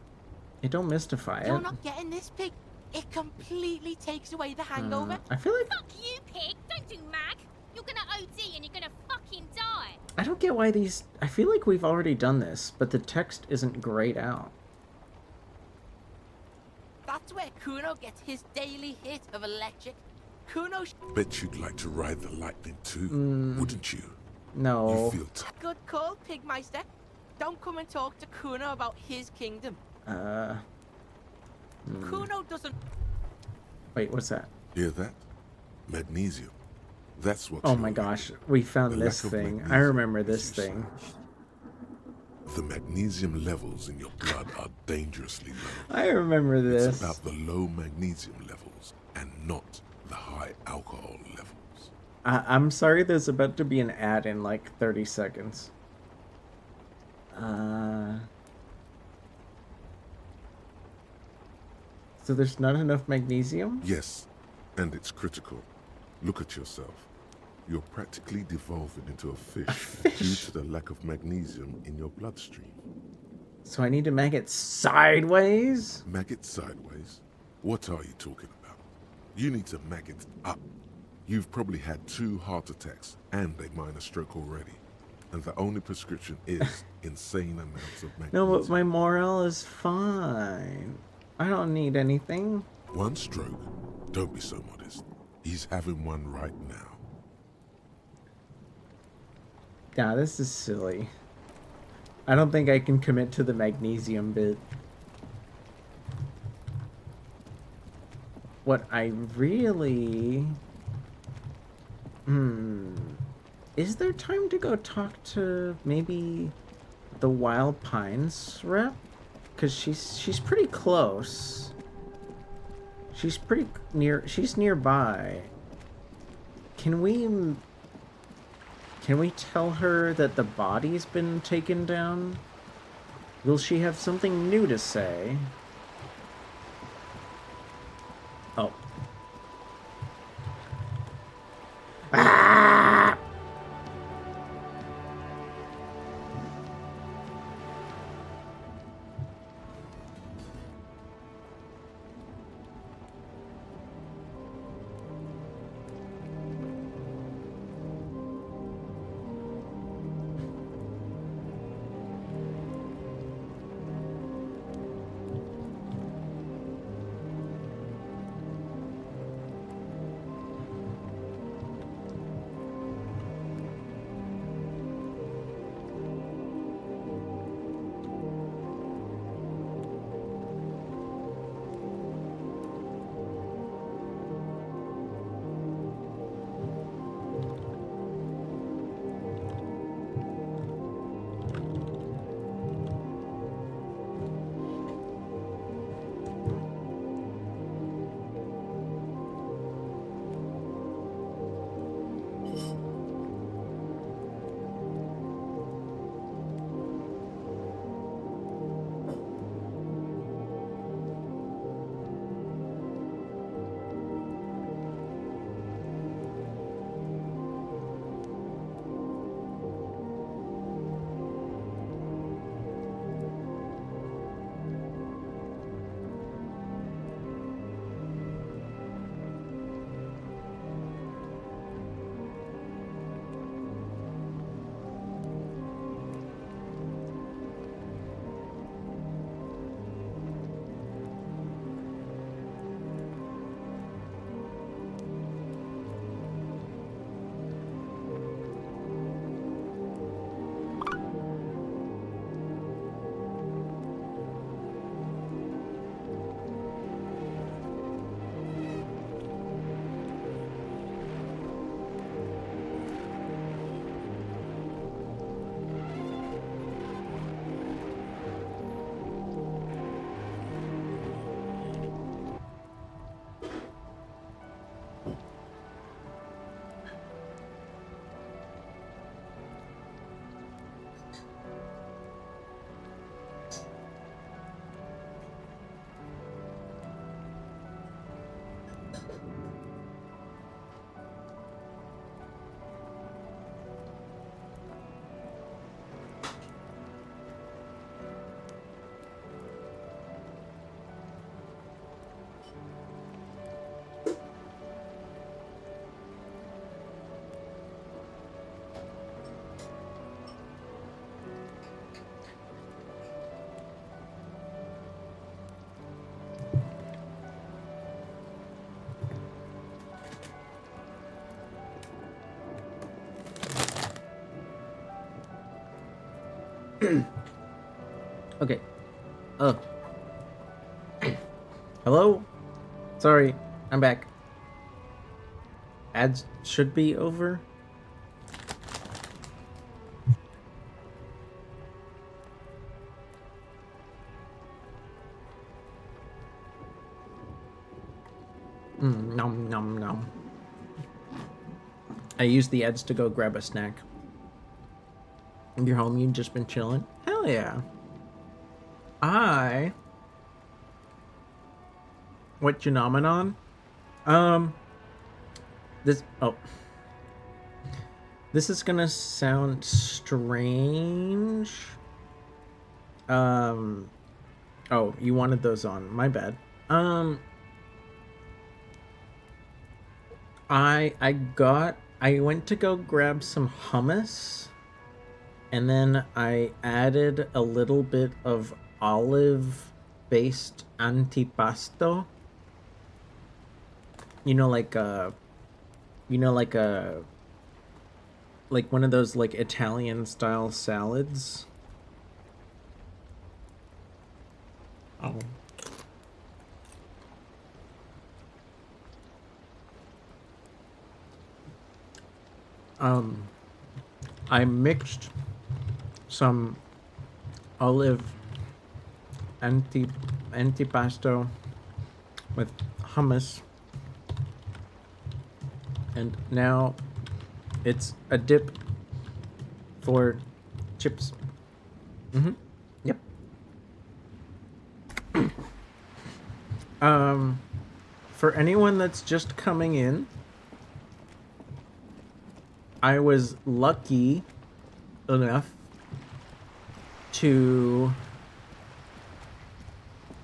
Speaker 2: Hey, don't mystify
Speaker 4: You're
Speaker 2: it.
Speaker 4: not getting this pig. It completely takes away the hangover.
Speaker 2: I feel like...
Speaker 8: Fuck you, pig. Don't do mag. You're gonna OD and you're gonna fucking die.
Speaker 2: I don't get why these... I feel like we've already done this, but the text isn't grayed out.
Speaker 4: That's where Kuno gets his daily hit of electric. Kuno...
Speaker 5: Bet you'd like to ride the lightning too, wouldn't you?
Speaker 2: No.
Speaker 5: You feel
Speaker 4: Good call, Pigmeister. Don't come and talk to Kuno about his kingdom. Kuno doesn't.
Speaker 2: Wait, what's that?
Speaker 5: Hear that? Magnesium. That's what.
Speaker 2: Oh my gosh, we found this thing. I remember this thing.
Speaker 5: The magnesium levels in your blood are dangerously low.
Speaker 2: I remember this.
Speaker 5: It's about the low magnesium levels and not the high alcohol levels.
Speaker 2: I'm sorry, there's about to be an ad in like 30 seconds. So there's not enough magnesium?
Speaker 5: Yes, and it's critical. Look at yourself. You're practically devolving into a fish due to the lack of magnesium in your bloodstream.
Speaker 2: So I need to mag it sideways?
Speaker 5: Mag it sideways? What are you talking about? You need to mag it up. You've probably had 2 heart attacks and a minor stroke already. And the only prescription is insane amounts of magnesium.
Speaker 2: No, but my morale is fine. I don't need anything.
Speaker 5: 1 stroke? Don't be so modest. He's having one right now.
Speaker 2: Yeah, this is silly. I don't think I can commit to the magnesium bit. What I really... Is there time to go talk to maybe the Wild Pines rep? Because she's pretty close. She's pretty near. She's nearby. Can we tell her that the body's been taken down? Will she have something new to say? Oh. Ah! Okay. Hello? Sorry, I'm back. Ads should be over. Nom nom nom. I used the ads to go grab a snack. You're home, you've just been chilling? Hell yeah. What phenomenon? This is gonna sound strange. Oh, you wanted those on. My bad. I went to go grab some hummus, and then I added a little bit of olive-based antipasto. Like one of those like Italian style salads. Oh. I mixed some olive antipasto with hummus, and now it's a dip for chips. Yep. For anyone that's just coming in, I was lucky enough to...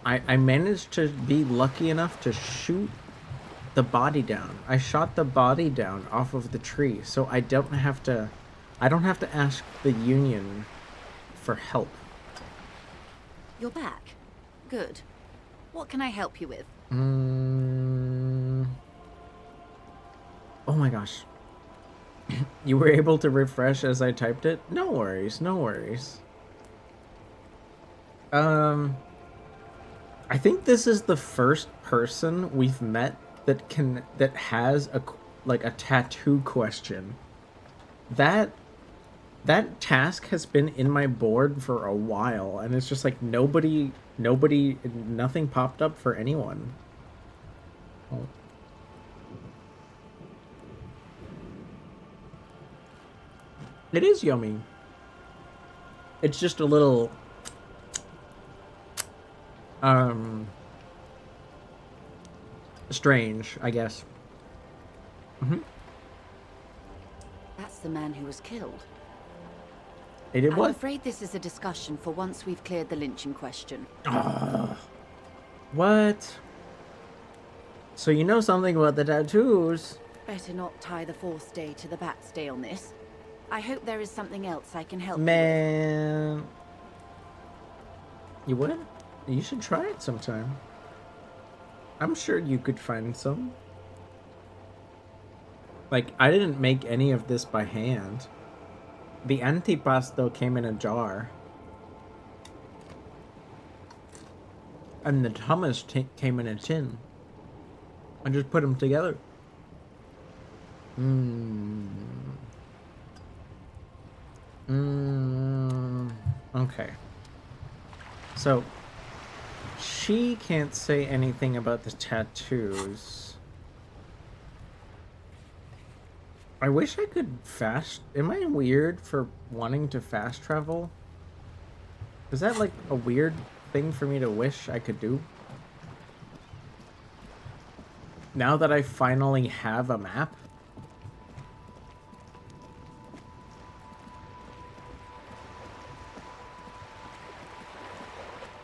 Speaker 2: I managed to be lucky enough to shoot the body down. I shot the body down off of the tree, so I don't have to ask the Union for help.
Speaker 20: You're back. Good. What can I help you with?
Speaker 2: Oh my gosh. You were able to refresh as I typed it? No worries, no worries. I think this is the first person we've met that has a tattoo question. That task has been in my board for a while, and it's just like nothing popped up for anyone. Oh. It is yummy. It's just a little strange, I guess.
Speaker 20: That's the man who was killed.
Speaker 2: They did what?
Speaker 20: I'm afraid this is a discussion for once we've cleared the lynching question.
Speaker 2: What? So you know something about the tattoos?
Speaker 20: Better not tie the fourth day to the Bat's Day on this. I hope there is something else I can help
Speaker 2: Man. You would? You should try it sometime. I'm sure you could find some. Like, I didn't make any of this by hand. The antipasto came in a jar. And the hummus came in a tin. I just put them together. Okay. So, she can't say anything about the tattoos. I wish I could fast... Am I weird for wanting to fast travel? Is that like a weird thing for me to wish I could do? Now that I finally have a map?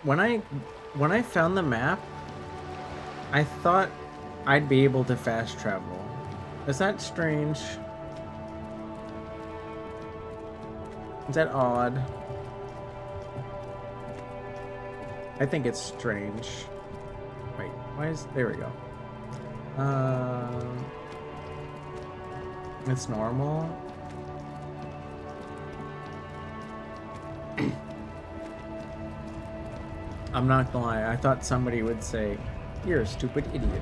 Speaker 2: When I found the map, I thought I'd be able to fast travel. Is that strange? Is that odd? I think it's strange. Wait, why is... There we go. It's normal. I'm not gonna lie, I thought somebody would say You're a stupid idiot.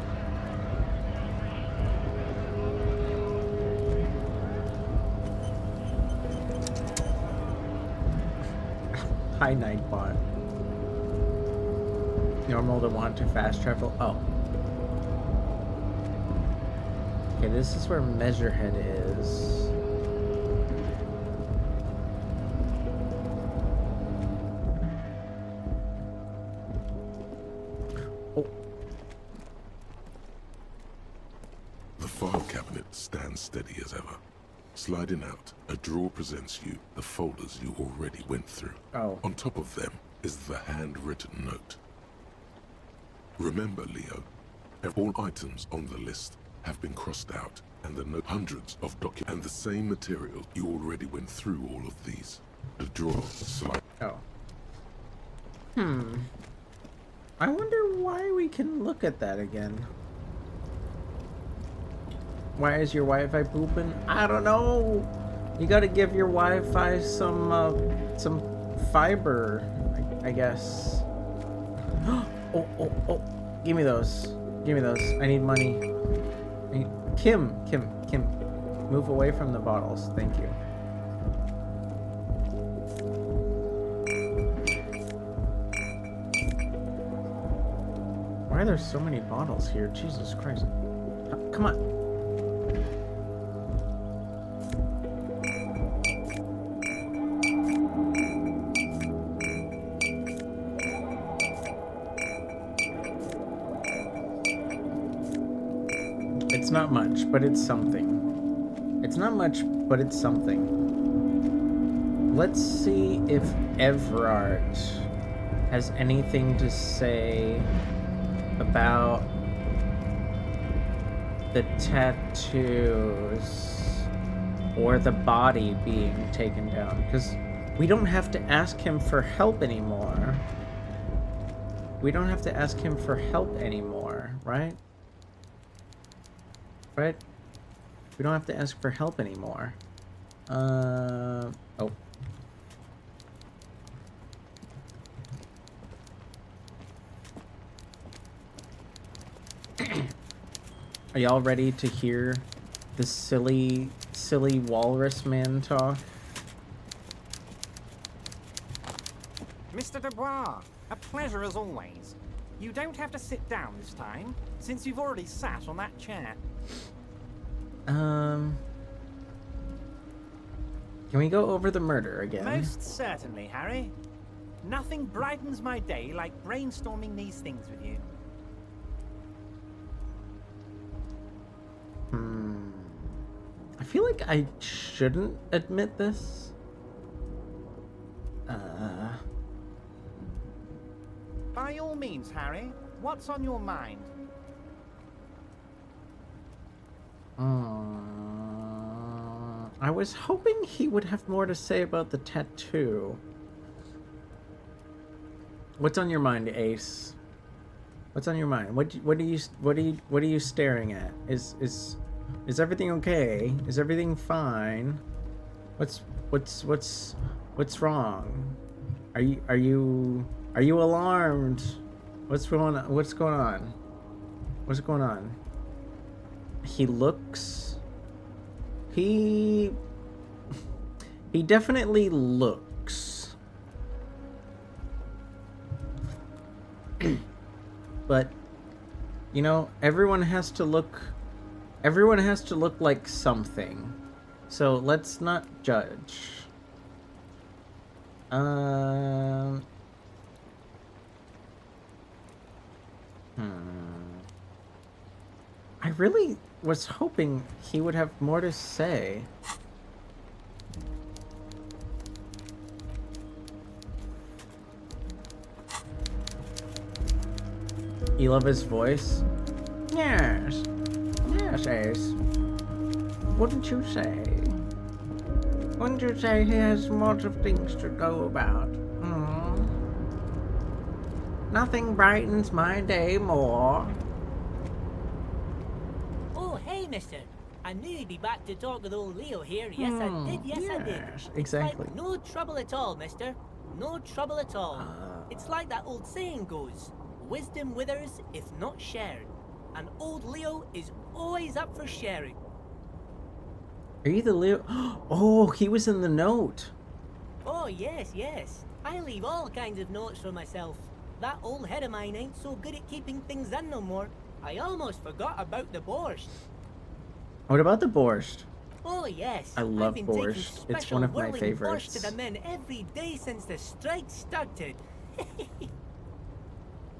Speaker 2: Hi, Nightbot. Normal to want to fast travel. Oh. Okay, this is where Measurehead is. Oh.
Speaker 5: The file cabinet stands steady as ever. Sliding out, a drawer presents you the folders you already went through.
Speaker 2: Oh.
Speaker 5: On top of them is the handwritten note. Remember, Leo, all items on the list have been crossed out, and the note hundreds of documents and the same material. You already went through all of these. The drawer slide.
Speaker 2: Oh. I wonder why we can look at that again. Why is your Wi-Fi pooping? I don't know. You gotta give your Wi-Fi some fiber, I guess. Oh. Give me those. Give me those. I need money. Kim. Move away from the bottles. Thank you. Why are there so many bottles here? Jesus Christ. Come on. It's not much, but it's something. It's not much, but it's something. Let's see if Everard has anything to say about the tattoos or the body being taken down, because we don't have to ask him for help anymore. We don't have to ask him for help anymore, right? Right? We don't have to ask for help anymore. Oh. Are y'all ready to hear the silly walrus man talk?
Speaker 21: Mr. Dubois, a pleasure as always. You don't have to sit down this time, since you've already sat on that chair.
Speaker 2: Can we go over the murder again?
Speaker 21: Most certainly, Harry. Nothing brightens my day like brainstorming these things with you.
Speaker 2: I feel like I shouldn't admit this.
Speaker 21: By all means, Harry. What's on your mind?
Speaker 2: I was hoping he would have more to say about the tattoo. What's on your mind, Ace? What's on your mind? What are you staring at? Is everything okay? Is everything fine? What's wrong? Are you alarmed? What's going on? What's going on? What's going on? He looks... He definitely looks. But, you know, everyone has to look like something. So let's not judge. I really was hoping he would have more to say. You love his voice? Yes. Yes, Ace. Wouldn't you say? Wouldn't you say he has lots of things to go about? Nothing brightens my day more.
Speaker 22: Oh, hey, mister. I knew you'd be back to talk with old Leo here. Yes, I did. Yes, I did.
Speaker 2: Exactly.
Speaker 22: Like, no trouble at all, mister. No trouble at all. It's like that old saying goes. wisdom withers if not shared. And old Leo is always up for sharing.
Speaker 2: Are you the Leo? Oh, he was in the note.
Speaker 22: Oh, yes, yes. I leave all kinds of notes for myself. That old head of mine ain't so good at keeping things in no more. I almost forgot about the borscht.
Speaker 2: What about the borscht?
Speaker 22: Oh, yes.
Speaker 2: I love
Speaker 22: I've been
Speaker 2: borscht.
Speaker 22: taking
Speaker 2: It's one of my
Speaker 22: special whirling
Speaker 2: favorites.
Speaker 22: borscht to the men every day since the strike started.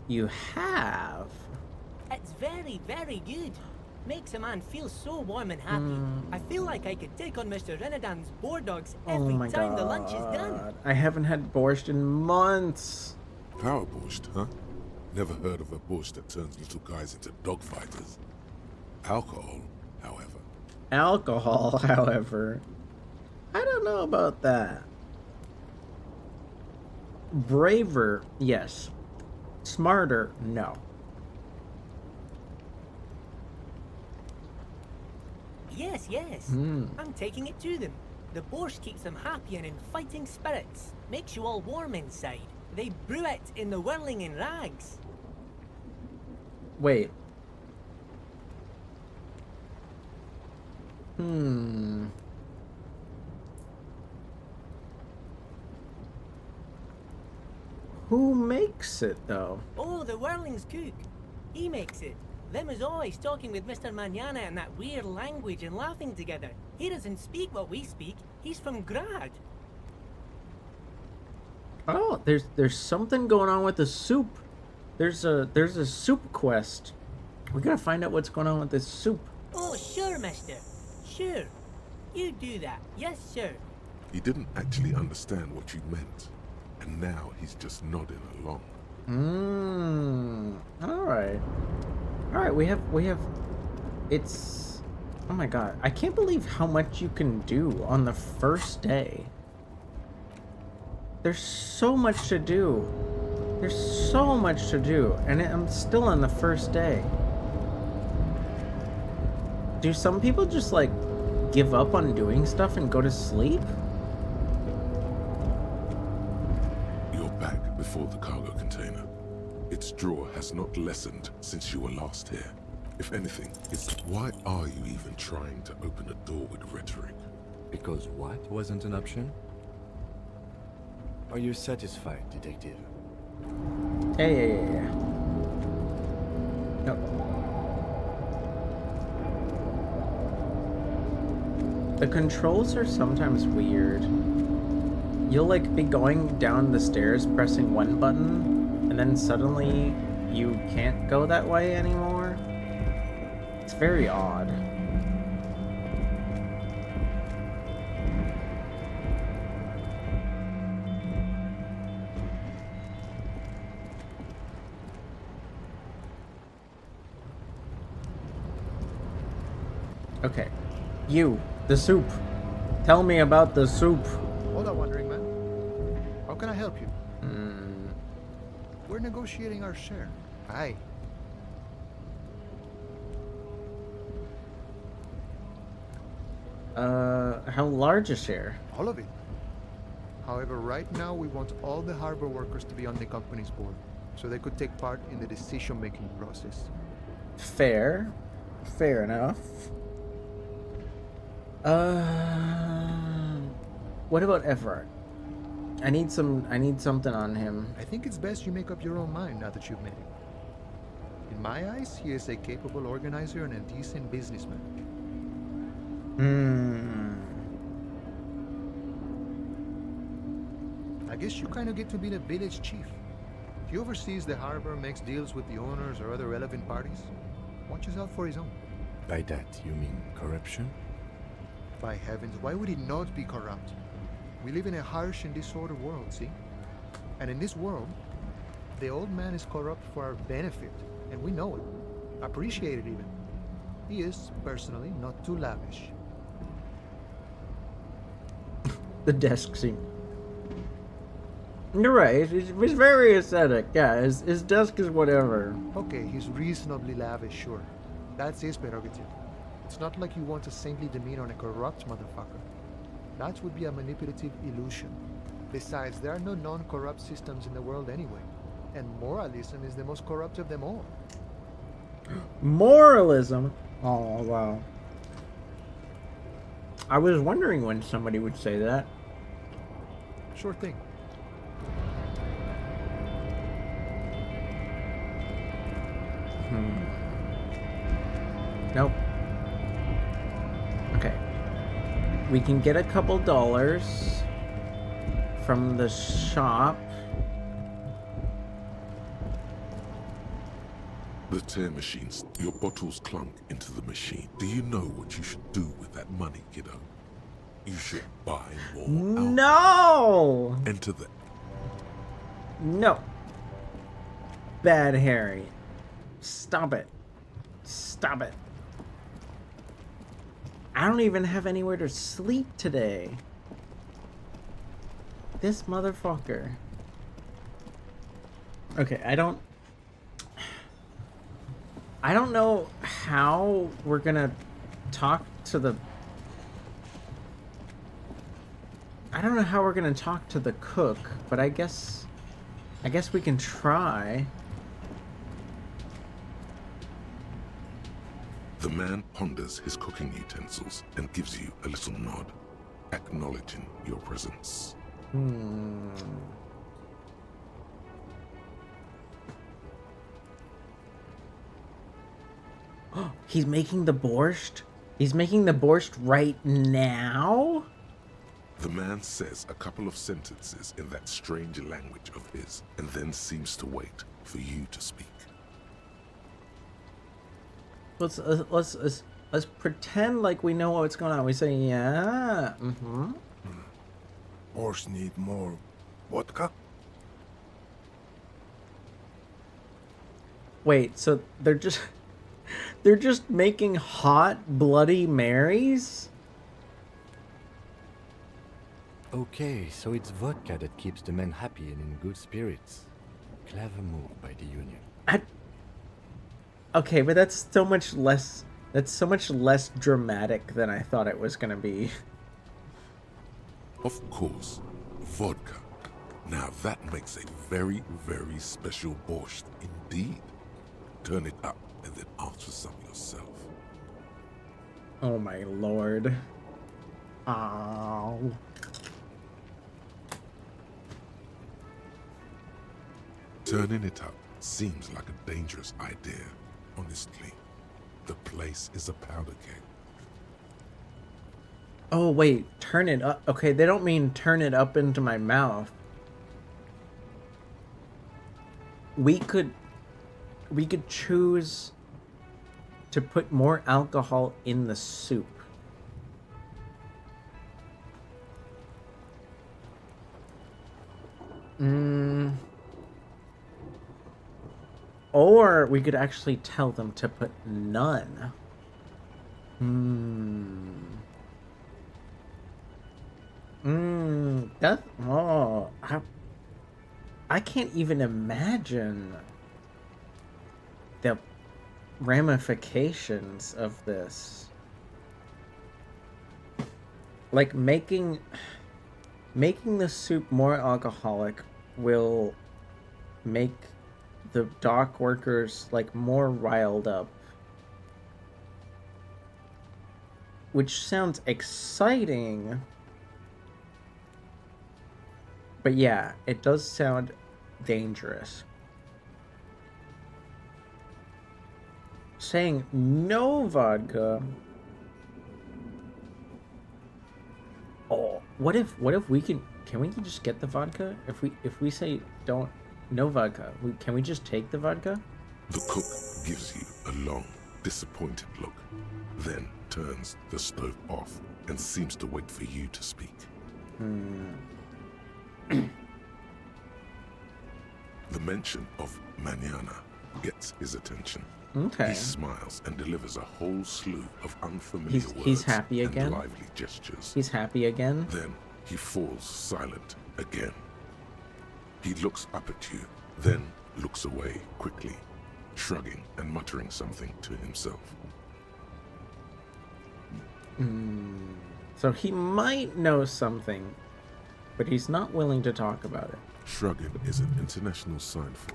Speaker 2: You have?
Speaker 22: It's very, very good. Makes a man feel so warm and happy. I feel like I could take on Mr. Renadan's boar dogs every
Speaker 2: Oh my
Speaker 22: time the lunch is done.
Speaker 2: god. I haven't had borscht in months.
Speaker 5: Power borscht, huh? Never heard of a borscht that turns little guys into dogfighters. Alcohol, however.
Speaker 2: Alcohol, however. I don't know about that. Braver, yes. Smarter, no.
Speaker 22: Yes, yes. I'm taking it to them. The borscht keeps them happy and in fighting spirits. Makes you all warm inside. They brew it in the whirling in rags.
Speaker 2: Wait. Who makes it, though?
Speaker 22: Oh, the whirling's cook. He makes it. Them is always talking with Mr. Manana in that weird language and laughing together. He doesn't speak what we speak. He's from Grad.
Speaker 2: Oh, there's something going on with the soup. There's a soup quest. We gotta find out what's going on with this soup.
Speaker 22: Oh, sure, mister. Sure. You do that. Yes, sir.
Speaker 5: He didn't actually understand what you meant, and now he's just nodding along.
Speaker 2: Alright. Alright, we have it's oh my god. I can't believe how much you can do on the first day. There's so much to do. There's so much to do, and I'm still on the first day. Do some people just like give up on doing stuff and go to sleep?
Speaker 5: You're back before the cargo container. Its drawer has not lessened since you were last here. If anything, it's why are you even trying to open a door with rhetoric?
Speaker 7: Because what wasn't an option? Are you satisfied, detective?
Speaker 2: Yeah. No. The controls are sometimes weird. You'll like be going down the stairs pressing one button, and then suddenly you can't go that way anymore. It's very odd. Okay. You, the soup. Tell me about the soup.
Speaker 6: Hold on, Wandering Man. How can I help you? We're negotiating our share. Aye.
Speaker 2: How large a share?
Speaker 6: All of it. However, right now we want all the harbor workers to be on the company's board, so they could take part in the decision-making process.
Speaker 2: Fair. Fair enough. What about Everard? I need something on him.
Speaker 6: I think it's best you make up your own mind now that you've met him. In my eyes, he is a capable organizer and a decent businessman. I guess you kind of get to be the village chief. He oversees the harbor, makes deals with the owners or other relevant parties. Watches out for his own.
Speaker 7: By that, you mean corruption?
Speaker 6: By heavens, why would he not be corrupt? We live in a harsh and disordered world, see? And in this world, the old man is corrupt for our benefit, and we know it. Appreciate it even. He is, personally, not too lavish.
Speaker 2: The desk scene. You're right, he's very aesthetic. Yeah, his desk is whatever.
Speaker 6: Okay, he's reasonably lavish, sure. That's his prerogative. It's not like you want a saintly demeanor on a corrupt motherfucker. That would be a manipulative illusion. Besides, there are no non-corrupt systems in the world anyway. And moralism is the most corrupt of them all.
Speaker 2: Moralism? Oh, wow. I was wondering when somebody would say that.
Speaker 6: Sure thing.
Speaker 2: Nope. Okay. We can get a couple dollars from the shop.
Speaker 5: The tear machines. Your bottles clunk into the machine. Do you know what you should do with that money, kiddo? You should buy more alcohol.
Speaker 2: No!
Speaker 5: Enter the...
Speaker 2: No. Bad Harry. Stop it. Stop it. I don't even have anywhere to sleep today. This motherfucker. Okay, I don't know how we're gonna talk to the... I don't know how we're gonna talk to the cook, but I guess we can try.
Speaker 5: The man ponders his cooking utensils and gives you a little nod, acknowledging your presence.
Speaker 2: He's making the borscht? He's making the borscht right now?
Speaker 5: The man says a couple of sentences in that strange language of his, and then seems to wait for you to speak.
Speaker 2: Let's pretend like we know what's going on. We say, yeah,
Speaker 19: Borscht need more vodka?
Speaker 2: Wait, so they're just making hot Bloody Marys?
Speaker 7: Okay, so it's vodka that keeps the men happy and in good spirits. Clever move by the Union.
Speaker 2: Okay, but that's so much less dramatic than I thought it was gonna be.
Speaker 5: Of course, vodka. Now that makes a very, very special borscht indeed. Turn it up and then ask for some yourself.
Speaker 2: Oh my lord. Ow.
Speaker 5: Turning it up seems like a dangerous idea, honestly. The place is a powder keg.
Speaker 2: Oh wait, turn it up. Okay, they don't mean turn it up into my mouth. We could choose to put more alcohol in the soup. Or we could actually tell them to put none. That... Oh... I can't even imagine the ramifications of this. Like, making the soup more alcoholic will make the dock workers, like, more riled up. Which sounds exciting. But yeah, it does sound dangerous. Saying no vodka. Oh, what if we can we just get the vodka? If we say no vodka, can we just take the vodka?
Speaker 5: The cook gives you a long, disappointed look, then turns the stove off and seems to wait for you to speak. The mention of mañana gets his attention.
Speaker 2: Okay.
Speaker 5: He smiles and delivers a whole slew of unfamiliar words
Speaker 2: He's happy again?
Speaker 5: and lively gestures.
Speaker 2: He's happy again?
Speaker 5: Then he falls silent again. He looks up at you, then looks away quickly, shrugging and muttering something to himself.
Speaker 2: So he might know something, but he's not willing to talk about it.
Speaker 5: Shrugging is an international sign for,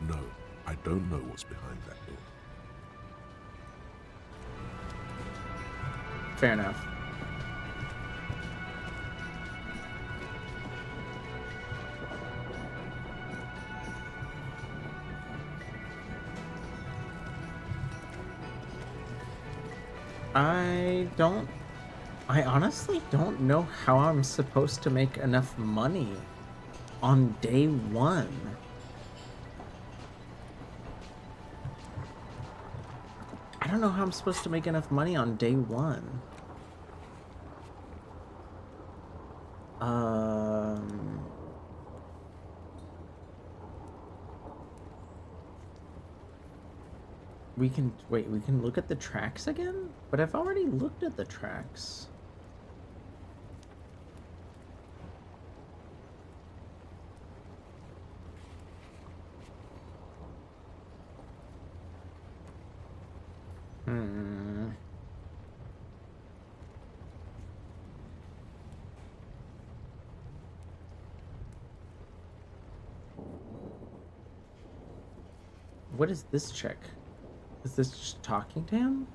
Speaker 5: no, I don't know what's behind that door.
Speaker 2: Fair enough. I honestly don't know how I'm supposed to make enough money on day one. I don't know how I'm supposed to make enough money on day one. We can look at the tracks again? But I've already looked at the tracks. What is this check? Is this just talking to him?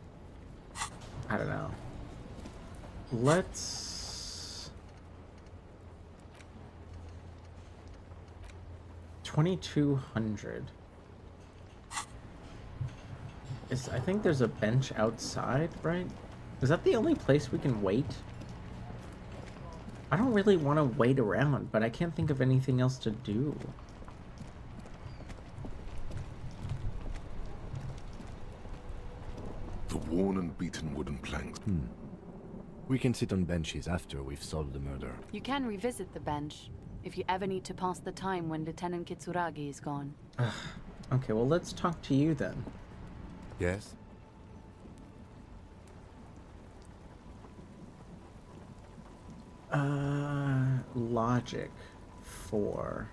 Speaker 2: I don't know. Let's... 2200. I think there's a bench outside, right? Is that the only place we can wait? I don't really want to wait around, but I can't think of anything else to do.
Speaker 5: The worn and beaten wooden planks.
Speaker 7: We can sit on benches after we've solved the murder.
Speaker 20: You can revisit the bench if you ever need to pass the time when Lieutenant Kitsuragi is gone.
Speaker 2: Okay, well, let's talk to you then.
Speaker 7: Yes?
Speaker 2: Logic 4.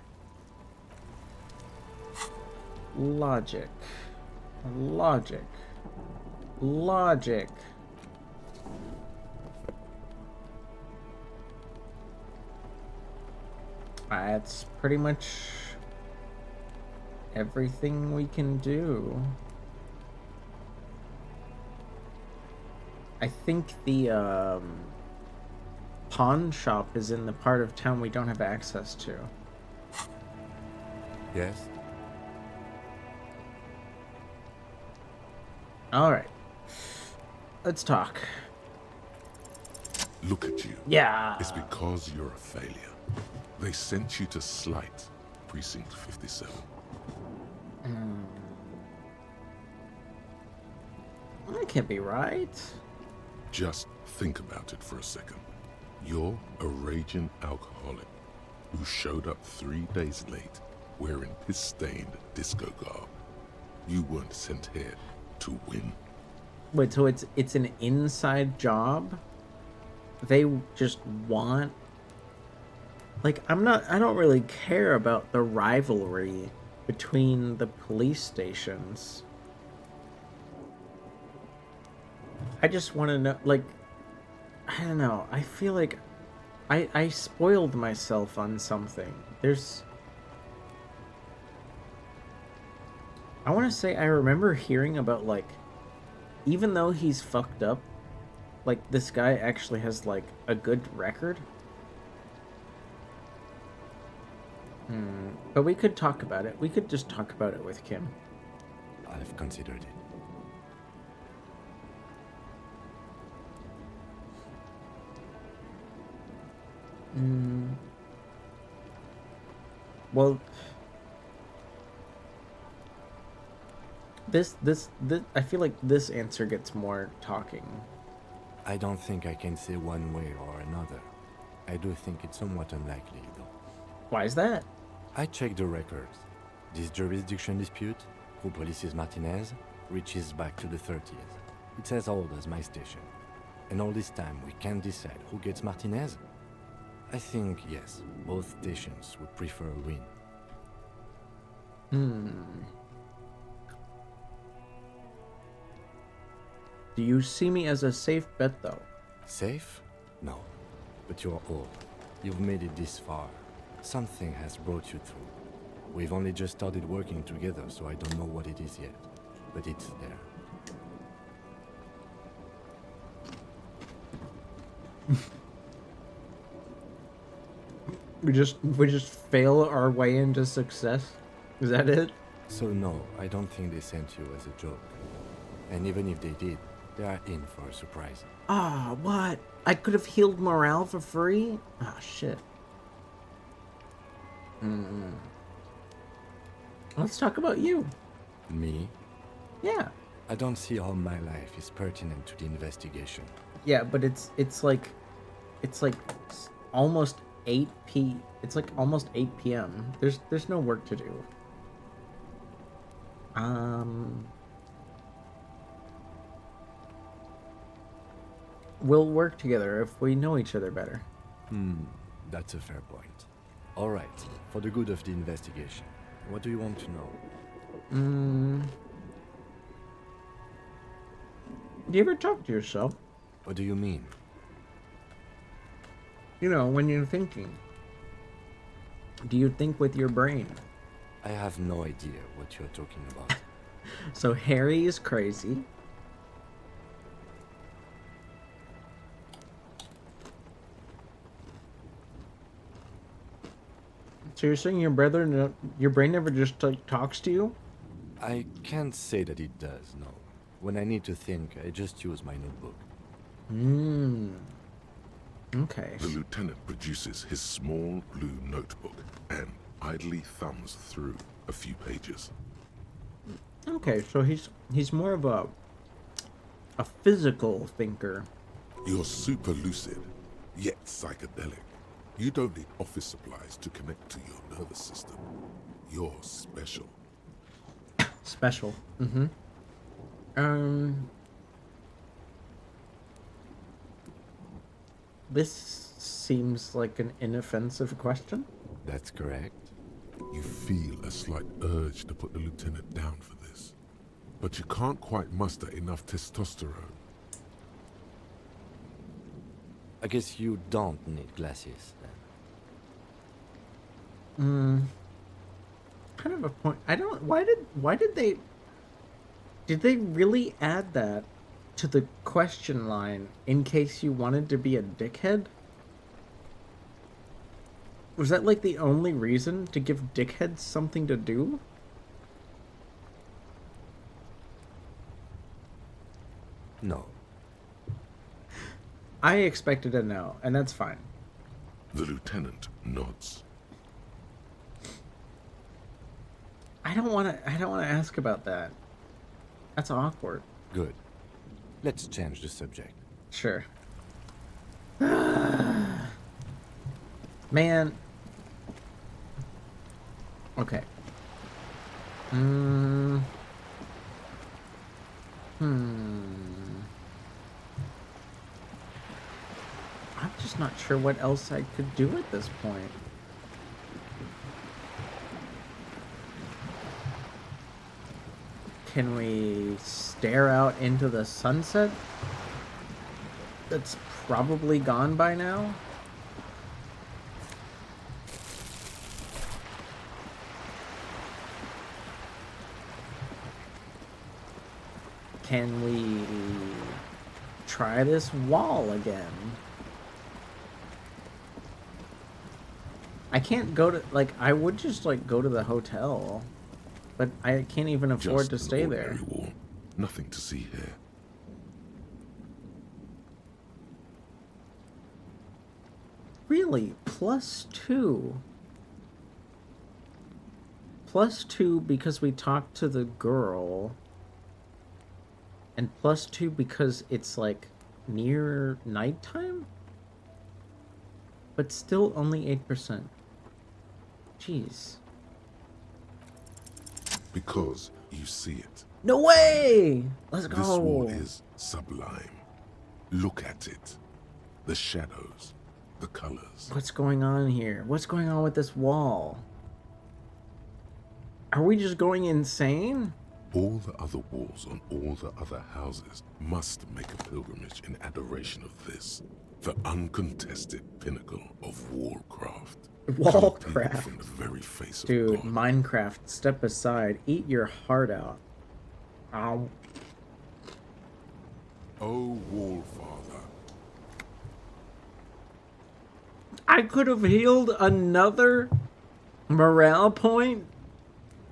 Speaker 2: Logic. Logic. Logic. That's pretty much everything we can do. I think the pawn shop is in the part of town we don't have access to.
Speaker 7: Yes?
Speaker 2: Alright. Let's talk.
Speaker 5: Look at you.
Speaker 2: Yeah.
Speaker 5: It's because you're a failure. They sent you to Slight, Precinct 57.
Speaker 2: That can't be right.
Speaker 5: Just think about it for a second. You're a raging alcoholic who showed up 3 days late wearing piss-stained disco garb. You weren't sent here to win.
Speaker 2: Wait, so it's an inside job? They just want... Like, I don't really care about the rivalry between the police stations. I just want to know, like, I don't know. I feel like I spoiled myself on something. I want to say I remember hearing about, like, even though he's fucked up, like, this guy actually has, like, a good record. But we could talk about it. We could just talk about it with Kim.
Speaker 7: I've considered it.
Speaker 2: Well, this I feel like this answer gets more talking.
Speaker 7: I don't think I can say one way or another. I do think it's somewhat unlikely, though.
Speaker 2: Why is that?
Speaker 7: I checked the records. This jurisdiction dispute, who polices Martinez, reaches back to the 30s. It's as old as my station. And all this time, we can't decide who gets Martinez? I think, yes, both stations would prefer a win.
Speaker 2: Do you see me as a safe bet, though?
Speaker 7: Safe? No. But you're old. You've made it this far. Something has brought you through. We've only just started working together, so I don't know what it is yet. But it's there.
Speaker 2: We just fail our way into success? Is that it?
Speaker 7: So no, I don't think they sent you as a joke. And even if they did, they are in for a surprise.
Speaker 2: Ah, what? I could have healed morale for free? Ah, shit. Let's talk about you.
Speaker 7: Me?
Speaker 2: Yeah.
Speaker 7: I don't see how my life is pertinent to the investigation.
Speaker 2: Yeah, but it's like almost 8 p.m. There's no work to do. We'll work together if we know each other better.
Speaker 7: That's a fair point. All right, for the good of the investigation, what do you want to know?
Speaker 2: Do you ever talk to yourself?
Speaker 7: What do you mean?
Speaker 2: You know, when you're thinking. Do you think with your brain?
Speaker 7: I have no idea what you're talking about.
Speaker 2: So Harry is crazy. So you're saying your brain never just like talks to you?
Speaker 7: I can't say that it does, no. When I need to think, I just use my notebook.
Speaker 2: Okay.
Speaker 5: The lieutenant produces his small blue notebook and idly thumbs through a few pages.
Speaker 2: Okay, so he's more of a physical thinker.
Speaker 5: You're super lucid, yet psychedelic. You don't need office supplies to connect to your nervous system. You're special.
Speaker 2: Special. This seems like an inoffensive question.
Speaker 7: That's correct.
Speaker 5: You feel a slight urge to put the lieutenant down for this, but you can't quite muster enough testosterone.
Speaker 7: I guess you don't need glasses,
Speaker 2: then. Kind of a point. I don't. Why did they? Did they really add that to the question line in case you wanted to be a dickhead? Was that like the only reason to give dickheads something to do?
Speaker 7: No.
Speaker 2: I expected a no, and that's fine.
Speaker 5: The lieutenant nods.
Speaker 2: I don't want to ask about that. That's awkward.
Speaker 7: Good. Let's change the subject.
Speaker 2: Sure. Man. Okay. I'm just not sure what else I could do at this point. Can we stare out into the sunset? That's probably gone by now. Can we try this wall again? I can't go to, like, I would just, like, go to the hotel, but I can't even afford to stay there.
Speaker 5: Wall. Nothing to see here.
Speaker 2: Really? +2? +2 because we talked to the girl. And +2 because it's like near nighttime? But still only 8%. Jeez.
Speaker 5: Because you see it.
Speaker 2: No way! Let's go.
Speaker 5: This wall is sublime. Look at it. The shadows, the colors.
Speaker 2: What's going on here? What's going on with this wall? Are we just going insane?
Speaker 5: All the other walls on all the other houses must make a pilgrimage in adoration of this. The uncontested pinnacle of warcraft.
Speaker 2: Wallcraft.
Speaker 5: From the very face of
Speaker 2: Dude,
Speaker 5: God.
Speaker 2: Minecraft, step aside. Eat your heart out. Ow.
Speaker 5: Oh, Wallfather.
Speaker 2: I could have healed another morale point?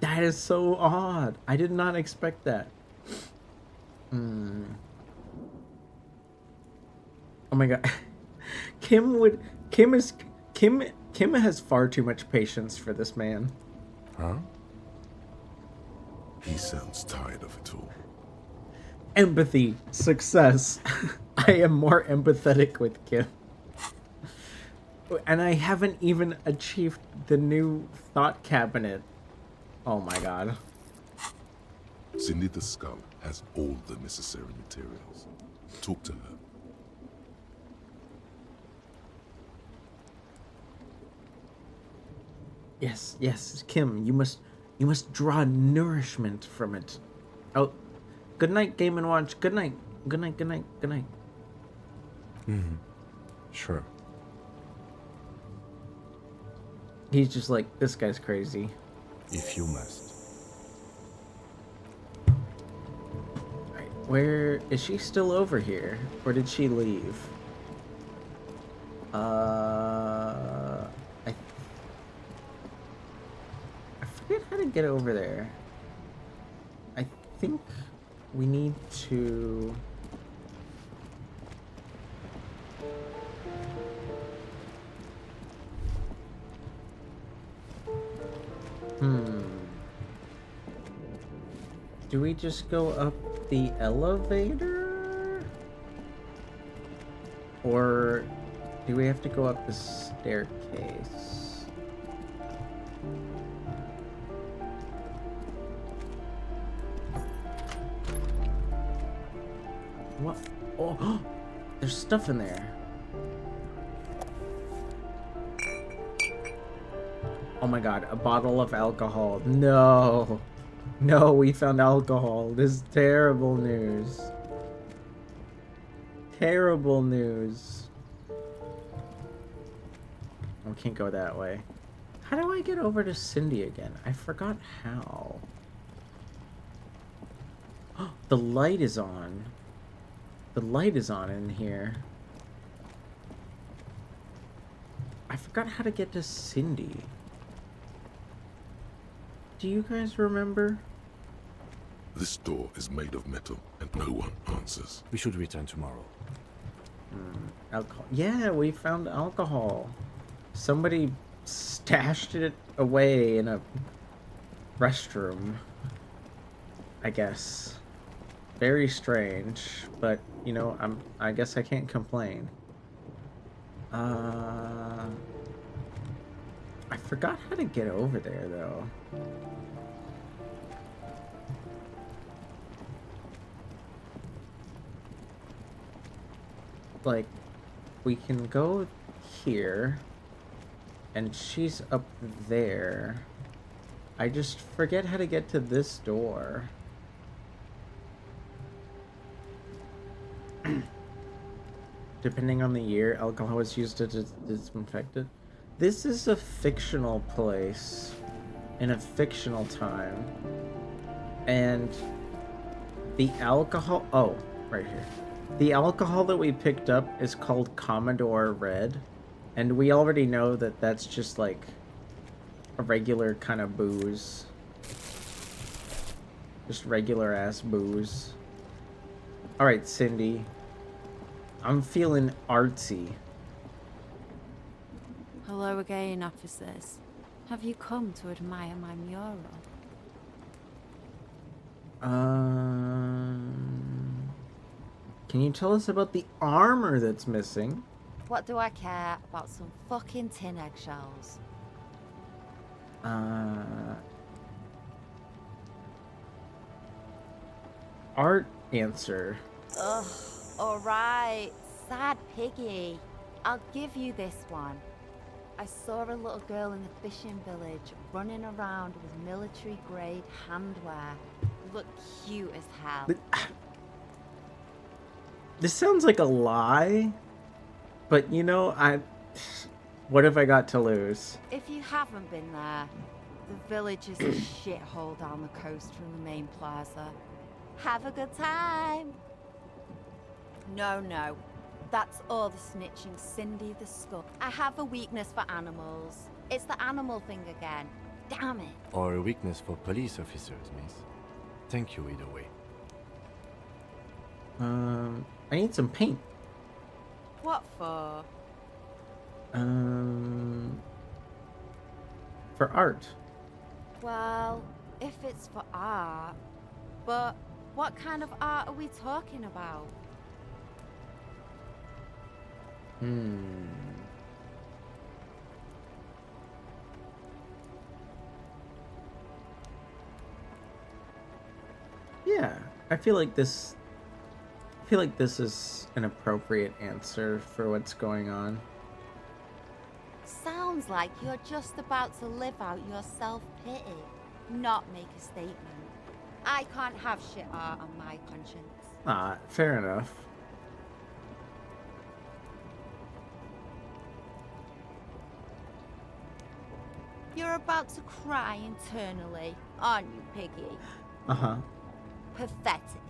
Speaker 2: That is so odd. I did not expect that. Oh my god. Kim has far too much patience for this man.
Speaker 5: Huh? He sounds tired of it all.
Speaker 2: Empathy. Success. I am more empathetic with Kim. And I haven't even achieved the new thought cabinet. Oh my god.
Speaker 5: Cindy the Skull has all the necessary materials. Talk to her.
Speaker 2: Yes, yes, Kim, you must draw nourishment from it. Oh, good night, Game & Watch. Good night. Good night, good night, good night.
Speaker 7: Sure.
Speaker 2: He's just like, this guy's crazy.
Speaker 7: If you must.
Speaker 2: Right, where is she still over here? Or did she leave? I forget how to get over there. I think we need to... Do we just go up the elevator? Or do we have to go up the staircase? What? Oh, there's stuff in there. Oh my god, a bottle of alcohol. No. No, we found alcohol. This is terrible news. Terrible news. We can't go that way. How do I get over to Cindy again? I forgot how. The light is on. The light is on in here. I forgot how to get to Cindy. Do you guys remember?
Speaker 5: This door is made of metal and no one answers.
Speaker 7: We should return tomorrow.
Speaker 2: Alcohol. Yeah, we found alcohol. Somebody stashed it away in a restroom, I guess. Very strange, but you know, I guess I can't complain. I forgot how to get over there though. Like, we can go here, and she's up there. I just forget how to get to this door. Depending on the year, alcohol is used to disinfect it. This is a fictional place in a fictional time. And the alcohol... Oh, right here. The alcohol that we picked up is called Commodore Red. And we already know that that's just like a regular kind of booze. Just regular ass booze. Alright, Cindy. I'm feeling artsy.
Speaker 20: Hello again, officers. Have you come to admire my mural?
Speaker 2: Can you tell us about the armor that's missing?
Speaker 20: What do I care about some fucking tin eggshells?
Speaker 2: Art answer.
Speaker 20: Ugh, alright. Sad piggy. I'll give you this one. I saw a little girl in the fishing village running around with military-grade handwear. Looked cute as hell.
Speaker 2: This sounds like a lie. But what have I got to lose?
Speaker 20: If you haven't been there, the village is a shithole down the coast from the main plaza. Have a good time. No. That's all the snitching, Cindy the Skull. I have a weakness for animals. It's the animal thing again. Damn it.
Speaker 7: Or a weakness for police officers, miss. Thank you either way.
Speaker 2: I need some paint.
Speaker 20: What for?
Speaker 2: For art.
Speaker 20: Well, if it's for art, but what kind of art are we talking about?
Speaker 2: Yeah, I feel like this is an appropriate answer for what's going on.
Speaker 20: Sounds like you're just about to live out your self-pity, not make a statement. I can't have shit art on my conscience.
Speaker 2: Fair enough.
Speaker 20: You're about to cry internally, aren't you, Piggy?
Speaker 2: Uh-huh.
Speaker 20: Pathetic.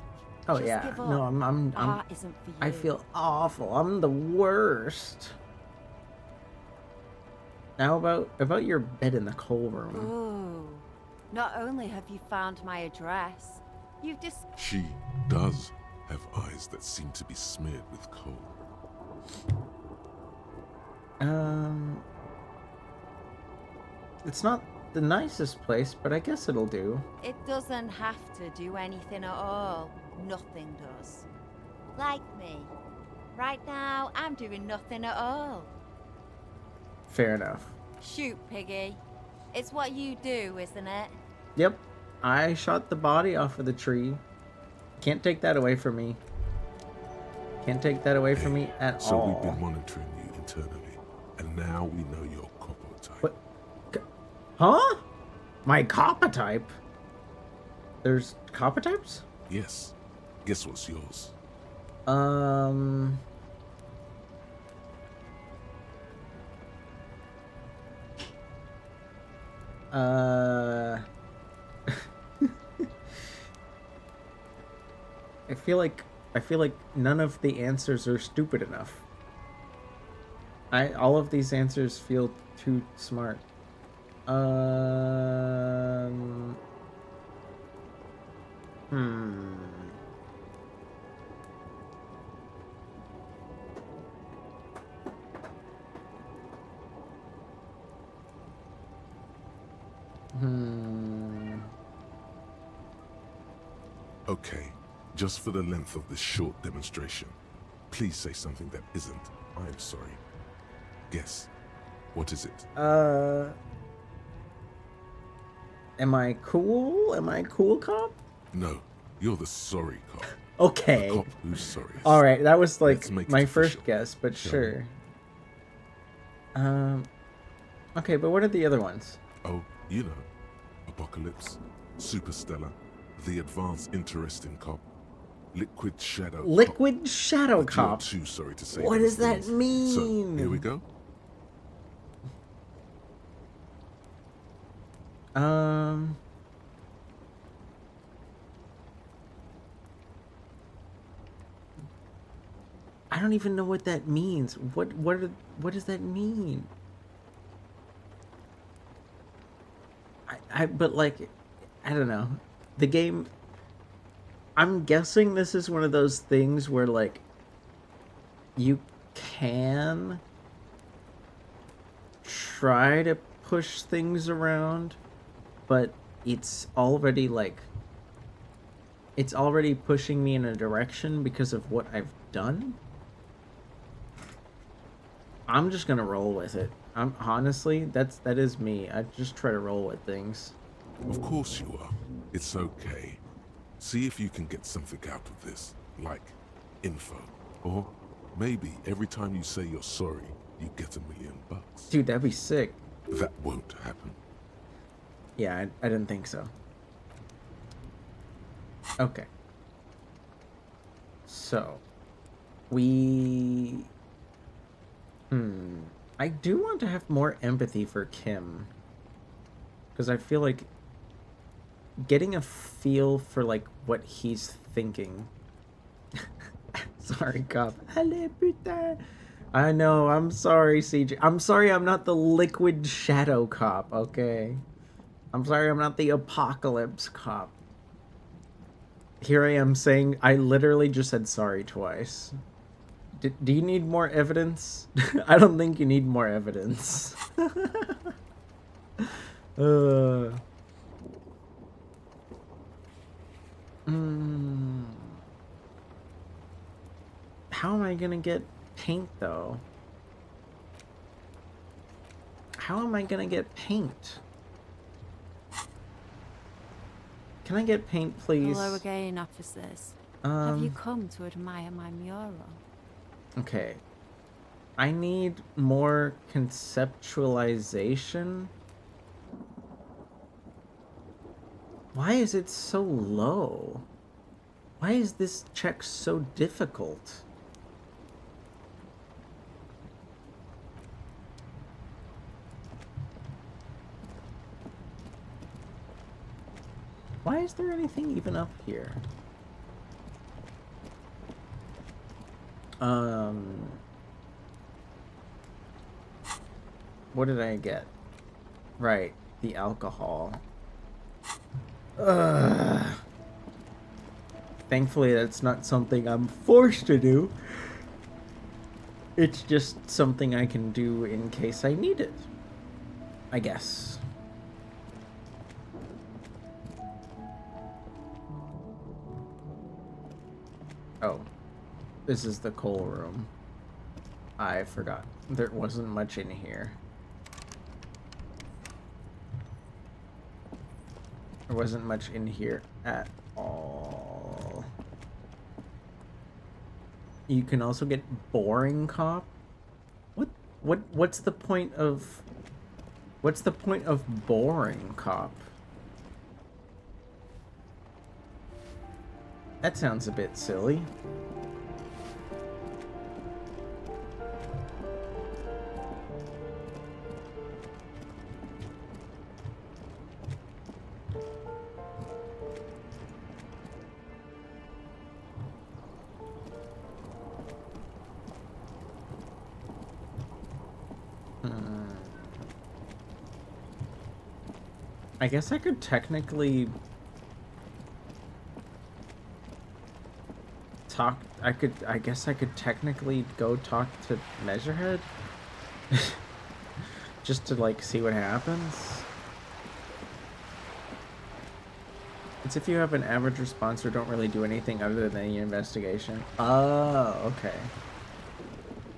Speaker 2: Oh
Speaker 20: Just
Speaker 2: yeah.
Speaker 20: give up.
Speaker 2: No, I'm
Speaker 20: Art isn't for you.
Speaker 2: I feel awful. I'm the worst. Now about your bed in the coal room.
Speaker 20: Ooh. Not only have you found my address, you've just...
Speaker 5: She does have eyes that seem to be smeared with coal.
Speaker 2: It's not the nicest place, but I guess it'll do.
Speaker 20: It doesn't have to do anything at all. Nothing does. Like me. Right now, I'm doing nothing at all.
Speaker 2: Fair enough.
Speaker 20: Shoot, Piggy. It's what you do, isn't it?
Speaker 2: Yep. I shot the body off of the tree. Can't take that away from me. Can't take that away from me at all.
Speaker 5: So we've been monitoring you internally, and now we know your copper type.
Speaker 2: What? Huh? My copper type? There's copper types?
Speaker 5: Yes. Guess what's yours?
Speaker 2: I feel like none of the answers are stupid enough. All of these answers feel too smart.
Speaker 5: Okay, just for the length of this short demonstration, please say something that isn't, I'm sorry. Guess. What is it?
Speaker 2: Am I cool? Am I cool, cop?
Speaker 5: No, you're the sorry cop.
Speaker 2: Okay.
Speaker 5: The cop who's sorry.
Speaker 2: All right, that was like
Speaker 5: make
Speaker 2: my
Speaker 5: it
Speaker 2: first
Speaker 5: official.
Speaker 2: guess, but
Speaker 5: Shall
Speaker 2: sure. Okay, but what are the other ones?
Speaker 5: Oh, you know. Apocalypse, Superstellar, The Advanced Interesting Cop, Liquid Shadow Cop.
Speaker 2: Liquid Shadow
Speaker 5: But you're
Speaker 2: Cop.
Speaker 5: too sorry to say
Speaker 2: What
Speaker 5: these
Speaker 2: does that
Speaker 5: things.
Speaker 2: mean?
Speaker 5: So, here we go.
Speaker 2: I don't even know what that means. What does that mean? But like, I don't know. The game, I'm guessing this is one of those things where like you can try to push things around, but it's already like it's already pushing me in a direction because of what I've done. I'm just gonna roll with it. I'm honestly, that is me. I just try to roll with things.
Speaker 5: Of course you are. It's okay. See if you can get something out of this, like info. Or maybe every time you say you're sorry, you get $1 million.
Speaker 2: Dude, that'd be sick.
Speaker 5: That won't happen.
Speaker 2: Yeah, I didn't think so. Okay. So, we I do want to have more empathy for Kim. Because I feel like getting a feel for, like, what he's thinking. Sorry, cop. Allez, putain. I know, I'm sorry, CJ. I'm sorry I'm not the liquid shadow cop, okay? I'm sorry I'm not the apocalypse cop. Here I am saying, I literally just said sorry twice. Do you need more evidence? I don't think you need more evidence. How am I gonna get paint, though? How am I gonna get paint? Can I get paint, please?
Speaker 20: Hello again, officers. Have you come to admire my mural?
Speaker 2: Okay. I need more conceptualization. Why is it so low? Why is this check so difficult? Why is there anything even up here? What did I get? Right, the alcohol. Thankfully, that's not something I'm forced to do. It's just something I can do in case I need it, I guess. Oh, this is the coal room. I forgot. There wasn't much in here. There wasn't much in here at all. You can also get boring cop. What's the point of boring cop? That sounds a bit silly. I guess I could technically talk. I guess I could technically go talk to Measurehead just to like see what happens. It's if you have an average response or don't really do anything other than the investigation. Oh, okay.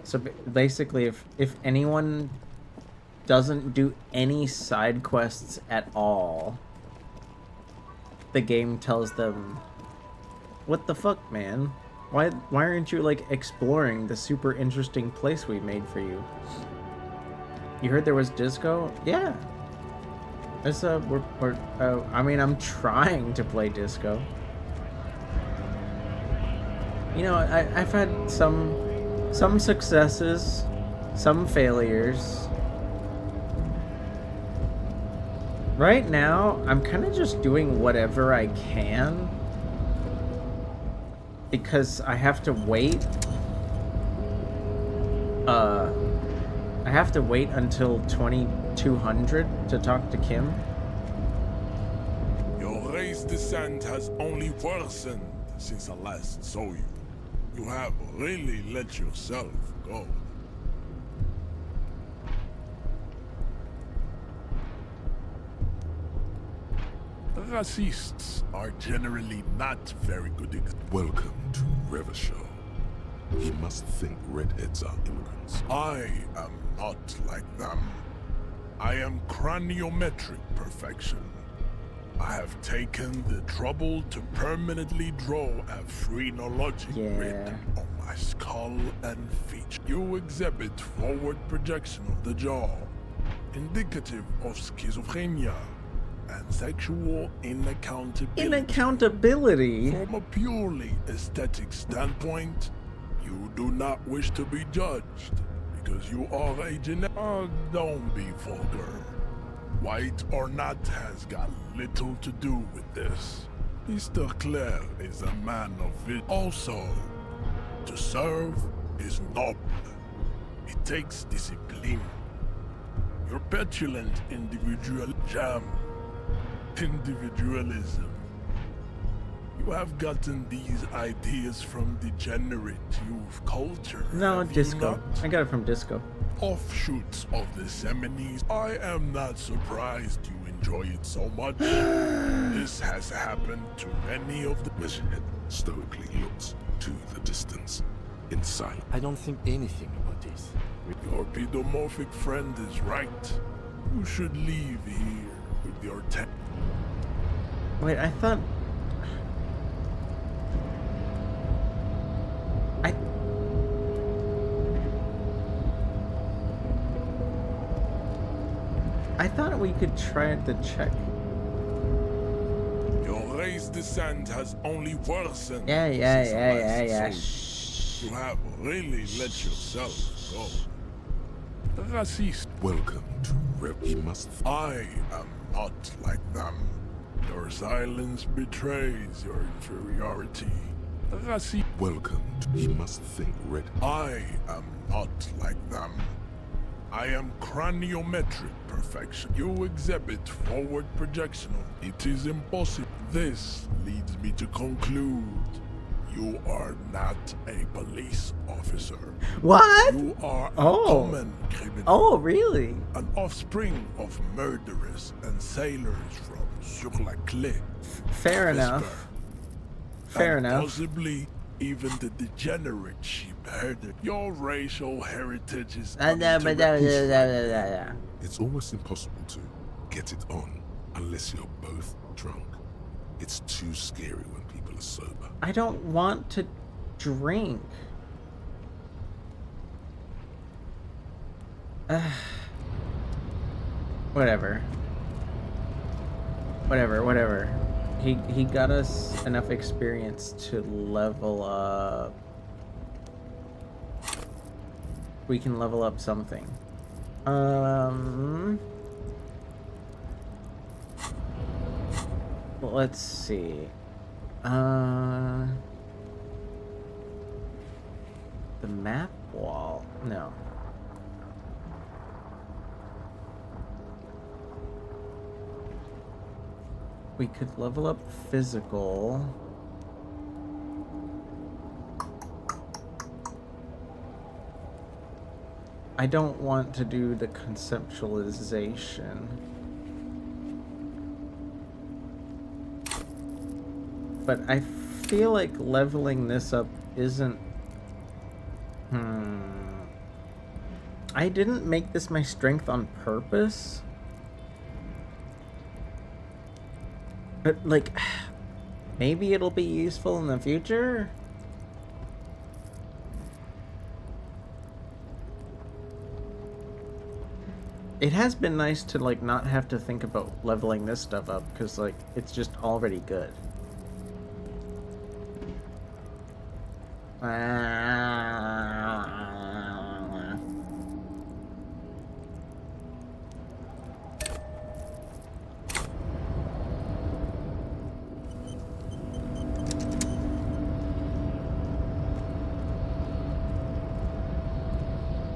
Speaker 2: So basically, if anyone doesn't do any side quests at all, the game tells them, what the fuck, man? Why aren't you like exploring the super interesting place we made for you? You heard there was disco? Yeah. It's I mean, I'm trying to play disco. You know, I've had some successes, some failures. Right now, I'm kind of just doing whatever I can because I have to wait. I have to wait until 2200 to talk to Kim.
Speaker 1: Your race descent has only worsened since I last saw you. You have really let yourself go. Racists are generally not very good.
Speaker 5: Welcome to Revachol. He must think redheads are immigrants.
Speaker 1: I am not like them. I am craniometric perfection. I have taken the trouble to permanently draw a phrenologic grid on my skull and feet. You exhibit forward projection of the jaw, indicative of schizophrenia and sexual inaccountability. From a purely aesthetic standpoint, you do not wish to be judged, because you are a don't be vulgar. White or not has got little to do with this. Mr. Claire is a man of it. Also, to serve is noble. It takes discipline. Your petulant individualism. You have gotten these ideas from degenerate youth culture.
Speaker 2: No,
Speaker 1: have you
Speaker 2: disco.
Speaker 1: not?
Speaker 2: I got it from disco.
Speaker 1: Offshoots of the Seminies. I am not surprised you enjoy it so much. This has happened to many of the...
Speaker 5: Measurehead stoically looks to the distance in silence.
Speaker 7: I don't think anything about this.
Speaker 1: Your pedomorphic friend is right. You should leave here with your
Speaker 2: Wait, I thought... I thought we could try to check.
Speaker 1: Your race descent has only worsened.
Speaker 2: Yeah.
Speaker 1: You have really let yourself go. Racist.
Speaker 5: Welcome to Rep. He must.
Speaker 1: I am not like them. Your silence betrays your inferiority. Racist.
Speaker 5: Welcome to. He must think red.
Speaker 1: I am not like them. I am craniometric perfection. You exhibit forward projectional. It is impossible. This leads me to conclude you are not a police officer.
Speaker 2: What?
Speaker 1: You are a common criminal.
Speaker 2: Oh, really?
Speaker 1: An offspring of murderers and sailors from Sur la Clé.
Speaker 2: Fair enough. Fair enough.
Speaker 1: Possibly even the degenerate sheep herder. Your racial heritage is
Speaker 5: It's almost impossible to get it on unless you're both drunk. It's too scary when people are sober.
Speaker 2: I don't want to drink. Whatever. He got us enough experience to level up. We can level up something. Let's see. The map wall? No. We could level up physical. I don't want to do the conceptualization. But I feel like leveling this up isn't... I didn't make this my strength on purpose. But, like, maybe it'll be useful in the future? It has been nice to, like, not have to think about leveling this stuff up, because, like, it's just already good.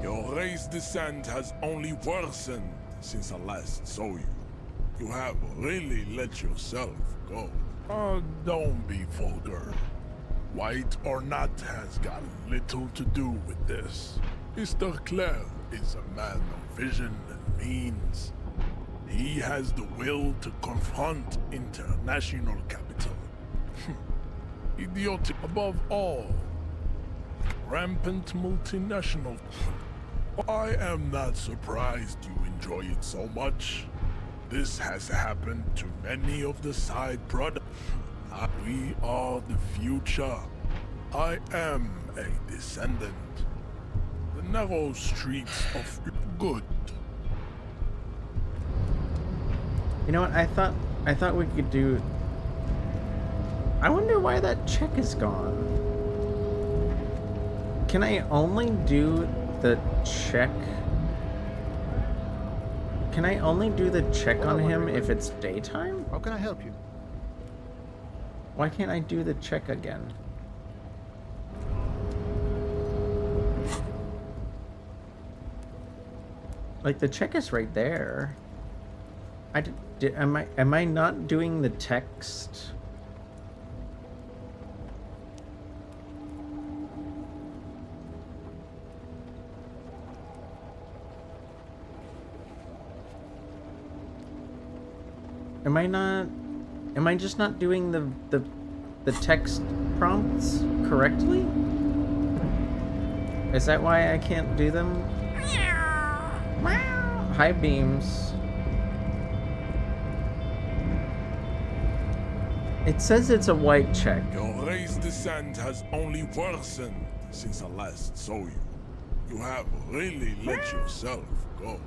Speaker 1: Your race descent has only worsened since I last saw you. You have really let yourself go. Don't be vulgar. White or not has got little to do with this. Mr. Claire is a man of vision and means. He has the will to confront international capital. Idiotic above all. Rampant multinational. I am not surprised you enjoy it so much. This has happened to many of the side products. We are the future. I am a descendant. The narrow streets of good.
Speaker 2: You know what? I thought we could do... I wonder why that check is gone. Can I only do the check? Can I only do the check on him if it's daytime?
Speaker 6: How can I help you?
Speaker 2: Why can't I do the check again? Like, the check is right there. Am I not doing the text? Am I just not doing the text prompts correctly? Is that why I can't do them? Hi, Beams. It says it's a white check.
Speaker 1: Your race descent has only worsened since I last saw you. You have really let yourself go.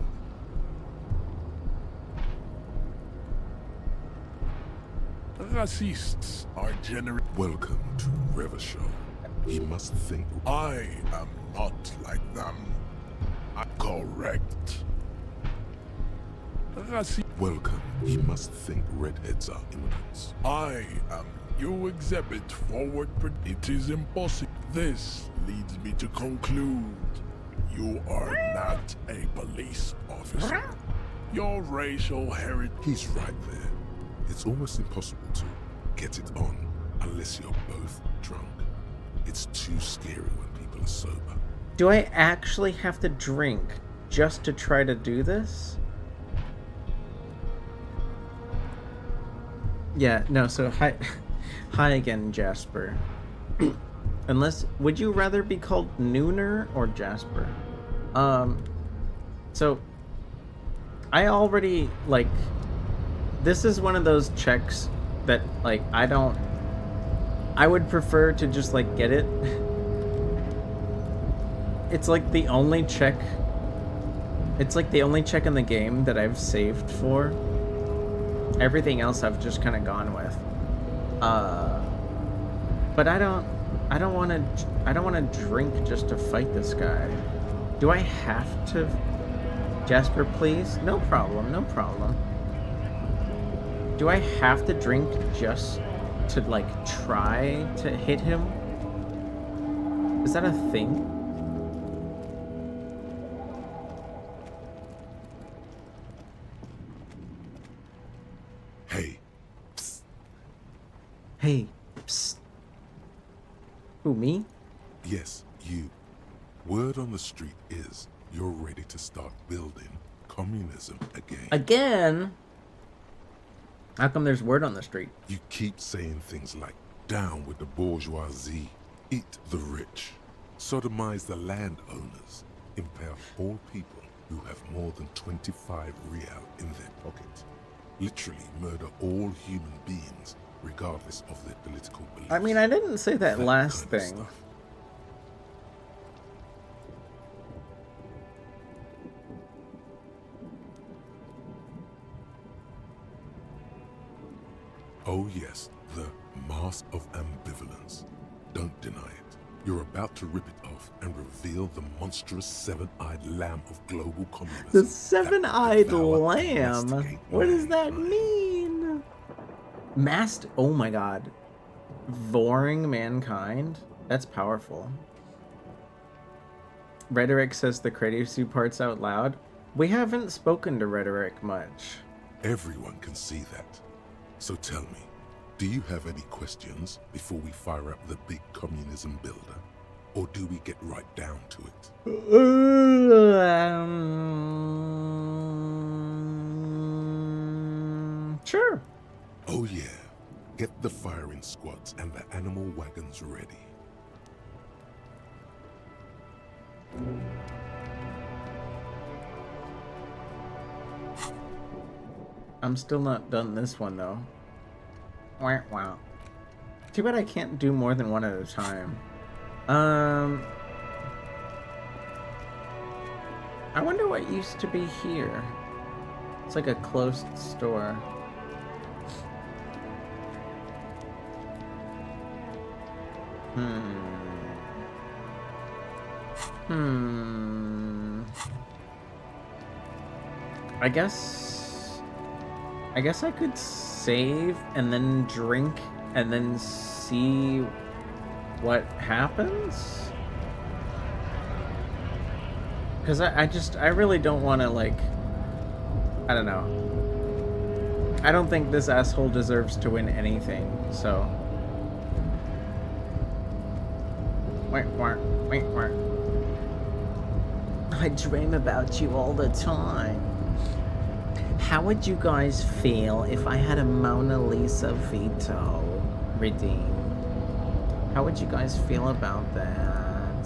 Speaker 1: Racists are generally...
Speaker 5: Welcome to Revachol. He must think...
Speaker 1: I am not like them. I'm correct.
Speaker 5: Welcome. He must think redheads are immigrants.
Speaker 1: I am. You exhibit forward. It is impossible. This leads me to conclude you are not a police officer. Your racial heritage.
Speaker 5: He's right there. It's almost impossible to get it on unless you're both drunk. It's too scary when people are sober.
Speaker 2: Do I actually have to drink just to try to do this? Yeah, no, so hi again, Jasper. Unless, would you rather be called Nooner or Jasper? So, I already, like, this is one of those checks that, like, I would prefer to just, like, get it. It's like the only check, in the game that I've saved for. Everything else I've just kind of gone with. But I don't want to drink just to fight this guy. Do I have to? Jasper, please? No problem, no problem. Do I have to drink just to, like, try to hit him? Is that a thing?
Speaker 5: Hey. Psst.
Speaker 2: Hey. Psst. Who, me?
Speaker 5: Yes, you. Word on the street is you're ready to start building communism again.
Speaker 2: Again? How come there's word on the street?
Speaker 5: You keep saying things like, down with the bourgeoisie, eat the rich, sodomize the landowners, impair all people who have more than 25 real in their pocket. Literally murder all human beings, regardless of their political beliefs.
Speaker 2: I mean, I didn't say that last thing.
Speaker 5: Stuff. Oh yes, the mask of ambivalence. Don't deny it. You're about to rip it off and reveal the monstrous seven-eyed lamb of global communism.
Speaker 2: The seven-eyed lamb? What does that mean? Masked? Oh my god. Voring mankind? That's powerful. Rhetoric says the Kratos parts out loud. We haven't spoken to Rhetoric much.
Speaker 5: Everyone can see that. So tell me, do you have any questions before we fire up the big communism builder? Or do we get right down to it?
Speaker 2: Sure.
Speaker 5: Oh yeah. Get the firing squads and the animal wagons ready.
Speaker 2: I'm still not done this one though. Wow. Too bad I can't do more than one at a time. I wonder what used to be here. It's like a closed store. I guess I could save and then drink and then see what happens. Because I really don't want to, like, I don't know. I don't think this asshole deserves to win anything, so. Wait. I dream about you all the time. How would you guys feel if I had a Mona Lisa veto redeemed? How would you guys feel about that?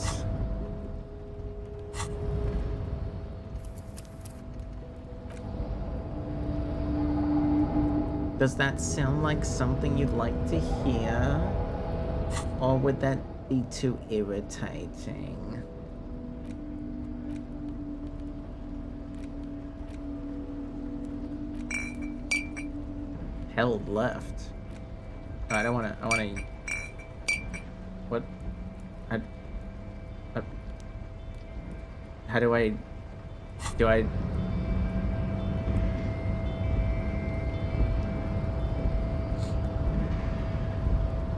Speaker 2: Does that sound like something you'd like to hear? Or would that be too irritating? Held left. Oh, I wanna. What? How do I?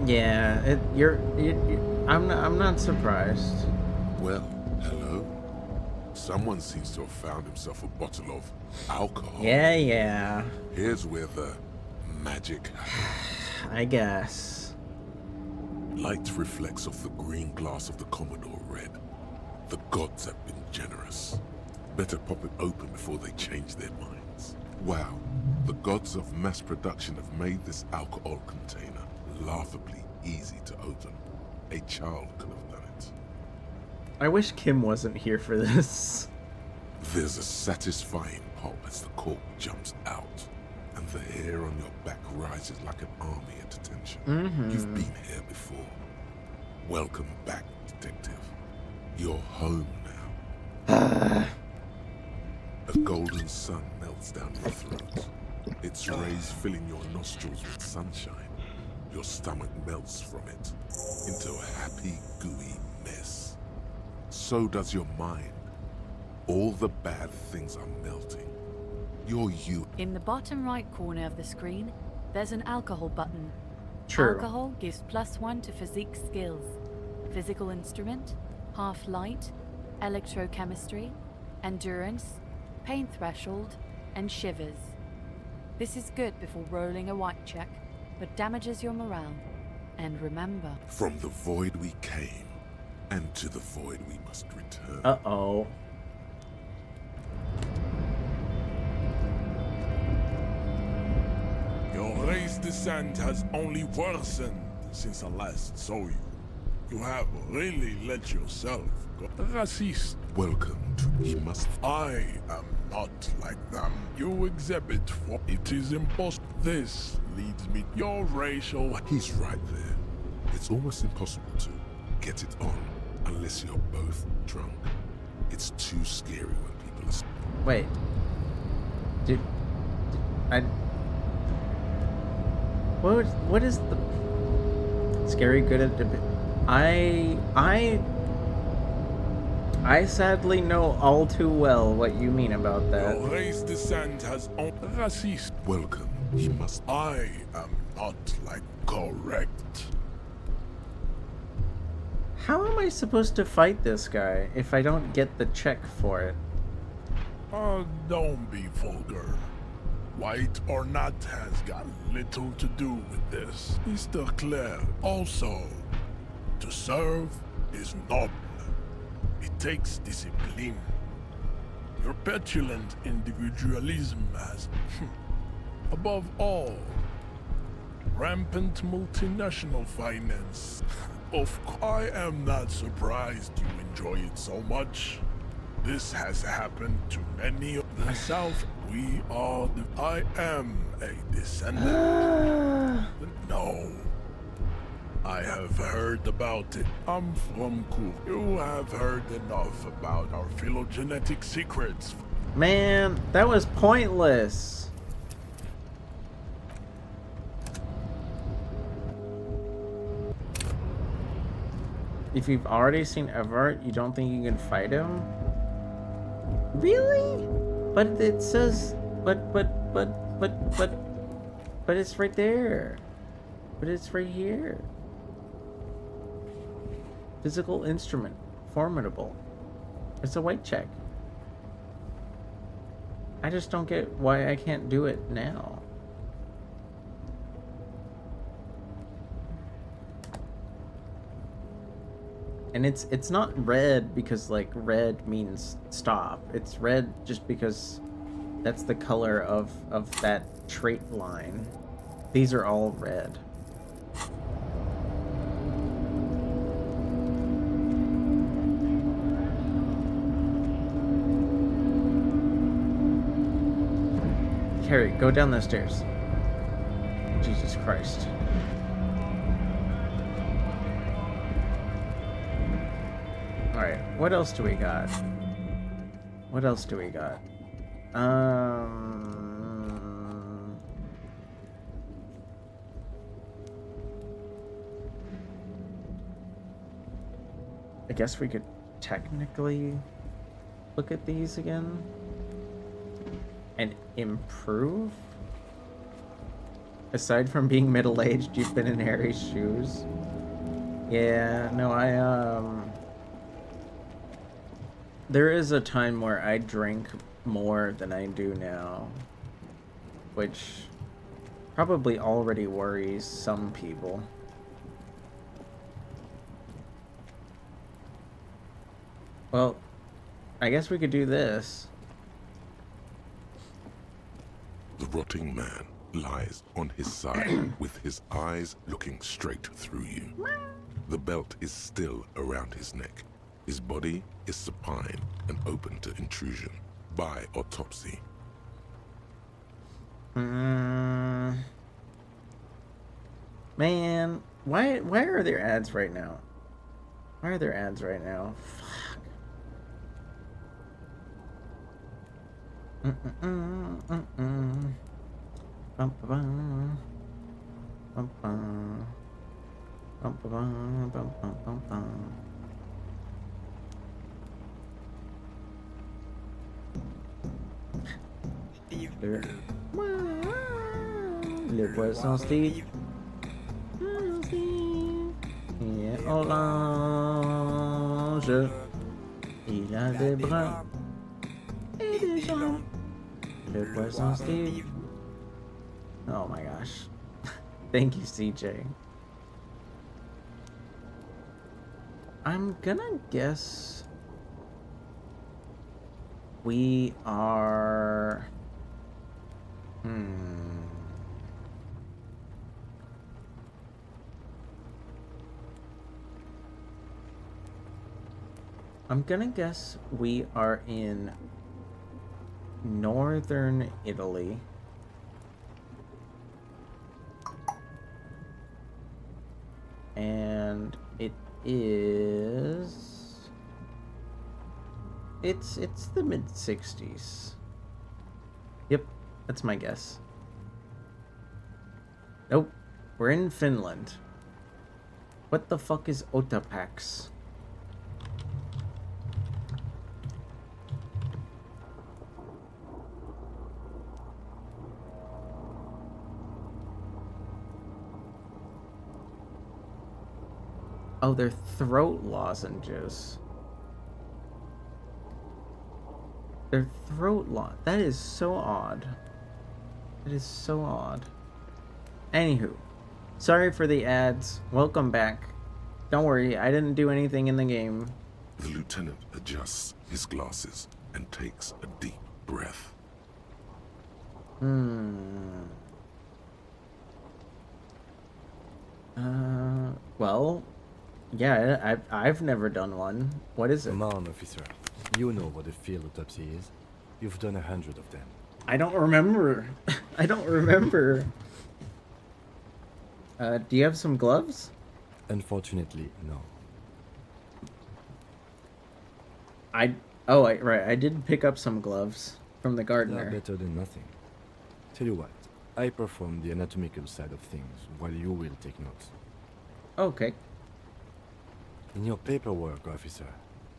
Speaker 2: Yeah, I'm not surprised.
Speaker 5: Well, hello. Someone seems to have found himself a bottle of alcohol.
Speaker 2: Yeah.
Speaker 5: Here's where the magic happens.
Speaker 2: I guess.
Speaker 5: Light reflects off the green glass of the Commodore Red. The gods have been generous. Better pop it open before they change their minds. Wow, the gods of mass production have made this alcohol container laughably easy to open. A child could have done it.
Speaker 2: I wish Kim wasn't here for this.
Speaker 5: There's a satisfying pop as the cork jumps out, and the hair on your back rises like an army at attention. You've been here before. Welcome back, detective. You're home now. A golden sun melts down your throat. Its rays filling your nostrils with sunshine. Your stomach melts from it into a happy, gooey mess. So does your mind. All the bad things are melting. You're you.
Speaker 3: In the bottom right corner of the screen, there's an alcohol button.
Speaker 2: True.
Speaker 3: Alcohol gives +1 to physique skills. Physical instrument, half light, electrochemistry, endurance, pain threshold, and shivers. This is good before rolling a white check, but damages your morale. And remember,
Speaker 5: from the void we came, and to the void we must return.
Speaker 2: Uh-oh.
Speaker 1: Your race descent has only worsened since I last saw you. You have really let yourself go. Racist.
Speaker 5: Welcome to He Must.
Speaker 1: I am not like them. You exhibit what it is impossible. This leads me to your racial.
Speaker 5: He's right there. It's almost impossible to get it on unless you're both drunk. It's too scary when people are.
Speaker 2: Wait. What is the scary good at debate? I sadly know all too well what you mean about that.
Speaker 1: Your race descent has only racist.
Speaker 5: Welcome. He must.
Speaker 1: I am not like correct.
Speaker 2: How am I supposed to fight this guy if I don't get the check for it?
Speaker 1: Don't be vulgar. White or not has got little to do with this, Mr. Claire. Also, to serve is noble. It takes discipline. Your petulant individualism has, above all, rampant multinational finance. Of course, I am not surprised you enjoy it so much. This has happened to many of the South. We are the... I am a descendant. No. I have heard about it. I'm from Cool. You have heard enough about our phylogenetic secrets.
Speaker 2: Man, that was pointless. If you've already seen Everett, you don't think you can fight him? Really? But it says, but it's right there. But it's right here. Physical instrument. Formidable. It's a white check. I just don't get why I can't do it now. And it's not red because like red means stop. It's red just because that's the color of that trait line. These are all red. Harry, go down those stairs. Jesus Christ. Alright, what else do we got? What else do we got? I guess we could technically look at these again and improve. Aside from being middle-aged, you've been in Harry's shoes. Yeah, no, there is a time where I drank more than I do now, which probably already worries some people. Well, I guess we could do this.
Speaker 5: The rotting man lies on his side with his eyes looking straight through you. The belt is still around his neck. His body is supine and open to intrusion by autopsy.
Speaker 2: Man, why are there ads right now? Why are there ads right now? Fuck. Bum ba bum. Bum bum. Bum ba bum bum bum bum bum. Le poisson Steve. Il est orange. Il a des bras et des jambes. Le poisson Steve. Oh my gosh. Thank you, CJ. I'm gonna guess we are... I'm gonna guess we are in northern Italy. And it is... It's the mid-60s. Yep, that's my guess. Nope, we're in Finland. What the fuck is Otapax? Oh, they're throat lozenges. They're throat that is so odd. It is so odd. Anywho, sorry for the ads. Welcome back. Don't worry, I didn't do anything in the game.
Speaker 5: The lieutenant adjusts his glasses and takes a deep breath.
Speaker 2: Well, yeah, I've never done one. What is it?
Speaker 7: Come on, officer. You know what a field autopsy is. You've done 100 of them.
Speaker 2: I don't remember. I don't remember. Do you have some gloves?
Speaker 7: Unfortunately, no.
Speaker 2: Right. I did pick up some gloves from the gardener.
Speaker 7: They're better than nothing. Tell you what, I perform the anatomical side of things while you will take notes.
Speaker 2: Okay.
Speaker 7: In your paperwork, officer,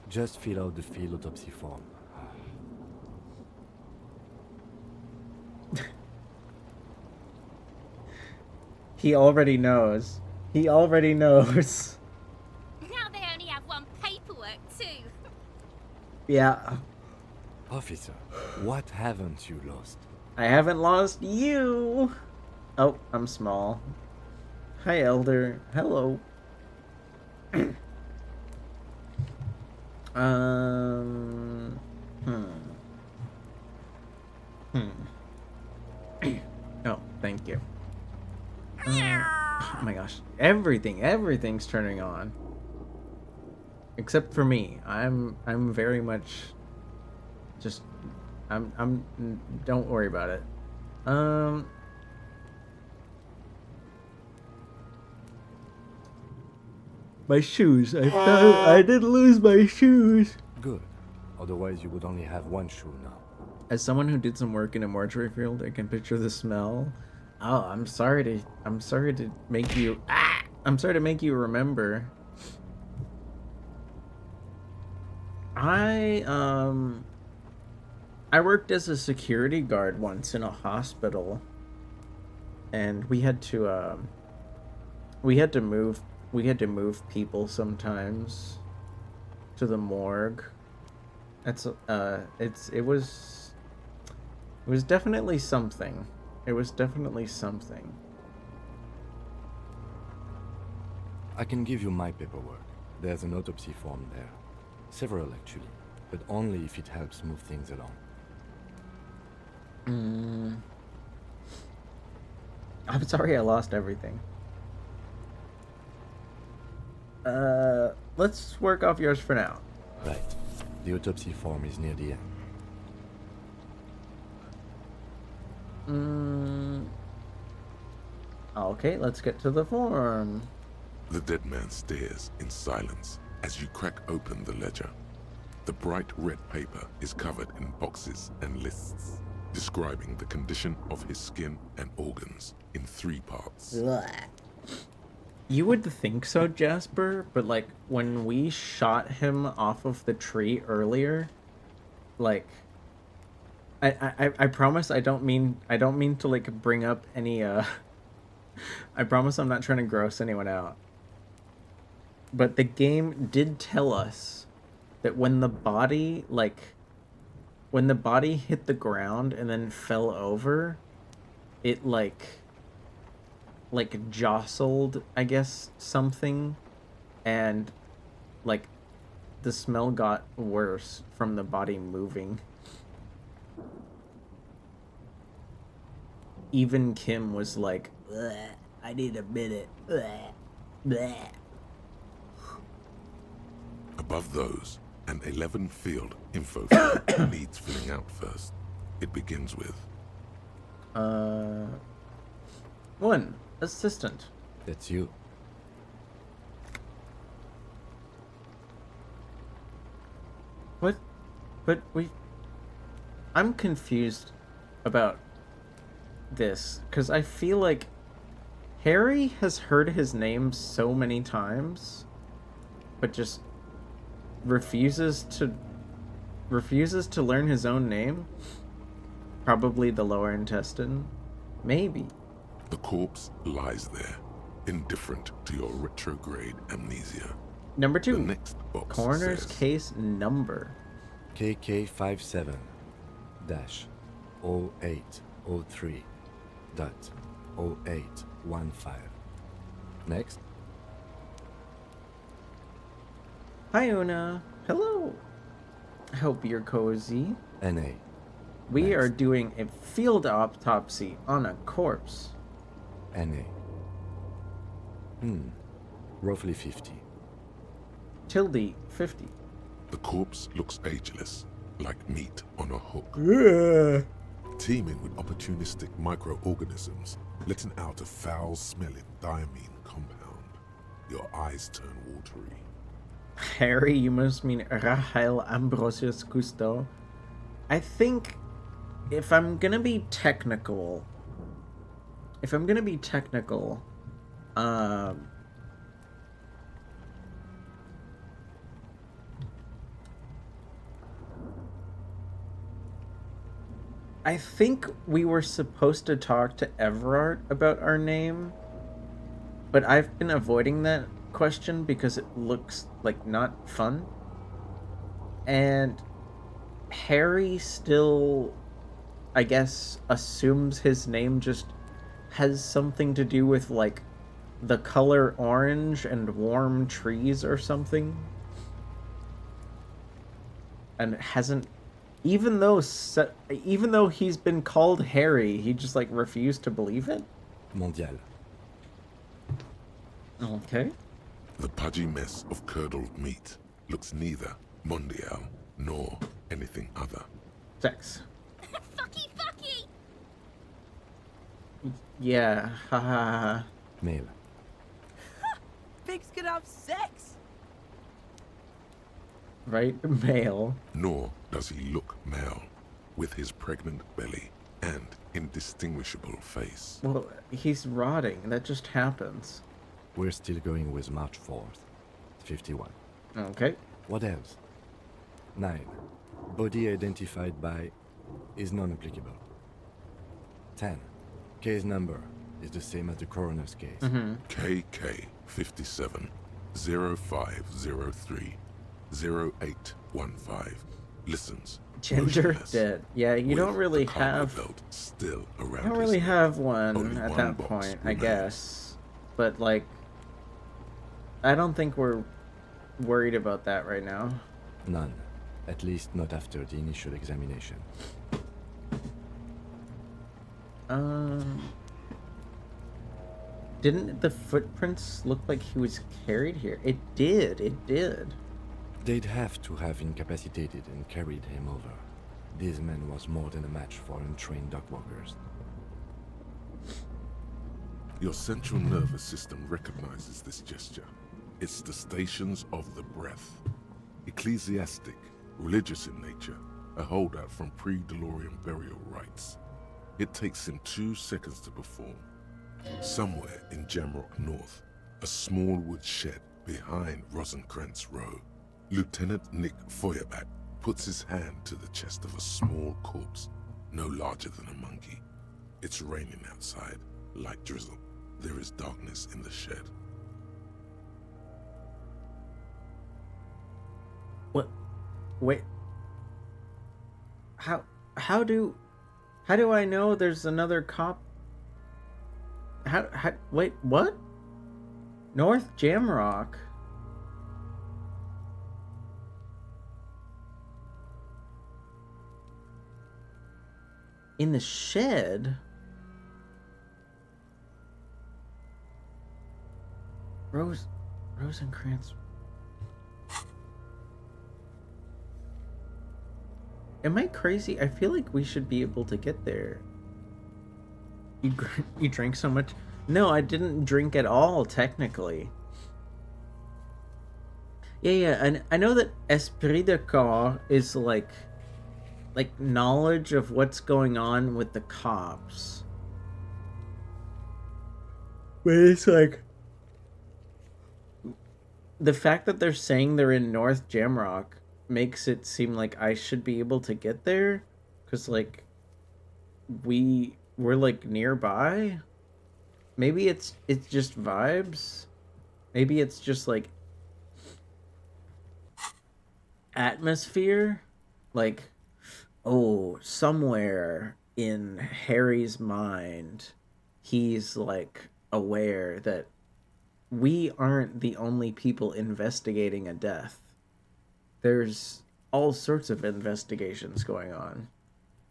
Speaker 7: just fill out the field autopsy form.
Speaker 2: He already knows. He already knows.
Speaker 8: Now they only have one paperwork, too.
Speaker 2: Yeah.
Speaker 7: Officer, what haven't you lost?
Speaker 2: I haven't lost you. Oh, I'm small. Hi, Elder. Hello. Oh, thank you. Oh my gosh. Everything's turning on. Except for me. I'm very much just don't worry about it. My shoes. I found I did lose my shoes.
Speaker 7: Good. Otherwise you would only have one shoe now.
Speaker 2: As someone who did some work in a mortuary field, I can picture the smell. Oh, I'm sorry to make you I'm sorry to make you remember. I worked as a security guard once in a hospital, and we had to move people sometimes to the morgue. It was definitely something. It was definitely something.
Speaker 7: I can give you my paperwork. There's an autopsy form there. Several, actually. But only if it helps move things along.
Speaker 2: I'm sorry I lost everything. Let's work off yours for now.
Speaker 7: Right. The autopsy form is near the end.
Speaker 2: Okay, let's get to the form.
Speaker 5: The dead man stares in silence as you crack open the ledger. The bright red paper is covered in boxes and lists, describing the condition of his skin and organs in 3 parts.
Speaker 2: You would think so, Jasper, but like when we shot him off of the tree earlier, like I promise I don't mean to like bring up any I promise I'm not trying to gross anyone out. But the game did tell us that when the body hit the ground and then fell over, it like jostled, I guess, something, and like the smell got worse from the body moving. Even Kim was like, I need a minute. Bleh.
Speaker 5: Above those, an 11-field info field needs filling out first. It begins with
Speaker 2: 1 assistant.
Speaker 7: That's you.
Speaker 2: What? But I'm confused about this, because I feel like Harry has heard his name so many times, but just refuses to learn his own name. Probably the lower intestine. Maybe.
Speaker 5: the corpse lies there, indifferent to your retrograde amnesia.
Speaker 2: Number 2.
Speaker 5: The next box
Speaker 2: Coroner's
Speaker 5: says,
Speaker 2: case number.
Speaker 7: KK57-0803.0815. Next.
Speaker 2: Hi, Una. Hello. Hope you're cozy.
Speaker 7: NA.
Speaker 2: We are doing a field autopsy on a corpse.
Speaker 7: NA. Roughly 50.
Speaker 2: Tilde 50.
Speaker 5: The corpse looks ageless, like meat on a hook.
Speaker 2: Yeah.
Speaker 5: Teeming with opportunistic microorganisms, letting out a foul-smelling diamine compound. Your eyes turn watery.
Speaker 2: Harry, you must mean Rahel Ambrosius Cousteau. I think if I'm gonna be technical, I think we were supposed to talk to Everard about our name, But I've been avoiding that question because it looks like not fun. And Harry still, I guess, assumes his name just has something to do with, like, the color orange and warm trees or something. And it hasn't, even though he's been called Harry, he just, like, refused to believe it?
Speaker 7: Mondial.
Speaker 2: Okay.
Speaker 5: The pudgy mess of curdled meat looks neither mondial nor anything other.
Speaker 2: Sex.
Speaker 8: Fucky, fucky!
Speaker 2: Yeah, ha ha ha.
Speaker 7: Male.
Speaker 4: Pigs can have sex!
Speaker 2: Right? Male.
Speaker 5: Nor does he look male, with his pregnant belly and indistinguishable face.
Speaker 2: Well, he's rotting. That just happens.
Speaker 7: We're still going with March 4th. 51.
Speaker 2: Okay.
Speaker 7: What else? 9. Body identified by is non-applicable. 10. Case number is the same as the coroner's case.
Speaker 5: KK 57 0503 0815 listens.
Speaker 2: Gender
Speaker 5: motionless,
Speaker 2: dead. Yeah, you
Speaker 5: with
Speaker 2: don't really
Speaker 5: the cargo
Speaker 2: have.
Speaker 5: belt still around
Speaker 2: I don't
Speaker 5: his
Speaker 2: really
Speaker 5: neck.
Speaker 2: have one
Speaker 5: Only
Speaker 2: at
Speaker 5: one
Speaker 2: that
Speaker 5: box
Speaker 2: point, I
Speaker 5: remains.
Speaker 2: guess. But like, I don't think we're worried about that right now.
Speaker 7: None. At least not after the initial examination.
Speaker 2: Didn't the footprints look like he was carried here? It did. It did.
Speaker 7: They'd have to have incapacitated and carried him over. This man was more than a match for untrained dogwalkers.
Speaker 5: Your central nervous system recognizes this gesture. It's the stations of the breath. Ecclesiastic, religious in nature, a holdout from pre-Delorian burial rites. It takes him 2 seconds to perform. Somewhere in Jamrock North, a small wood shed behind Rosencrantz Row, Lieutenant Nick Feuerbach puts his hand to the chest of a small corpse, no larger than a monkey. It's raining outside, light drizzle. There is darkness in the shed.
Speaker 2: What? Wait. How do I know there's another cop? Wait, what? North Jamrock. In the shed? Rosencrantz. Am I crazy? I feel like we should be able to get there. You drank so much? No, I didn't drink at all, technically. Yeah, and I know that esprit de corps is like knowledge of what's going on with the cops. But it's like the fact that they're saying they're in North Jamrock makes it seem like I should be able to get there, because like we're like nearby. Maybe it's just vibes. Maybe it's just like atmosphere. Like, oh, somewhere in Harry's mind, he's like aware that we aren't the only people investigating a death. There's all sorts of investigations going on.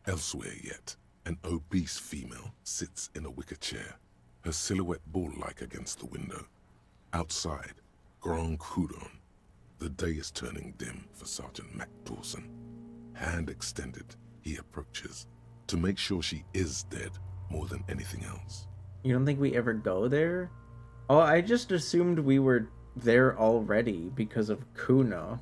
Speaker 5: Elsewhere yet, an obese female sits in a wicker chair, her silhouette ball-like against the window. Outside, Grand Coudon. The day is turning dim for Sergeant Mac Dawson. Hand extended, he approaches, to make sure she is dead more than anything else.
Speaker 2: You don't think we ever go there? Oh, I just assumed we were there already because of Kuno.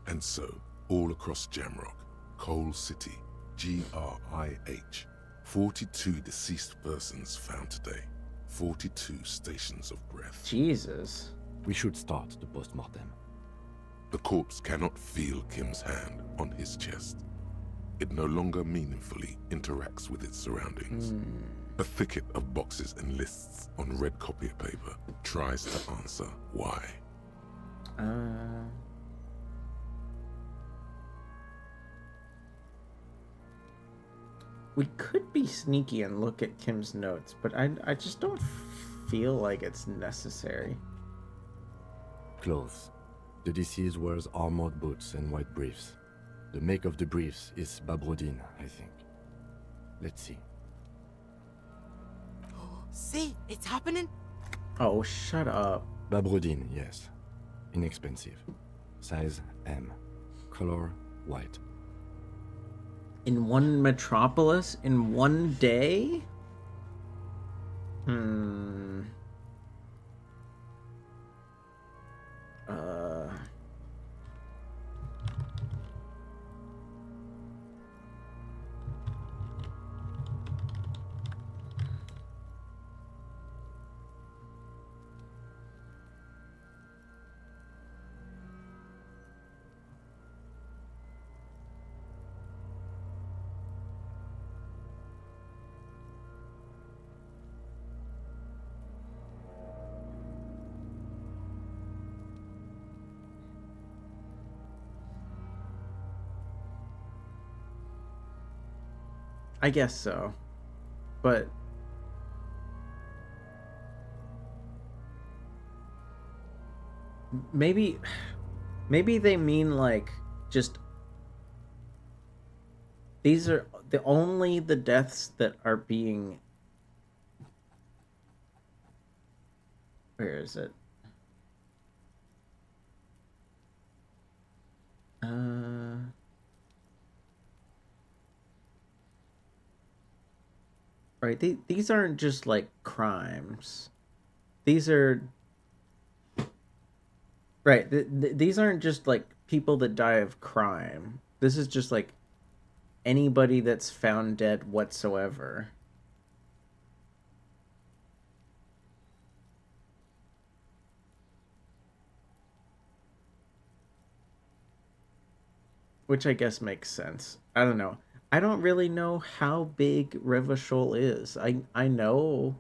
Speaker 5: And so, all across Jamrock, Coal City, GRIH, 42 deceased persons found today. 42 stations of breath.
Speaker 2: Jesus.
Speaker 7: We should start the post-mortem.
Speaker 5: The corpse cannot feel Kim's hand on his chest. It no longer meaningfully interacts with its surroundings. A thicket of boxes and lists on red copy paper tries to answer why.
Speaker 2: We could be sneaky and look at Kim's notes, but I just don't feel like it's necessary.
Speaker 7: Clothes. The deceased wears armored boots and white briefs. The make of the briefs is Babrodin, I think. Let's see.
Speaker 4: See, it's happening.
Speaker 2: Oh, shut up.
Speaker 7: Babrodin, yes. Inexpensive. Size M. Color white.
Speaker 2: In one metropolis in one day? I guess so. But maybe they mean like just these are only the deaths that are being, where is it? Right, these aren't just like crimes. These are right. These aren't just like people that die of crime. This is just like anybody that's found dead whatsoever. Which I guess makes sense. I don't know. I don't really know how big Revachol is. I know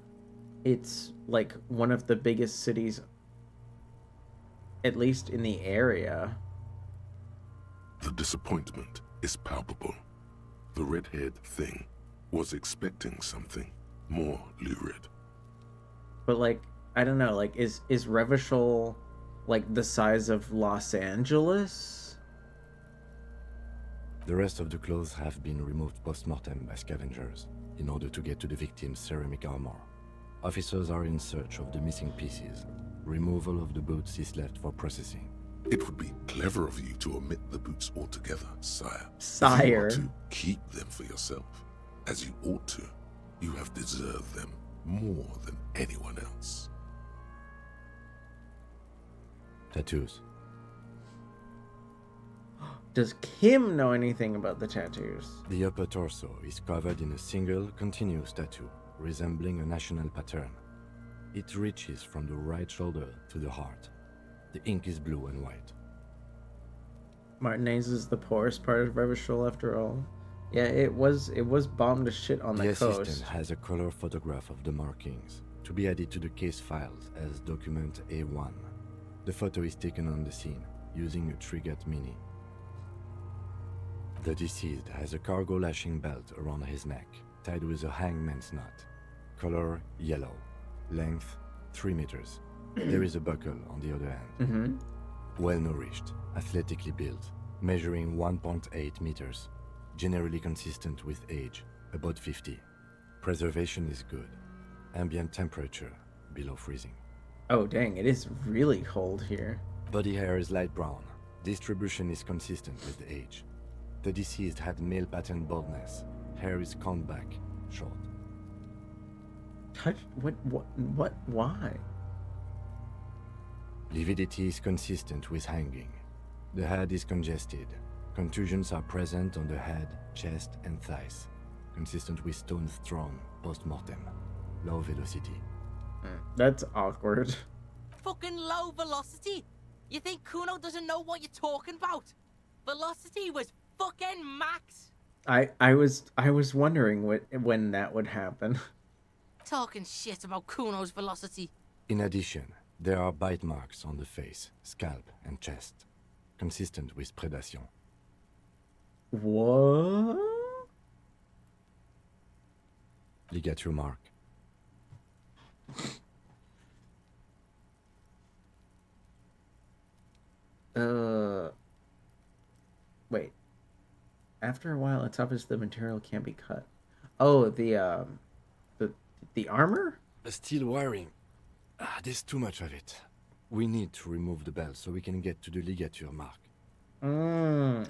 Speaker 2: it's like one of the biggest cities, at least in the area.
Speaker 5: The disappointment is palpable. The red-haired thing was expecting something more lurid.
Speaker 2: But like, I don't know, like is Revachol like the size of Los Angeles?
Speaker 7: The rest of the clothes have been removed post-mortem by scavengers in order to get to the victim's ceramic armor. Officers are in search of the missing pieces. Removal of the boots is left for processing.
Speaker 5: It would be clever of you to omit the boots altogether, sire.
Speaker 2: Sire.
Speaker 5: If you want to keep them for yourself, as you ought to. You have deserved them more than anyone else.
Speaker 7: Tattoos.
Speaker 2: Does Kim know anything about the tattoos?
Speaker 7: The upper torso is covered in a single, continuous tattoo, resembling a national pattern. It reaches from the right shoulder to the heart. The ink is blue and white.
Speaker 2: Martinez is the poorest part of Revachol after all. Yeah, it was bombed to shit on the coast.
Speaker 7: The assistant has a color photograph of the markings, to be added to the case files as document A1. The photo is taken on the scene, using a Trigat Mini. The deceased has a cargo lashing belt around his neck, tied with a hangman's knot. Color yellow. Length 3 meters. There is a buckle on the other end. Well-nourished, athletically built, measuring 1.8 meters. Generally consistent with age, about 50. Preservation is good. Ambient temperature, below freezing.
Speaker 2: Oh dang, it is really cold here.
Speaker 7: Body hair is light brown. Distribution is consistent with the age. The deceased had male pattern baldness. Hair is combed back, short.
Speaker 2: Why?
Speaker 7: Lividity is consistent with hanging. The head is congested. Contusions are present on the head, chest, and thighs. Consistent with stone thrown post-mortem. Low velocity.
Speaker 2: That's awkward.
Speaker 4: Fucking low velocity? You think Kuno doesn't know what you're talking about? Velocity was fucking max.
Speaker 2: I was wondering when that would happen.
Speaker 4: talking shit about Kuno's velocity.
Speaker 7: In addition, there are bite marks on the face, scalp, and chest, consistent with predation.
Speaker 2: What?
Speaker 7: Ligature mark.
Speaker 2: Wait. After a while, it's obvious the material can't be cut. Oh, the armor?
Speaker 7: The steel wiring. There's too much of it. We need to remove the bell so we can get to the ligature mark.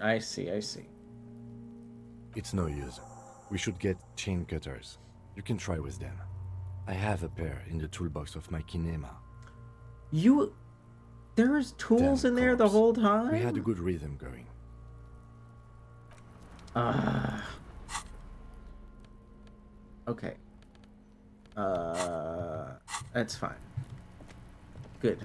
Speaker 2: I see.
Speaker 7: It's no use. We should get chain cutters. You can try with them. I have a pair in the toolbox of my kinema.
Speaker 2: There was tools in there the whole time?
Speaker 7: We had a good rhythm going.
Speaker 2: Okay. That's fine. Good.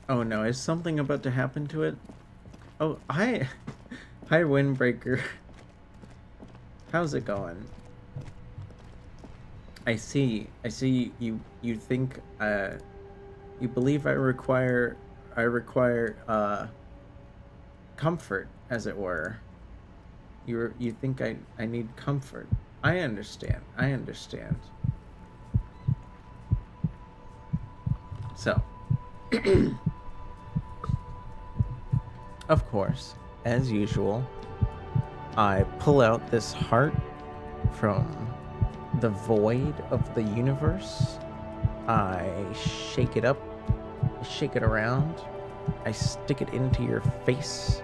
Speaker 2: Oh no, is something about to happen to it? Oh, hi Windbreaker. How's it going? I see you think you believe I require comfort, as it were. You think I need comfort. I understand. So of course, as usual, I pull out this heart from the void of the universe. I shake it up, shake it around, I stick it into your face,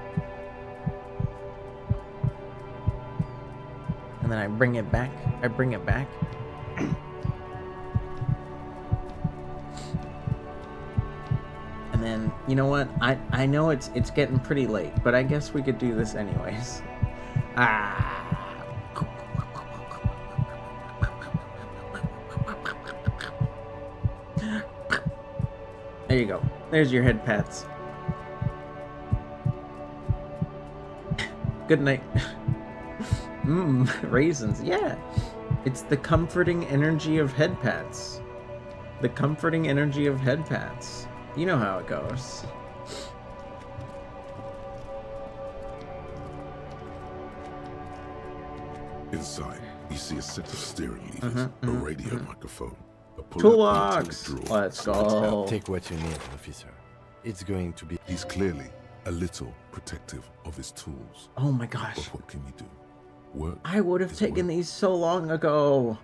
Speaker 2: and then I bring it back. And then, you know what? I know it's getting pretty late, but I guess we could do this anyways. There you go. There's your head pats. Good night. Raisins. Yeah. It's the comforting energy of head pats. The comforting energy of head pats. You know how it goes.
Speaker 5: Inside, you see a set of steering levers, a radio microphone, a
Speaker 2: toolbox.
Speaker 5: drawer.
Speaker 2: Let's go.
Speaker 7: Take what you need, officer. It's going to be...
Speaker 5: He's clearly a little protective of his tools.
Speaker 2: Oh my gosh.
Speaker 5: But what can you do? Work.
Speaker 2: I would have taken these so long ago.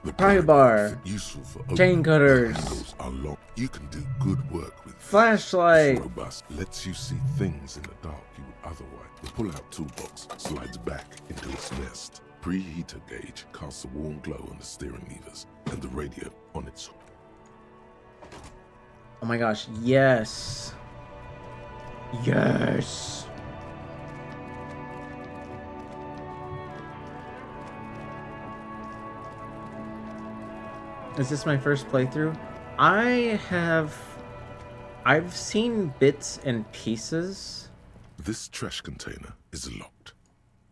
Speaker 5: The
Speaker 2: pry bar,
Speaker 5: useful for
Speaker 2: chain cutters,
Speaker 5: handles are long. You can do good work with
Speaker 2: flashlight.
Speaker 5: It's robust, lets you see things in the dark you would otherwise. The pull-out toolbox slides back into its nest. Preheater gauge casts a warm glow on the steering levers and the radio on its hook.
Speaker 2: Oh my gosh! Yes. Yes. Is this my first playthrough? I've seen bits and pieces.
Speaker 5: This trash container is locked.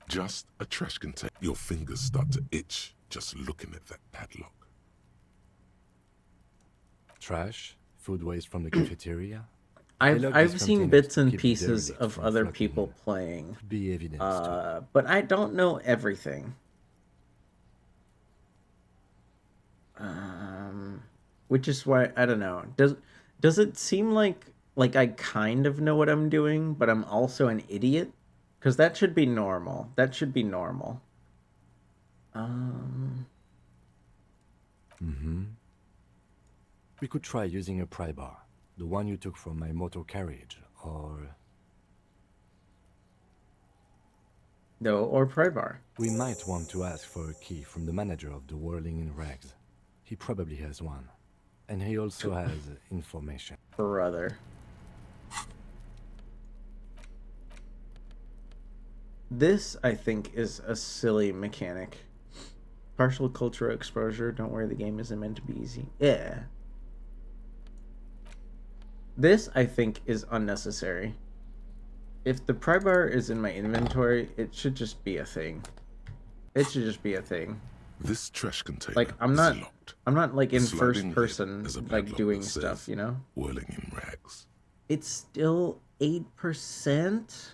Speaker 5: Just a trash container. Your fingers start to itch just looking at that padlock.
Speaker 7: Trash? Food waste from the cafeteria?
Speaker 2: I've seen bits and pieces of other people playing.
Speaker 7: Could be evidence
Speaker 2: but I don't know everything. Which is why I don't know. Does it seem like I kind of know what I'm doing, but I'm also an idiot? Because that should be normal.
Speaker 7: We could try using a pry bar, the one you took from my motor carriage, or...
Speaker 2: No, or pry bar.
Speaker 7: We might want to ask for a key from the manager of the Whirling in Rags. He probably has one. And he also has information.
Speaker 2: Brother. This, I think, is a silly mechanic. Partial cultural exposure. Don't worry, the game isn't meant to be easy. Yeah. This, I think, is unnecessary. If the pry bar is in my inventory, it should just be a thing. It should just be a thing.
Speaker 5: This trash container
Speaker 2: Like I'm
Speaker 5: is
Speaker 2: not
Speaker 5: locked.
Speaker 2: I'm not like in
Speaker 5: Sliding
Speaker 2: first
Speaker 5: lid
Speaker 2: person
Speaker 5: has a
Speaker 2: like
Speaker 5: padlock
Speaker 2: doing
Speaker 5: that says,
Speaker 2: stuff, you know?
Speaker 5: Whirling in rags.
Speaker 2: It's still 8%.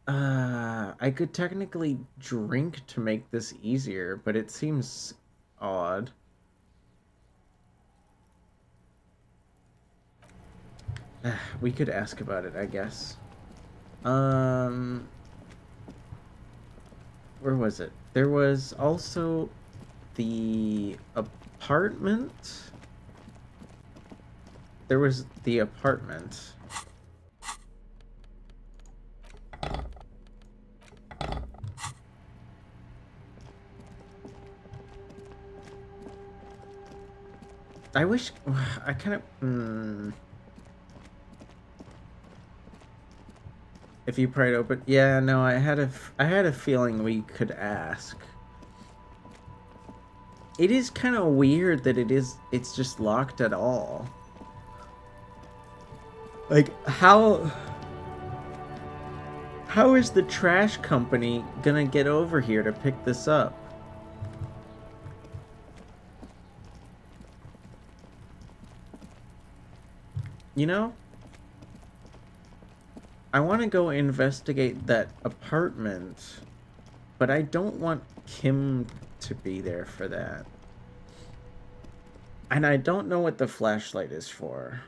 Speaker 2: I could technically drink to make this easier, but it seems odd. We could ask about it, I guess. Where was it? There was also the apartment. There was the apartment. I wish I kind of. If you pried open, yeah, no, I had a feeling we could ask. It is kind of weird that it's just locked at all. Like how is the trash company gonna get over here to pick this up? You know? I want to go investigate that apartment, but I don't want Kim to be there for that. And I don't know what the flashlight is for.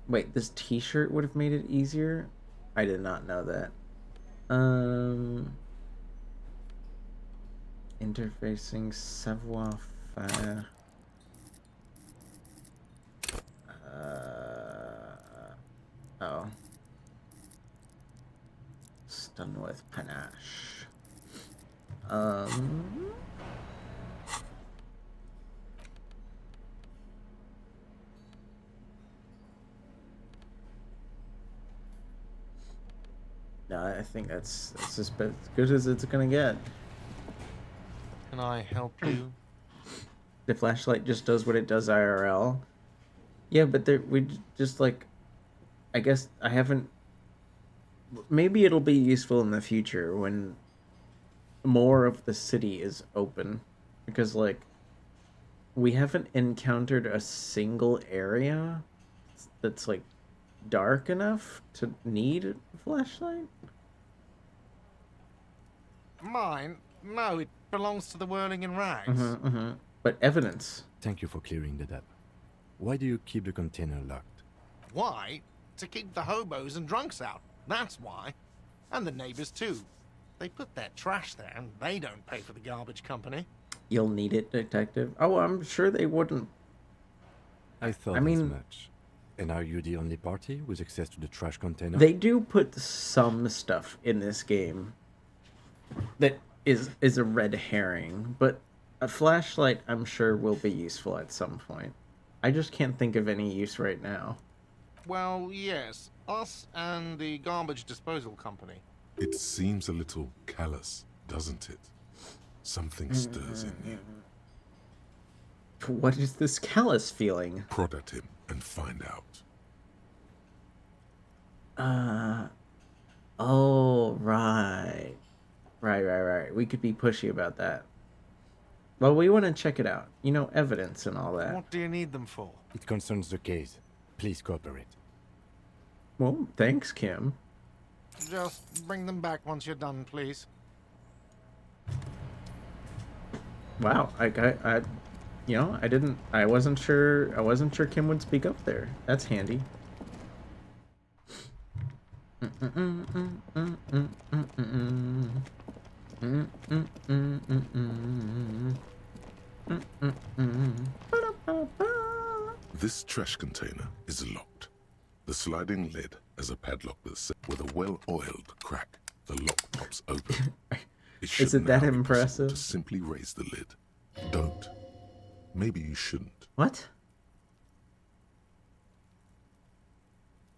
Speaker 2: Wait, this t-shirt would have made it easier? I did not know that. Interfacing savoir-faire. Oh. Stun with panache. No, I think that's as good as it's gonna get.
Speaker 17: Can I help you?
Speaker 2: The flashlight just does what it does IRL. Yeah, but we just like, I guess I haven't. Maybe it'll be useful in the future when more of the city is open, because like we haven't encountered a single area that's like dark enough to need a flashlight.
Speaker 17: Mine? No, it belongs to the Whirling in Rags.
Speaker 2: But evidence.
Speaker 7: Thank you for clearing that up. Why do you keep the container locked?
Speaker 17: Why? To keep the hobos and drunks out. That's why. And the neighbors too. They put their trash there and they don't pay for the garbage company.
Speaker 2: You'll need it, detective. Oh, I'm sure they wouldn't.
Speaker 7: I thought
Speaker 2: I mean,
Speaker 7: as much. And are you the only party with access to the trash container?
Speaker 2: They do put some stuff in this game that is a red herring, but a flashlight I'm sure will be useful at some point. I just can't think of any use right now.
Speaker 17: Well, yes. Us and the garbage disposal company.
Speaker 5: It seems a little callous, doesn't it? Something stirs in you.
Speaker 2: What is this callous feeling?
Speaker 5: Prod at him and find out.
Speaker 2: Oh, right. Right. We could be pushy about that. Well, we want to check it out. You know, evidence and all that.
Speaker 17: What do you need them for?
Speaker 7: It concerns the case. Please cooperate.
Speaker 2: Well, thanks, Kim.
Speaker 17: Just bring them back once you're done, please.
Speaker 2: Wow, you know, I wasn't sure Kim would speak up there. That's handy.
Speaker 5: This trash container is locked. The sliding lid has a padlock that says, with a well-oiled crack, the lock pops open.
Speaker 2: Is it that impressive?
Speaker 5: To simply raise the lid. Don't. Maybe you shouldn't.
Speaker 2: What?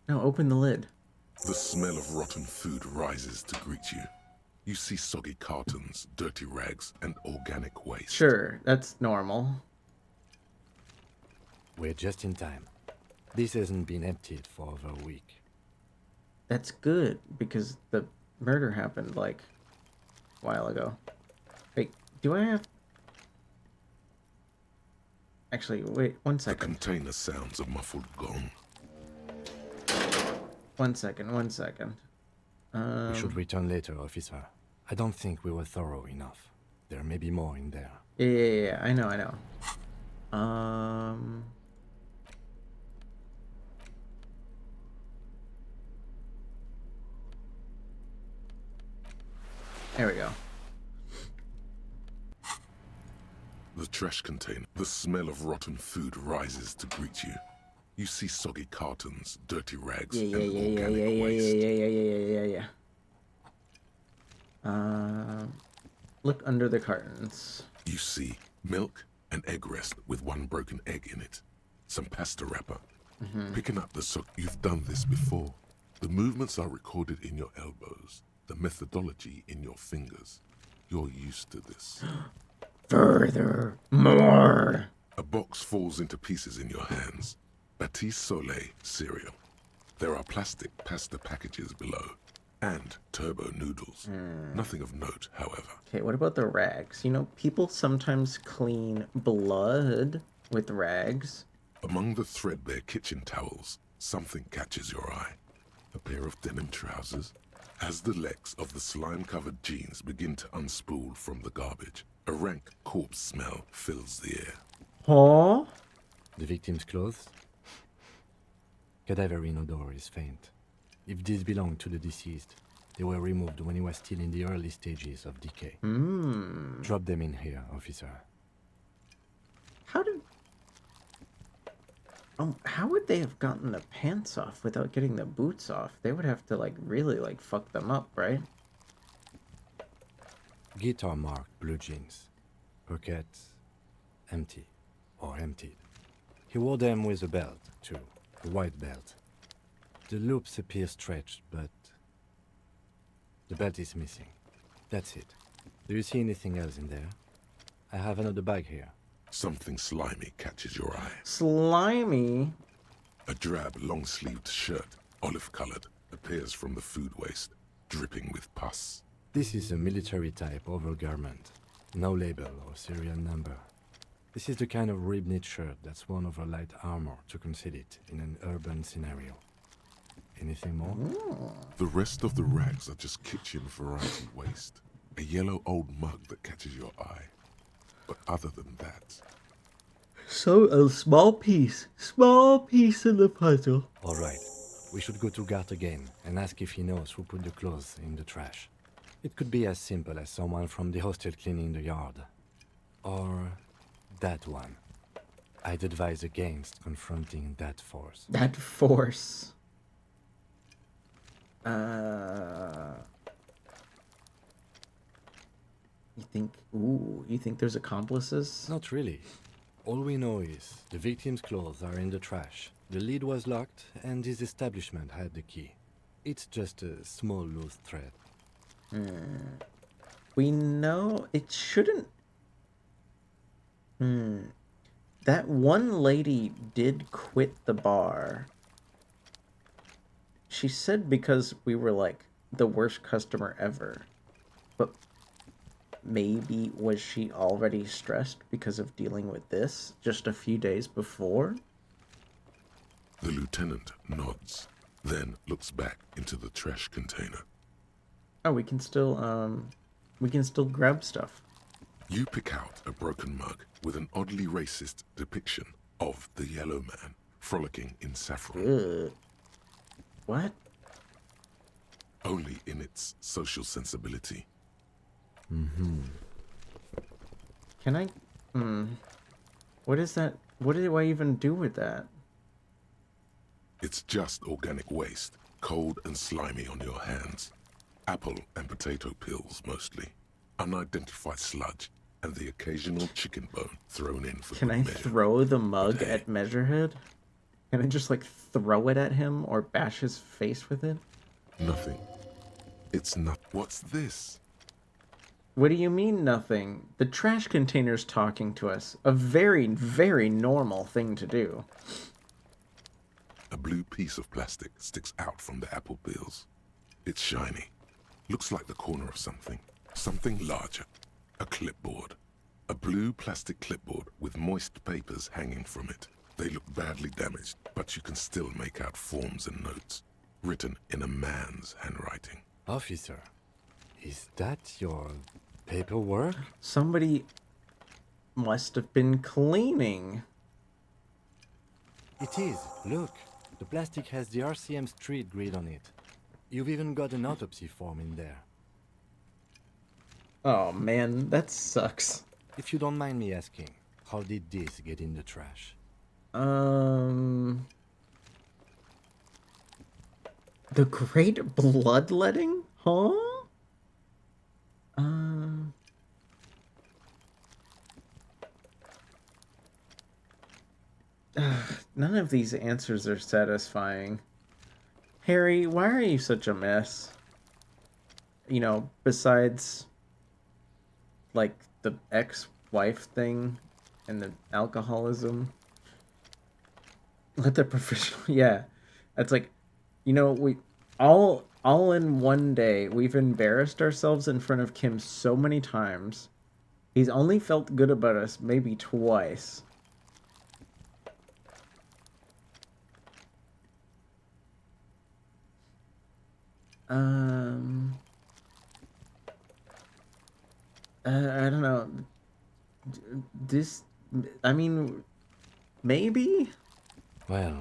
Speaker 2: No, open the lid.
Speaker 5: The smell of rotten food rises to greet you. You see soggy cartons, dirty rags, and organic waste.
Speaker 2: Sure, that's normal.
Speaker 7: We're just in time. This hasn't been emptied for over a week.
Speaker 2: That's good, because the murder happened, like, a while ago. Wait, do I have... Actually, wait, one second.
Speaker 5: The container sounds a muffled gong.
Speaker 2: One second.
Speaker 7: We should return later, officer. I don't think we were thorough enough. There may be more in there.
Speaker 2: Yeah, I know. There we go.
Speaker 5: The trash container. The smell of rotten food rises to greet you. You see soggy cartons, dirty rags, and organic waste.
Speaker 2: Yeah. Look under the cartons.
Speaker 5: You see milk and egg rest with one broken egg in it. Some pasta wrapper. Picking up the sock. You've done this before. The movements are recorded in your elbows. The methodology in your fingers. You're used to this.
Speaker 2: Further. More.
Speaker 5: A box falls into pieces in your hands. Baptiste Soleil cereal. There are plastic pasta packages below. And turbo noodles. Nothing of note, however.
Speaker 2: Okay, what about the rags? You know, people sometimes clean blood with rags.
Speaker 5: Among the threadbare kitchen towels, something catches your eye. A pair of denim trousers. As the legs of the slime-covered jeans begin to unspool from the garbage, a rank corpse smell fills the air.
Speaker 2: Huh?
Speaker 7: The victim's clothes? Cadaverine odor is faint. If these belong to the deceased, they were removed when he was still in the early stages of decay. Drop them in here, officer.
Speaker 2: How would they have gotten the pants off without getting the boots off? They would have to, like, really, like, fuck them up, right?
Speaker 7: Guitar marked blue jeans. Pockets empty or emptied. He wore them with a belt, too. A white belt. The loops appear stretched, but the belt is missing. That's it. Do you see anything else in there? I have another bag here.
Speaker 5: Something slimy catches your eye.
Speaker 2: Slimy?
Speaker 5: A drab, long-sleeved shirt, olive-colored, appears from the food waste, dripping with pus.
Speaker 7: This is a military-type overgarment. No label or serial number. This is the kind of rib-knit shirt that's worn over light armor to conceal it in an urban scenario. Anything more?
Speaker 5: The rest of the rags are just kitchen variety waste. A yellow old mug that catches your eye. But other than that...
Speaker 2: So, a small piece in the puzzle.
Speaker 7: All right. We should go to Gart again and ask if he knows who put the clothes in the trash. It could be as simple as someone from the hostel cleaning the yard. Or that one. I'd advise against confronting that force.
Speaker 2: That force. You think there's accomplices?
Speaker 7: Not really. All we know is the victim's clothes are in the trash. The lid was locked and his establishment had the key. It's just a small loose thread.
Speaker 2: We know it shouldn't... That one lady did quit the bar. She said because we were, like, the worst customer ever. But maybe was she already stressed because of dealing with this just a few days before?
Speaker 5: The lieutenant nods, then looks back into the trash container.
Speaker 2: Oh, we can still grab stuff.
Speaker 5: You pick out a broken mug with an oddly racist depiction of the yellow man frolicking in saffron.
Speaker 2: What?
Speaker 5: Only in its social sensibility.
Speaker 2: Can I... What is that? What do I even do with that?
Speaker 5: It's just organic waste, cold and slimy on your hands. Apple and potato peels, mostly. Unidentified sludge, and the occasional chicken bone thrown in for
Speaker 2: Can I throw the mug at Measurehead? Can I just, like, throw it at him or bash his face with it?
Speaker 5: Nothing. It's not... What's this?
Speaker 2: What do you mean nothing? The trash container's talking to us. A very, very normal thing to do.
Speaker 5: A blue piece of plastic sticks out from the apple peels. It's shiny. Looks like the corner of something. Something larger. A clipboard. A blue plastic clipboard with moist papers hanging from it. They look badly damaged, but you can still make out forms and notes, written in a man's handwriting.
Speaker 7: Officer, is that your paperwork?
Speaker 2: Somebody must have been cleaning.
Speaker 7: It is. Look, the plastic has the RCM street grid on it. You've even got an autopsy form in there.
Speaker 2: Oh man, that sucks.
Speaker 7: If you don't mind me asking, how did this get in the trash?
Speaker 2: The Great Bloodletting? Huh? None of these answers are satisfying. Harry, why are you such a mess? You know, besides, like, the ex-wife thing and the alcoholism. Let the professional... Yeah. It's like, you know, we... All in one day, we've embarrassed ourselves in front of Kim so many times. He's only felt good about us maybe twice. I don't know. This, I mean, maybe?
Speaker 7: Well,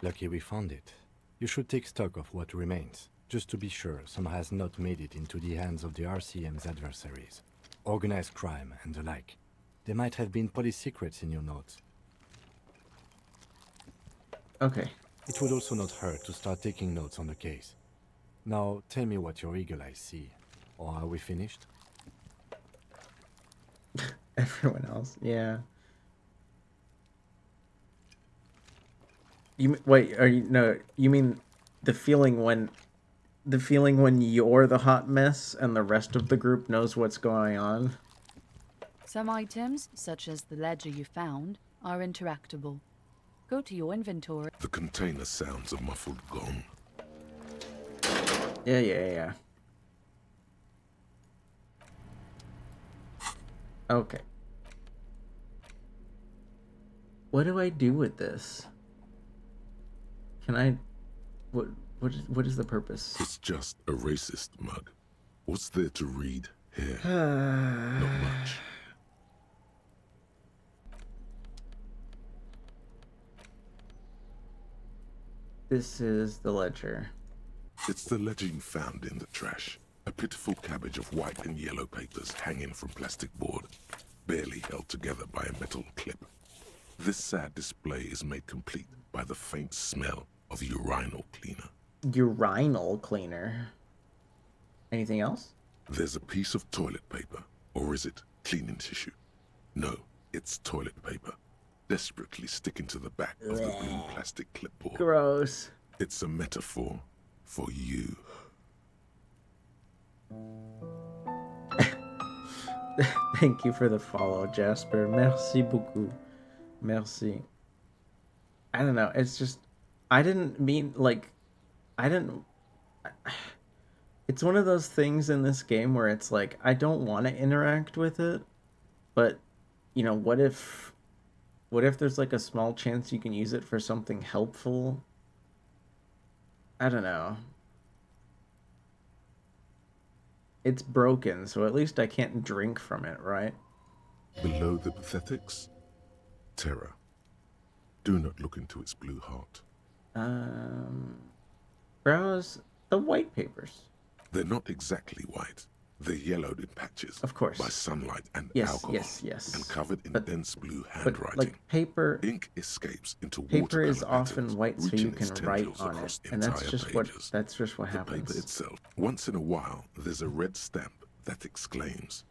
Speaker 7: lucky we found it. You should take stock of what remains, just to be sure some has not made it into the hands of the RCM's adversaries. Organized crime and the like. There might have been police secrets in your notes.
Speaker 2: Okay.
Speaker 7: It would also not hurt to start taking notes on the case. Now, tell me what your eagle eyes see. Or are we finished?
Speaker 2: Everyone else, yeah. You wait? Are you no? You mean the feeling when you're the hot mess and the rest of the group knows what's going on?
Speaker 3: Some items, such as the ledger you found, are interactable. Go to your inventory.
Speaker 5: The container sounds a muffled gong.
Speaker 2: Yeah. Okay. What do I do with this? Can I... What is the purpose?
Speaker 5: It's just a racist mug. What's there to read here? Not much.
Speaker 2: This is the ledger.
Speaker 5: It's the ledger you found in the trash. A pitiful cabbage of white and yellow papers hanging from plastic board, barely held together by a metal clip. This sad display is made complete by the faint smell of urinal cleaner.
Speaker 2: Urinal cleaner? Anything else?
Speaker 5: There's a piece of toilet paper, or is it cleaning tissue? No, it's toilet paper, desperately sticking to the back of the blue plastic clipboard.
Speaker 2: Gross.
Speaker 5: It's a metaphor for you.
Speaker 2: Thank you for the follow, Jasper. Merci beaucoup. Merci. I don't know. It's just, I didn't mean, like, it's one of those things in this game where it's like, I don't want to interact with it, but, you know, what if there's like a small chance you can use it for something helpful? I don't know. It's broken, so at least I can't drink from it, right?
Speaker 5: Below the pathetics, terror. Do not look into its blue heart.
Speaker 2: Browse the white papers.
Speaker 5: They're not exactly white. They're yellowed in patches.
Speaker 2: Of course.
Speaker 5: By sunlight and
Speaker 2: Yes,
Speaker 5: alcohol.
Speaker 2: yes.
Speaker 5: And covered in dense blue
Speaker 2: But
Speaker 5: handwriting.
Speaker 2: like paper,
Speaker 5: Ink escapes into
Speaker 2: paper is
Speaker 5: watercolor
Speaker 2: often
Speaker 5: patterns,
Speaker 2: white, so you
Speaker 5: reaching
Speaker 2: can
Speaker 5: its
Speaker 2: write
Speaker 5: tendrils
Speaker 2: on it,
Speaker 5: across
Speaker 2: and that's
Speaker 5: entire
Speaker 2: just
Speaker 5: pages.
Speaker 2: what
Speaker 5: The
Speaker 2: happens.
Speaker 5: paper itself. Once in a while, there's a red stamp that exclaims,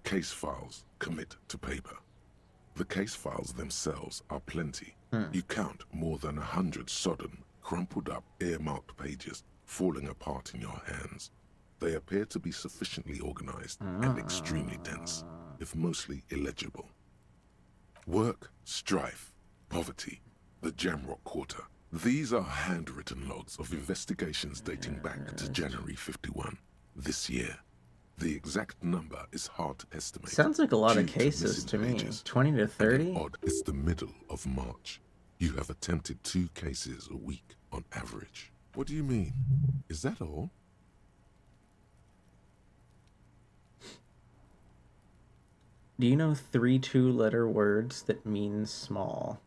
Speaker 5: "Case files commit to paper." The case files themselves are plenty. You count more than 100 sodden, crumpled up, earmarked pages falling apart in your hands. They appear to be sufficiently organized and extremely dense, if mostly illegible. Work, strife, poverty, the Jamrock Quarter. These are handwritten logs of investigations dating back to January 51, this year. The exact number is hard to estimate.
Speaker 2: Sounds like a lot of cases to me. 20 to 30?
Speaker 5: Odd, it's the middle of March. You have attempted 2 cases a week on average. What do you mean? Is that all?
Speaker 2: Do you know 3 two-letter words that mean small?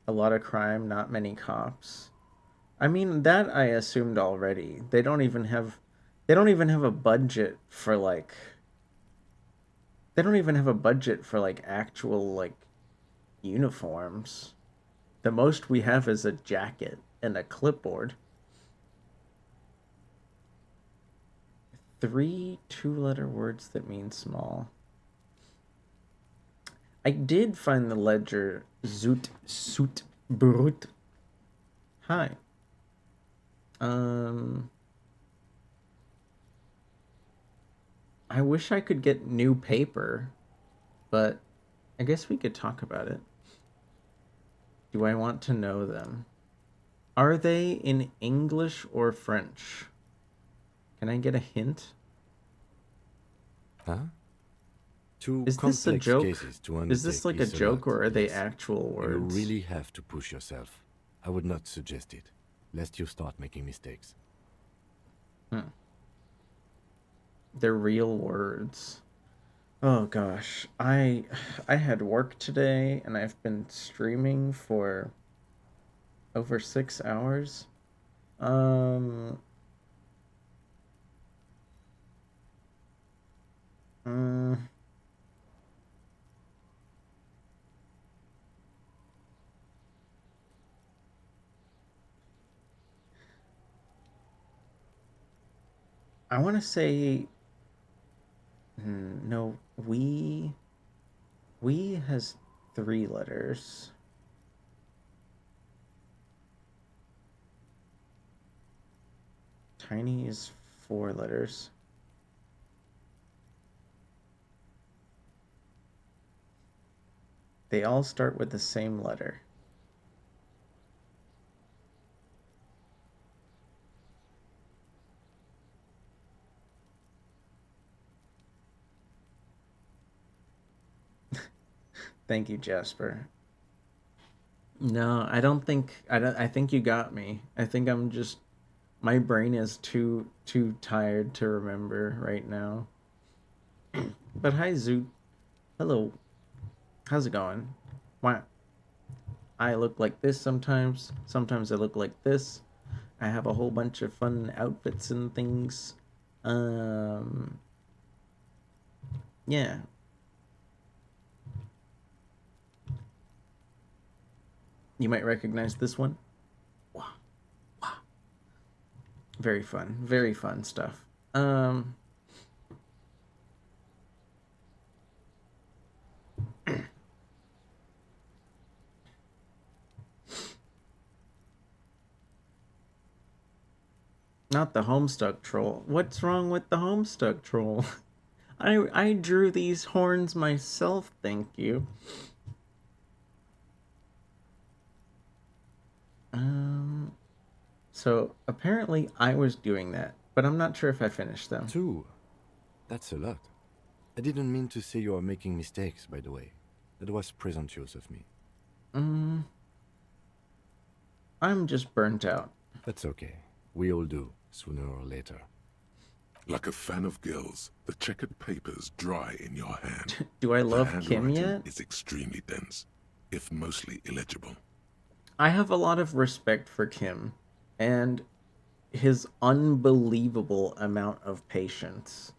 Speaker 2: A lot of crime, not many cops. I mean, that I assumed already. They don't even have a budget for like actual like uniforms. The most we have is a jacket and a clipboard. 3 two-letter words that mean small. I did find the ledger Zoot Soot Brut. Hi. I wish I could get new paper, but I guess we could talk about it. Do I want to know them? Are they in English or French? Can I get a hint?
Speaker 7: Huh? Too
Speaker 2: Is this a
Speaker 7: complex
Speaker 2: joke?
Speaker 7: cases to
Speaker 2: Is this like
Speaker 7: undertake
Speaker 2: a joke
Speaker 7: lot,
Speaker 2: or are they
Speaker 7: yes.
Speaker 2: actual words?
Speaker 7: You really have to push yourself. I would not suggest it, lest you start making mistakes.
Speaker 2: They're real words. Oh gosh, I had work today and I've been streaming for over 6 hours. I want to say no, we has 3 letters. Tiny is 4 letters. They all start with the same letter. Thank you, Jasper. No, I don't think I think you got me. I think I'm just my brain is too tired to remember right now. But hi, Zoot. Hello. How's it going? Why? I look like this sometimes. Sometimes I look like this. I have a whole bunch of fun outfits and things. Yeah. You might recognize this one. Wow. Wow. Very fun stuff. Not the Homestuck troll. What's wrong with the Homestuck troll? I drew these horns myself, thank you. So apparently I was doing that, but I'm not sure if I finished them.
Speaker 7: 2. That's a lot. I didn't mean to say you are making mistakes, by the way. That was presumptuous of me.
Speaker 2: I'm just burnt out.
Speaker 7: That's okay. We all do, sooner or later.
Speaker 5: Like a fan of gills, the checkered papers dry in your hand.
Speaker 2: Do I love
Speaker 5: The
Speaker 2: Kim
Speaker 5: handwriting
Speaker 2: yet?
Speaker 5: is extremely dense, if mostly illegible.
Speaker 2: I have a lot of respect for Kim and his unbelievable amount of patience,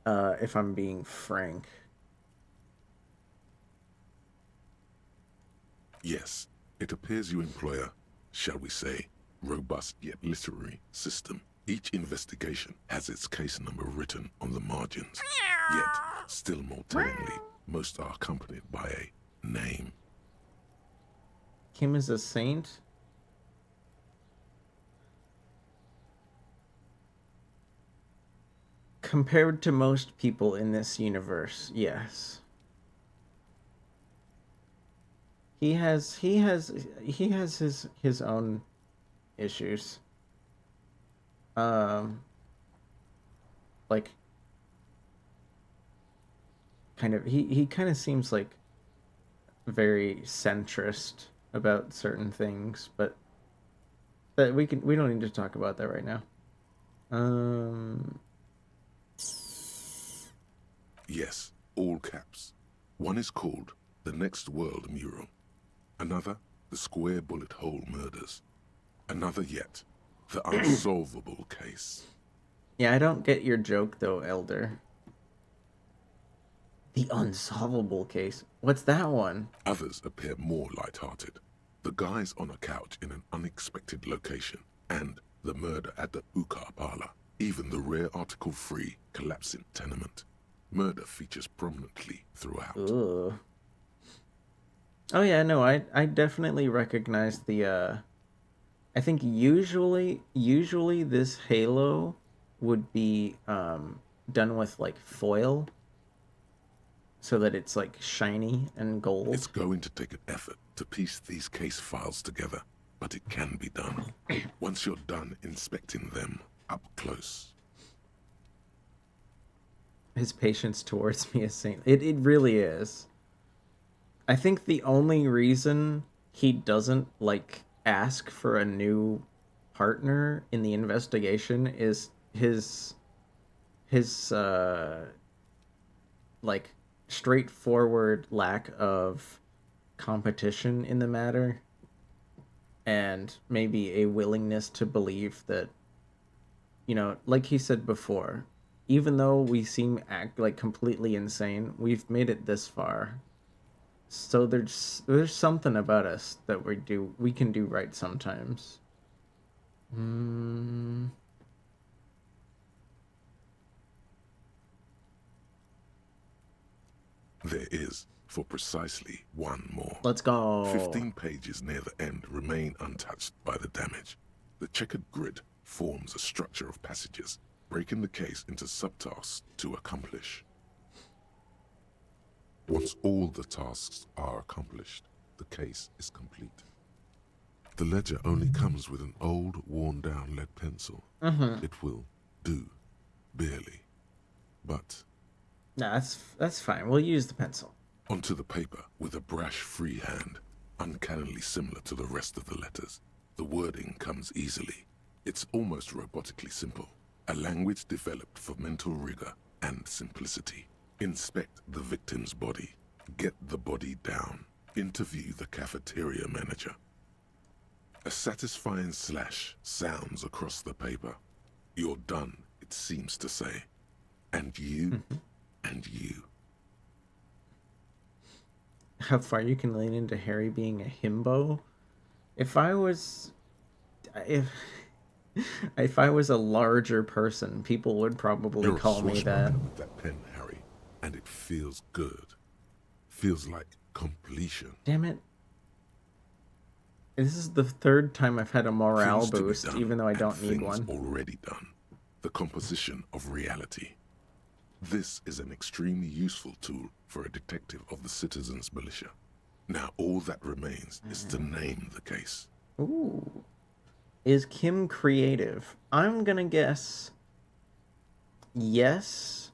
Speaker 2: if I'm being frank.
Speaker 5: Yes, it appears you employ a, shall we say, robust yet literary system. Each investigation has its case number written on the margins. Yet, still more tellingly, most are accompanied by a name.
Speaker 2: Kim is a saint? Compared to most people in this universe, yes. He has his own issues. Like kind of he kind of seems like very centrist about certain things, but we don't need to talk about that right now.
Speaker 5: Yes, all caps. One is called The Next World Mural. Another, The Square Bullet Hole Murders. Another yet, The Unsolvable Case.
Speaker 2: Yeah, I don't get your joke though, Elder. The Unsolvable Case? What's that one?
Speaker 5: Others appear more light-hearted. The guys on a couch in an unexpected location, and the murder at the Ukar Parlor. Even the rare article-free collapsing tenement. Murder features prominently throughout.
Speaker 2: Ugh. Oh yeah, no, I definitely recognize the I think usually this Halo would be done with like foil so that it's like shiny and gold.
Speaker 5: It's going to take an effort to piece these case files together, but it can be done. Once you're done inspecting them up close.
Speaker 2: His patience towards me is saint. It really is. I think the only reason he doesn't like ask for a new partner in the investigation is his like straightforward lack of competition in the matter, and maybe a willingness to believe that, you know, like he said before, even though we seem act like completely insane, we've made it this far. So there's something about us that we can do right sometimes.
Speaker 5: There is, for precisely one more.
Speaker 2: Let's go.
Speaker 5: 15 pages near the end remain untouched by the damage. The checkered grid forms a structure of passages, breaking the case into subtasks to accomplish. Once all the tasks are accomplished, the case is complete. The ledger only comes with an old, worn-down lead pencil. It will do, barely. But...
Speaker 2: nah, that's fine. We'll use the pencil.
Speaker 5: Onto the paper with a brash free hand, uncannily similar to the rest of the letters. The wording comes easily. It's almost robotically simple. A language developed for mental rigor and simplicity. Inspect the victim's body. Get the body down. Interview the cafeteria manager. A satisfying slash sounds across the paper. You're done, it seems to say. And you, and you.
Speaker 2: How far you can lean into Harry being a himbo? If I was a larger person, people would probably call me that.
Speaker 5: With that pen, Harry, and it feels good. Feels like completion.
Speaker 2: Damn it. This is the third time I've had a morale boost, even though I don't need one.
Speaker 5: Already done. The composition of reality. This is an extremely useful tool for a detective of the Citizens Militia. Now all that remains is to name the case.
Speaker 2: Ooh. Is Kim creative? I'm gonna guess yes,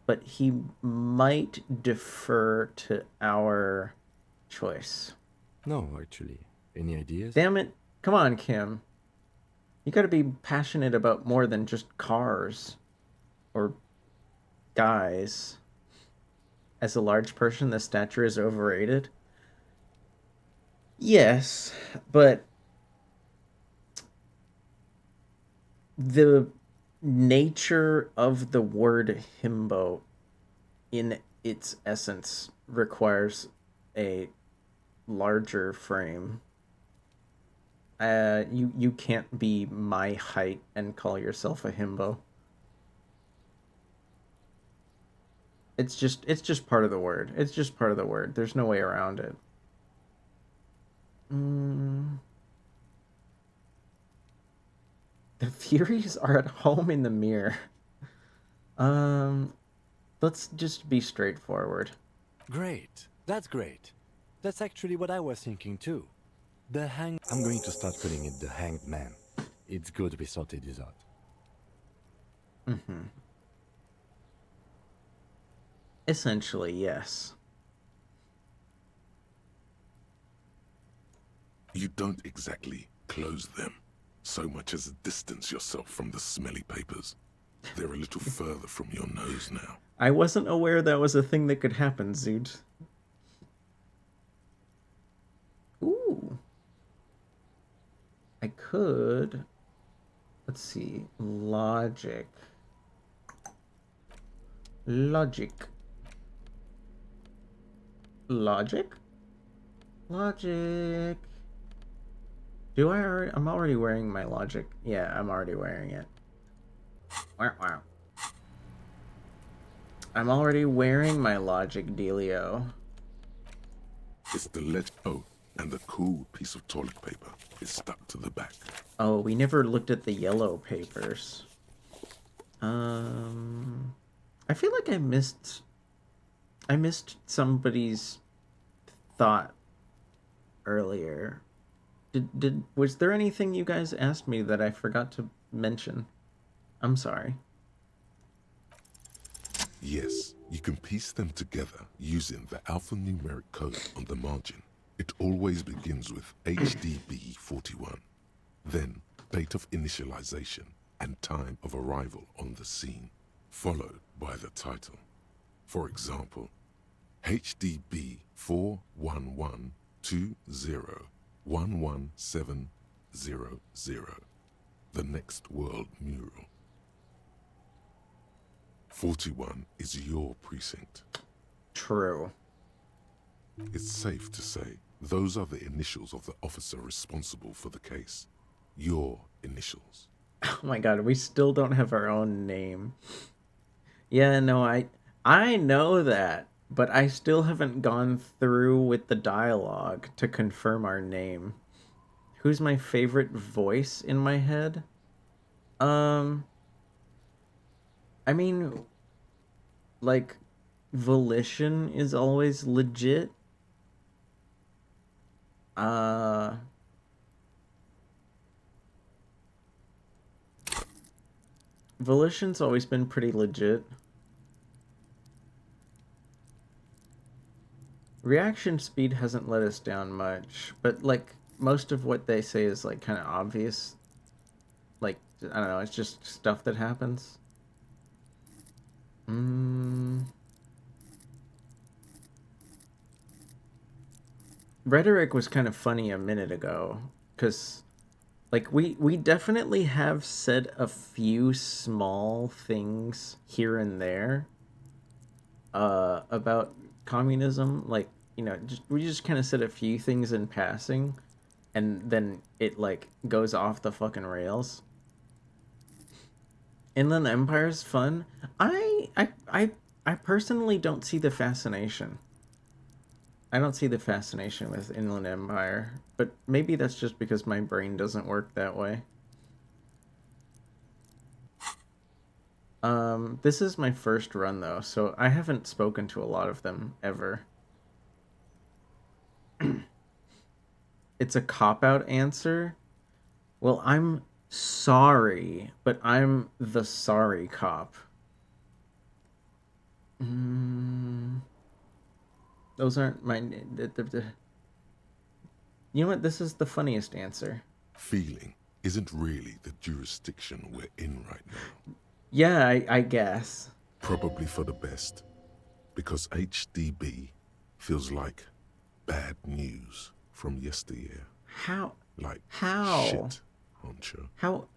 Speaker 2: but he might defer to our choice.
Speaker 7: No, actually. Any ideas?
Speaker 2: Damn it. Come on, Kim. You gotta be passionate about more than just cars. Or guys. As a large person, the stature is overrated? Yes, but the nature of the word himbo in its essence requires a larger frame. You can't be my height and call yourself a himbo. It's just part of the word. It's just part of the word. There's no way around it. The Furies are at home in the mirror. Let's just be straightforward.
Speaker 7: Great. That's great. That's actually what I was thinking too. I'm going to start calling it the Hanged Man. It's good we sorted this out.
Speaker 2: Essentially, yes.
Speaker 5: You don't exactly close them, so much as distance yourself from the smelly papers. They're a little further from your nose now.
Speaker 2: I wasn't aware that was a thing that could happen, Zoot. Ooh. I could... Let's see. Logic. Logic. Logic? Logic. Do I already... I'm already wearing my logic. Yeah, I'm already wearing it. Wow. I'm already wearing my logic, Delio.
Speaker 5: It's the ledge. Oh, and the cool piece of toilet paper is stuck to the back.
Speaker 2: Oh, we never looked at the yellow papers. I feel like I missed somebody's thought earlier. Was there anything you guys asked me that I forgot to mention? I'm sorry.
Speaker 5: Yes, you can piece them together using the alphanumeric code on the margin. It always begins with HDB 41, then date of initialization and time of arrival on the scene, followed by the title. For example, HDB 41120111700, the Next World Mural. 41 is your precinct.
Speaker 2: True.
Speaker 5: It's safe to say those are the initials of the officer responsible for the case. Your initials.
Speaker 2: Oh my god, we still don't have our own name. Yeah, no, I know that, but I still haven't gone through with the dialogue to confirm our name. Who's my favorite voice in my head? I mean, like, Volition is always legit. Volition's always been pretty legit. Reaction speed hasn't let us down much, but like most of what they say is like kind of obvious. Like, I don't know, it's just stuff that happens. Rhetoric was kind of funny a minute ago, because like we definitely have said a few small things here and there about communism. Like, you know, we just kind of said a few things in passing, and then it like goes off the fucking rails. Inland Empire's fun. I personally don't see the fascination. I don't see the fascination with Inland Empire, but maybe that's just because my brain doesn't work that way. This is my first run though, so I haven't spoken to a lot of them ever. It's a cop-out answer? Well, I'm sorry, but I'm the sorry cop. Those aren't my... You know what? This is the funniest answer.
Speaker 5: Feeling isn't really the jurisdiction we're in right now.
Speaker 2: Yeah, I guess.
Speaker 5: Probably for the best. Because HDB feels like bad news from yesteryear.
Speaker 2: How?
Speaker 5: Like
Speaker 2: how?
Speaker 5: Shit, honcho.
Speaker 2: How?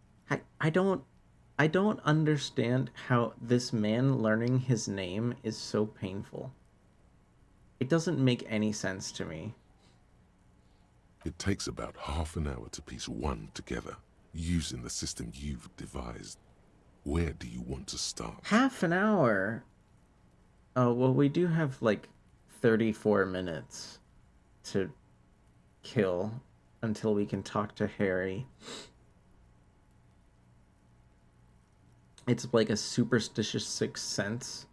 Speaker 2: I don't understand how this man learning his name is so painful. It doesn't make any sense to me.
Speaker 5: It takes about half an hour to piece one together, using the system you've devised. Where do you want to start?
Speaker 2: Half an hour? Oh, well, we do have, like, 34 minutes to kill until we can talk to Harry. It's like a superstitious sixth sense.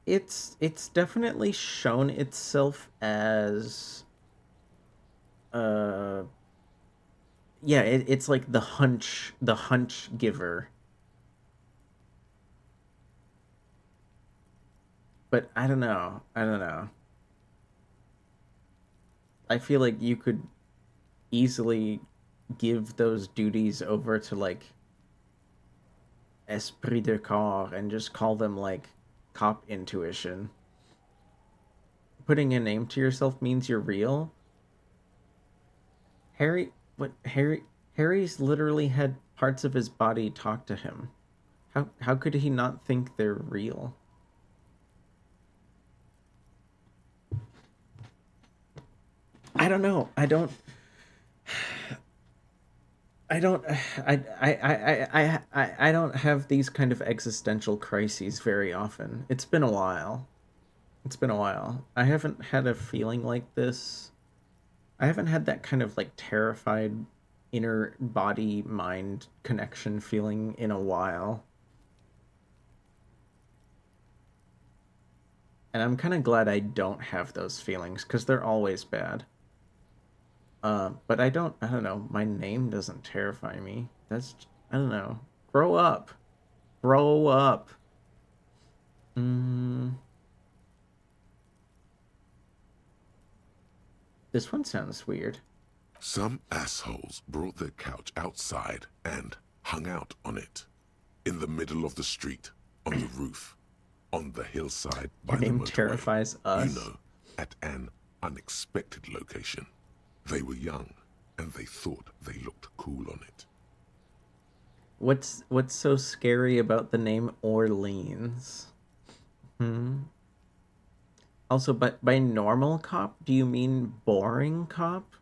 Speaker 2: It's definitely shown itself as yeah, it's like the hunch giver. But I don't know. I feel like you could easily give those duties over to, like, Esprit de Corps and just call them, like, cop intuition. Putting a name to yourself means you're real? Harry's literally had parts of his body talk to him. How could he not think they're real? I don't know. I don't have these kind of existential crises very often. It's been a while. I haven't had a feeling like this. I haven't had that kind of, like, terrified inner body mind connection feeling in a while. And I'm kind of glad I don't have those feelings, because they're always bad. But I don't know, my name doesn't terrify me. I don't know. Grow up. This one sounds weird.
Speaker 5: Some assholes brought their couch outside and hung out on it. In the middle of the street, on the roof, on the hillside by the motorway.
Speaker 2: Terrifies us.
Speaker 5: You know, at an unexpected location. They were young, and they thought they looked cool on it.
Speaker 2: What's so scary about the name Orleans? Also, by normal cop, do you mean boring cop?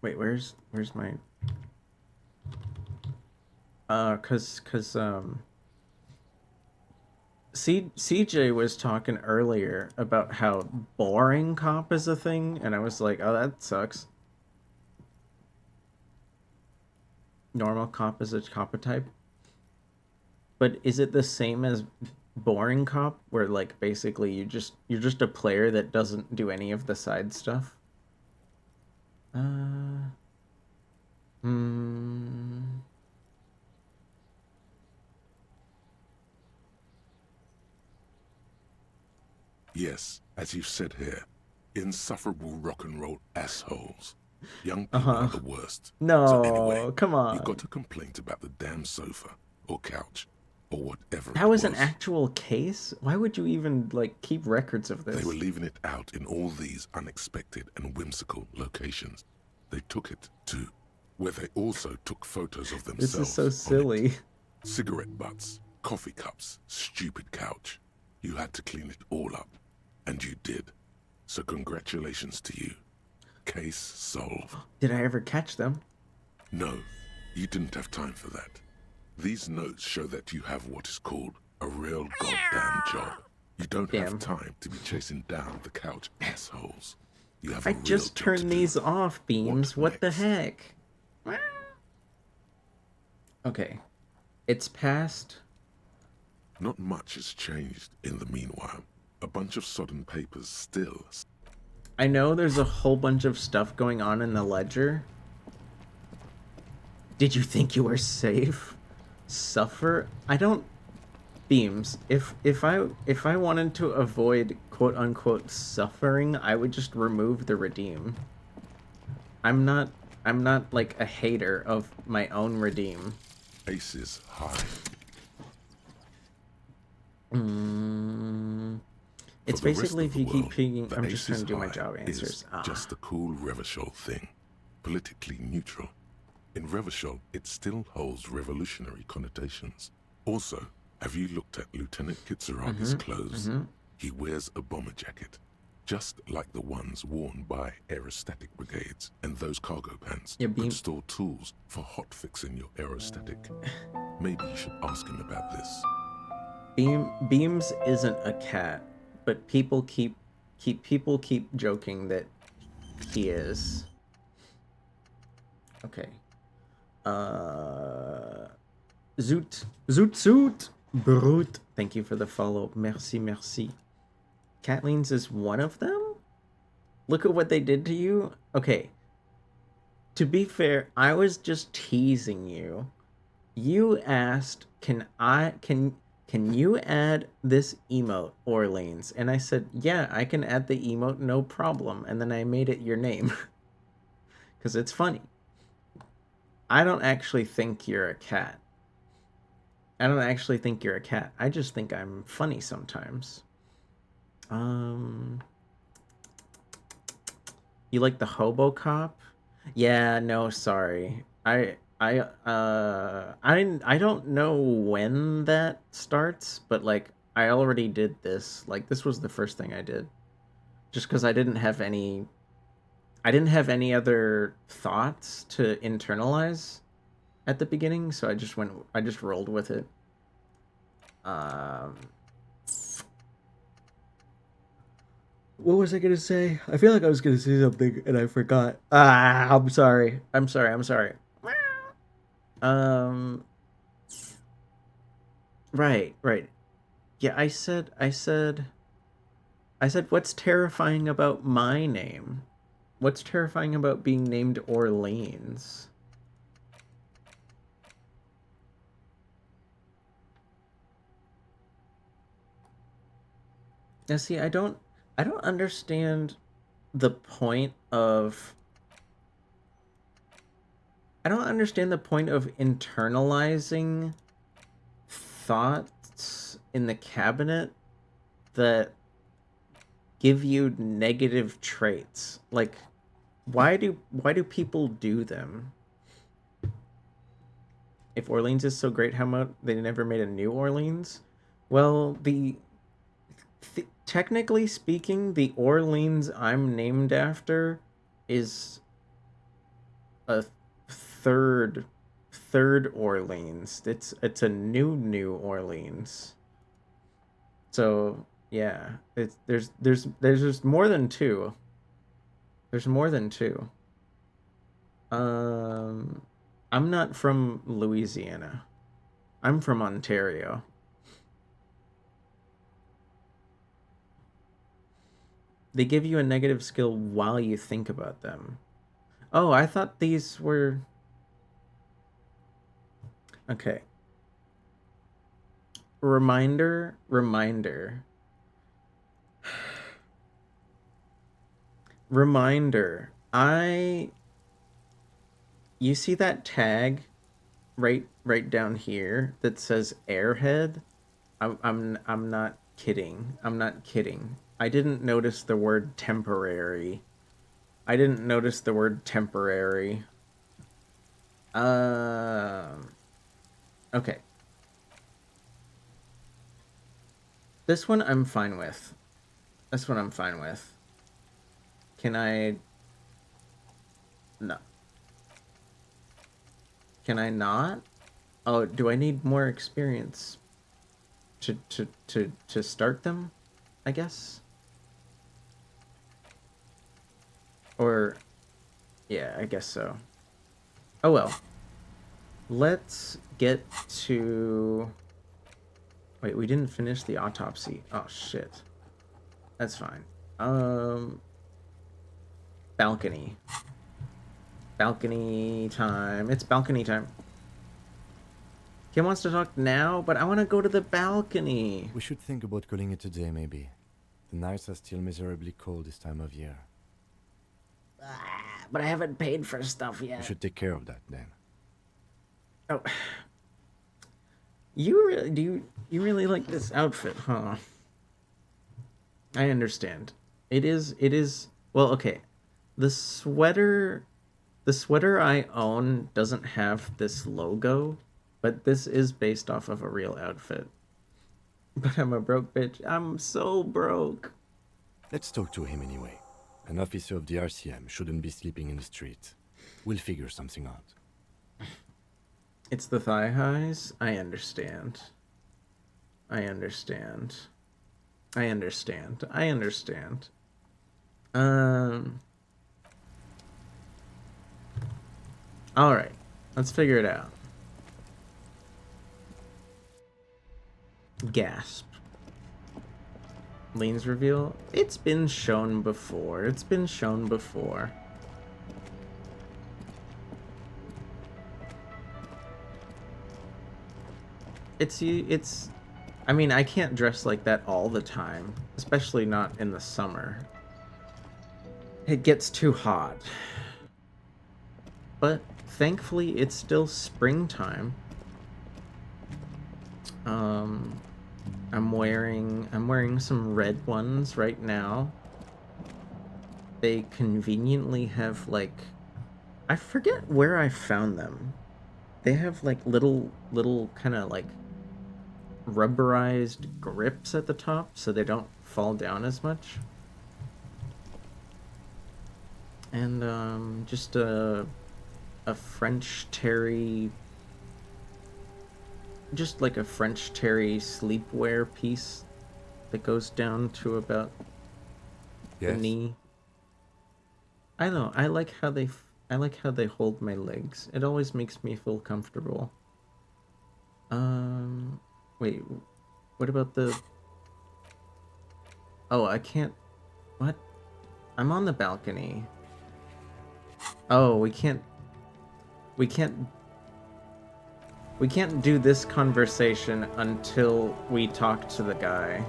Speaker 2: Wait, where's my... CJ was talking earlier about how boring cop is a thing, and I was like, oh, that sucks. Normal cop is a cop type. But is it the same as boring cop, where, like, basically you're just a player that doesn't do any of the side stuff?
Speaker 5: Yes, as you said here, insufferable rock and roll assholes. Young people are the worst.
Speaker 2: No,
Speaker 5: so anyway,
Speaker 2: come on.
Speaker 5: You got a complaint about the damn sofa, or couch, or whatever
Speaker 2: That was an actual case? Why would you even, like, keep records of this?
Speaker 5: They were leaving it out in all these unexpected and whimsical locations. They took it to where they also took photos of themselves.
Speaker 2: This is so silly.
Speaker 5: Cigarette butts, coffee cups, stupid couch. You had to clean it all up. And you did. So congratulations to you. Case solved.
Speaker 2: Did I ever catch them?
Speaker 5: No, you didn't have time for that. These notes show that you have what is called a real goddamn job. You don't have time to be chasing down the couch assholes. You have
Speaker 2: I just turned these off, Beams. What the heck? Okay. It's past.
Speaker 5: Not much has changed in the meanwhile. A bunch of sodden papers still.
Speaker 2: I know there's a whole bunch of stuff going on in the ledger. Did you think you were safe? Suffer? I don't... Beams, if I wanted to avoid quote-unquote suffering, I would just remove the redeem. I'm not like a hater of my own redeem.
Speaker 5: Aces high.
Speaker 2: It's basically if you keep picking... I'm just trying to do my job answers.
Speaker 5: Just the cool Revachol thing. Politically neutral. In Revachol, it still holds revolutionary connotations. Also, have you looked at Lieutenant Kitsuragi's clothes? He wears a bomber jacket, just like the ones worn by aerostatic brigades, and those cargo pants could store tools for hotfixing your aerostatic. Maybe you should ask him about this.
Speaker 2: Beams isn't a cat, but people keep joking that he is. Okay. Zoot Brute. Thank you for the follow. Merci. Kathleen is one of them? Look at what they did to you? Okay. To be fair, I was just teasing you. You asked, can you add this emote, Orleans? And I said, yeah, I can add the emote, no problem. And then I made it your name. Because it's funny. I don't actually think you're a cat. I don't actually think you're a cat. I just think I'm funny sometimes. You like the Hobo Cop? Yeah, no, sorry. I don't know when that starts, but like I already did this. Like this was the first thing I did. Just because I didn't have any other thoughts to internalize at the beginning, so I just rolled with it. What was I gonna say? I feel like I was gonna say something and I forgot. I'm sorry. Right. Yeah, I said, what's terrifying about my name? What's terrifying about being named Orleans? Now see, I don't understand the point of... I don't understand the point of internalizing thoughts in the cabinet that give you negative traits. Like, why do people do them? If Orleans is so great, how about they never made a new Orleans? Well, technically speaking, the Orleans I'm named after is a third Orleans. It's a new Orleans. So yeah, there's just more than two. There's more than two. I'm not from Louisiana. I'm from Ontario. They give you a negative skill while you think about them. Oh, I thought these were... Okay. Reminder. You see that tag right down here that says Airhead? I'm not kidding. I didn't notice the word temporary. Okay. This one I'm fine with. Can I... No. Can I not? Oh, do I need more experience to start them, I guess? Or, yeah, I guess so. Oh well. Let's get to... Wait, we didn't finish the autopsy. Oh, shit. That's fine. Balcony. Balcony time. It's balcony time. Kim wants to talk now, but I want to go to the balcony.
Speaker 7: We should think about calling it a day, maybe. The nights are still miserably cold this time of year.
Speaker 2: But I haven't paid for stuff yet.
Speaker 7: We should take care of that, then.
Speaker 2: Oh. You really like this outfit, huh? I understand. It is well, okay. The sweater I own doesn't have this logo, but this is based off of a real outfit. But I'm a broke bitch. I'm so broke.
Speaker 7: Let's talk to him anyway. An officer of the RCM shouldn't be sleeping in the street. We'll figure something out.
Speaker 2: It's the thigh highs? I understand. I understand. I understand. I understand. Alright. Let's figure it out. Gasp. Lean's reveal? It's been shown before. It's been shown before. It's I mean, I can't dress like that all the time, especially not in the summer. It gets too hot. But thankfully it's still springtime. I'm wearing some red ones right now. They conveniently have like, I forget where I found them. They have like little kind of like rubberized grips at the top so they don't fall down as much. And just a French terry, just like a French terry sleepwear piece that goes down to about the knee. I don't know. I like how they hold my legs. It always makes me feel comfortable. Wait, what about the... Oh, I can't... What? I'm on the balcony. Oh, we can't do this conversation until we talk to the guy.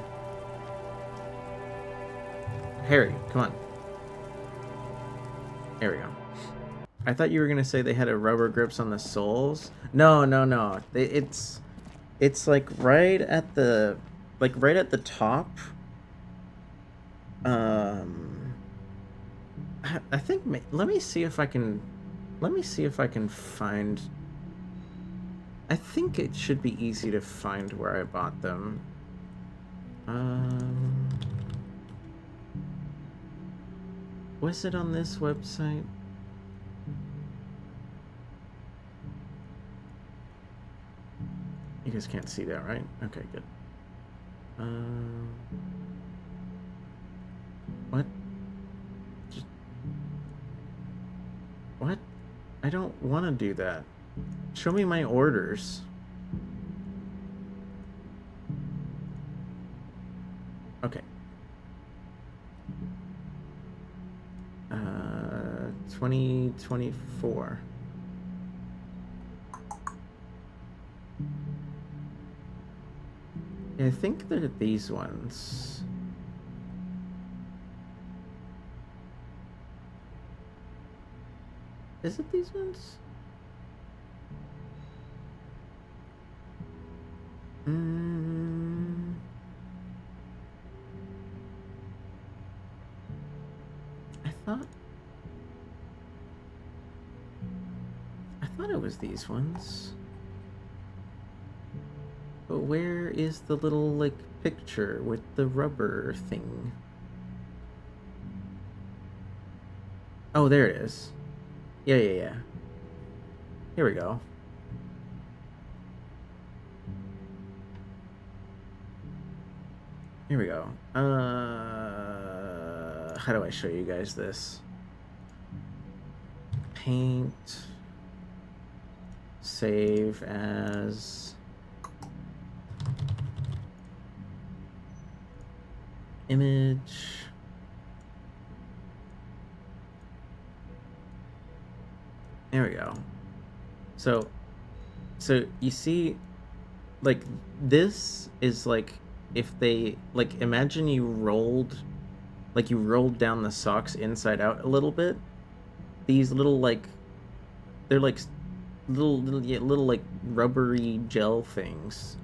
Speaker 2: Harry, come on. There we go. I thought you were gonna say they had a rubber grips on the soles. No. It's like right at the top. I think let me see if I can find. I think it should be easy to find where I bought them. Was it on this website? You guys can't see that, right? Okay, good. What? What? I don't want to do that. Show me my orders. Okay. 2024. I think they're these ones. Is it these ones? I thought it was these ones. But where is the little, like, picture with the rubber thing? Oh, there it is. Yeah. Here we go. Here we go. How do I show you guys this? Paint. Save as... image. There we go. So you see, like, this is like, if they, like, imagine you rolled down the socks inside out a little bit. These little, like, they're like little like rubbery gel things.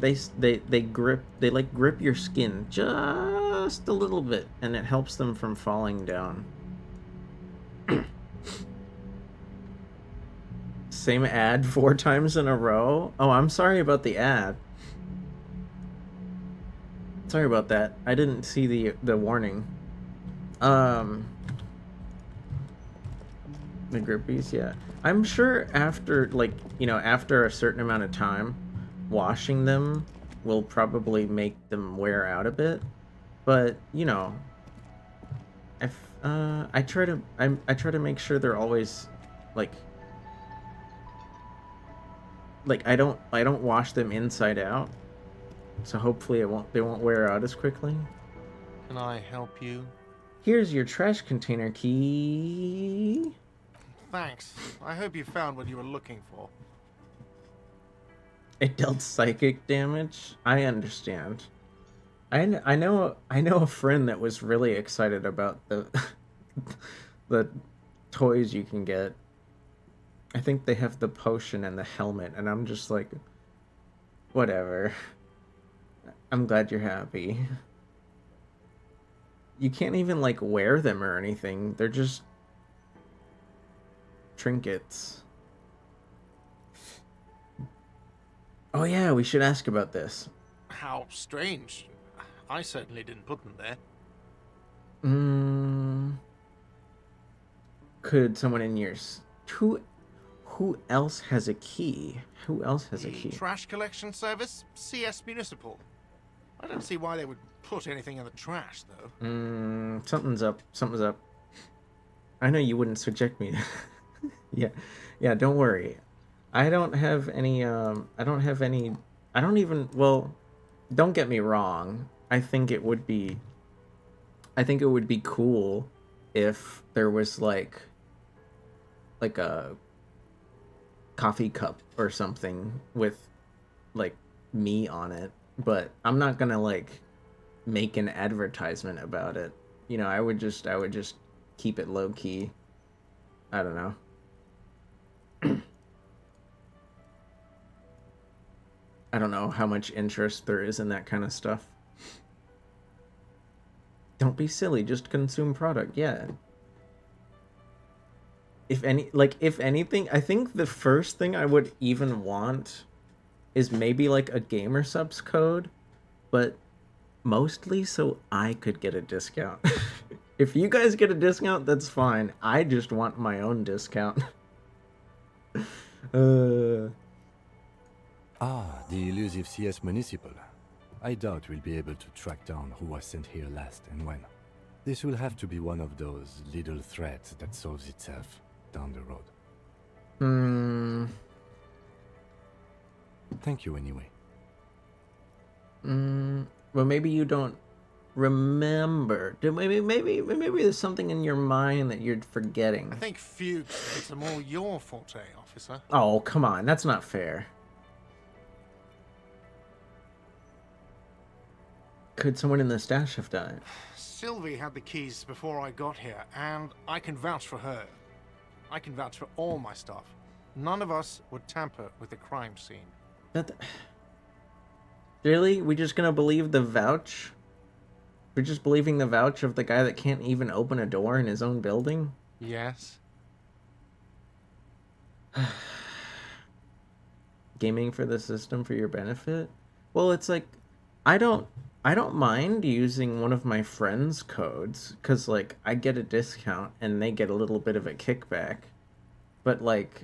Speaker 2: They grip your skin just a little bit, and it helps them from falling down. Same ad 4 times in a row? Oh, I'm sorry about the ad. Sorry about that. I didn't see the warning. The grippies, yeah. I'm sure after, like, you know, after a certain amount of time, washing them will probably make them wear out a bit. But, you know, if I try to make sure they're always like I don't wash them inside out. So hopefully they won't wear out as quickly.
Speaker 17: Can I help you?
Speaker 2: Here's your trash container key.
Speaker 17: Thanks. I hope you found what you were looking for.
Speaker 2: It dealt psychic damage. I understand. I know a friend that was really excited about the the toys you can get. I think they have the potion and the helmet, and I'm just like, whatever. I'm glad you're happy. You can't even like wear them or anything. They're just trinkets. Oh yeah, we should ask about this.
Speaker 17: How strange. I certainly didn't put them there.
Speaker 2: Could someone in yours... Who else has a key? Who else has a key?
Speaker 17: Trash collection service? CS Municipal. I don't see why they would put anything in the trash, though.
Speaker 2: Something's up. Something's up. I know you wouldn't subject me. Yeah, don't worry. I don't have any, well, don't get me wrong. I think it would be cool if there was like a coffee cup or something with like me on it, but I'm not gonna like make an advertisement about it. You know, I would just keep it low key. I don't know. I don't know how much interest there is in that kind of stuff. Don't be silly, just consume product. Yeah. If anything, I think the first thing I would even want is maybe like a gamer subs code, but mostly so I could get a discount. If you guys get a discount, that's fine. I just want my own discount.
Speaker 7: Ah, the elusive CS Municipal. I doubt we'll be able to track down who was sent here last and when. This will have to be one of those little threats that solves itself down the road. Thank you anyway.
Speaker 2: Well, maybe you don't remember. Maybe there's something in your mind that you're forgetting.
Speaker 17: I think Fuchs it's more your forte, officer.
Speaker 2: Oh, come on. That's not fair. Could someone in the stash have done it?
Speaker 17: Sylvie had the keys before I got here, and I can vouch for her. I can vouch for all my staff. None of us would tamper with the crime scene.
Speaker 2: Really? We just gonna believe the vouch? We're just believing the vouch of the guy that can't even open a door in his own building?
Speaker 17: Yes.
Speaker 2: Gaming for the system for your benefit? Well, it's like, I don't mind using one of my friends' codes, because, like, I get a discount and they get a little bit of a kickback. But, like,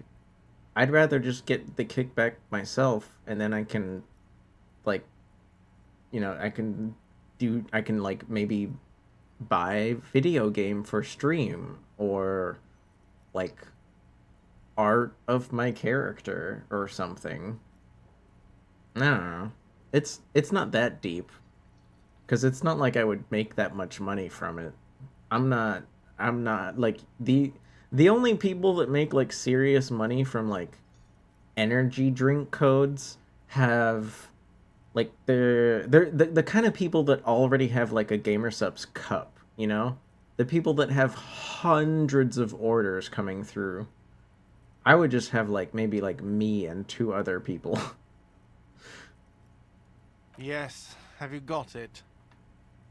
Speaker 2: I'd rather just get the kickback myself, and then I can, like, you know, I can, like, maybe buy video game for stream, or, like, art of my character or something. I don't know. It's not that deep. Because it's not like I would make that much money from it. I'm not like the only people that make like serious money from like energy drink codes have like they're the kind of people that already have like a GamerSupps cup, you know? The people that have hundreds of orders coming through. I would just have like maybe like me and 2 other people.
Speaker 17: Yes, have you got it?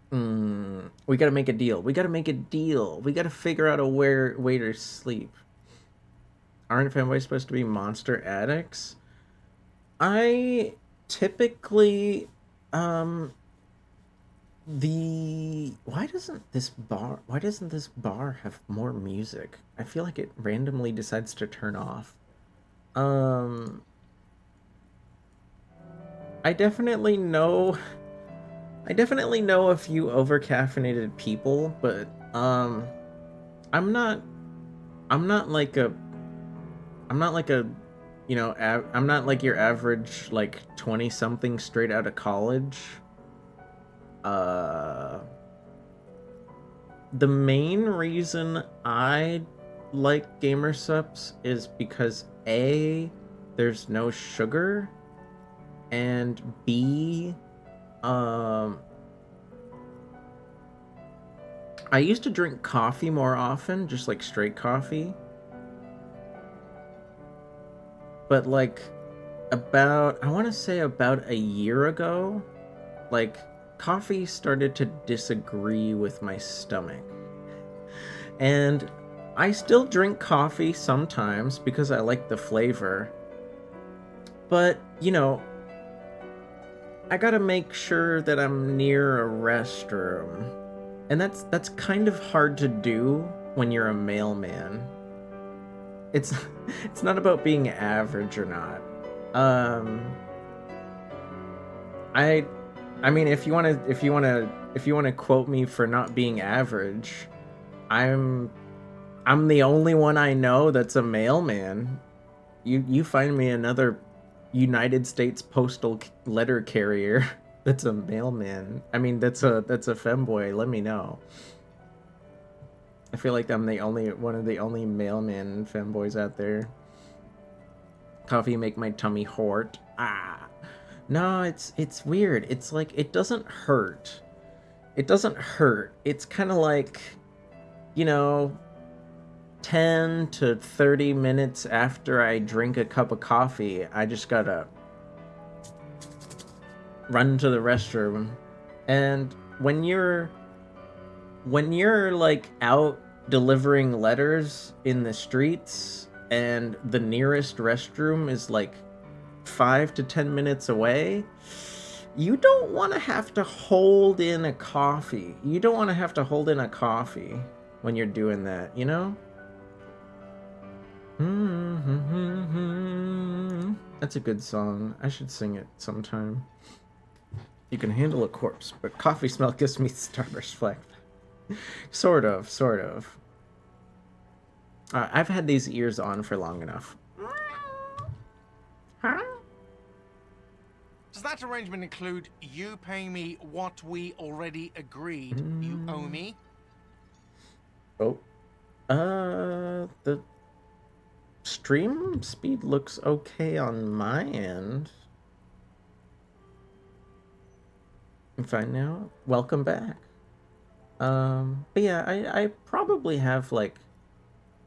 Speaker 2: We gotta make a deal. We gotta figure out a way to sleep. aren't fanboys supposed to be monster addicts? I typically, why doesn't this bar have more music? I feel like it randomly decides to turn off. I definitely know a few overcaffeinated people, but I'm not like a you know, I'm not like your average like 20-something straight out of college. The main reason I like Gamer Supps is because A, there's no sugar, and B, I used to drink coffee more often, just like straight coffee. But like I want to say about a year ago, like coffee started to disagree with my stomach. And I still drink coffee sometimes because I like the flavor. But, you know, I gotta make sure that I'm near a restroom. And that's kind of hard to do when you're a mailman. It's not about being average or not. I mean, if you wanna quote me for not being average, I'm the only one I know that's a mailman. You find me another United States postal letter carrier that's a mailman. I mean, that's a femboy. Let me know. I feel like I'm one of the only mailman femboys out there. Coffee make my tummy hurt. No, it's weird. It's like it doesn't hurt. It doesn't hurt. It's kind of like, you know, 10 to 30 minutes after I drink a cup of coffee, I just gotta run to the restroom. And when you're like out delivering letters in the streets and the nearest restroom is like 5 to 10 minutes away, you don't want to have to hold in a coffee. You don't want to have to hold in a coffee when you're doing that, you know? That's a good song. I should sing it sometime. You can handle a corpse, but coffee smell gives me starburst flag. Sort of. I've had these ears on for long enough.
Speaker 17: Does that arrangement include you paying me what we already agreed you owe me?
Speaker 2: Oh. The stream speed looks okay on my end. I'm fine now. Welcome back. But yeah, I probably have like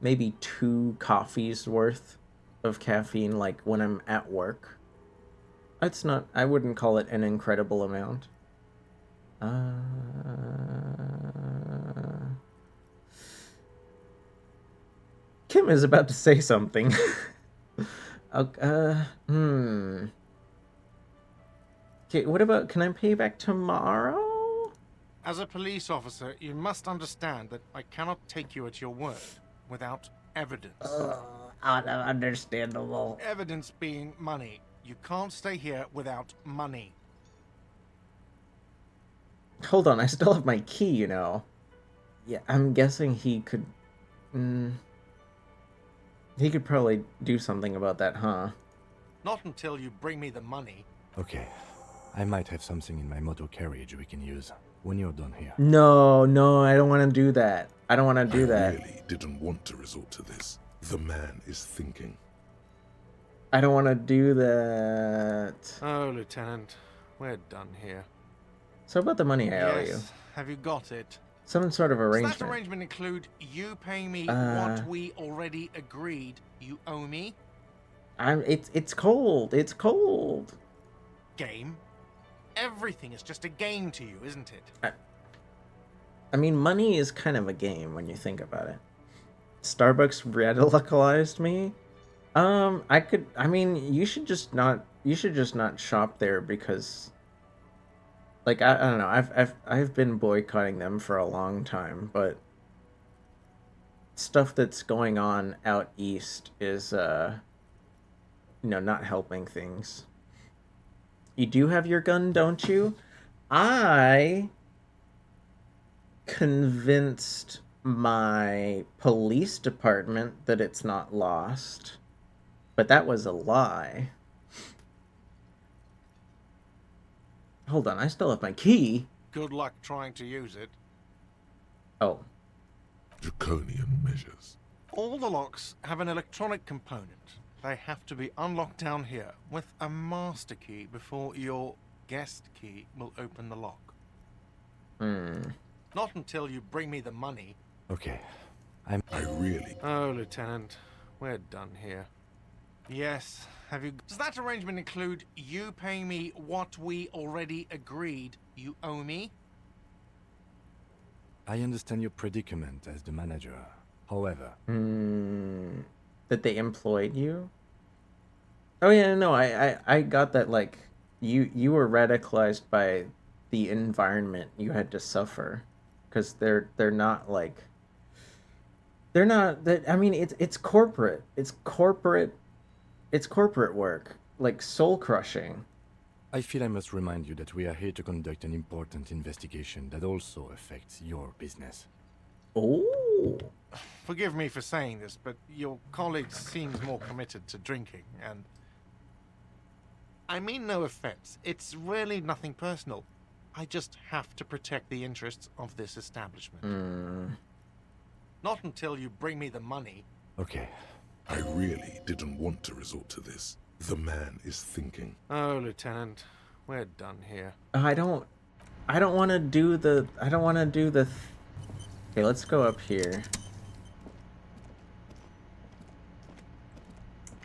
Speaker 2: maybe 2 coffees worth of caffeine, like when I'm at work. It's not, I wouldn't call it an incredible amount. Kim is about to say something. Okay, what about, can I pay back tomorrow?
Speaker 17: As a police officer, you must understand that I cannot take you at your word without evidence.
Speaker 2: Understandable.
Speaker 17: Evidence being money. You can't stay here without money.
Speaker 2: Hold on, I still have my key, you know. Yeah, I'm guessing he could... he could probably do something about that, huh?
Speaker 17: Not until you bring me the money.
Speaker 7: Okay. I might have something in my motor carriage we can use when you're done here.
Speaker 2: No, I don't want to do that. I don't want to do that.
Speaker 5: I really didn't want to resort to this. The man is thinking.
Speaker 2: I don't want to do that.
Speaker 17: Oh, Lieutenant, we're done here.
Speaker 2: So about the money I owe you.
Speaker 17: Yes. Have you got it?
Speaker 2: Some sort of arrangement.
Speaker 17: Does that arrangement include you paying me what we already agreed you owe me?
Speaker 2: It's cold. It's cold.
Speaker 17: Game? Everything is just a game to you, isn't it?
Speaker 2: I mean, money is kind of a game when you think about it. Starbucks radicalized me, I mean, you should just not shop there because, like, I don't know, I've been boycotting them for a long time, but stuff that's going on out east is, not helping things. You do have your gun, don't you? I convinced my police department that it's not lost, but that was a lie. Hold on, I still have my key.
Speaker 17: Good luck trying to use it.
Speaker 2: Oh.
Speaker 5: Draconian measures.
Speaker 17: All the locks have an electronic component. They have to be unlocked down here with a master key before your guest key will open the lock. Not until you bring me the money.
Speaker 7: Okay.
Speaker 5: I really...
Speaker 17: Oh, Lieutenant, we're done here. Yes, have you... Does that arrangement include you paying me what we already agreed you owe me?
Speaker 7: I understand your predicament as the manager. However...
Speaker 2: That they employed you? Oh yeah, no, I got that, like, you were radicalized by the environment you had to suffer. Because they're not, like... They're not... I mean, it's corporate. It's corporate work. Like, soul-crushing.
Speaker 7: I feel I must remind you that we are here to conduct an important investigation that also affects your business.
Speaker 2: Oh.
Speaker 17: Forgive me for saying this, but your colleague seems more committed to drinking, and... I mean no offense. It's really nothing personal. I just have to protect the interests of this establishment. Not until you bring me the money.
Speaker 7: Okay.
Speaker 5: I really didn't want to resort to this. The man is thinking.
Speaker 17: Oh, Lieutenant, we're done here.
Speaker 2: I don't want to do the... Okay, let's go up here.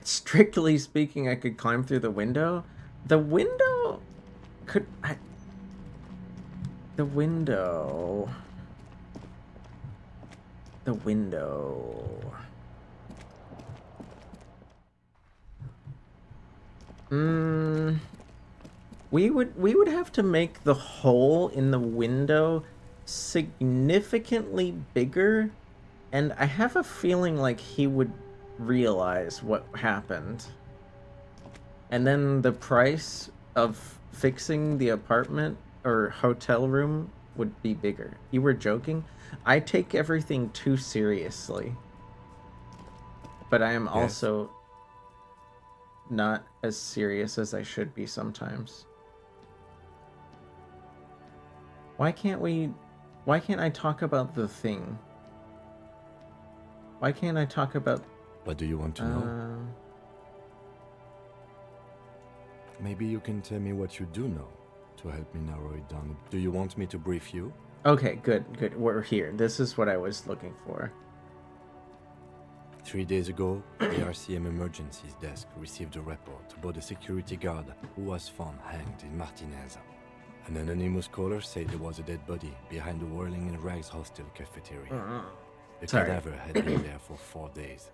Speaker 2: Strictly speaking, I could climb through the window. The window... The window... We would have to make the hole in the window significantly bigger, and I have a feeling like he would realize what happened. And then the price of fixing the apartment or hotel room would be bigger. You were joking? I take everything too seriously. But I am also not as serious as I should be sometimes. Why can't I talk about the thing? Why can't I talk about...
Speaker 7: What do you want to know? Maybe you can tell me what you do know to help me narrow it down. Do you want me to brief you?
Speaker 2: Okay, good. We're here. This is what I was looking for.
Speaker 7: 3 days ago, the RCM Emergencies Desk received a report about a security guard who was found hanged in Martinez. An anonymous caller said there was a dead body behind the Whirling in Rags hostel cafeteria. The cadaver had been there for 4 days.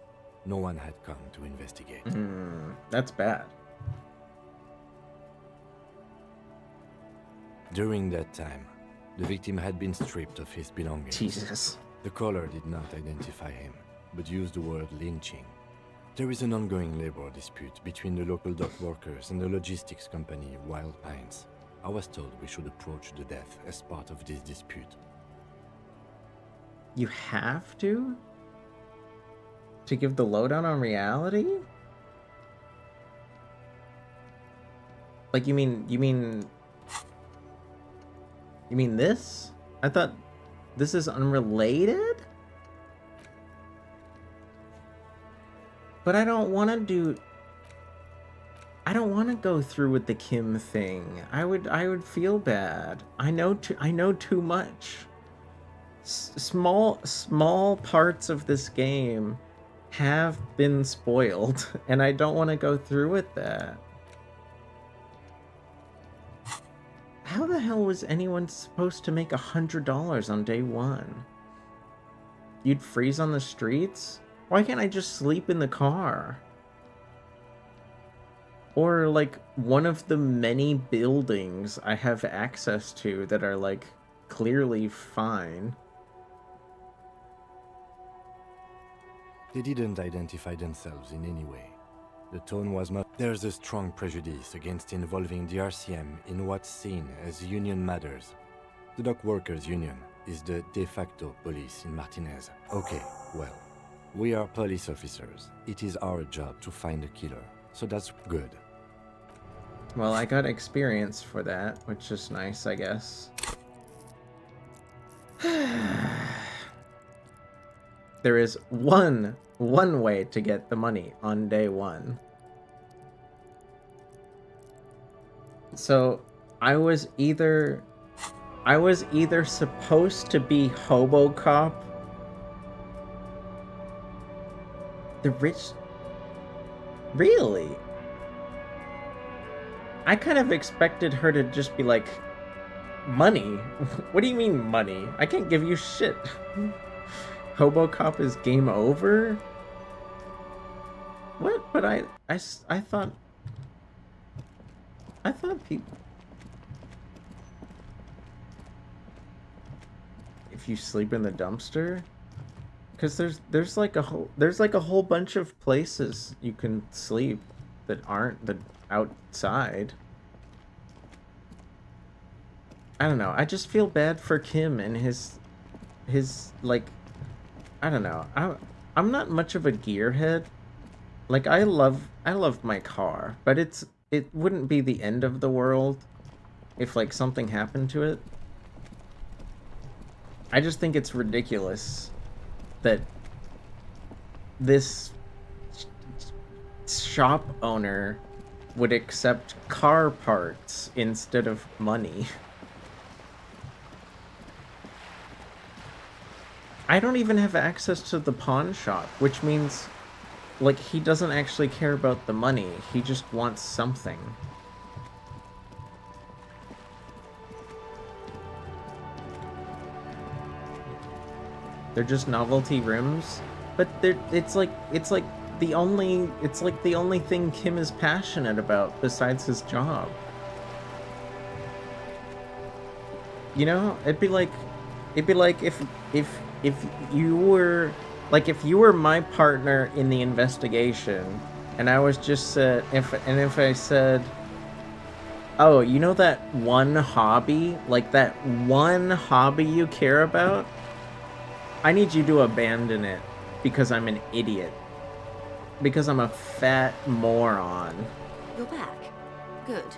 Speaker 7: No one had come to investigate.
Speaker 2: That's bad.
Speaker 7: During that time, the victim had been stripped of his belongings.
Speaker 2: Jesus.
Speaker 7: The caller did not identify him, but used the word lynching. There is an ongoing labor dispute between the local dock workers and the logistics company Wild Pines. I was told we should approach the death as part of this dispute.
Speaker 2: You have to? To give the lowdown on reality? Like, you mean this? I thought this is unrelated? But I don't want to go through with the Kim thing. I would feel bad. I know too much. Small parts of this game have been spoiled, and I don't want to go through with that. How the hell was anyone supposed to make $100 on day one? You'd freeze on the streets? Why can't I just sleep in the car? Or like one of the many buildings I have access to that are like clearly fine.
Speaker 7: They didn't identify themselves in any way. The tone was much. There's a strong prejudice against involving the RCM in what's seen as union matters. The Dock Workers Union is the de facto police in Martinez. Okay, well, we are police officers. It is our job to find a killer, so that's good.
Speaker 2: Well, I got experience for that, which is nice, I guess. There is one way to get the money on day one. So I was either supposed to be HoboCop, the rich. Really? I kind of expected her to just be like, money? What do you mean money? I can't give you shit. HoboCop is game over? What? But I thought people... If you sleep in the dumpster? Because there's like a whole bunch of places you can sleep that aren't the outside. I don't know. I just feel bad for Kim and his like, I don't know. I'm not much of a gearhead. Like I love my car, but it wouldn't be the end of the world if like something happened to it. I just think it's ridiculous that this shop owner would accept car parts instead of money. I don't even have access to the pawn shop, which means, like, he doesn't actually care about the money. He just wants something. They're just novelty rims, but it's like the only thing Kim is passionate about besides his job. You know, it'd be like if you were my partner in the investigation, and I was just if I said, oh, you know that one hobby, like that one hobby you care about, I need you to abandon it because I'm an idiot. Because I'm a fat moron.
Speaker 10: You're back. Good.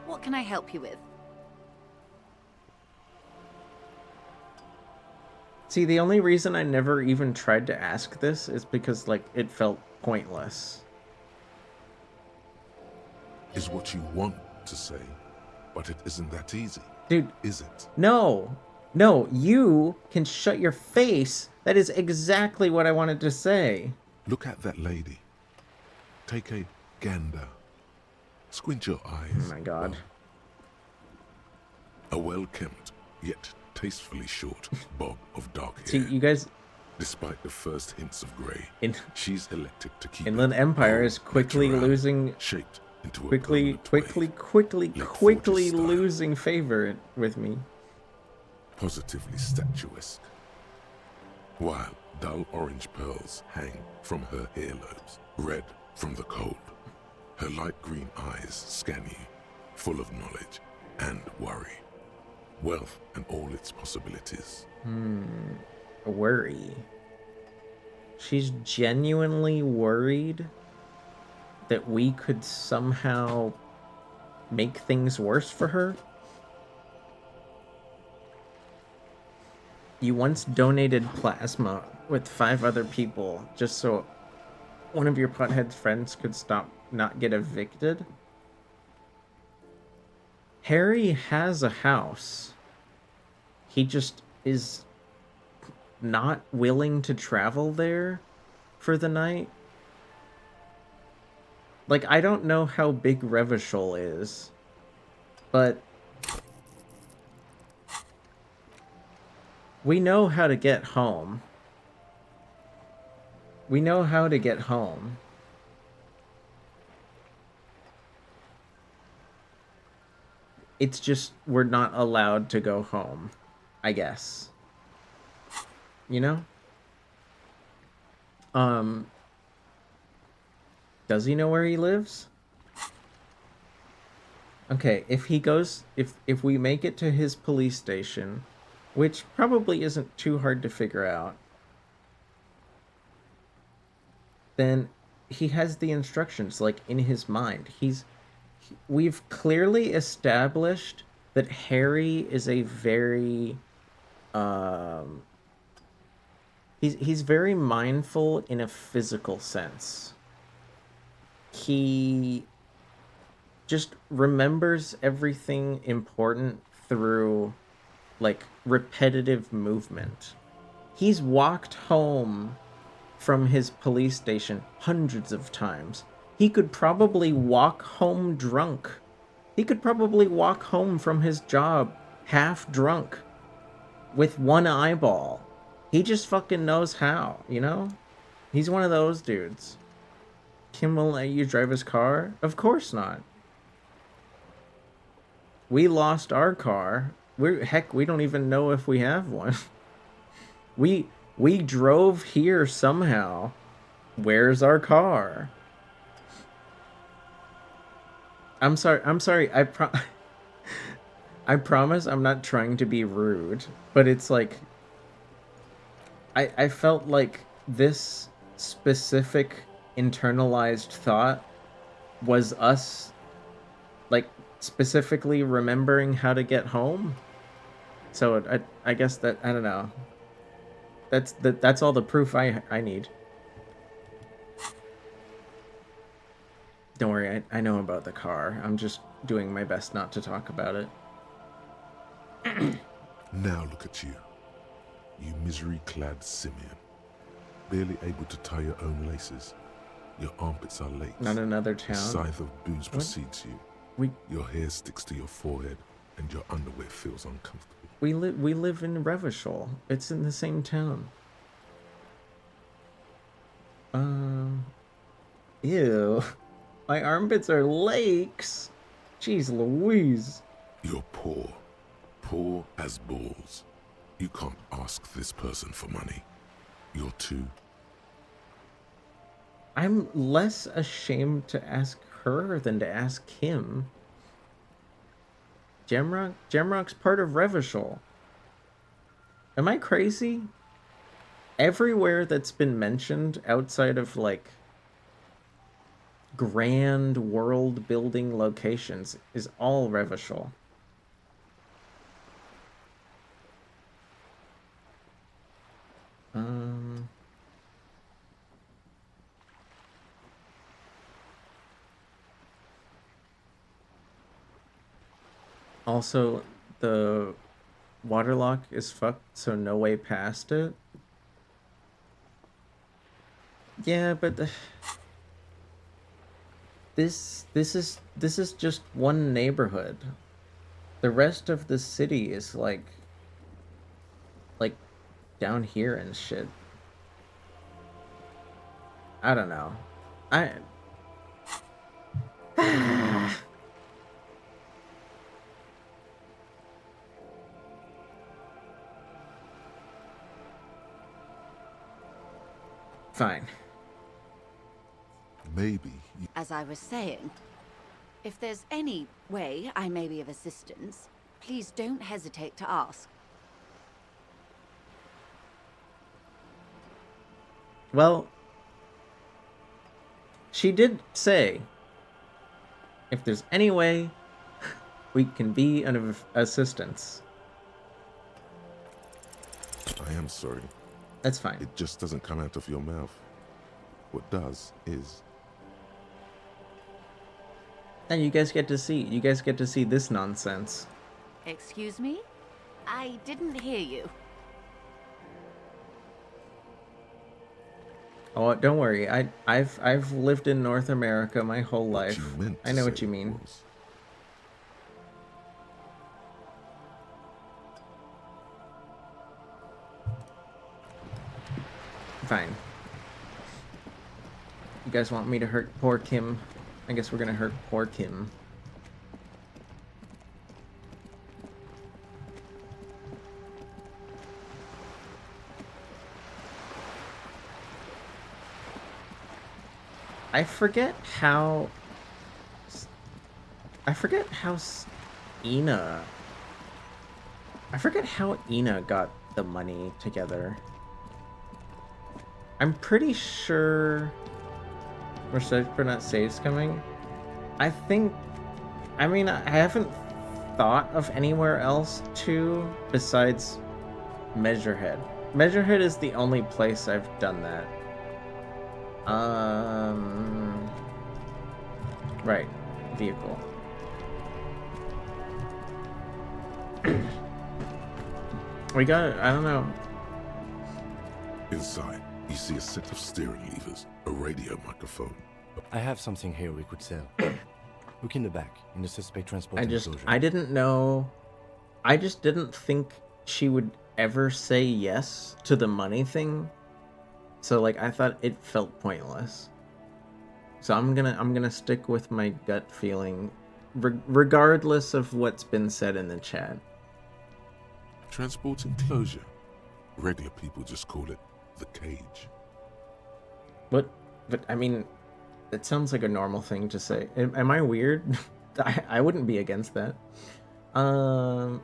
Speaker 10: What can I help you with?
Speaker 2: See, the only reason I never even tried to ask this is because, like, it felt pointless.
Speaker 5: Is what you want to say, but it isn't that easy.
Speaker 2: Dude.
Speaker 5: Is it?
Speaker 2: No, you can shut your face. That is exactly what I wanted to say.
Speaker 5: Look at that lady. Take a gander. Squint your eyes.
Speaker 2: Oh my god.
Speaker 5: A well-kempt, yet tastefully short bob of dark hair.
Speaker 2: See, you guys...
Speaker 5: Despite the first hints of grey, she's elected to keep
Speaker 2: Inland Empire is quickly losing...
Speaker 5: Shaped into a
Speaker 2: quickly losing favor with me.
Speaker 5: Positively statuesque. While dull orange pearls hang from her earlobes, red from the cold. Her light green eyes scan you, full of knowledge and worry. Wealth and all its possibilities.
Speaker 2: Worry. She's genuinely worried that we could somehow make things worse for her? You once donated plasma with 5 other people just so one of your pothead friends could not get evicted? Harry has a house. He just is not willing to travel there for the night. Like, I don't know how big Revachol is, but we know how to get home. We know how to get home. It's just we're not allowed to go home, I guess. You know? Does he know where he lives? Okay, if he goes, if we make it to his police station, which probably isn't too hard to figure out, then he has the instructions, like, in his mind. We've clearly established that Harry is a very, he's very mindful in a physical sense. He just remembers everything important through, like, repetitive movement. He's walked home from his police station hundreds of times. He could probably walk home drunk. He could probably walk home from his job half drunk with one eyeball. He just fucking knows how, you know? He's one of those dudes. Kim will let you drive his car? Of course not. We lost our car. Heck, we don't even know if we have one. We drove here somehow. Where's our car? I'm sorry. I promise I'm not trying to be rude, but it's like I felt like this specific internalized thought was us, like, specifically remembering how to get home. So I guess that, I don't know. That's all the proof I need. Don't worry, I know about the car. I'm just doing my best not to talk about it.
Speaker 5: Now look at you. You misery-clad simian. Barely able to tie your own laces. Your armpits are lace.
Speaker 2: Not another town.
Speaker 5: The scythe of booze precedes you. Your hair sticks to your forehead, and your underwear feels uncomfortable.
Speaker 2: We live in Revachol. It's in the same town. Ew. My armpits are lakes. Jeez Louise.
Speaker 5: You're poor. Poor as balls. You can't ask this person for money. You're too...
Speaker 2: I'm less ashamed to ask her than to ask him. Jamrock's part of Revachol. Am I crazy? Everywhere that's been mentioned outside of, like, grand world-building locations is all Revachol. Also, the waterlock is fucked, so no way past it. Yeah, but this is just one neighborhood. The rest of the city is like down here and shit. I don't know. Fine.
Speaker 5: Maybe.
Speaker 10: As I was saying, if there's any way I may be of assistance, please don't hesitate to ask.
Speaker 2: Well, she did say, if there's any way we can be of assistance.
Speaker 5: I am sorry.
Speaker 2: That's fine.
Speaker 5: It just doesn't come out of your mouth. What does is...
Speaker 2: And you guys get to see this nonsense.
Speaker 10: Excuse me? I didn't hear you.
Speaker 2: Oh, don't worry. I've lived in North America my whole life. I know what you mean. Fine. You guys want me to hurt poor Kim? I guess we're gonna hurt poor Kim. I forget how Ina. I forget how Ina got the money together. I'm pretty sure we're searching for not saves coming. I mean, I haven't thought of anywhere else to besides Measurehead. Measurehead is the only place I've done that. Right. Vehicle. We got, I don't know.
Speaker 5: Inside, you see a set of steering levers, a radio microphone.
Speaker 7: I have something here we could sell. Look in the back, in the suspect transport enclosure.
Speaker 2: I didn't know. I just didn't think she would ever say yes to the money thing. So like I thought it felt pointless. So I'm gonna stick with my gut feeling, regardless of what's been said in the chat.
Speaker 5: Transport enclosure. Regular people just call it the cage.
Speaker 2: But I mean, it sounds like a normal thing to say. Am I weird? I wouldn't be against that.
Speaker 5: The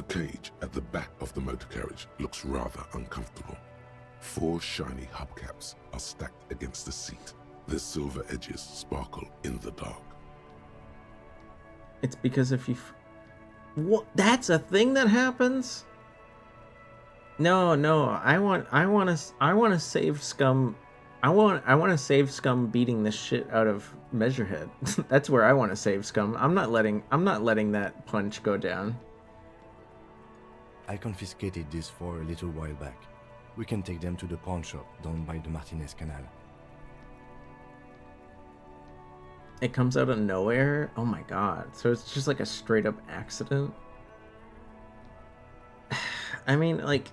Speaker 5: cage at the back of the motor carriage looks rather uncomfortable. 4 shiny hubcaps are stacked against the seat. Their silver edges sparkle in the dark.
Speaker 2: It's because if you... What? That's a thing that happens? No, I want to save Scum. I want to save Scum beating the shit out of Measurehead. That's where I want to save Scum. I'm not letting that punch go down.
Speaker 7: I confiscated this for a little while back. We can take them to the pawn shop down by the Martinez Canal.
Speaker 2: It comes out of nowhere? Oh my god. So it's just like a straight up accident? I mean, like,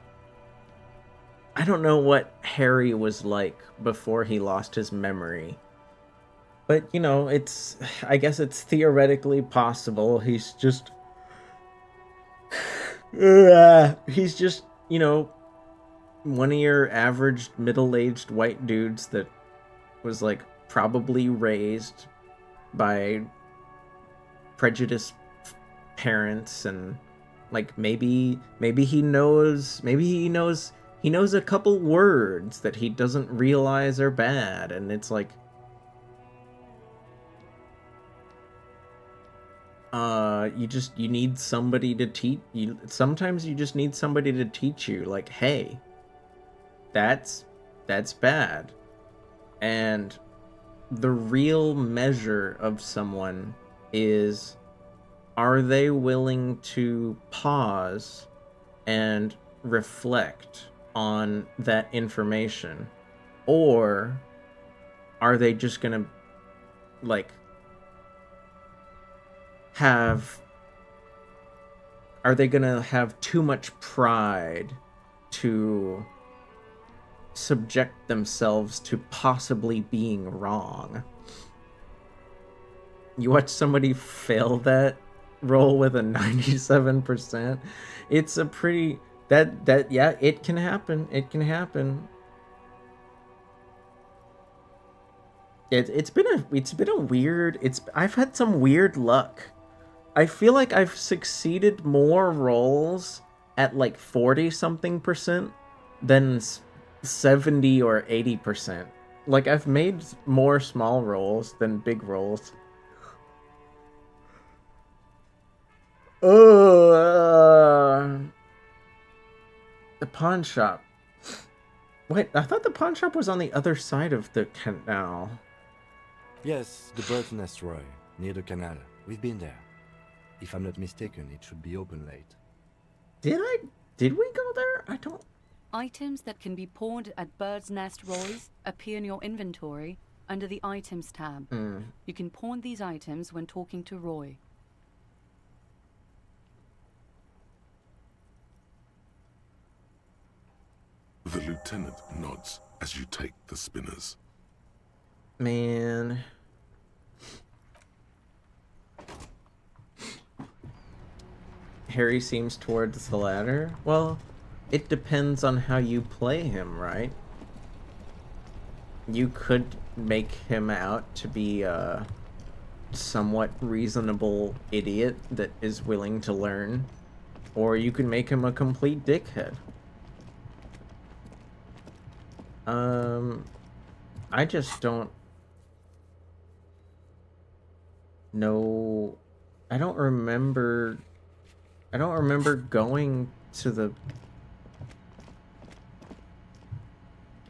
Speaker 2: I don't know what Harry was like before he lost his memory. But, you know, I guess it's theoretically possible. He's just, you know, one of your average middle-aged white dudes that was, like, probably raised by prejudiced parents, and like maybe he knows a couple words that he doesn't realize are bad, and it's like you need somebody to teach you. Sometimes you just need somebody to teach you, like, hey, that's bad. And the real measure of someone is, are they willing to pause and reflect on that information? Or are they just gonna, like, are they gonna have too much pride to subject themselves to possibly being wrong? You watch somebody fail that roll with a 97%. It's a pretty yeah, it can happen. It can happen. It's been a weird, I've had some weird luck. I feel like I've succeeded more rolls at like 40-something% than 70 or 80%. Like, I've made more small rolls than big rolls. The pawn shop. Wait, I thought the pawn shop was on the other side of the canal.
Speaker 7: Yes, the Bird's Nest Roy, near the canal. We've been there. If I'm not mistaken, it should be open late.
Speaker 2: Did we go there? I don't...
Speaker 3: Items that can be pawned at Bird's Nest Roy's appear in your inventory under the Items tab. You can pawn these items when talking to Roy.
Speaker 5: The lieutenant nods as you take the spinners.
Speaker 2: Man. Harry seems towards the ladder. Well, it depends on how you play him, right? you could make him out to be a somewhat reasonable idiot that is willing to learn, or you could make him a complete dickhead. I just don't know. I don't remember going to the...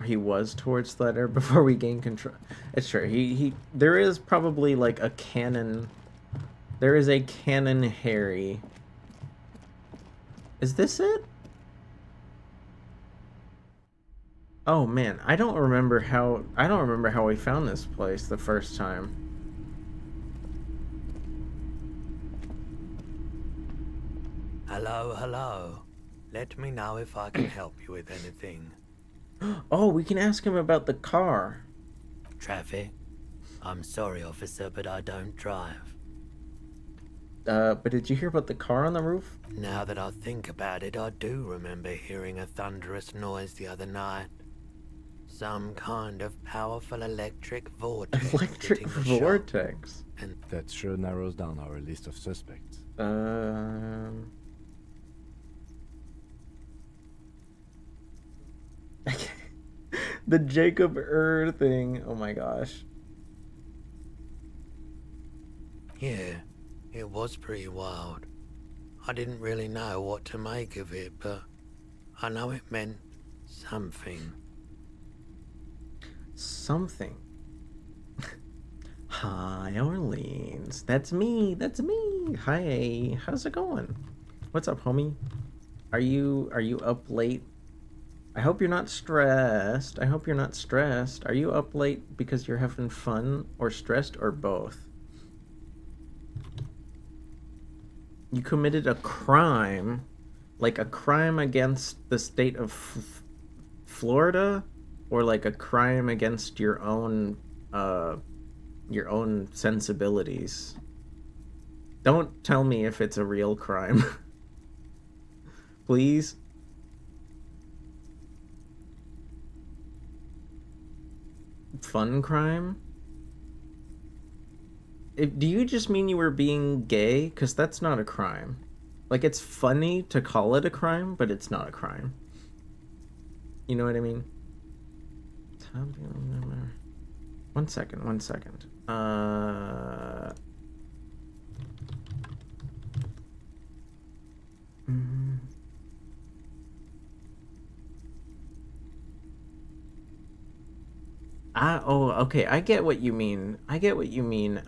Speaker 2: He was towards the letter before we gained control. It's true. There is probably like a canon. There is a canon Harry. Is this it? Oh man, I don't remember how we found this place the first time.
Speaker 12: Hello, hello. Let me know if I can help you with anything.
Speaker 2: Oh, we can ask him about the car.
Speaker 12: Traffic? I'm sorry, officer, but I don't drive.
Speaker 2: But did you hear about the car on the roof?
Speaker 12: Now that I think about it, I do remember hearing a thunderous noise the other night. Some kind of powerful electric vortex.
Speaker 2: Electric vortex?
Speaker 7: And that sure narrows down our list of suspects.
Speaker 2: The Jacob thing. Oh my gosh.
Speaker 12: Yeah, it was pretty wild. I didn't really know what to make of it, but I know it meant something.
Speaker 2: Something. Hi, Orleans. That's me. That's me. Hi. How's it going? What's up, homie? Are you up late? I hope you're not stressed. I hope you're not stressed. Are you up late because you're having fun, or stressed, or both? You committed a crime, like a crime against the state of Florida, or like a crime against your own sensibilities. Don't tell me if it's a real crime. Please. Fun crime? Do you just mean you were being gay? Because that's not a crime. Like, it's funny to call it a crime, but it's not a crime. You know what I mean? One second. Oh, okay. I get what you mean. I get what you mean,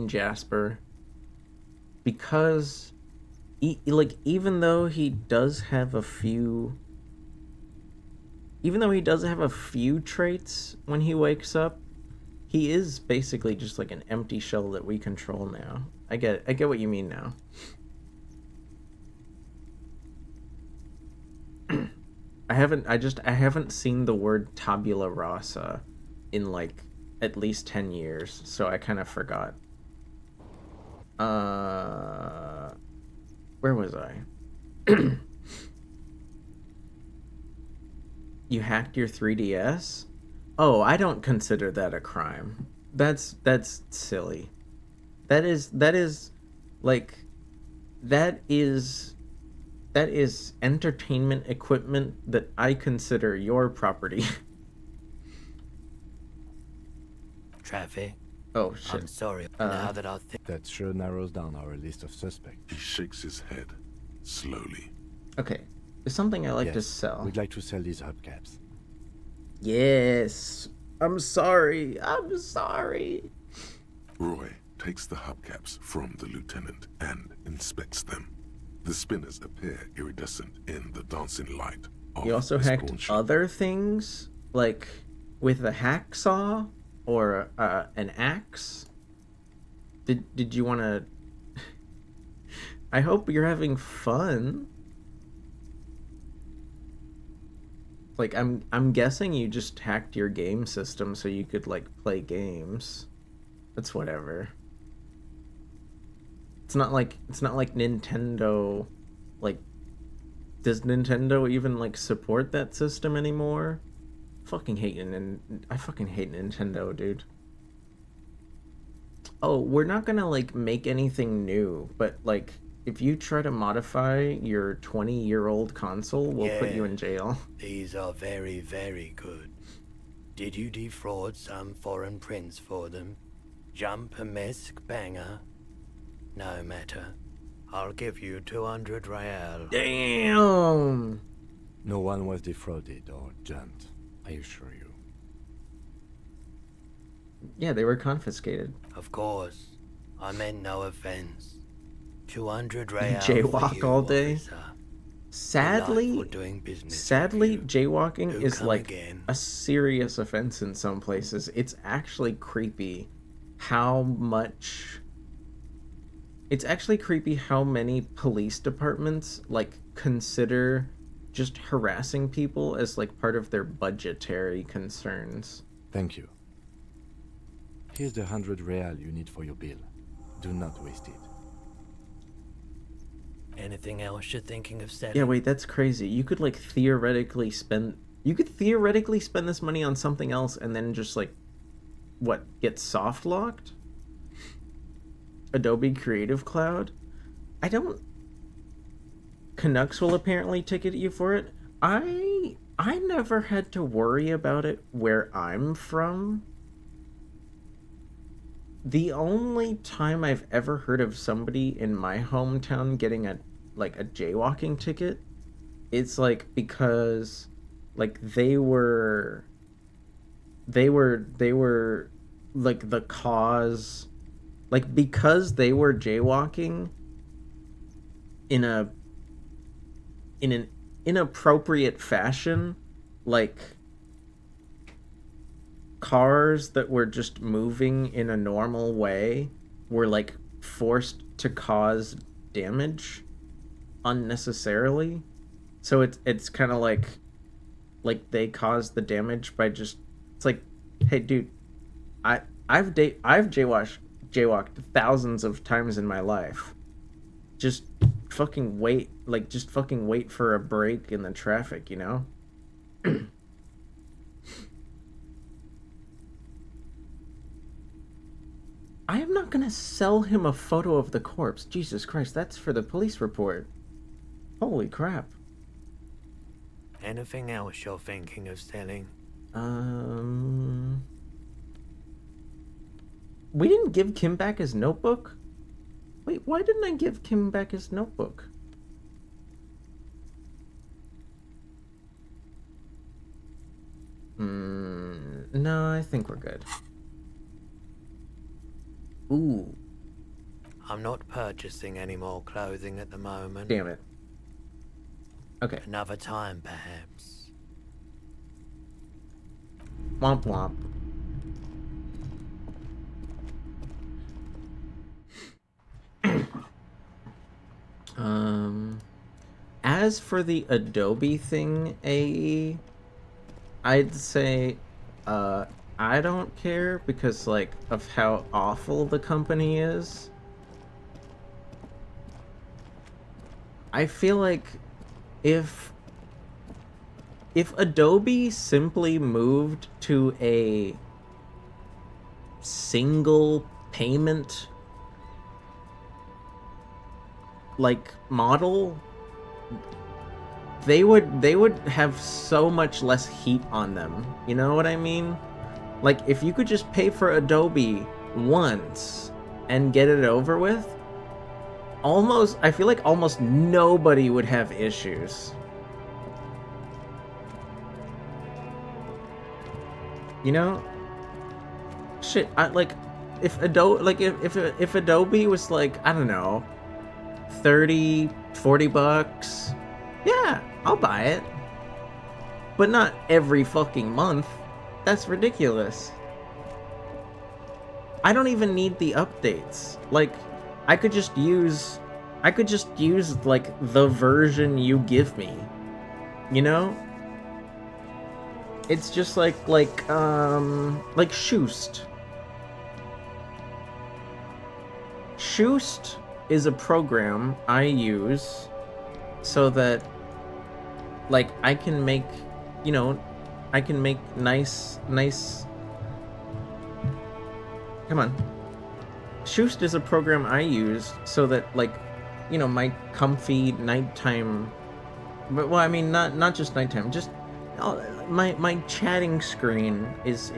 Speaker 2: Jasper. Because, even though he does have a few traits when he wakes up, he is basically just like an empty shell that we control now. I get what you mean now. I haven't seen the word tabula rasa in like at least 10 years, so I kind of forgot. Where was I? You hacked your 3DS? Oh, I don't consider that a crime. That's silly. That is entertainment equipment that I consider your property.
Speaker 12: Traffic?
Speaker 2: Oh, shit.
Speaker 12: I'm sorry. Now that I think...
Speaker 7: That sure narrows down our list of suspects.
Speaker 5: He shakes his head, slowly.
Speaker 2: Okay, there's something I like to
Speaker 7: Yes,
Speaker 2: sell.
Speaker 7: We'd like to sell these hubcaps.
Speaker 2: Yes. I'm sorry.
Speaker 5: Roy takes the hubcaps from the lieutenant and inspects them. The spinners appear iridescent in the dancing light of
Speaker 2: You also
Speaker 5: his
Speaker 2: hacked
Speaker 5: pawn shop.
Speaker 2: other things, like with a hacksaw or an axe. Did you want to? I hope you're having fun. Like I'm guessing you just hacked your game system so you could like play games. That's whatever. It's not like Nintendo, like, does Nintendo even like support that system anymore? fucking hate Nintendo, dude. Oh, we're not gonna like make anything new, but like if you try to modify your 20-year-old console, we'll put you in jail.
Speaker 12: These are very, very good. Did you defraud some foreign prince for them? Jump a mesk banger? No matter. I'll give you 200 real.
Speaker 2: Damn!
Speaker 7: No one was defrauded or jumped, I assure you.
Speaker 2: Yeah, they were confiscated.
Speaker 12: Of course. I meant no offense. 200 real.
Speaker 2: Jaywalk all day.
Speaker 12: Officer.
Speaker 2: Sadly,
Speaker 12: Doing business
Speaker 2: jaywalking
Speaker 12: Do
Speaker 2: is
Speaker 12: come
Speaker 2: like
Speaker 12: again.
Speaker 2: a serious offense in some places. It's actually creepy how much... It's actually creepy how many police departments like consider just harassing people as like part of their budgetary concerns.
Speaker 7: Thank you. Here's the 100 real you need for your bill. Do not waste it.
Speaker 12: Anything else you're thinking of selling?
Speaker 2: Yeah, wait, that's crazy. You could like theoretically spend this money on something else and then just like what, get soft locked? Adobe Creative Cloud? Canucks will apparently ticket you for it. I never had to worry about it where I'm from. The only time I've ever heard of somebody in my hometown getting a jaywalking ticket, it's like because like they were like the cause, like because they were jaywalking in an inappropriate fashion, like cars that were just moving in a normal way were like forced to cause damage unnecessarily. So it's kind of like they caused the damage by just, it's like, hey dude, I've jaywalked thousands of times in my life. Just fucking wait for a break in the traffic, you know? I am not gonna sell him a photo of the corpse. Jesus Christ, that's for the police report. Holy crap.
Speaker 12: Anything else you're thinking of selling?
Speaker 2: We didn't give Kim back his notebook? Wait, why didn't I give Kim back his notebook? No, I think we're good. Ooh.
Speaker 12: I'm not purchasing any more clothing at the moment.
Speaker 2: Damn it. Okay.
Speaker 12: Another time, perhaps.
Speaker 2: Womp womp. As for the Adobe thing, AE, I'd say, I don't care because, like, of how awful the company is. I feel like if Adobe simply moved to a single payment like model, they would have so much less heat on them. You know what I mean? Like, if you could just pay for Adobe once and get it over with, I feel like almost nobody would have issues. You know? Shit, if Adobe was like, I don't know, 30, 40 bucks, yeah, I'll buy it. But not every fucking month. That's ridiculous. I don't even need the updates. Like, I could just use like the version you give me. You know? It's just like Shoost. Shoost is a program I use so that, like, I can make, you know, I can make nice. Come on. Shoost is a program I use so that, like, you know, my comfy nighttime. But well, I mean, not just nighttime. Just my chatting screen is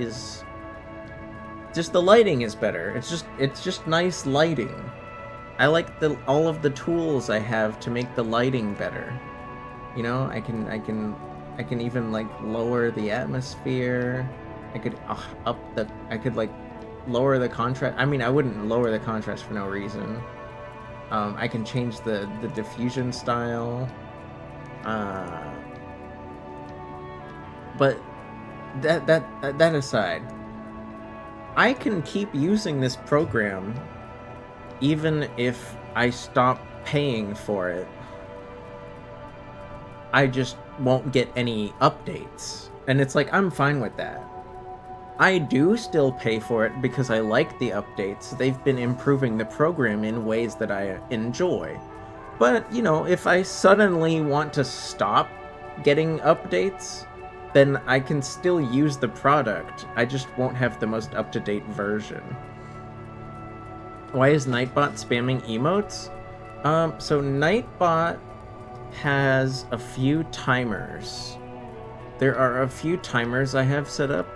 Speaker 2: just the lighting is better. It's just nice lighting. I like all of the tools I have to make the lighting better. You know, I can even like lower the atmosphere. I could like lower the contrast. I mean, I wouldn't lower the contrast for no reason. I can change the diffusion style. But that aside, I can keep using this program even if I stop paying for it. I just won't get any updates. And it's like, I'm fine with that. I do still pay for it because I like the updates. They've been improving the program in ways that I enjoy. But, you know, if I suddenly want to stop getting updates, then I can still use the product. I just won't have the most up-to-date version. Why is Nightbot spamming emotes? So Nightbot has a few timers. There are a few timers I have set up.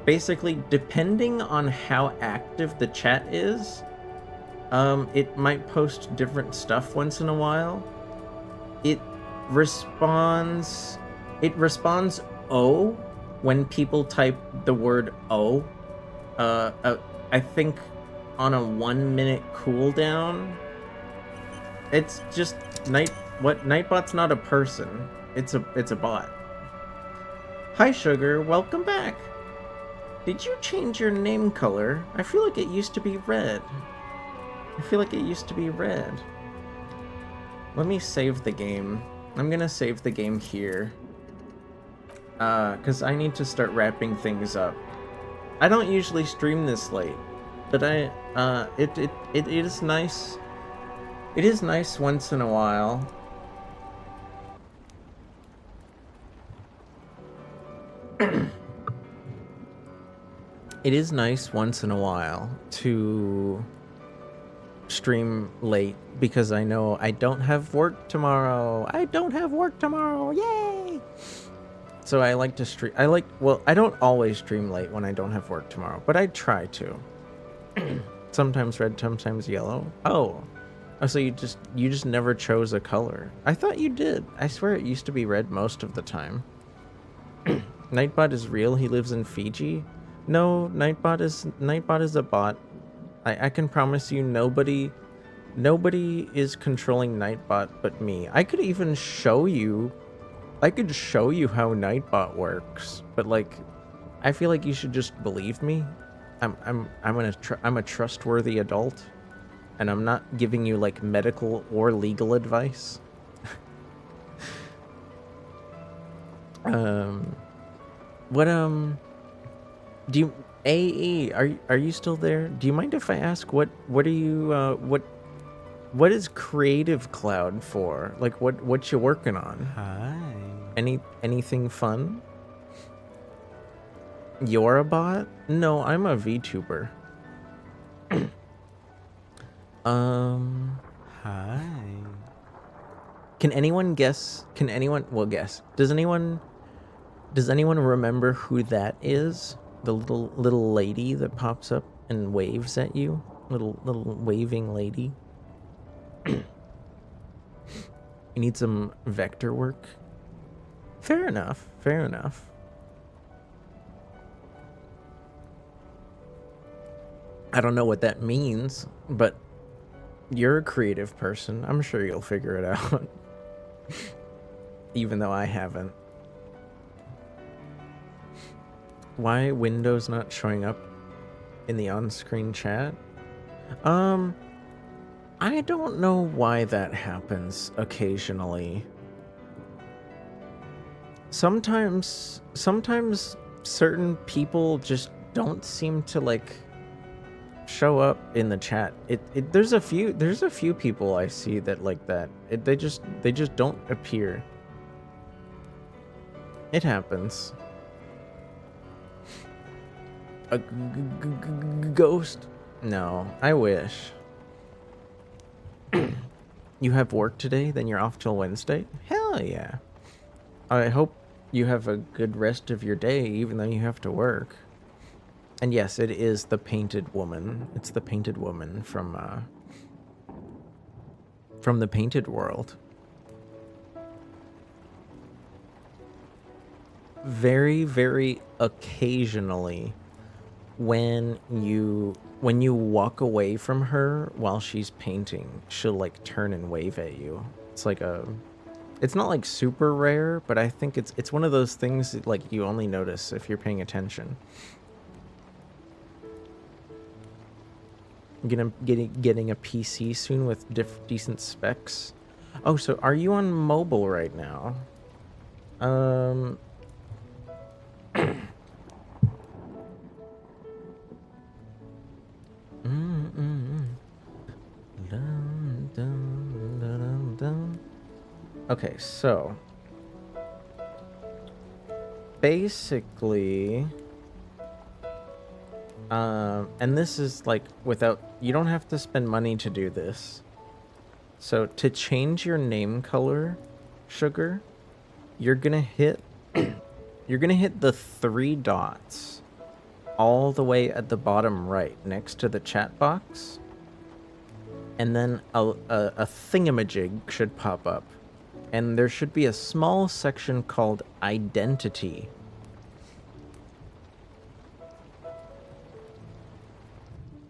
Speaker 2: Basically, depending on how active the chat is, it might post different stuff once in a while. It responds O when people type the word O. I think on a 1 minute cooldown. It's just Nightbot's not a person. It's a bot. Hi Sugar, welcome back. Did you change your name color? I feel like it used to be red. Let me save the game. I'm gonna save the game here. Cause I need to start wrapping things up. I don't usually stream this late, but it is nice. It is nice once in a while. It is nice once in a while to stream late because I know I don't have work tomorrow. Yay! So I like to stream. I don't always stream late when I don't have work tomorrow, but I try to. Sometimes red, sometimes yellow. Oh, so you just never chose a color. I thought you did. I swear it used to be red most of the time. Nightbot is real. He lives in Fiji. No, Nightbot is a bot. I can promise you nobody is controlling Nightbot but me. I could even show you how Nightbot works, but like I feel like you should just believe me. I'm a trustworthy adult, and I'm not giving you like medical or legal advice. Do you AE, are you still there? Do you mind if I ask what are you what is Creative Cloud for? Like what you working on?
Speaker 13: Hi.
Speaker 2: Anything fun? You're a bot? No, I'm a VTuber.
Speaker 13: Hi.
Speaker 2: Can anyone guess? Guess. Does anyone remember who that is? The little lady that pops up and waves at you? Little waving lady. You need some vector work? Fair enough. I don't know what that means, but you're a creative person. I'm sure you'll figure it out. Even though I haven't. Why Windows not showing up in the on-screen chat? I don't know why that happens occasionally. Sometimes certain people just don't seem to like show up in the chat. There's a few people I see that like that. They just don't appear. It happens. A ghost? No, I wish. You have work today, then you're off till Wednesday? Hell yeah. I hope you have a good rest of your day, even though you have to work. And yes, it is the Painted Woman. It's the Painted Woman from the Painted World. Very, very occasionally, when you walk away from her while she's painting, she'll like turn and wave at you. It's like it's not like super rare, but I think it's one of those things that, like, you only notice if you're paying attention. Getting a PC soon with decent specs. Oh, so are you on mobile right now? Okay, so basically, and this is like without, you don't have to spend money to do this. So to change your name color, Sugar, you're gonna hit the 3 dots all the way at the bottom right next to the chat box, and then a thingamajig should pop up, and there should be a small section called Identity.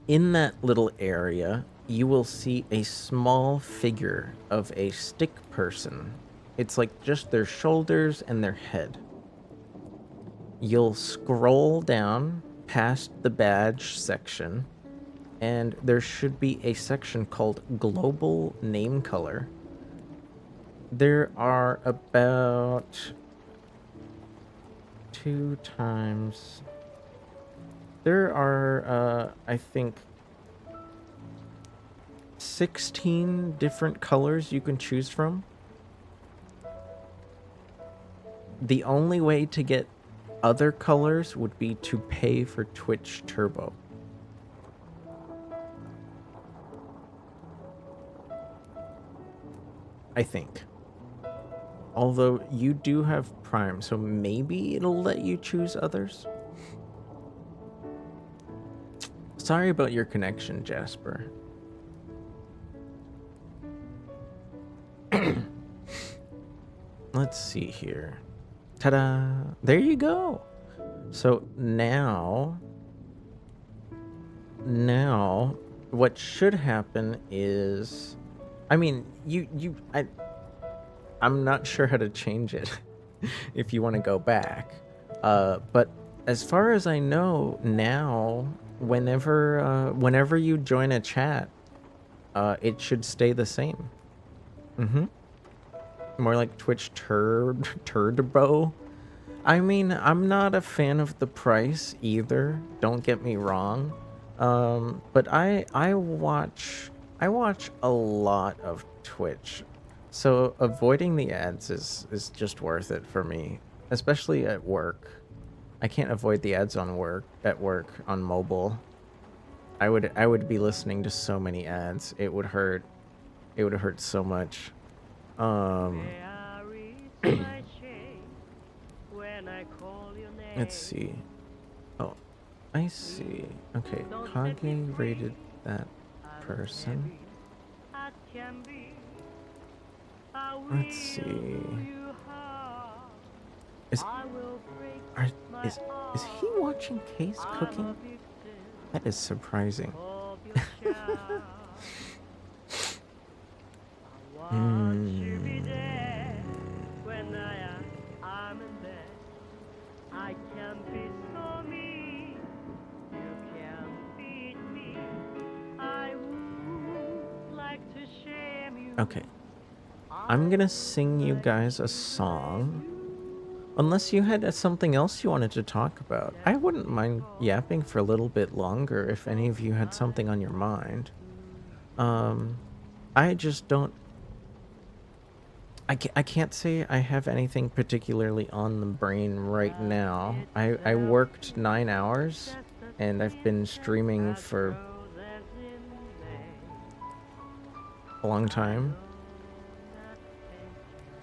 Speaker 2: In that little area, you will see a small figure of a stick person. It's like just their shoulders and their head. You'll scroll down past the badge section, and there should be a section called Global Name Color. There are about 2 times... There are, I think, 16 different colors you can choose from. The only way to get other colors would be to pay for Twitch Turbo. I think. Although you do have Prime, so maybe it'll let you choose others. Sorry about your connection, Jasper. Let's see here. Ta-da! There you go. So now what should happen is, I mean, I'm not sure how to change it if you want to go back. But as far as I know now, whenever you join a chat, it should stay the same. More like Twitch Turbo. I mean, I'm not a fan of the price either, don't get me wrong. But I watch a lot of Twitch, so avoiding the ads is just worth it for me, especially at work. I can't avoid the ads on work on mobile. I would be listening to so many ads. It would hurt. It would hurt so much. Let's see. Oh, I see. Okay, Kage rated that person. Let's see. Is he watching Case cooking? That is surprising. Okay. I'm gonna sing you guys a song. Unless you had something else you wanted to talk about. I wouldn't mind yapping for a little bit longer if any of you had something on your mind. I just don't... I can't say I have anything particularly on the brain right now. I worked 9 hours, and I've been streaming for a long time.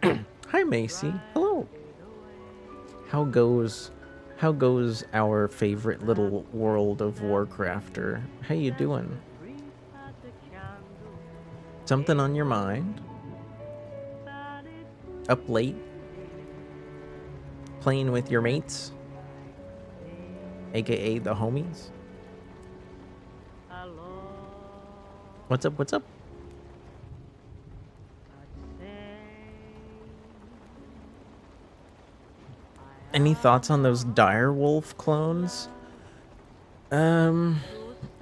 Speaker 2: Hi, Macy. Hello. How goes our favorite little World of Warcrafter? How you doing? Something on your mind? Up late? Playing with your mates? AKA the homies? What's up, what's up? Any thoughts on those Direwolf clones? The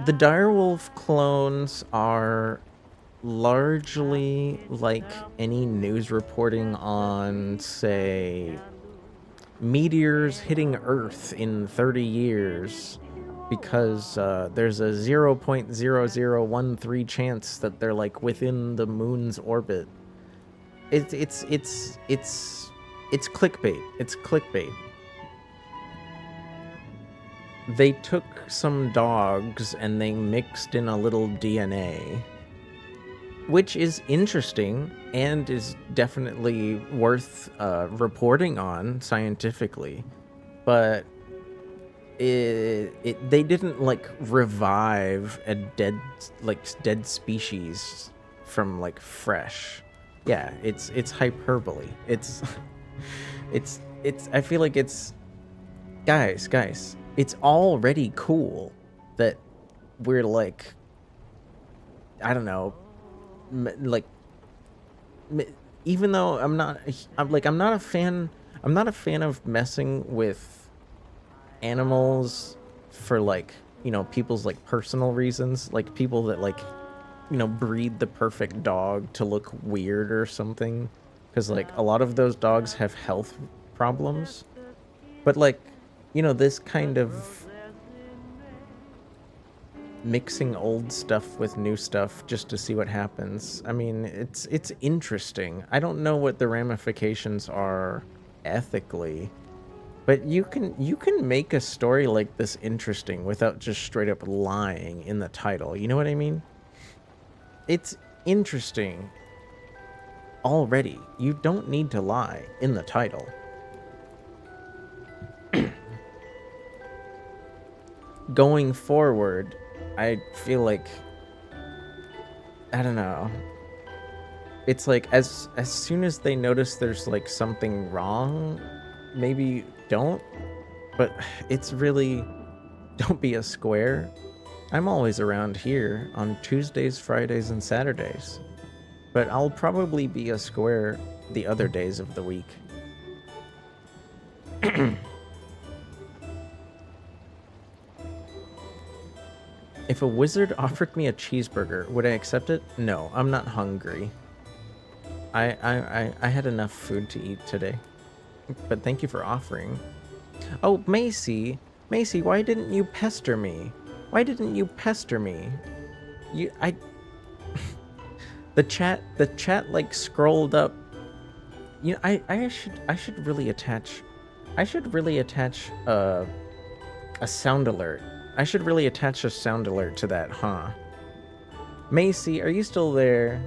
Speaker 2: Direwolf clones are largely like any news reporting on, say, meteors hitting Earth in 30 years, because there's a 0.0013 chance that they're like within the moon's orbit. It's clickbait. It's clickbait. They took some dogs and they mixed in a little DNA, which is interesting and is definitely worth reporting on scientifically. But they didn't like revive a dead species from like fresh. Yeah, it's hyperbole. It's I feel like it's guys, it's already cool that we're like, I don't know, even though I'm not a fan of messing with animals for like, you know, people's like personal reasons, like people that like, you know, breed the perfect dog to look weird or something, because like a lot of those dogs have health problems. But like, you know, this kind of mixing old stuff with new stuff just to see what happens, I mean, it's interesting. I don't know what the ramifications are ethically, but you can make a story like this interesting without just straight up lying in the title. You know what I mean? It's interesting already. You don't need to lie in the title. Going forward, I feel like, I don't know, it's like as soon as they notice there's like something wrong, maybe don't, but it's really, don't be a square. I'm always around here on Tuesdays, Fridays, and Saturdays, but I'll probably be a square the other days of the week. If a wizard offered me a cheeseburger, would I accept it? No, I'm not hungry. I had enough food to eat today. But thank you for offering. Oh, Macy, why didn't you pester me? Why didn't you pester me? The chat like scrolled up. You know, I should really attach a sound alert. I should really attach a sound alert to that, huh? Macy, are you still there?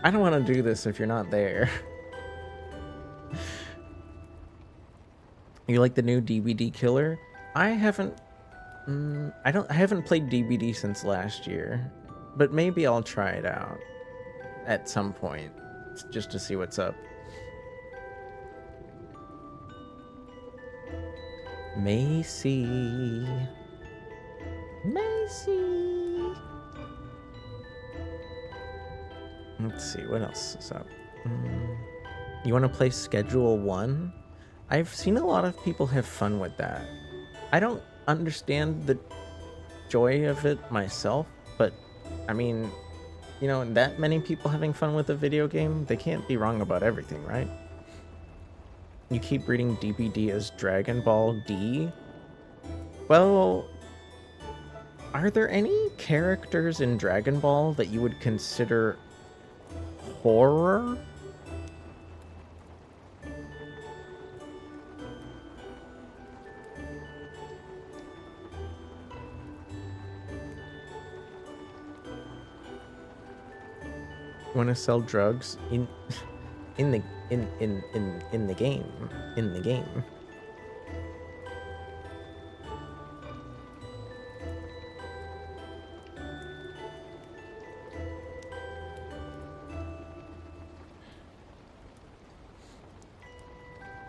Speaker 2: I don't want to do this if you're not there. You like the new DBD killer? I haven't played DBD since last year, but maybe I'll try it out at some point just to see what's up. Macy. Let's see, what else is up? You want to play Schedule 1? I've seen a lot of people have fun with that. I don't understand the joy of it myself, but I mean, you know, that many people having fun with a video game, they can't be wrong about everything, right? You keep reading DBD as Dragon Ball D? Well, are there any characters in Dragon Ball that you would consider horror? Want to sell drugs in the game.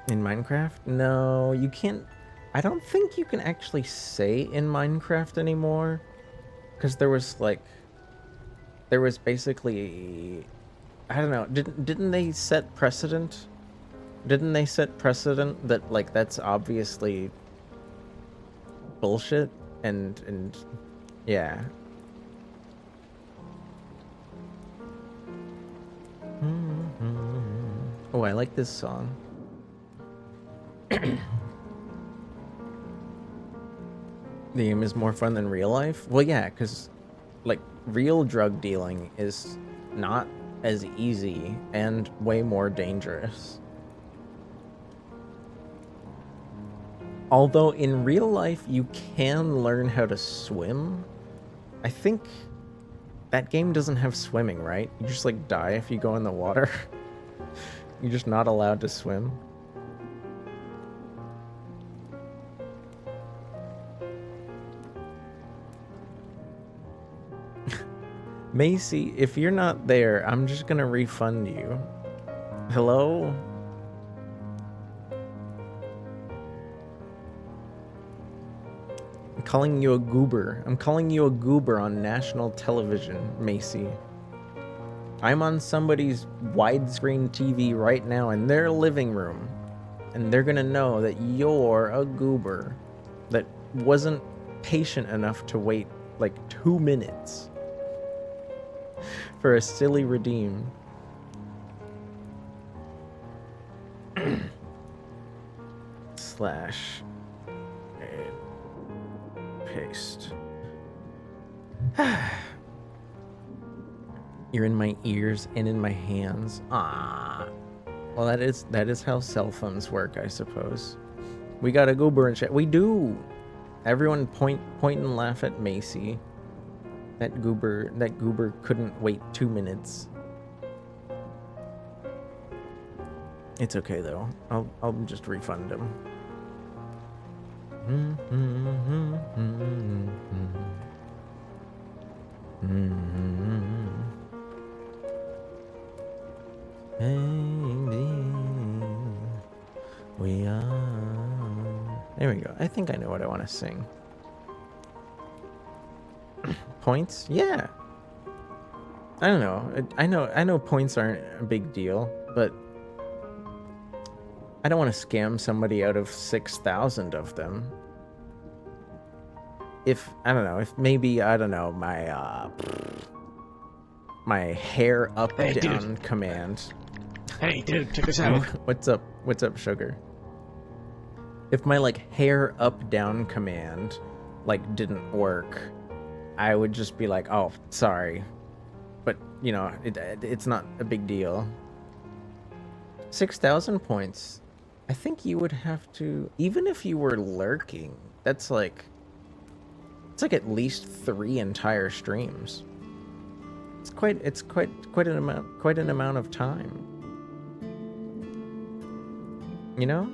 Speaker 2: In Minecraft? No, you can't. I don't think you can actually say in Minecraft anymore, because there was basically, I don't know. Didn't they set precedent? Didn't they set precedent that like that's obviously bullshit and yeah. Oh, I like this song. The game is more fun than real life? Well, yeah, because like real drug dealing is not as easy and way more dangerous. Although in real life you can learn how to swim. I think that game doesn't have swimming, right? You just like die if you go in the water. You're just not allowed to swim. Macy, if you're not there, I'm just gonna refund you. Hello? I'm calling you a goober. I'm calling you a goober on national television, Macy. I'm on somebody's widescreen TV right now in their living room, and they're gonna know that you're a goober that wasn't patient enough to wait like 2 minutes for a silly redeem. Slash and paste. You're in my ears and in my hands. Ah. Well, that is how cell phones work, I suppose. We got a goober in chat. We do. Everyone point and laugh at Macy. That goober couldn't wait 2 minutes. It's okay though. I'll just refund him. We are. There we go. I think I know what I want to sing. Points? Yeah. I don't know. I know points aren't a big deal, but I don't want to scam somebody out of 6,000 of them. If I don't know, if maybe I don't know my hair up down command.
Speaker 11: Hey, dude, check this out.
Speaker 2: What's up? What's up, sugar? If my like hair up down command like didn't work, I would just be like, oh, sorry. But, you know, it's not a big deal. 6,000 points. I think you would have to, even if you were lurking, that's like, it's like at least 3 entire streams. It's quite an amount of time. You know?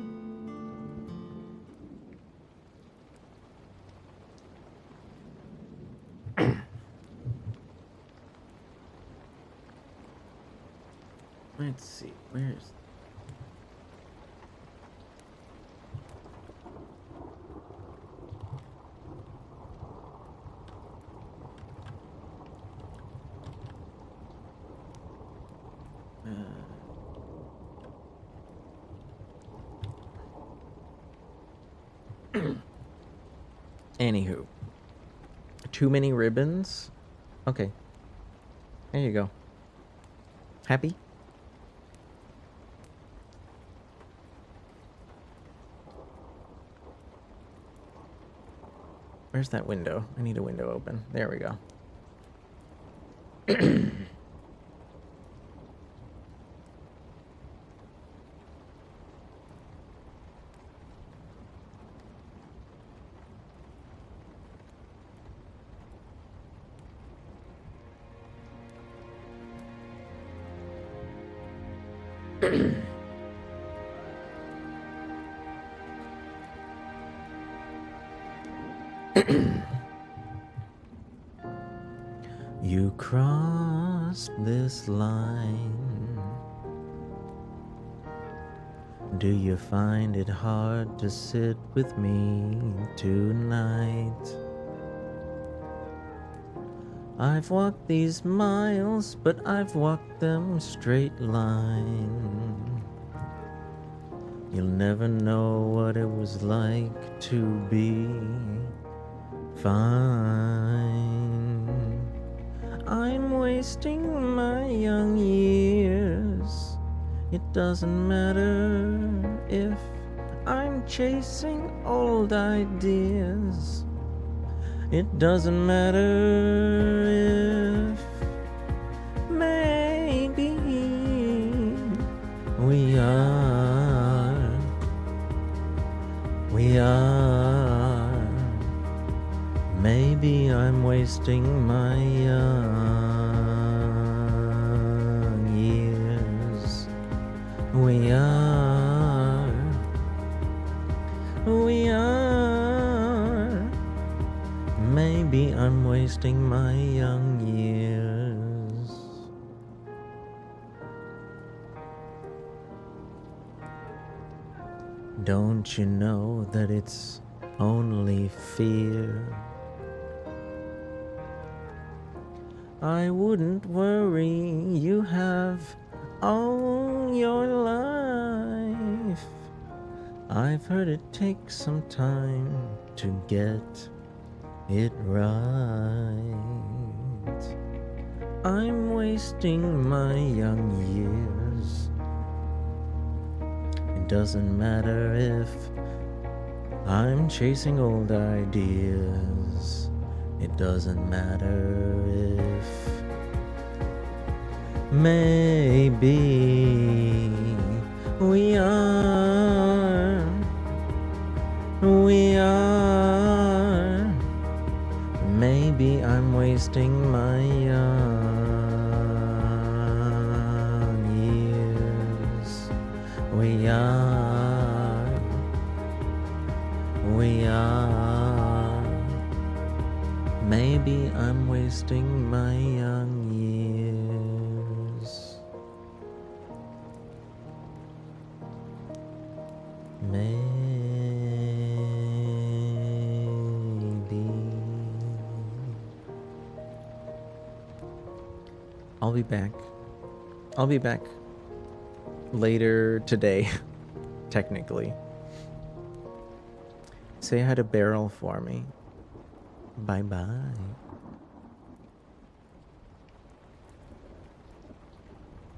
Speaker 2: Let's see, where's... Anywho. Too many ribbons? Okay. There you go. Happy? Where's that window? I need a window open. There we go. You crossed this line. Do you find it hard to sit with me tonight? I've walked these miles, but I've walked them straight line. You'll never know what it was like to be fine. I'm wasting my young years. It doesn't matter if I'm chasing old ideas. It doesn't matter if maybe we are maybe I'm wasting my young years. We are maybe I'm wasting my young years. Don't you know that it's only fear? I wouldn't worry, you have all your life. I've heard it takes some time to get it right. I'm wasting my young years. It doesn't matter if I'm chasing old ideas. It doesn't matter if maybe we are maybe I'm wasting my young years. We are maybe I'm wasting my young years. Maybe. I'll be back. I'll be back later today, technically. Say hi to Beryl for me. Bye-bye.